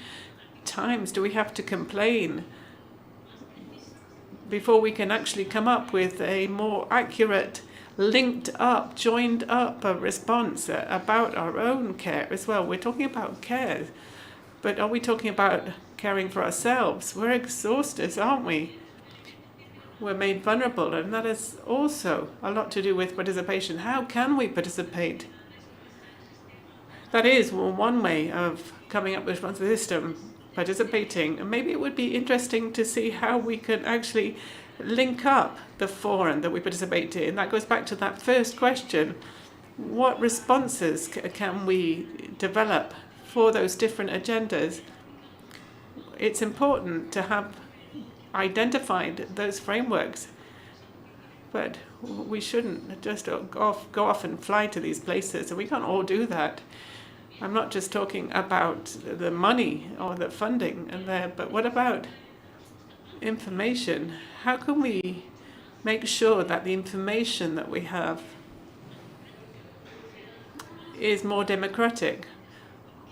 times do we have to complain before we can actually come up with a more accurate, linked up, joined up response about our own care as well? We're talking about care, but are we talking about caring for ourselves? We're exhausted, aren't we? We're made vulnerable, and that has also a lot to do with participation. How can we participate? That is one way of coming up with a response system, participating. And maybe it would be interesting to see how we can actually link up the forum that we participate in. That goes back to that first question. What responses can we develop for those different agendas? It's important to have identified those frameworks, but we shouldn't just go off and fly to these places, and we can't all do that. I'm not just talking about the money or the funding and there, but what about information? How can we make sure that the information that we have is more democratic?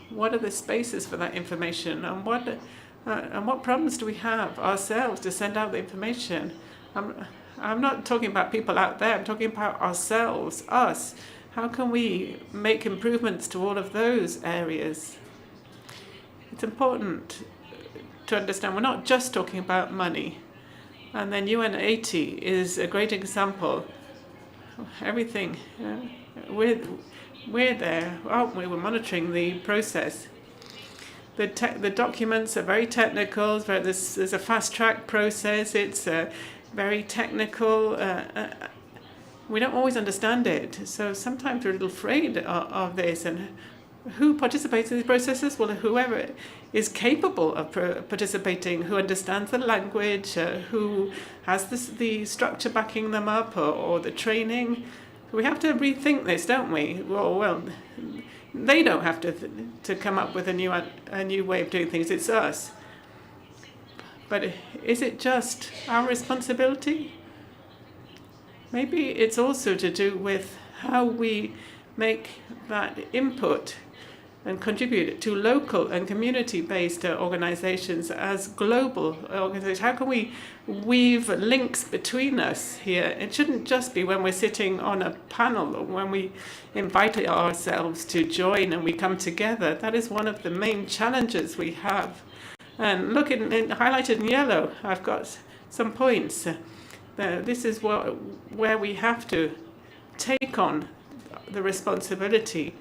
What are the spaces for that information, and what problems do we have ourselves to send out the information? I'm not talking about people out there, I'm talking about ourselves, us. How can we make improvements to all of those areas? It's important to understand we're not just talking about money. And then UN 80 is a great example. Everything we're there, aren't we? We're monitoring the process. The documents are very technical. There's a fast-track process. It's very technical. We don't always understand it, so sometimes we're a little afraid of this. And who participates in these processes? Well, whoever is capable of participating, who understands the language, who has the structure backing them up, or the training. We have to rethink this, don't we? Well, they don't have to come up with a new way of doing things. It's us. But is it just our responsibility? Maybe it's also to do with how we make that input and contribute to local and community-based organizations as global organizations. How can we weave links between us here? It shouldn't just be when we're sitting on a panel or when we invite ourselves to join and we come together. That is one of the main challenges we have. And look, highlighted in yellow, I've got some points. This is where we have to take on the responsibility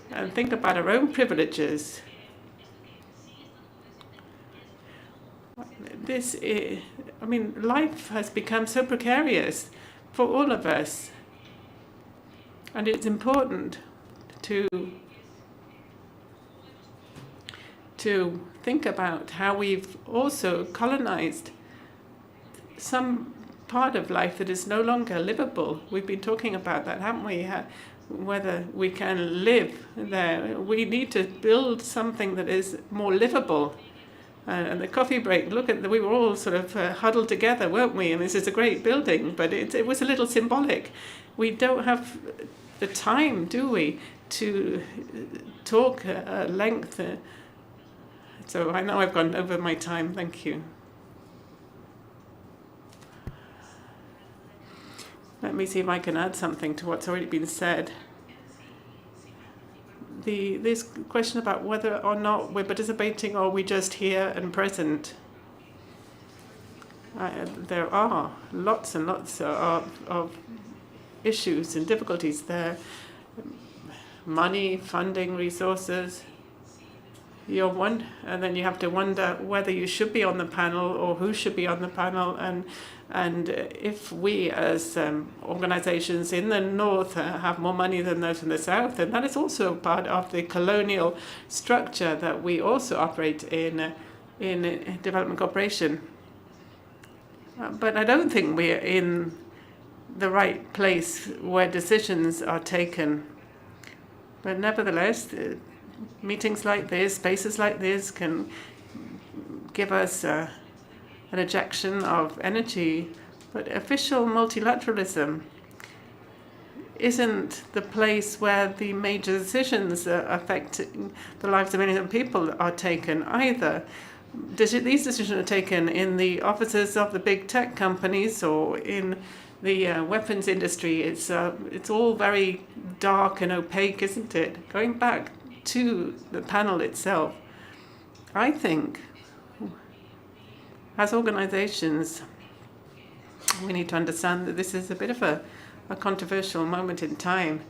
and think about our own privileges. Life has become so precarious for all of us, and it's important to think about how we've also colonized some part of life that is no longer livable. We've been talking about that, haven't we? Whether we can live there. We need to build something that is more livable. And the coffee break, we were all sort of huddled together, weren't we? And this is a great building, but it was a little symbolic. We don't have the time, do we, to talk at length. So I know I've gone over my time. Thank you. Let me see if I can add something to what's already been said. This question about whether or not we're participating or we're just here and present. There are lots and lots of issues and difficulties there. Money, funding, resources. And then you have to wonder whether you should be on the panel or who should be on the panel, and if we as organizations in the north have more money than those in the south, and that is also part of the colonial structure that we also operate in development cooperation. But I don't think we're in the right place where decisions are taken. But nevertheless, meetings like this, spaces like this can give us an injection of energy, but official multilateralism isn't the place where the major decisions affecting the lives of millions of people are taken either. These decisions are taken in the offices of the big tech companies or in the weapons industry. It's all very dark and opaque, isn't it? Going back to the panel itself, I think as organizations we need to understand that this is a bit of a controversial moment in time.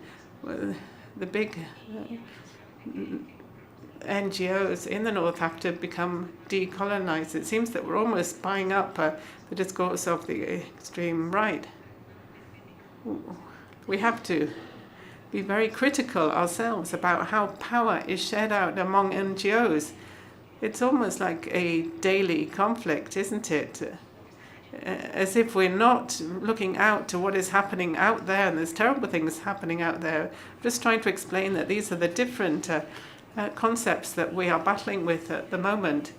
The big NGOs in the north have to become decolonized. It seems that we're almost buying up the discourse of the extreme right. We have to be very critical ourselves about how power is shared out among NGOs. It's almost like a daily conflict, isn't it? As if we're not looking out to what is happening out there, and there's terrible things happening out there. I'm just trying to explain that these are the different concepts that we are battling with at the moment.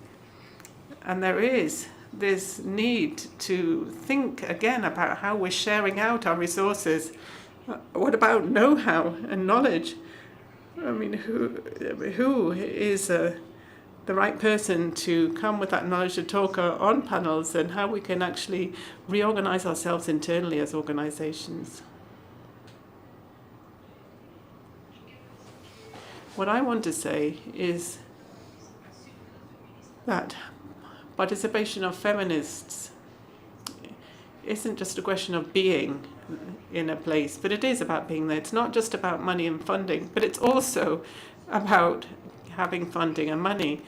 And there is this need to think again about how we're sharing out our resources. What about know-how and knowledge? I mean, who is the right person to come with that knowledge to talk on panels, and how we can actually reorganize ourselves internally as organizations? What I want to say is that participation of feminists isn't just a question of being in a place, but it is about being there. It's not just about money and funding, but it's also about having funding and money.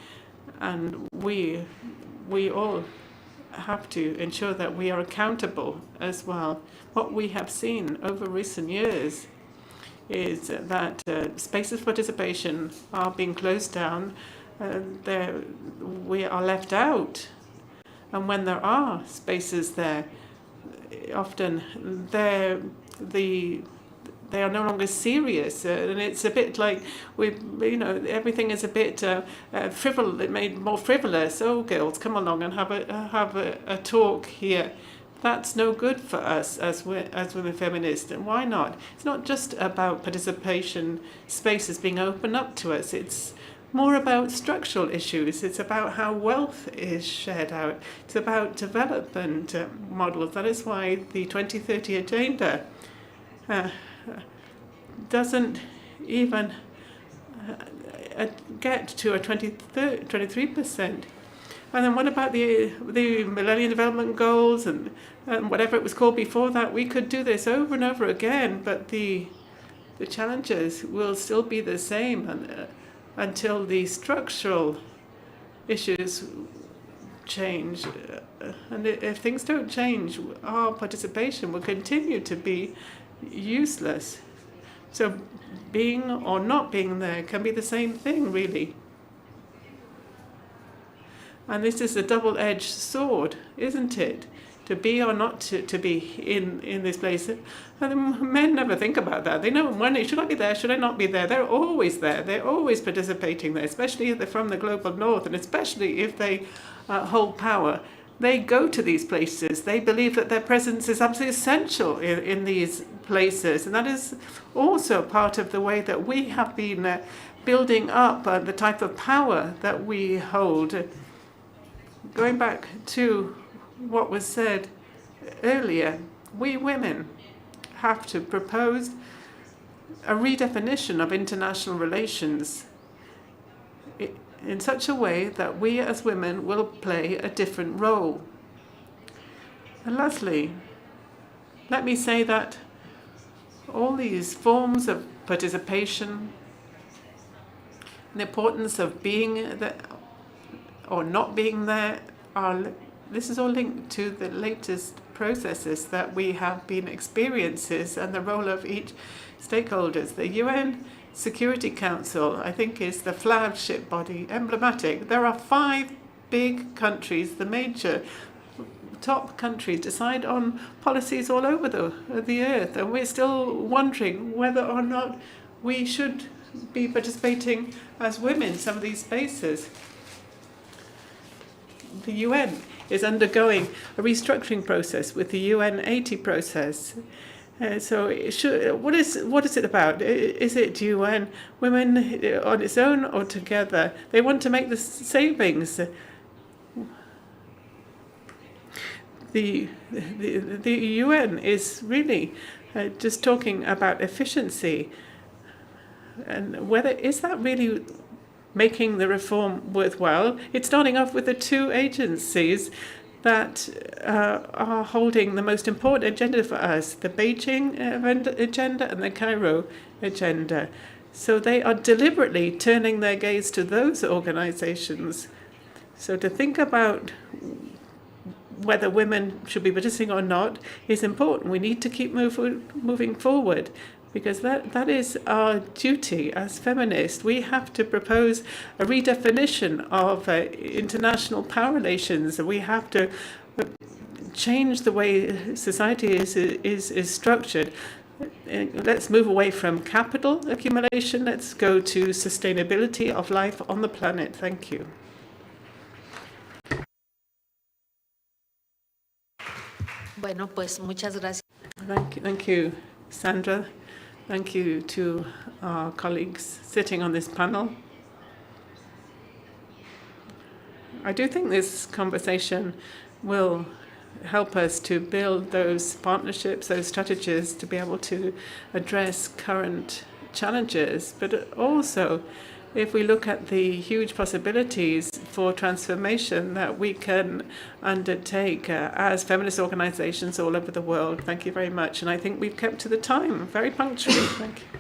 And we all have to ensure that we are accountable as well. What we have seen over recent years is that spaces of participation are being closed down. We are left out. And when there are spaces there, often they are no longer serious, and it's a bit like everything is a bit frivolous. It made more frivolous. Oh, girls, come along and have a talk here. That's no good for us as women feminists. And why not? It's not just about participation spaces being opened up to us. It's more about structural issues. It's about how wealth is shared out. It's about development models. That is why the 2030 agenda doesn't even get to a 23%. And then what about the Millennium Development Goals and whatever it was called before that? We could do this over and over again, but the challenges will still be the same until the structural issues change. And if things don't change, our participation will continue to be useless. So being or not being there can be the same thing, really. And this is a double-edged sword, isn't it? To be or not to be in this place. And men never think about that. They know, should I be there, should I not be there? They're always there. They're always participating there, especially if they're from the global north, and especially if they hold power. They go to these places. They believe that their presence is absolutely essential in these places. And that is also part of the way that we have been building up the type of power that we hold. Going back to what was said earlier, we women have to propose a redefinition of international relations in such a way that we as women will play a different role. And lastly, let me say that all these forms of participation, the importance of being there or not being there, this is all linked to the latest processes that we have been experiencing and the role of each stakeholders. The UN Security Council, I think, is the flagship body, emblematic. There are 5 big countries, the major top countries, decide on policies all over the earth, and we're still wondering whether or not we should be participating as women in some of these spaces. The UN is undergoing a restructuring process with the UN 80 process. What is it about? Is it UN women on its own or together? They want to make the savings. The UN is really just talking about efficiency, and whether is that really making the reform worthwhile? It's starting off with the 2 agencies that are holding the most important agenda for us, the Beijing agenda and the Cairo agenda. So they are deliberately turning their gaze to those organizations. So to think about whether women should be participating or not is important. We need to keep moving forward, because that is our duty as feminists. We have to propose a redefinition of international power relations. We have to change the way society is structured. Let's move away from capital accumulation. Let's go to sustainability of life on the planet. Thank you. Bueno, pues muchas gracias. Thank you, Sandra. Thank you to our colleagues sitting on this panel. I do think this conversation will help us to build those partnerships, those strategies to be able to address current challenges, but also if we look at the huge possibilities for transformation that we can undertake as feminist organizations all over the world. Thank you very much. And I think we've kept to the time very punctually. Thank you.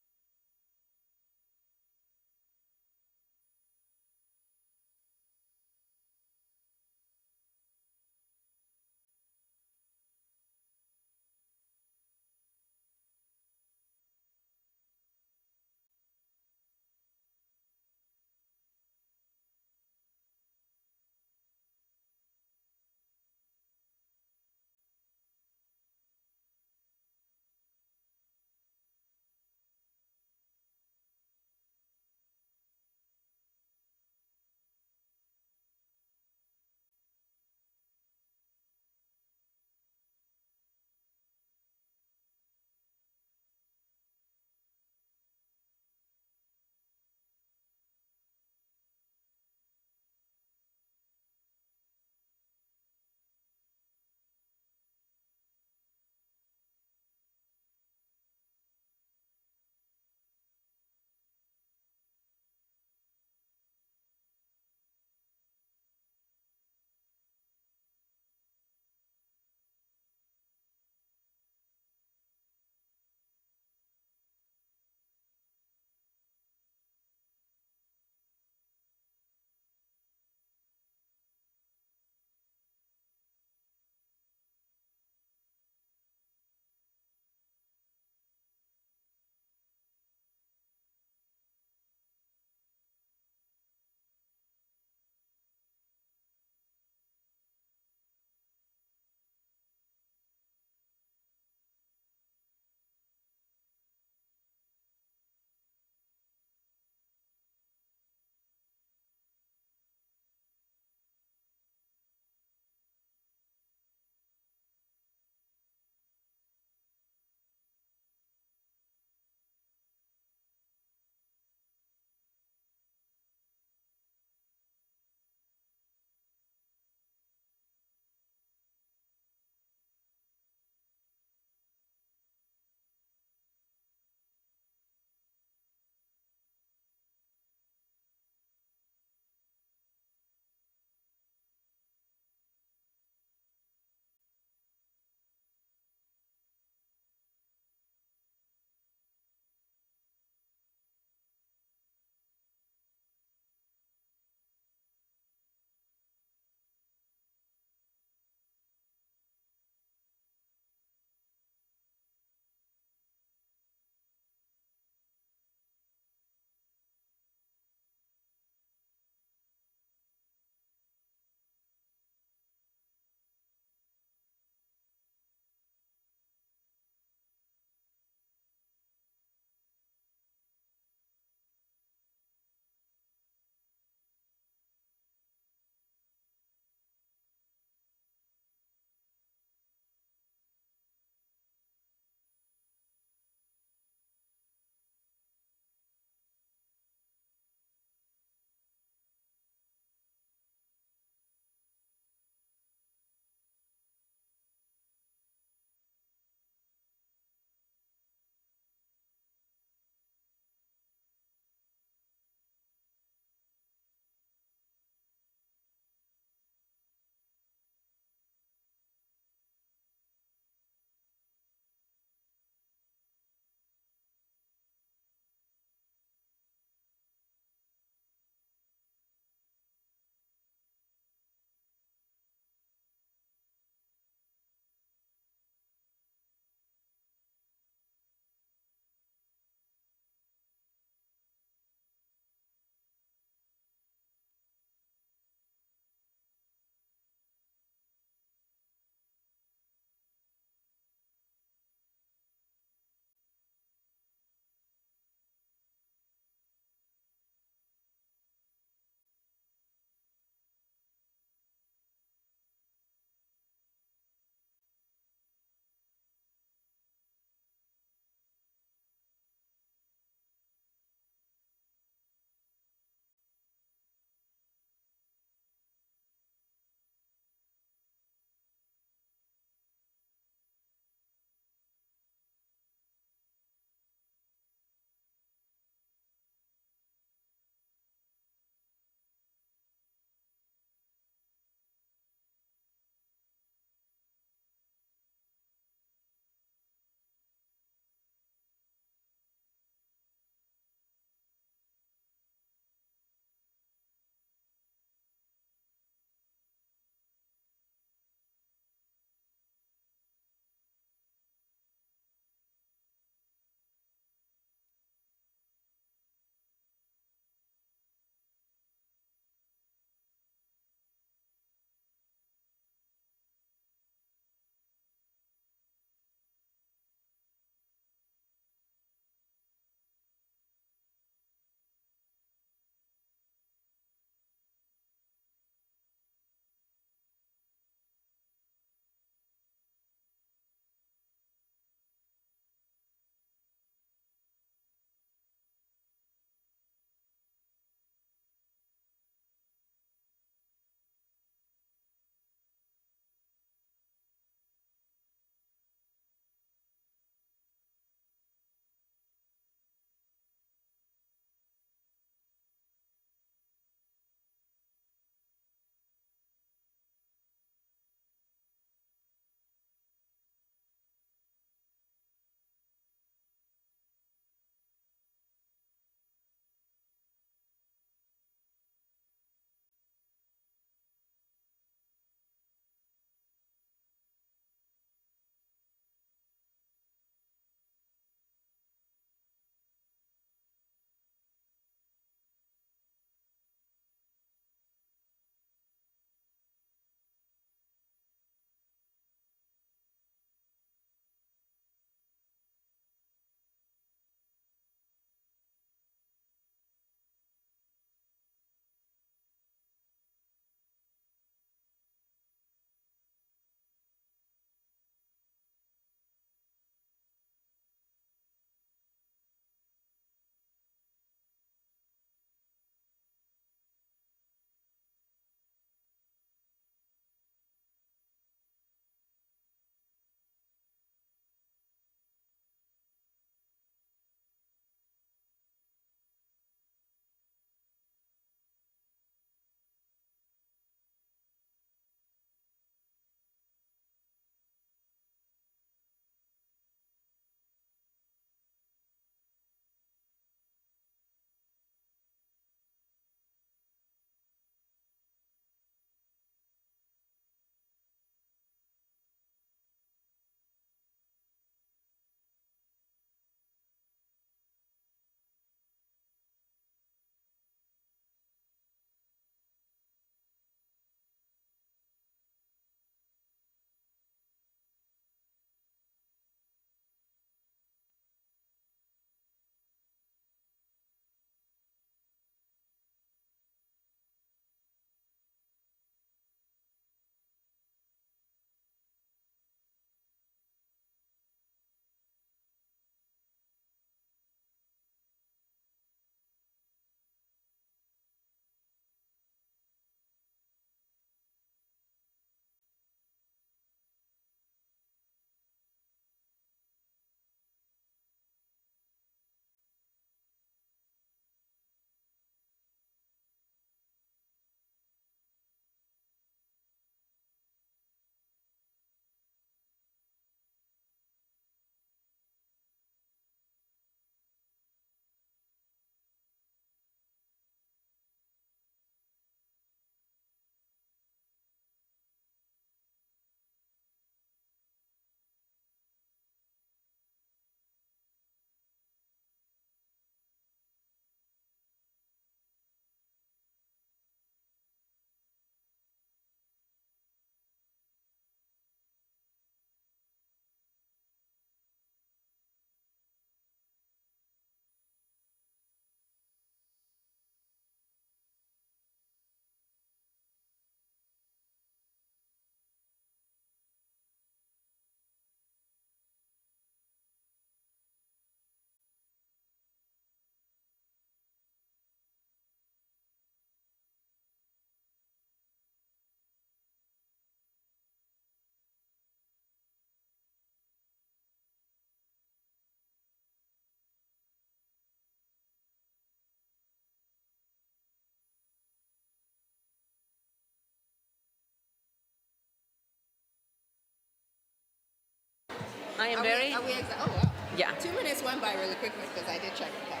I am Oh, wow. Yeah. 2 minutes went by really quick because I did check the clock.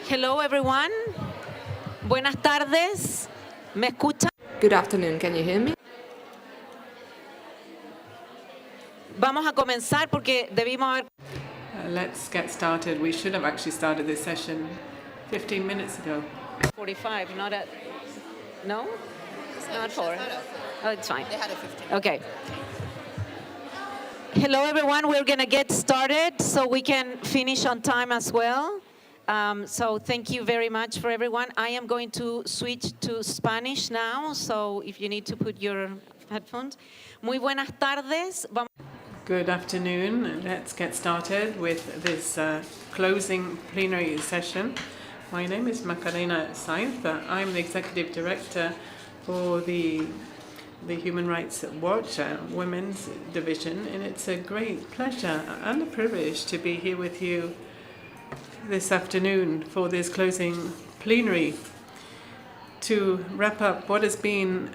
Hello, everyone. Buenas tardes. ¿Me escuchan? Good afternoon, can you hear me? Vamos a comenzar porque debimos haber... Let's get started. We should have actually started this session 15 minutes ago. 45, not at... No? Not 4. Oh, it's fine. They had a 15. Okay. Hello, everyone. We're going to get started so we can finish on time as well. So thank you very much for everyone. I am going to switch to Spanish now, so if you need to put your headphones. Muy buenas tardes. Good afternoon. Let's get started with this closing plenary session. My name is Macarena Sainz. I'm the Executive Director for the Human Rights Watch Women's Division, and it's a great pleasure and a privilege to be here with you this afternoon for this closing plenary to wrap up what has been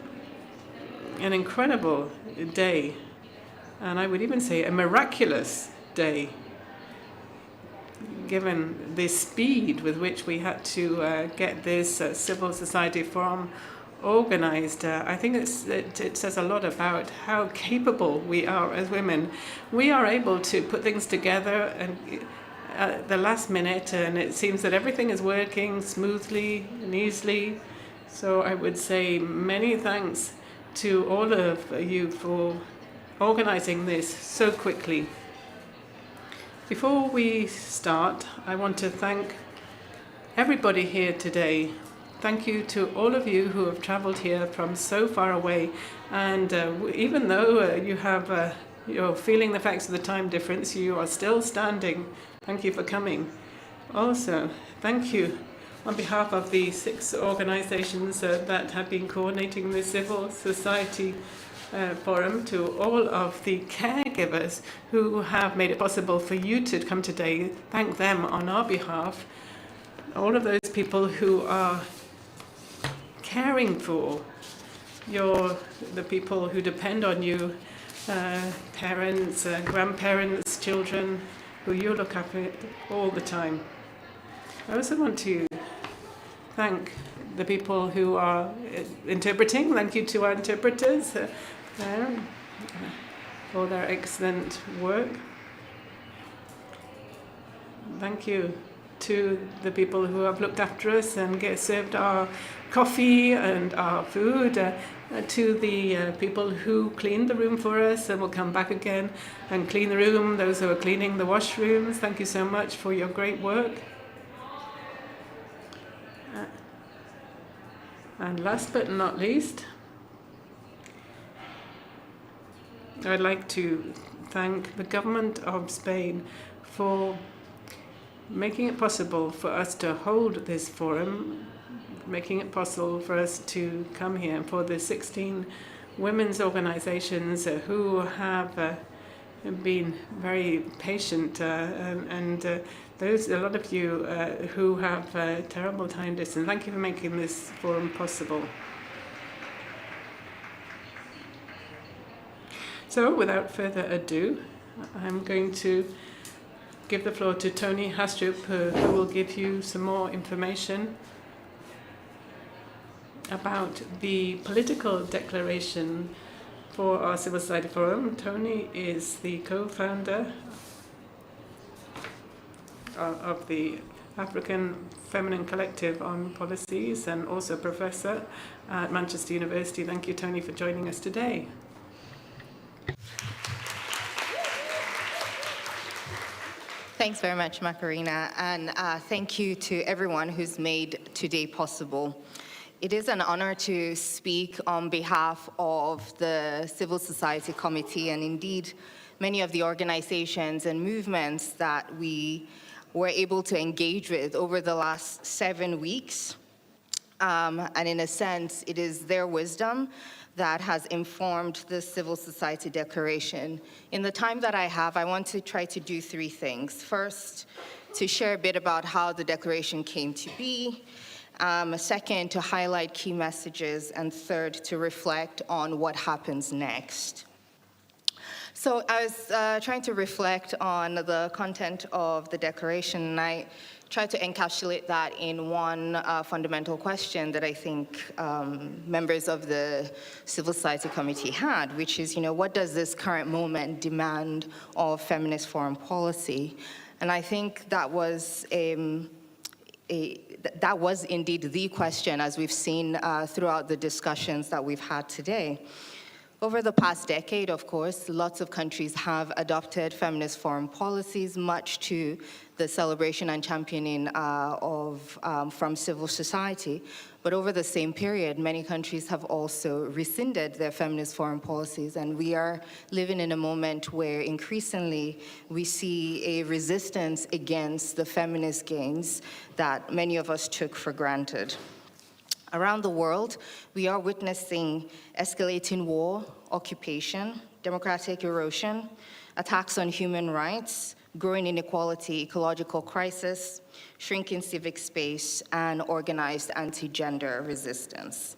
an incredible day, and I would even say a miraculous day, given the speed with which we had to get this civil society forum organized. I think it says a lot about how capable we are as women. We are able to put things together and at the last minute, and it seems that everything is working smoothly and easily. So I would say many thanks to all of you for organizing this so quickly. Before we start, I want to thank everybody here today. Thank you to all of you who have traveled here from so far away. And even though you're feeling the effects of the time difference, you are still standing. Thank you for coming. Also, thank you on behalf of the 6 organizations that have been coordinating the Civil Society Forum, to all of the caregivers who have made it possible for you to come today. Thank them on our behalf. All of those people who are caring for the people who depend on you, parents, grandparents, children, who you look after all the time. I also want to thank the people who are interpreting. Thank you to our interpreters for their excellent work. Thank you to the people who have looked after us and served our coffee and our food, to the people who cleaned the room for us and will come back again and clean the room, those who are cleaning the washrooms. Thank you so much for your great work. And last but not least, I'd like to thank the government of Spain for making it possible for us to hold this forum, making it possible for us to come here, and for the 16 women's organizations who have been very patient, and those, a lot of you who have terrible time distance. Thank you for making this forum possible. So, without further ado, I'm going to give the floor to Tony Hastrup, who will give you some more information about the political declaration for our Civil Society Forum. Tony is the co-founder of the African Feminine Collective on Policies and also professor at Manchester University. Thank you, Tony, for joining us today. Thanks very much, Macarena, and thank you to everyone who's made today possible. It is an honor to speak on behalf of the Civil Society Committee and indeed many of the organizations and movements that we were able to engage with over the last 7 weeks. And in a sense, it is their wisdom that has informed the Civil Society Declaration. In the time that I have, I want to try to do 3 things. First, to share a bit about how the declaration came to be. Second, to highlight key messages. And third, to reflect on what happens next. So I was trying to reflect on the content of the declaration, and I tried to encapsulate that in one fundamental question that I think members of the Civil Society Committee had, which is, what does this current moment demand of feminist foreign policy? And I think that was that was indeed the question, as we've seen throughout the discussions that we've had today. Over the past decade, of course, lots of countries have adopted feminist foreign policies, much to the celebration and championing from civil society. But over the same period, many countries have also rescinded their feminist foreign policies, and we are living in a moment where increasingly we see a resistance against the feminist gains that many of us took for granted. Around the world, we are witnessing escalating war, occupation, democratic erosion, attacks on human rights, growing inequality, ecological crisis, shrinking civic space, and organized anti-gender resistance.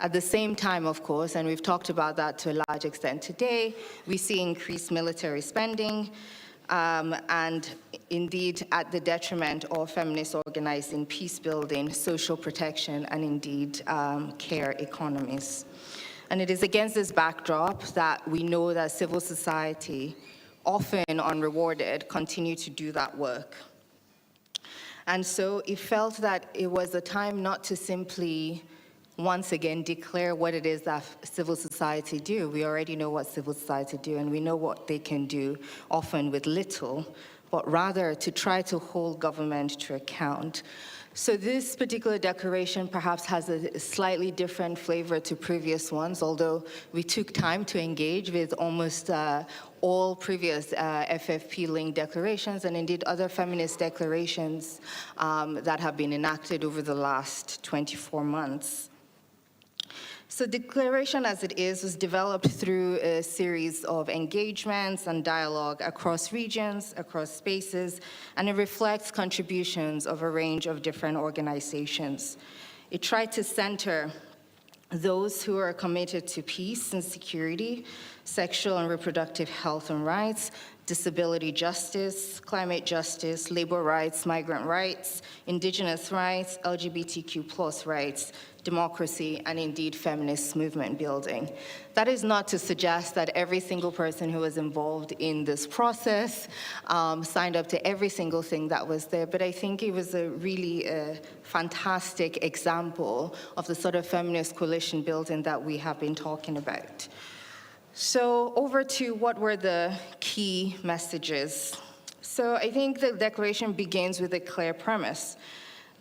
At the same time, of course, and we've talked about that to a large extent today, we see increased military spending, and indeed at the detriment of feminist organizing, peace building, social protection, and indeed care economies. And it is against this backdrop that we know that civil society, often unrewarded, continue to do that work. And so it felt that it was a time not to simply once again declare what it is that civil society do. We already know what civil society do, and we know what they can do, often with little, but rather to try to hold government to account. So this particular declaration perhaps has a slightly different flavor to previous ones, although we took time to engage with almost all previous FFP-linked declarations and indeed other feminist declarations that have been enacted over the last 24 months. So the declaration as it is was developed through a series of engagements and dialogue across regions, across spaces, and it reflects contributions of a range of different organizations. It tried to center those who are committed to peace and security, sexual and reproductive health and rights, disability justice, climate justice, labor rights, migrant rights, indigenous rights, LGBTQ+ rights, democracy, and indeed feminist movement building. That is not to suggest that every single person who was involved in this process signed up to every single thing that was there, but I think it was a really fantastic example of the sort of feminist coalition building that we have been talking about. So over to what were the key messages. So I think the declaration begins with a clear premise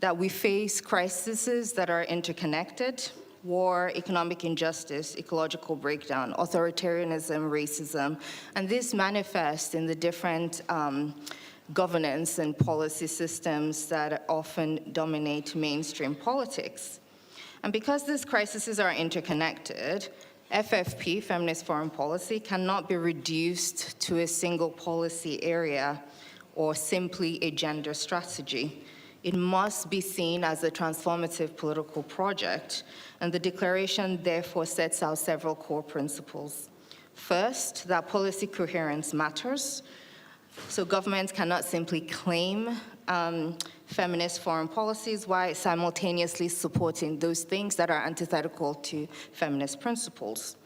that we face crises that are interconnected: war, economic injustice, ecological breakdown, authoritarianism, racism, and this manifests in the different governance and policy systems that often dominate mainstream politics. And because these crises are interconnected, FFP, feminist foreign policy, cannot be reduced to a single policy area or simply a gender strategy. It must be seen as a transformative political project, and the declaration therefore sets out several core principles. First, that policy coherence matters. So governments cannot simply claim feminist foreign policies while simultaneously supporting those things that are antithetical to feminist principles.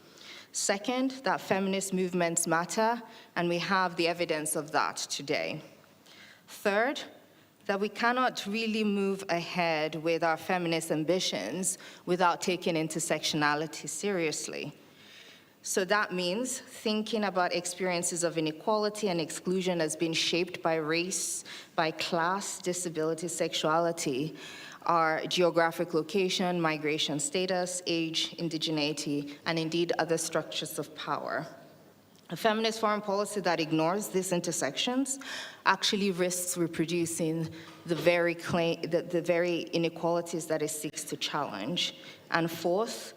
Second, that feminist movements matter, and we have the evidence of that today. Third, that we cannot really move ahead with our feminist ambitions without taking intersectionality seriously. So that means thinking about experiences of inequality and exclusion as being shaped by race, by class, disability, sexuality, our geographic location, migration status, age, indigeneity, and indeed other structures of power. A feminist foreign policy that ignores these intersections actually risks reproducing the very inequalities that it seeks to challenge. And fourth,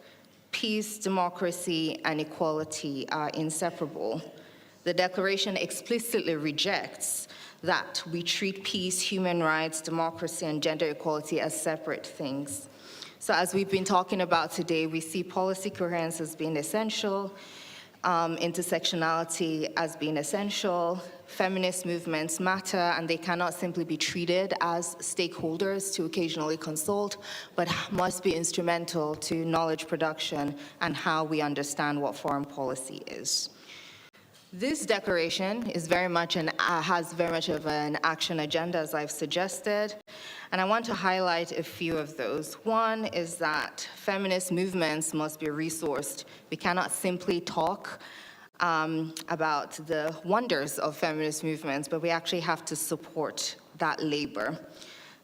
peace, democracy, and equality are inseparable. The declaration explicitly rejects that we treat peace, human rights, democracy, and gender equality as separate things. So as we've been talking about today, we see policy coherence as being essential. intersectionality as being essential. Feminist movements matter, and they cannot simply be treated as stakeholders to occasionally consult, but must be instrumental to knowledge production and how we understand what foreign policy is. This declaration is has very much of an action agenda, as I've suggested, and I want to highlight a few of those. One is that feminist movements must be resourced. We cannot simply talk about the wonders of feminist movements, but we actually have to support that labor.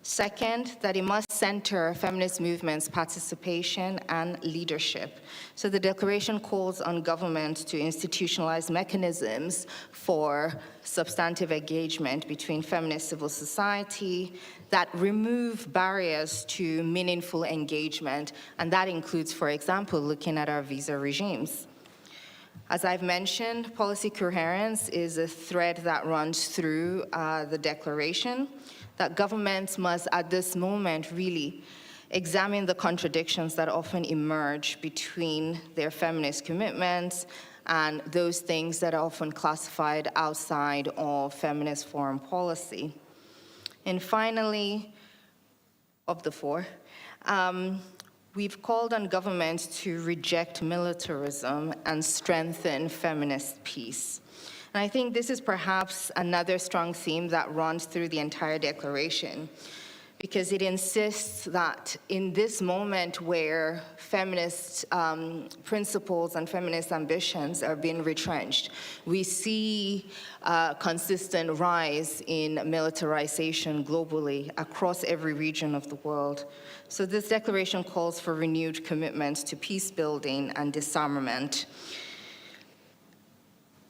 Second, that it must center feminist movements' participation and leadership. So the declaration calls on government to institutionalize mechanisms for substantive engagement between feminist civil society that remove barriers to meaningful engagement, and that includes, for example, looking at our visa regimes. As I've mentioned, policy coherence is a thread that runs through the declaration, that governments must, at this moment, really examine the contradictions that often emerge between their feminist commitments and those things that are often classified outside of feminist foreign policy. And finally, of the four, we've called on governments to reject militarism and strengthen feminist peace. And I think this is perhaps another strong theme that runs through the entire declaration, because it insists that in this moment where feminist principles and feminist ambitions are being retrenched, we see a consistent rise in militarization globally across every region of the world. So this declaration calls for renewed commitments to peace building and disarmament.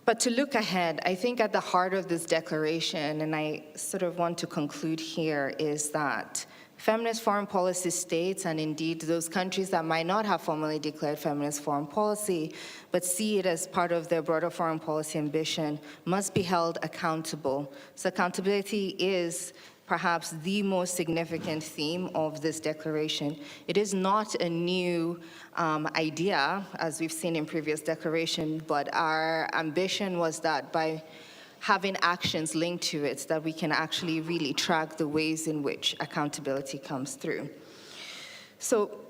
But to look ahead, I think at the heart of this declaration, and I sort of want to conclude here, is that feminist foreign policy states, and indeed those countries that might not have formally declared feminist foreign policy, but see it as part of their broader foreign policy ambition, must be held accountable. So accountability is perhaps the most significant theme of this declaration. It is not a new idea, as we've seen in previous declarations, but our ambition was that by having actions linked to it, that we can actually really track the ways in which accountability comes through. So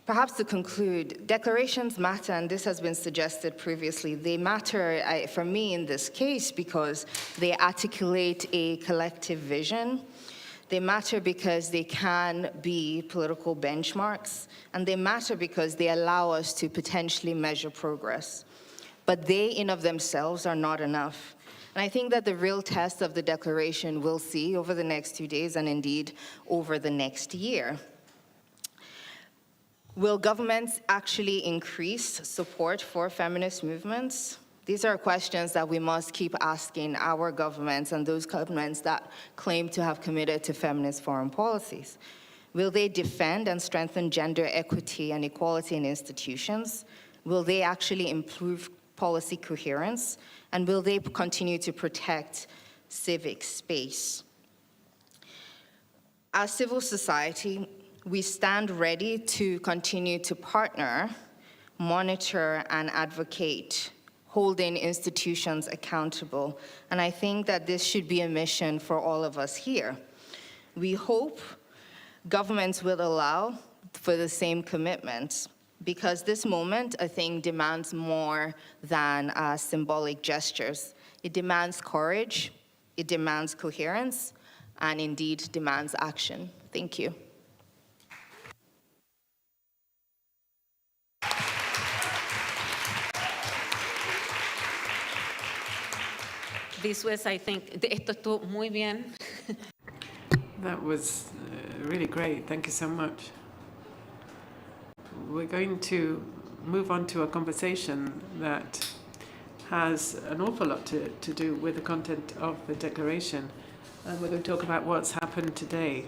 perhaps to conclude, declarations matter, and this has been suggested previously. They matter for me in this case because they articulate a collective vision. They matter because they can be political benchmarks, and they matter because they allow us to potentially measure progress. But they, in of themselves, are not enough. And I think that the real test of the declaration we'll see over the next 2 days, and indeed over the next year. Will governments actually increase support for feminist movements? These are questions that we must keep asking our governments and those governments that claim to have committed to feminist foreign policies. Will they defend and strengthen gender equity and equality in institutions? Will they actually improve policy coherence? And will they continue to protect civic space? As civil society, we stand ready to continue to partner, monitor, and advocate, holding institutions accountable. And I think that this should be a mission for all of us here. We hope governments will allow for the same commitments, because this moment, I think, demands more than symbolic gestures. It demands courage, it demands coherence, and indeed demands action. Thank you. This was, I think, esto estuvo muy bien. That was really great. Thank you so much. We're going to move on to a conversation that has an awful lot to do with the content of the declaration. And we're going to talk about what's happened today.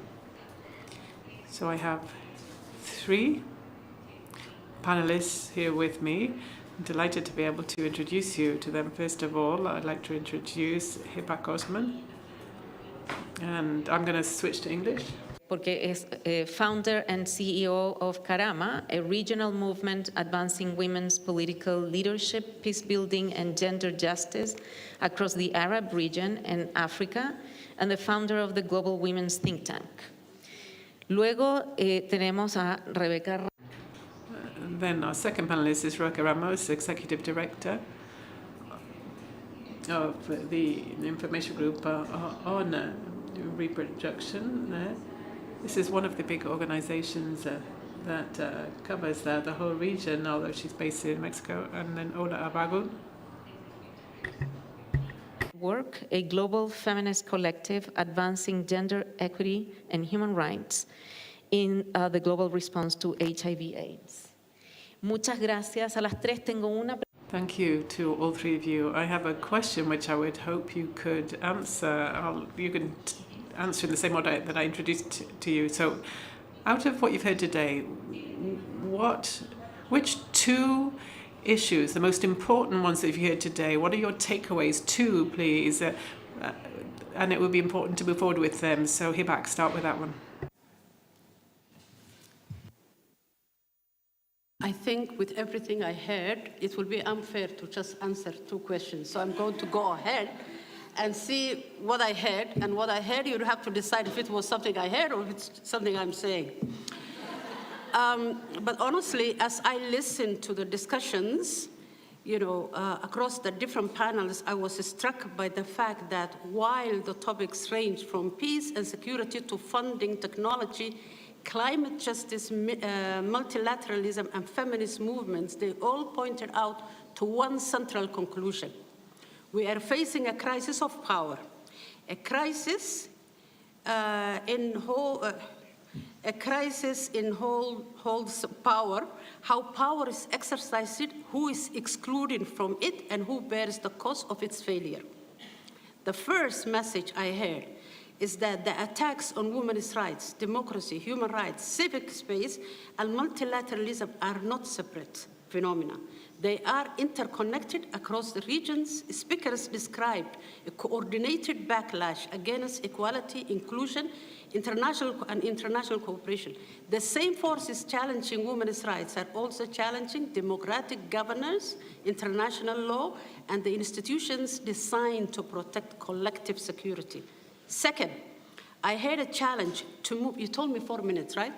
So I have 3 panelists here with me. I'm delighted to be able to introduce you to them. First of all, I'd like to introduce Hipak Osman. And I'm going to switch to English. porque es founder and CEO of Karama, a regional movement advancing women's political leadership, peace building, and gender justice across the Arab region and Africa, and the founder of the Global Women's Think Tank. Luego tenemos a Rebeca. Then our second panelist is Rebecca Ramos, Executive Director of the Information Group on Reproduction. This is one of the big organizations that covers the whole region, although she's based in Mexico. And then Ola Abagun. Work, a global feminist collective advancing gender equity and human rights in the global response to HIV/AIDS. Muchas gracias. A las tres tengo una. Thank you to all three of you. I have a question which I would hope you could answer. You can answer in the same order that I introduced to you. So, out of what you've heard today, which two issues, the most important ones that you've heard today, what are your takeaways? Two, please. And it would be important to move forward with them. So, Hibak, start with that one. I think with everything I heard, it will be unfair to just answer two questions. So I'm going to go ahead and see what I heard. And what I heard, you'd have to decide if it was something I heard or if it's something I'm saying. But honestly, as I listened to the discussions, across the different panels, I was struck by the fact that while the topics range from peace and security to funding, technology, climate justice, multilateralism, and feminist movements, they all pointed out to one central conclusion. We are facing a crisis of power, a crisis in holds power, how power is exercised, who is excluded from it, and who bears the cost of its failure. The first message I heard is that the attacks on women's rights, democracy, human rights, civic space, and multilateralism are not separate phenomena. They are interconnected across the regions. Speakers described a coordinated backlash against equality, inclusion, international cooperation. The same forces challenging women's rights are also challenging democratic governance, international law, and the institutions designed to protect collective security. Second, I had a challenge to move. You told me 4 minutes, right?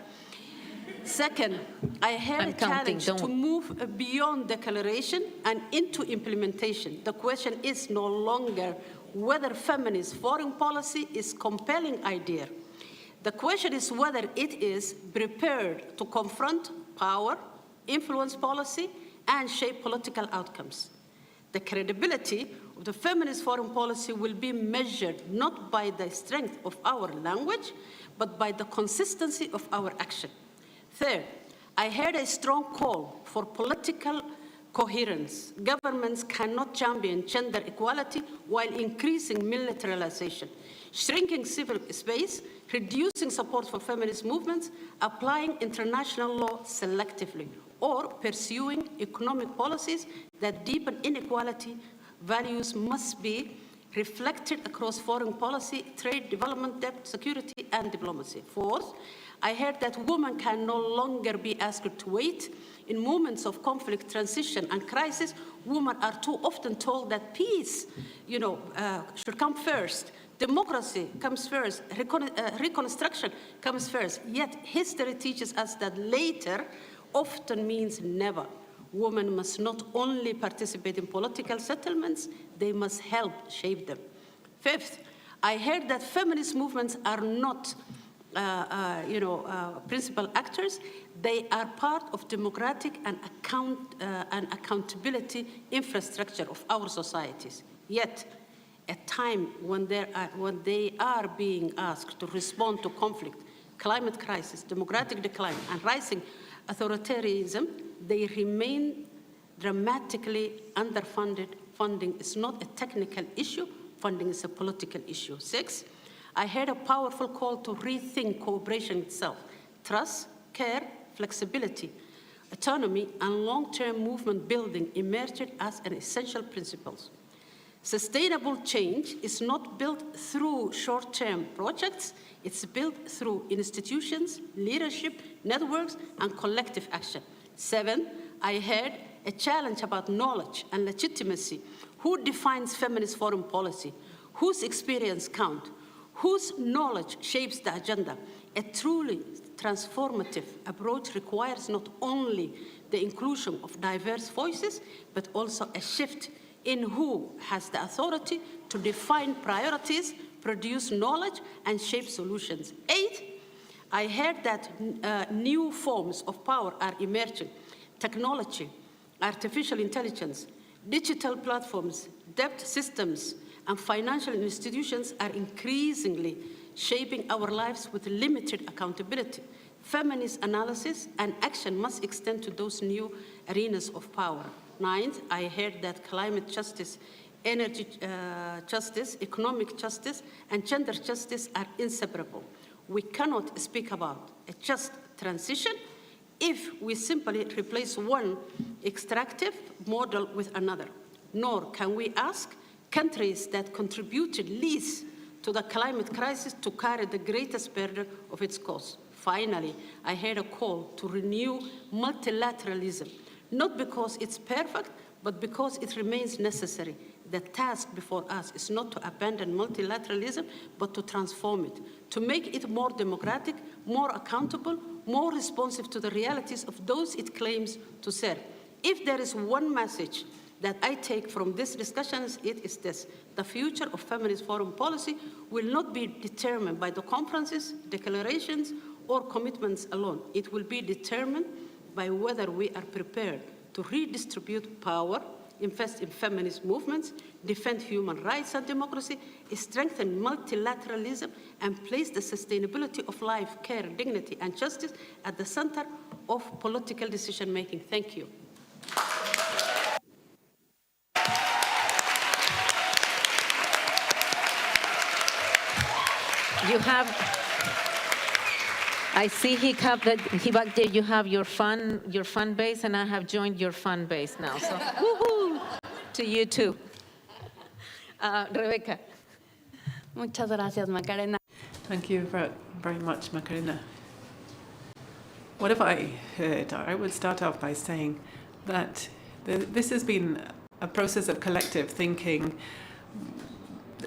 Second, I had a challenge to move beyond declaration and into implementation. The question is no longer whether feminist foreign policy is a compelling idea. The question is whether it is prepared to confront power, influence policy, and shape political outcomes. The credibility of the feminist foreign policy will be measured not by the strength of our language, but by the consistency of our action. Third, I heard a strong call for political coherence. Governments cannot champion gender equality while increasing militarization, shrinking civil space, reducing support for feminist movements, applying international law selectively, or pursuing economic policies that deepen inequality. Values must be reflected across foreign policy, trade, development, debt, security, and diplomacy. Fourth, I heard that women can no longer be asked to wait. In moments of conflict, transition, and crisis, women are too often told that peace, should come first. Democracy comes first. Reconstruction comes first. Yet history teaches us that later often means never. Women must not only participate in political settlements, they must help shape them. Fifth, I heard that feminist movements are not principal actors. They are part of democratic and accountability infrastructure of our societies. Yet, at time when they are being asked to respond to conflict, climate crisis, democratic decline, and rising authoritarianism, they remain dramatically underfunded. Funding is not a technical issue, funding is a political issue. Six, I heard a powerful call to rethink cooperation itself. Trust, care, flexibility, autonomy, and long-term movement building emerged as an essential principles. Sustainable change is not built through short-term projects, it's built through institutions, leadership, networks, and collective action. 7, I heard a challenge about knowledge and legitimacy. Who defines feminist foreign policy? Whose experience counts? Whose knowledge shapes the agenda? A truly transformative approach requires not only the inclusion of diverse voices, but also a shift in who has the authority to define priorities, produce knowledge, and shape solutions. 8, I heard that new forms of power are emerging. Technology, artificial intelligence, digital platforms, debt systems, and financial institutions are increasingly shaping our lives with limited accountability. Feminist analysis and action must extend to those new arenas of power. 9th, I heard that climate justice, energy justice, economic justice, and gender justice are inseparable. We cannot speak about a just transition if we simply replace one extractive model with another. Nor can we ask countries that contributed least to the climate crisis to carry the greatest burden of its cost. Finally, I heard a call to renew multilateralism, not because it's perfect, but because it remains necessary. The task before us is not to abandon multilateralism, but to transform it, to make it more democratic, more accountable, more responsive to the realities of those it claims to serve. If there is one message that I take from this discussion, it is this: the future of feminist foreign policy will not be determined by the conferences, declarations, or commitments alone. It will be determined by whether we are prepared to redistribute power, invest in feminist movements, defend human rights and democracy, strengthen multilateralism, and place the sustainability of life, care, dignity, and justice at the center of political decision-making. Thank you. You have, I see back there, you have your fan base, and I have joined your fan base now. So, woohoo, to you too. Rebecca. Muchas gracias, Macarena. Thank you very much, Macarena. What have I heard? I would start off by saying that this has been a process of collective thinking.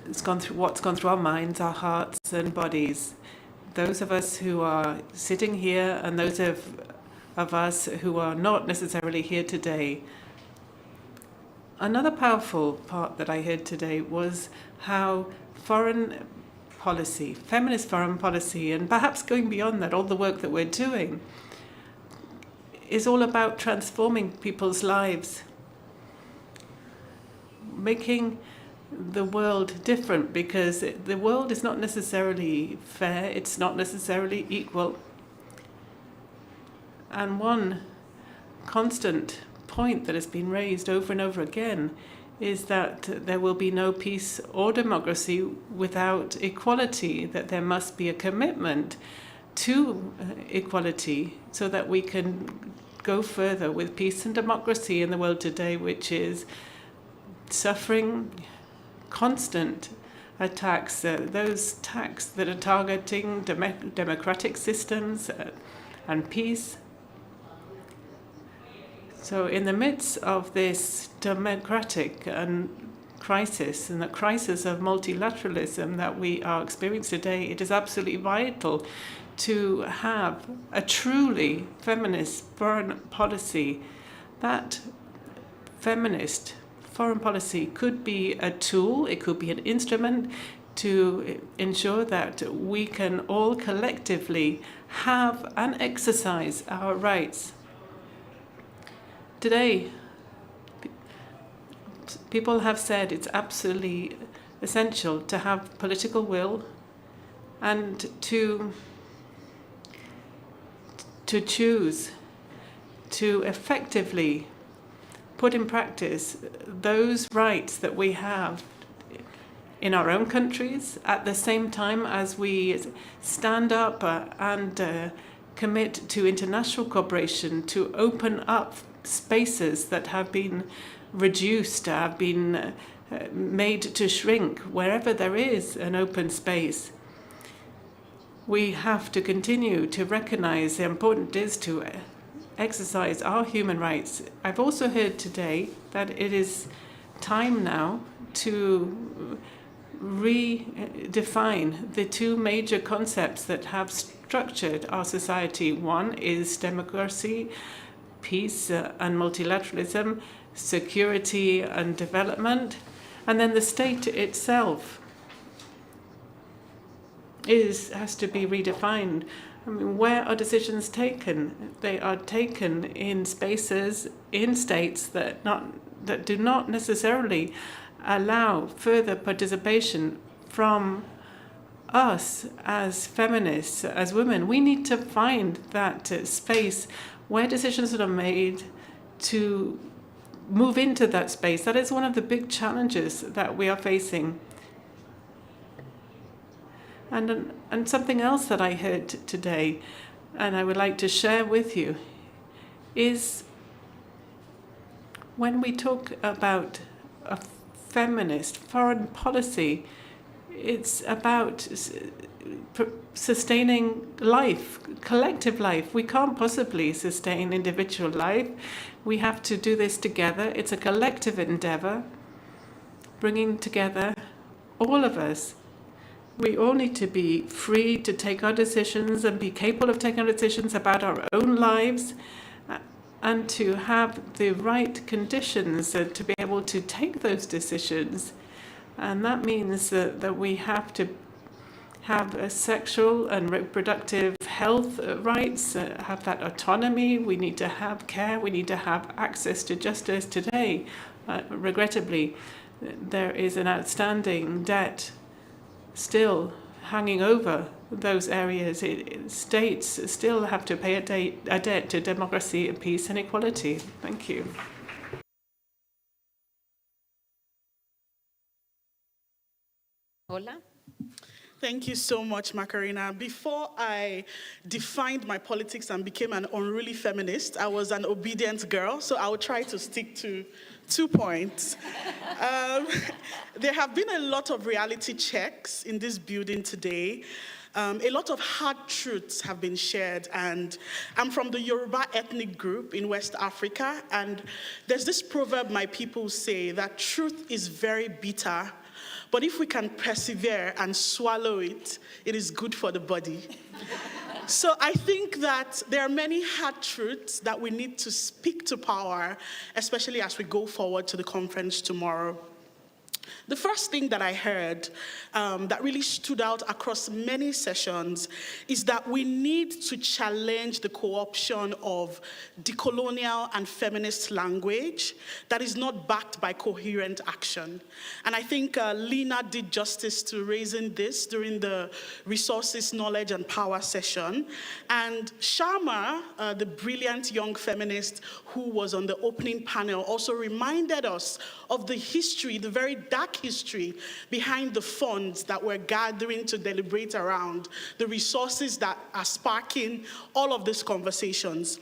It's gone through what's gone through our minds, our hearts, and bodies. Those of us who are sitting here and those of us who are not necessarily here today. Another powerful part that I heard today was how foreign policy, feminist foreign policy, and perhaps going beyond that, all the work that we're doing, is all about transforming people's lives, making the world different, because the world is not necessarily fair, it's not necessarily equal. And one constant point that has been raised over and over again is that there will be no peace or democracy without equality, that there must be a commitment to equality so that we can go further with peace and democracy in the world today, which is suffering constant attacks, those attacks that are targeting democratic systems and peace. So in the midst of this democratic crisis and the crisis of multilateralism that we are experiencing today, it is absolutely vital to have a truly feminist foreign policy. That feminist foreign policy could be a tool, it could be an instrument to ensure that we can all collectively have and exercise our rights. Today, people have said it's absolutely essential to have political will and to choose to effectively put in practice those rights that we have in our own countries, at the same time as we stand up and commit to international cooperation to open up spaces that have been reduced, have been made to shrink wherever there is an open space. We have to continue to recognize how important it is to exercise our human rights. I've also heard today that it is time now to redefine the two major concepts that have structured our society. One is democracy, peace and multilateralism, security and development, and then the state itself has to be redefined. I mean, where are decisions taken? They are taken in spaces, in states that do not necessarily allow further participation from us as feminists, as women. We need to find that space where decisions are made to move into that space. That is one of the big challenges that we are facing. And something else that I heard today, and I would like to share with you, is when we talk about a feminist foreign policy, it's about sustaining life, collective life. We can't possibly sustain individual life. We have to do this together. It's a collective endeavor, bringing together all of us. We all need to be free to take our decisions and be capable of taking our decisions about our own lives, and to have the right conditions to be able to take those decisions. And that means that we have to have sexual and reproductive health rights, have that autonomy. We need to have care. We need to have access to justice. Today, regrettably, there is an outstanding debt still hanging over those areas. States still have to pay a debt to democracy, peace and equality. Thank you. Hola. Thank you so much, Macarena. Before I defined my politics and became an unruly feminist, I was an obedient girl, so I will try to stick to 2 points. There have been a lot of reality checks in this building today. A lot of hard truths have been shared, and I'm from the Yoruba ethnic group in West Africa, and there's this proverb my people say that truth is very bitter, but if we can persevere and swallow it, it is good for the body. So I think that there are many hard truths that we need to speak to power, especially as we go forward to the conference tomorrow. The first thing that I heard that really stood out across many sessions is that we need to challenge the co-option of decolonial and feminist language that is not backed by coherent action. And I think Lena did justice to raising this during the Resources, Knowledge and Power session. And Sharma, the brilliant young feminist who was on the opening panel, also reminded us of the history, the very dark history behind the funds that we're gathering to deliberate around, the resources that are sparking all of these conversations.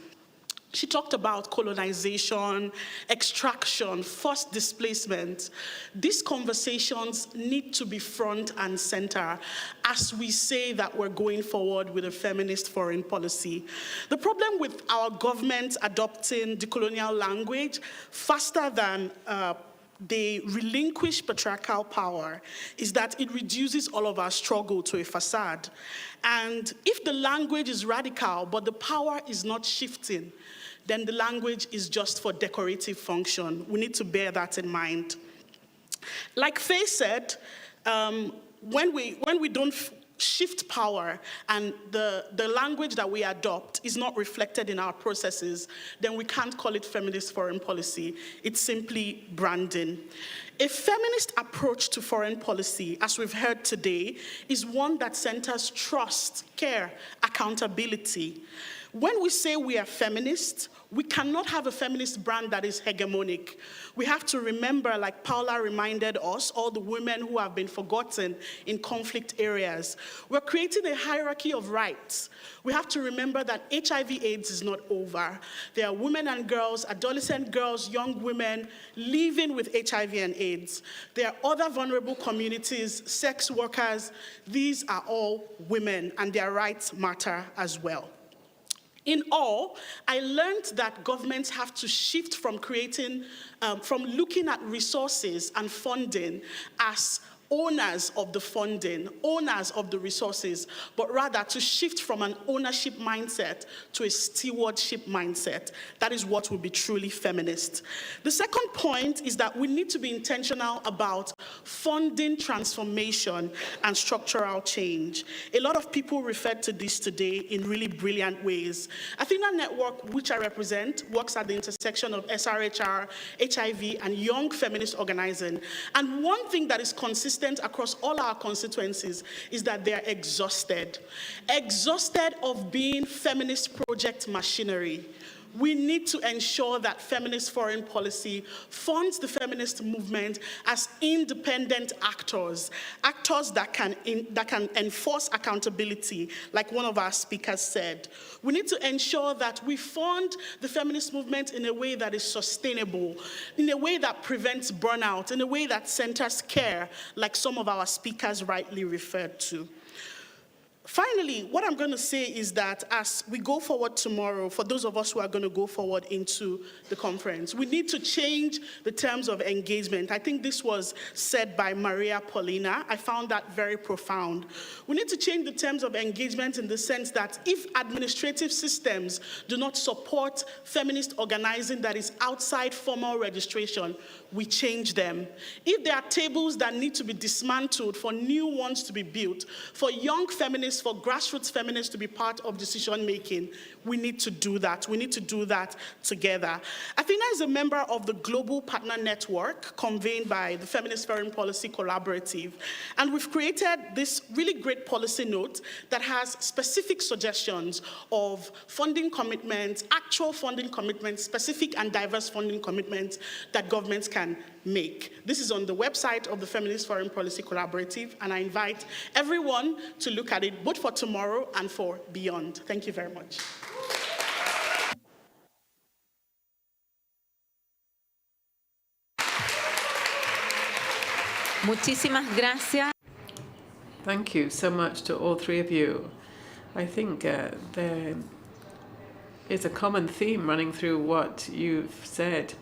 She talked about colonization, extraction, forced displacement. These conversations need to be front and center as we say that we're going forward with a feminist foreign policy. The problem with our government adopting decolonial language faster than they relinquish patriarchal power is that it reduces all of our struggle to a facade. And if the language is radical, but the power is not shifting, then the language is just for decorative function. We need to bear that in mind. Like Faye said, when we don't shift power and the language that we adopt is not reflected in our processes, then we can't call it feminist foreign policy. It's simply branding. A feminist approach to foreign policy, as we've heard today, is one that centers trust, care, accountability. When we say we are feminist, we cannot have a feminist brand that is hegemonic. We have to remember, like Paula reminded us, all the women who have been forgotten in conflict areas. We're creating a hierarchy of rights. We have to remember that HIV/AIDS is not over. There are women and girls, adolescent girls, young women living with HIV and AIDS. There are other vulnerable communities, sex workers. These are all women, and their rights matter as well. In all, I learned that governments have to shift from from looking at resources and funding as owners of the funding, owners of the resources, but rather to shift from an ownership mindset to a stewardship mindset. That is what will be truly feminist. The second point is that we need to be intentional about funding transformation and structural change. A lot of people referred to this today in really brilliant ways. Athena Network, which I represent, works at the intersection of SRHR, HIV, and young feminist organizing. And one thing that is consistent across all our constituencies is that they're exhausted of being feminist project machinery. We need to ensure that feminist foreign policy funds the feminist movement as independent actors that can enforce accountability, like one of our speakers said. We need to ensure that we fund the feminist movement in a way that is sustainable, in a way that prevents burnout, in a way that centers care, like some of our speakers rightly referred to. Finally, what I'm going to say is that as we go forward tomorrow, for those of us who are going to go forward into the conference, we need to change the terms of engagement. I think this was said by Maria Paulina. I found that very profound. We need to change the terms of engagement in the sense that if administrative systems do not support feminist organizing that is outside formal registration, we change them. If there are tables that need to be dismantled for new ones to be built, for young feminists, for grassroots feminists to be part of decision making, we need to do that. We need to do that together. Athena is a member of the Global Partner Network convened by the Feminist Foreign Policy Collaborative. And we've created this really great policy note that has specific suggestions of funding commitments, actual funding commitments, specific and diverse funding commitments that governments can make. This is on the website of the Feminist Foreign Policy Collaborative, and I invite everyone to look at it, both for tomorrow and for beyond. Thank you very much. Muchísimas gracias. Thank you so much to all three of you. I think there is a common theme running through what you've said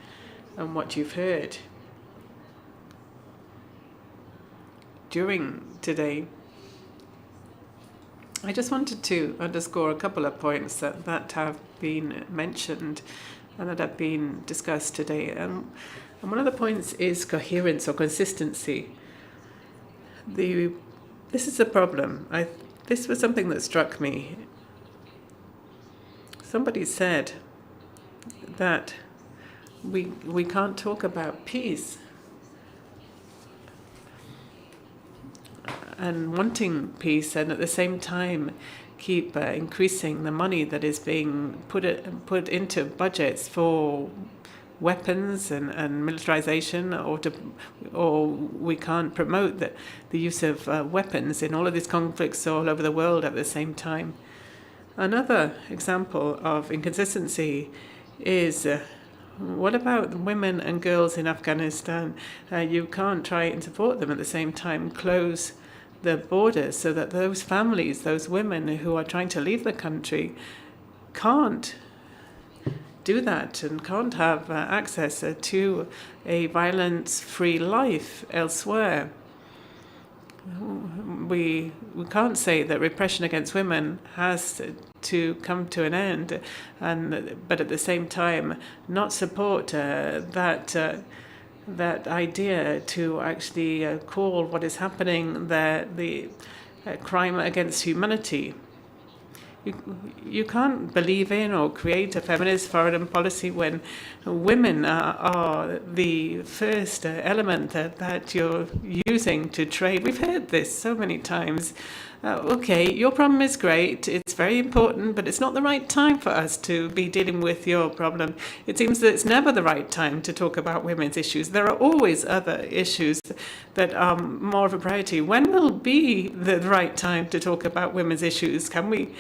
and what you've heard. During today, I just wanted to underscore a couple of points that have been mentioned and that have been discussed today. And one of the points is coherence or consistency. This is a problem. This was something that struck me. Somebody said that we can't talk about peace and wanting peace and at the same time keep increasing the money that is being put into budgets for weapons and militarization, or we can't promote the use of weapons in all of these conflicts all over the world at the same time. Another example of inconsistency is what about women and girls in Afghanistan? You can't try and support them at the same time, close the borders so that those families, those women who are trying to leave the country can't do that and can't have access to a violence-free life elsewhere. We can't say that repression against women has to come to an end, but at the same time not support that idea to actually call what is happening the crime against humanity. You can't believe in or create a feminist foreign policy when women are the first element that you're using to trade. We've heard this so many times. Okay, your problem is great, it's very important, but it's not the right time for us to be dealing with your problem. It seems that it's never the right time to talk about women's issues. There are always other issues that are more of a priority. When will be the right time to talk about women's issues? Can we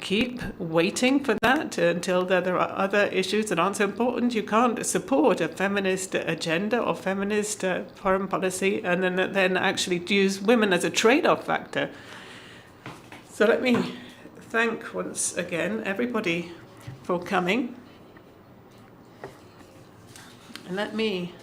keep waiting for that until there are other issues that aren't so important? You can't support a feminist agenda or feminist foreign policy and then actually use women as a trade-off factor. So let me thank once again everybody for coming. And let me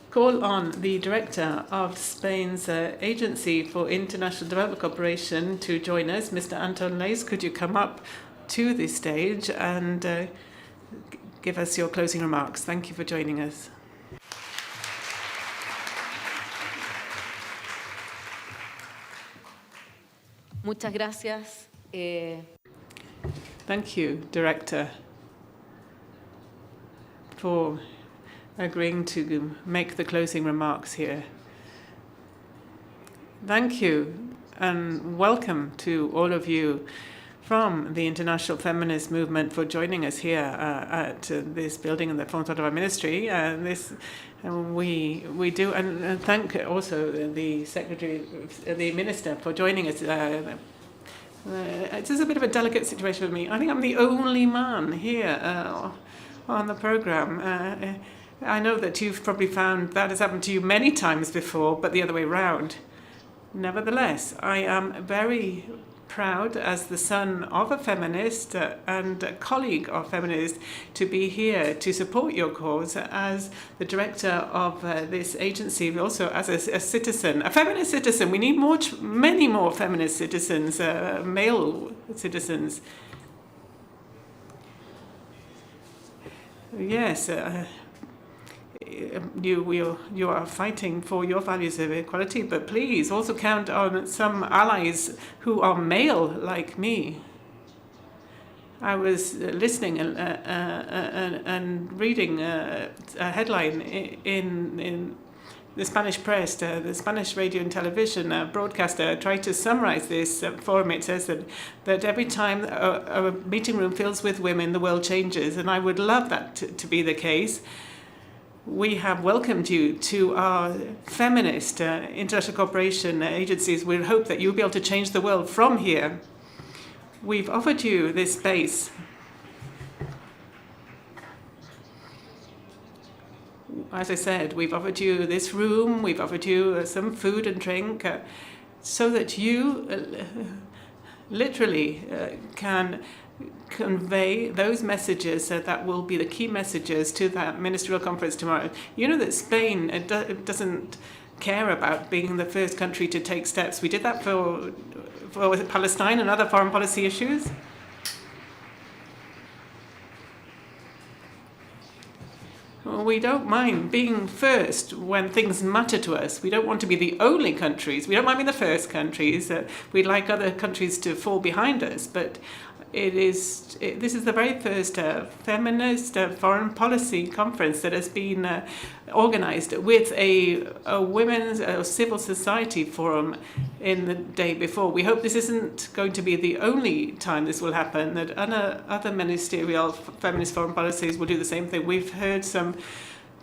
call on the director of Spain's Agency for International Development Cooperation to join us. Mr. Anton Leis, could you come up to the stage and give us your closing remarks? Thank you for joining us. Muchas gracias. Thank you, Director, for agreeing to make the closing remarks here. Thank you and welcome to all of you from the International Feminist Movement for joining us here at this building in the front of our ministry. We do, and thank also the Secretary, the Minister, for joining us. It's just a bit of a delicate situation for me. I think I'm the only man here on the program. I know that you've probably found that has happened to you many times before, but the other way around. Nevertheless, I am very proud as the son of a feminist and a colleague of feminists to be here to support your cause as the director of this agency, also as a citizen, a feminist citizen. We need many more feminist citizens, male citizens. Yes, you are fighting for your values of equality, but please also count on some allies who are male like me. I was listening and reading a headline in the Spanish press, the Spanish radio and television broadcaster tried to summarize this forum. It says that every time a meeting room fills with women, the world changes, and I would love that to be the case. We have welcomed you to our feminist international cooperation agencies. We hope that you'll be able to change the world from here. We've offered you this space. As I said, we've offered you this room, we've offered you some food and drink, so that you literally can convey those messages that will be the key messages to that ministerial conference tomorrow. You know that Spain doesn't care about being the first country to take steps. We did that for Palestine and other foreign policy issues. We don't mind being first when things matter to us. We don't want to be the only countries. We don't mind being the first countries. We'd like other countries to fall behind us, but this is the very first feminist foreign policy conference that has been organized with a women's civil society forum in the day before. We hope this isn't going to be the only time this will happen, that other ministerial feminist foreign policies will do the same thing. We've heard some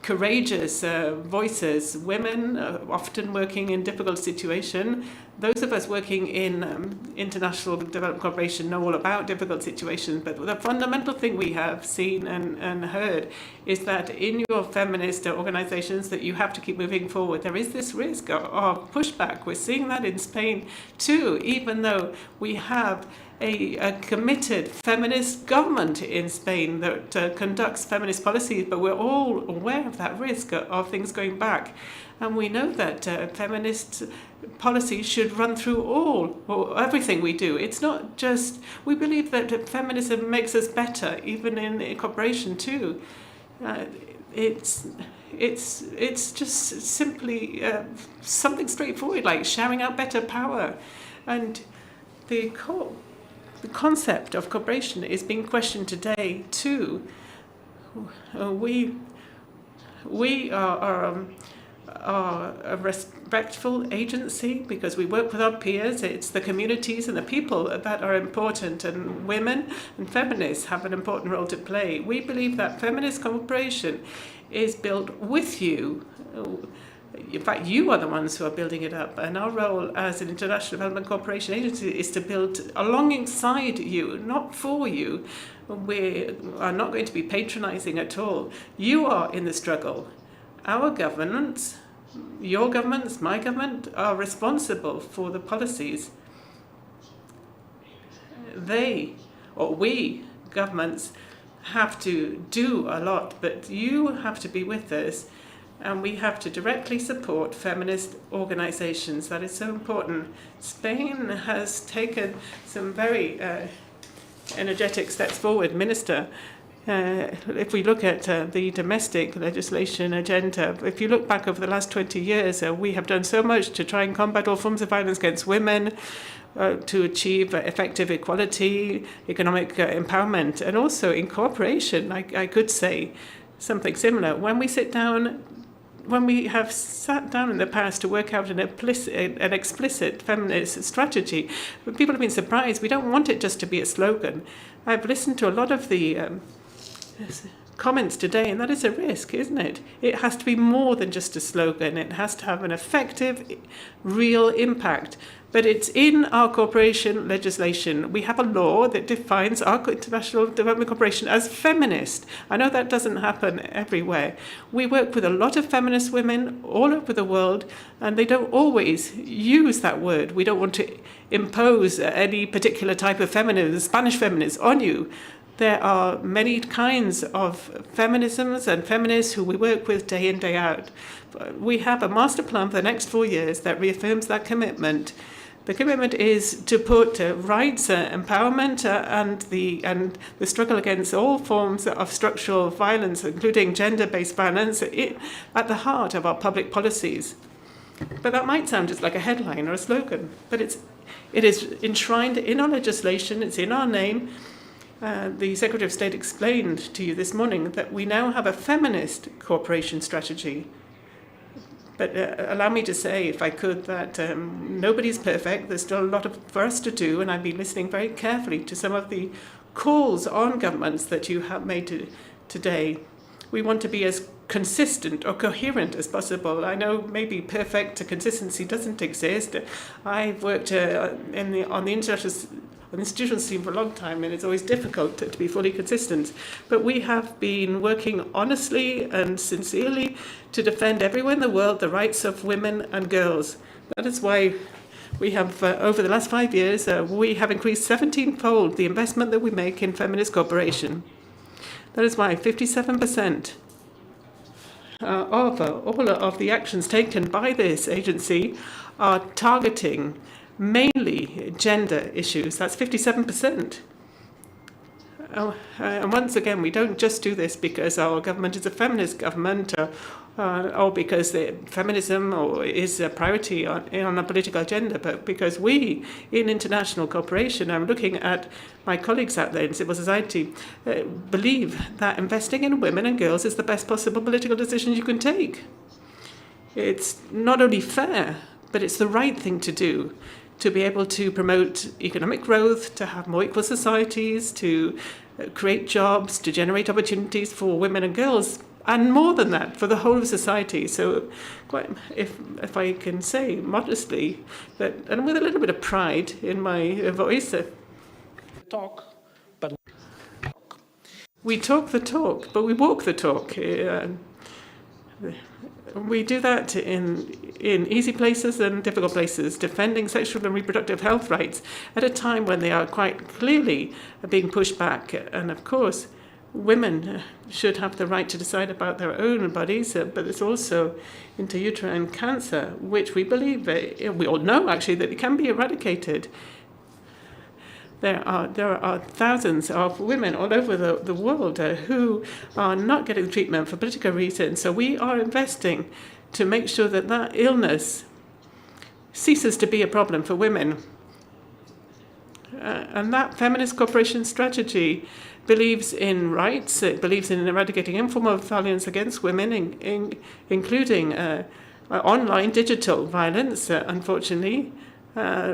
courageous voices, women often working in difficult situations. Those of us working in international development cooperation know all about difficult situations, but the fundamental thing we have seen and heard is that in your feminist organizations that you have to keep moving forward. There is this risk of pushback. We're seeing that in Spain too, even though we have a committed feminist government in Spain that conducts feminist policies, but we're all aware of that risk of things going back. And we know that feminist policy should run through everything we do. It's not just, we believe that feminism makes us better, even in cooperation too. It's just simply something straightforward, like sharing out better power. And the concept of cooperation is being questioned today too. We are are a respectful agency because we work with our peers. It's the communities and the people that are important, and women and feminists have an important role to play. We believe that feminist cooperation is built with you. In fact, you are the ones who are building it up, and our role as an international development cooperation agency is to build alongside you, not for you. We are not going to be patronizing at all. You are in the struggle. Our governments, your governments, my government, are responsible for the policies. They, or we, governments, have to do a lot, but you have to be with us, and we have to directly support feminist organizations. That is so important. Spain has taken some very energetic steps forward. Minister, if we look at the domestic legislation agenda, if you look back over the last 20 years, we have done so much to try and combat all forms of violence against women, to achieve effective equality, economic empowerment, and also in cooperation. I could say something similar. When we have sat down in the past to work out an explicit feminist strategy, people have been surprised. We don't want it just to be a slogan. I've listened to a lot of the comments today, and that is a risk, isn't it? It has to be more than just a slogan. It has to have an effective, real impact. But it's in our cooperation legislation. We have a law that defines our international development cooperation as feminist. I know that doesn't happen everywhere. We work with a lot of feminist women all over the world, and they don't always use that word. We don't want to impose any particular type of feminism, Spanish feminism, on you. There are many kinds of feminisms and feminists who we work with day in, day out. We have a master plan for the next 4 years that reaffirms that commitment. The commitment is to put rights, empowerment, and the struggle against all forms of structural violence, including gender-based violence, at the heart of our public policies. But that might sound just like a headline or a slogan, but it is enshrined in our legislation. It's in our name. The Secretary of State explained to you this morning that we now have a feminist cooperation strategy. But allow me to say, if I could, that nobody's perfect. There's still a lot for us to do, and I've been listening very carefully to some of the calls on governments that you have made today. We want to be as consistent or coherent as possible. I know maybe perfect consistency doesn't exist. I've worked on the institutional scene for a long time, and it's always difficult to be fully consistent. But we have been working honestly and sincerely to defend everywhere in the world the rights of women and girls. That is why we have, over the last 5 years, we have increased 17-fold the investment that we make in feminist cooperation. That is why 57% of all of the actions taken by this agency are targeting mainly gender issues. That's 57%. And once again, we don't just do this because our government is a feminist government or because feminism is a priority on a political agenda, but because we, in international cooperation, I'm looking at my colleagues out there in civil society, believe that investing in women and girls is the best possible political decision you can take. It's not only fair, but it's the right thing to do, to be able to promote economic growth, to have more equal societies, to create jobs, to generate opportunities for women and girls, and more than that, for the whole of society. So if I can say modestly, that, and with a little bit of pride in my voice, we talk the talk, but we walk the talk. We do that in easy places and difficult places, defending sexual and reproductive health rights at a time when they are quite clearly being pushed back. And of course, women should have the right to decide about their own bodies, but there's also intrauterine cancer, which we believe, we all know actually, that it can be eradicated. There are thousands of women all over the world who are not getting treatment for political reasons. So we are investing to make sure that that illness ceases to be a problem for women. And that feminist cooperation strategy believes in rights. It believes in eradicating informal violence against women, including online digital violence, unfortunately.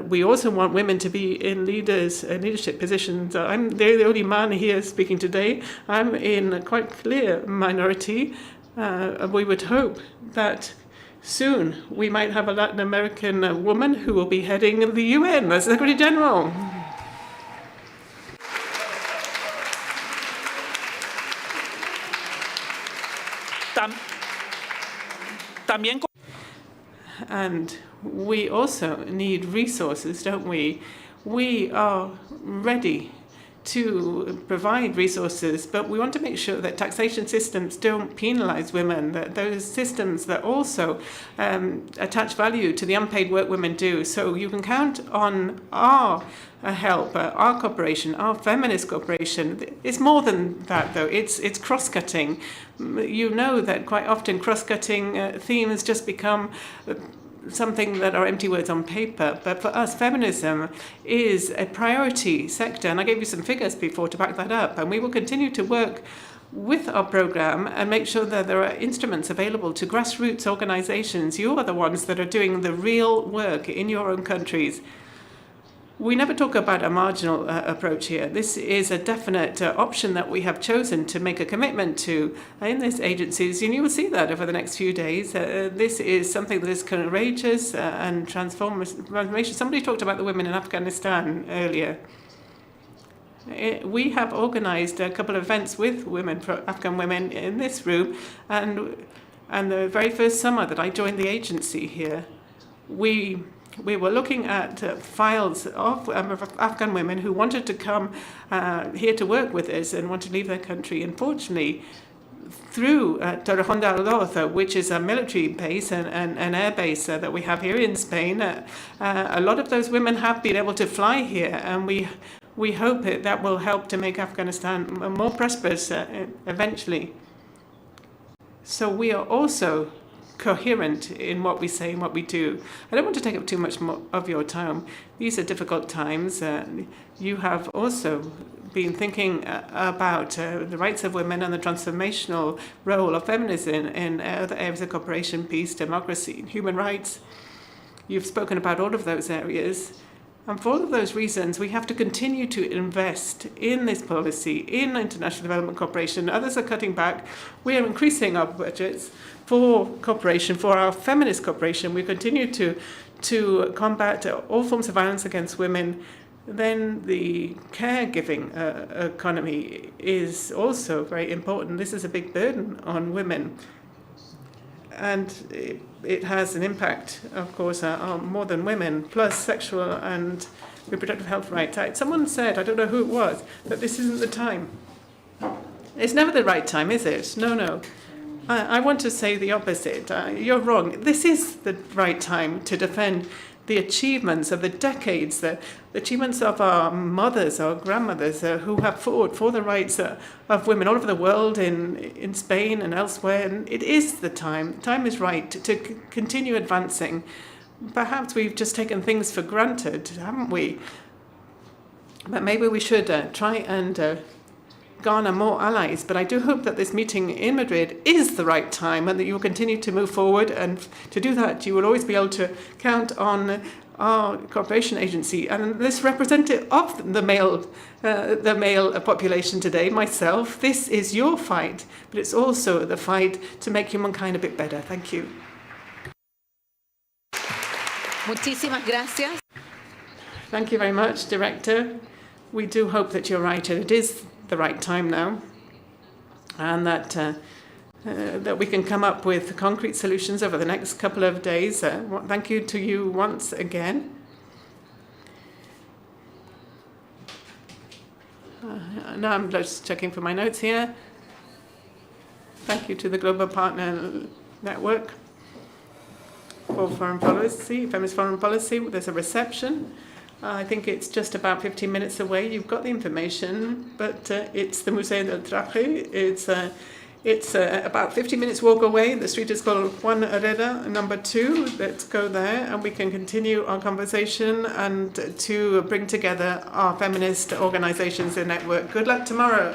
We also want women to be in leadership positions. I'm the only man here speaking today. I'm in a quite clear minority. We would hope that soon we might have a Latin American woman who will be heading the UN as Secretary General. And we also need resources, don't we? We are ready to provide resources, but we want to make sure that taxation systems don't penalize women, that those systems that also attach value to the unpaid work women do. So you can count on our help, our cooperation, our feminist cooperation. It's more than that, though. It's cross-cutting. You know that quite often cross-cutting themes just become something that are empty words on paper. But for us, feminism is a priority sector. And I gave you some figures before to back that up. And we will continue to work with our program and make sure that there are instruments available to grassroots organizations. You are the ones that are doing the real work in your own countries. We never talk about a marginal approach here. This is a definite option that we have chosen to make a commitment to in these agencies, and you will see that over the next few days. This is something that is courageous and transformation. Somebody talked about the women in Afghanistan earlier. We have organized a couple of events with women, Afghan women, in this room, and the very first summer that I joined the agency here, we were looking at files of Afghan women who wanted to come here to work with us and want to leave their country. Unfortunately, through Torrejón de Ardoz, which is a military base and an air base that we have here in Spain, a lot of those women have been able to fly here, and we hope that will help to make Afghanistan more prosperous eventually. So we are also coherent in what we say and what we do. I don't want to take up too much more of your time. These are difficult times. You have also been thinking about the rights of women and the transformational role of feminism in other areas of cooperation, peace, democracy, and human rights. You've spoken about all of those areas. And for all of those reasons, we have to continue to invest in this policy, in international development cooperation. Others are cutting back. We are increasing our budgets for cooperation, for our feminist cooperation. We continue to combat all forms of violence against women. Then the caregiving economy is also very important. This is a big burden on women. And it has an impact, of course, on more than women, plus sexual and reproductive health rights. Someone said, I don't know who it was, that this isn't the time. It's never the right time, is it? No. I want to say the opposite. You're wrong. This is the right time to defend the achievements of the decades, the achievements of our mothers, our grandmothers, who have fought for the rights of women all over the world, in Spain and elsewhere. And it is the time. Time is right to continue advancing. Perhaps we've just taken things for granted, haven't we? But maybe we should try and garner more allies. But I do hope that this meeting in Madrid is the right time and that you will continue to move forward. And to do that, you will always be able to count on our cooperation agency. And this representative of the male population today, myself, this is your fight, but it's also the fight to make humankind a bit better. Thank you. Muchísimas gracias. Thank you very much, Director. We do hope that you're right, and it is the right time now, and that we can come up with concrete solutions over the next couple of days. Thank you to you once again. Now I'm just checking for my notes here. Thank you to the Global Partner Network for Foreign Policy, Feminist Foreign Policy. There's a reception. I think it's just about 15 minutes away. You've got the information, but it's the Museo del Traje. It's about 50 minutes walk away. The street is called Juan Herrera, number 2. Let's go there, and we can continue our conversation and to bring together our feminist organizations and network. Good luck tomorrow.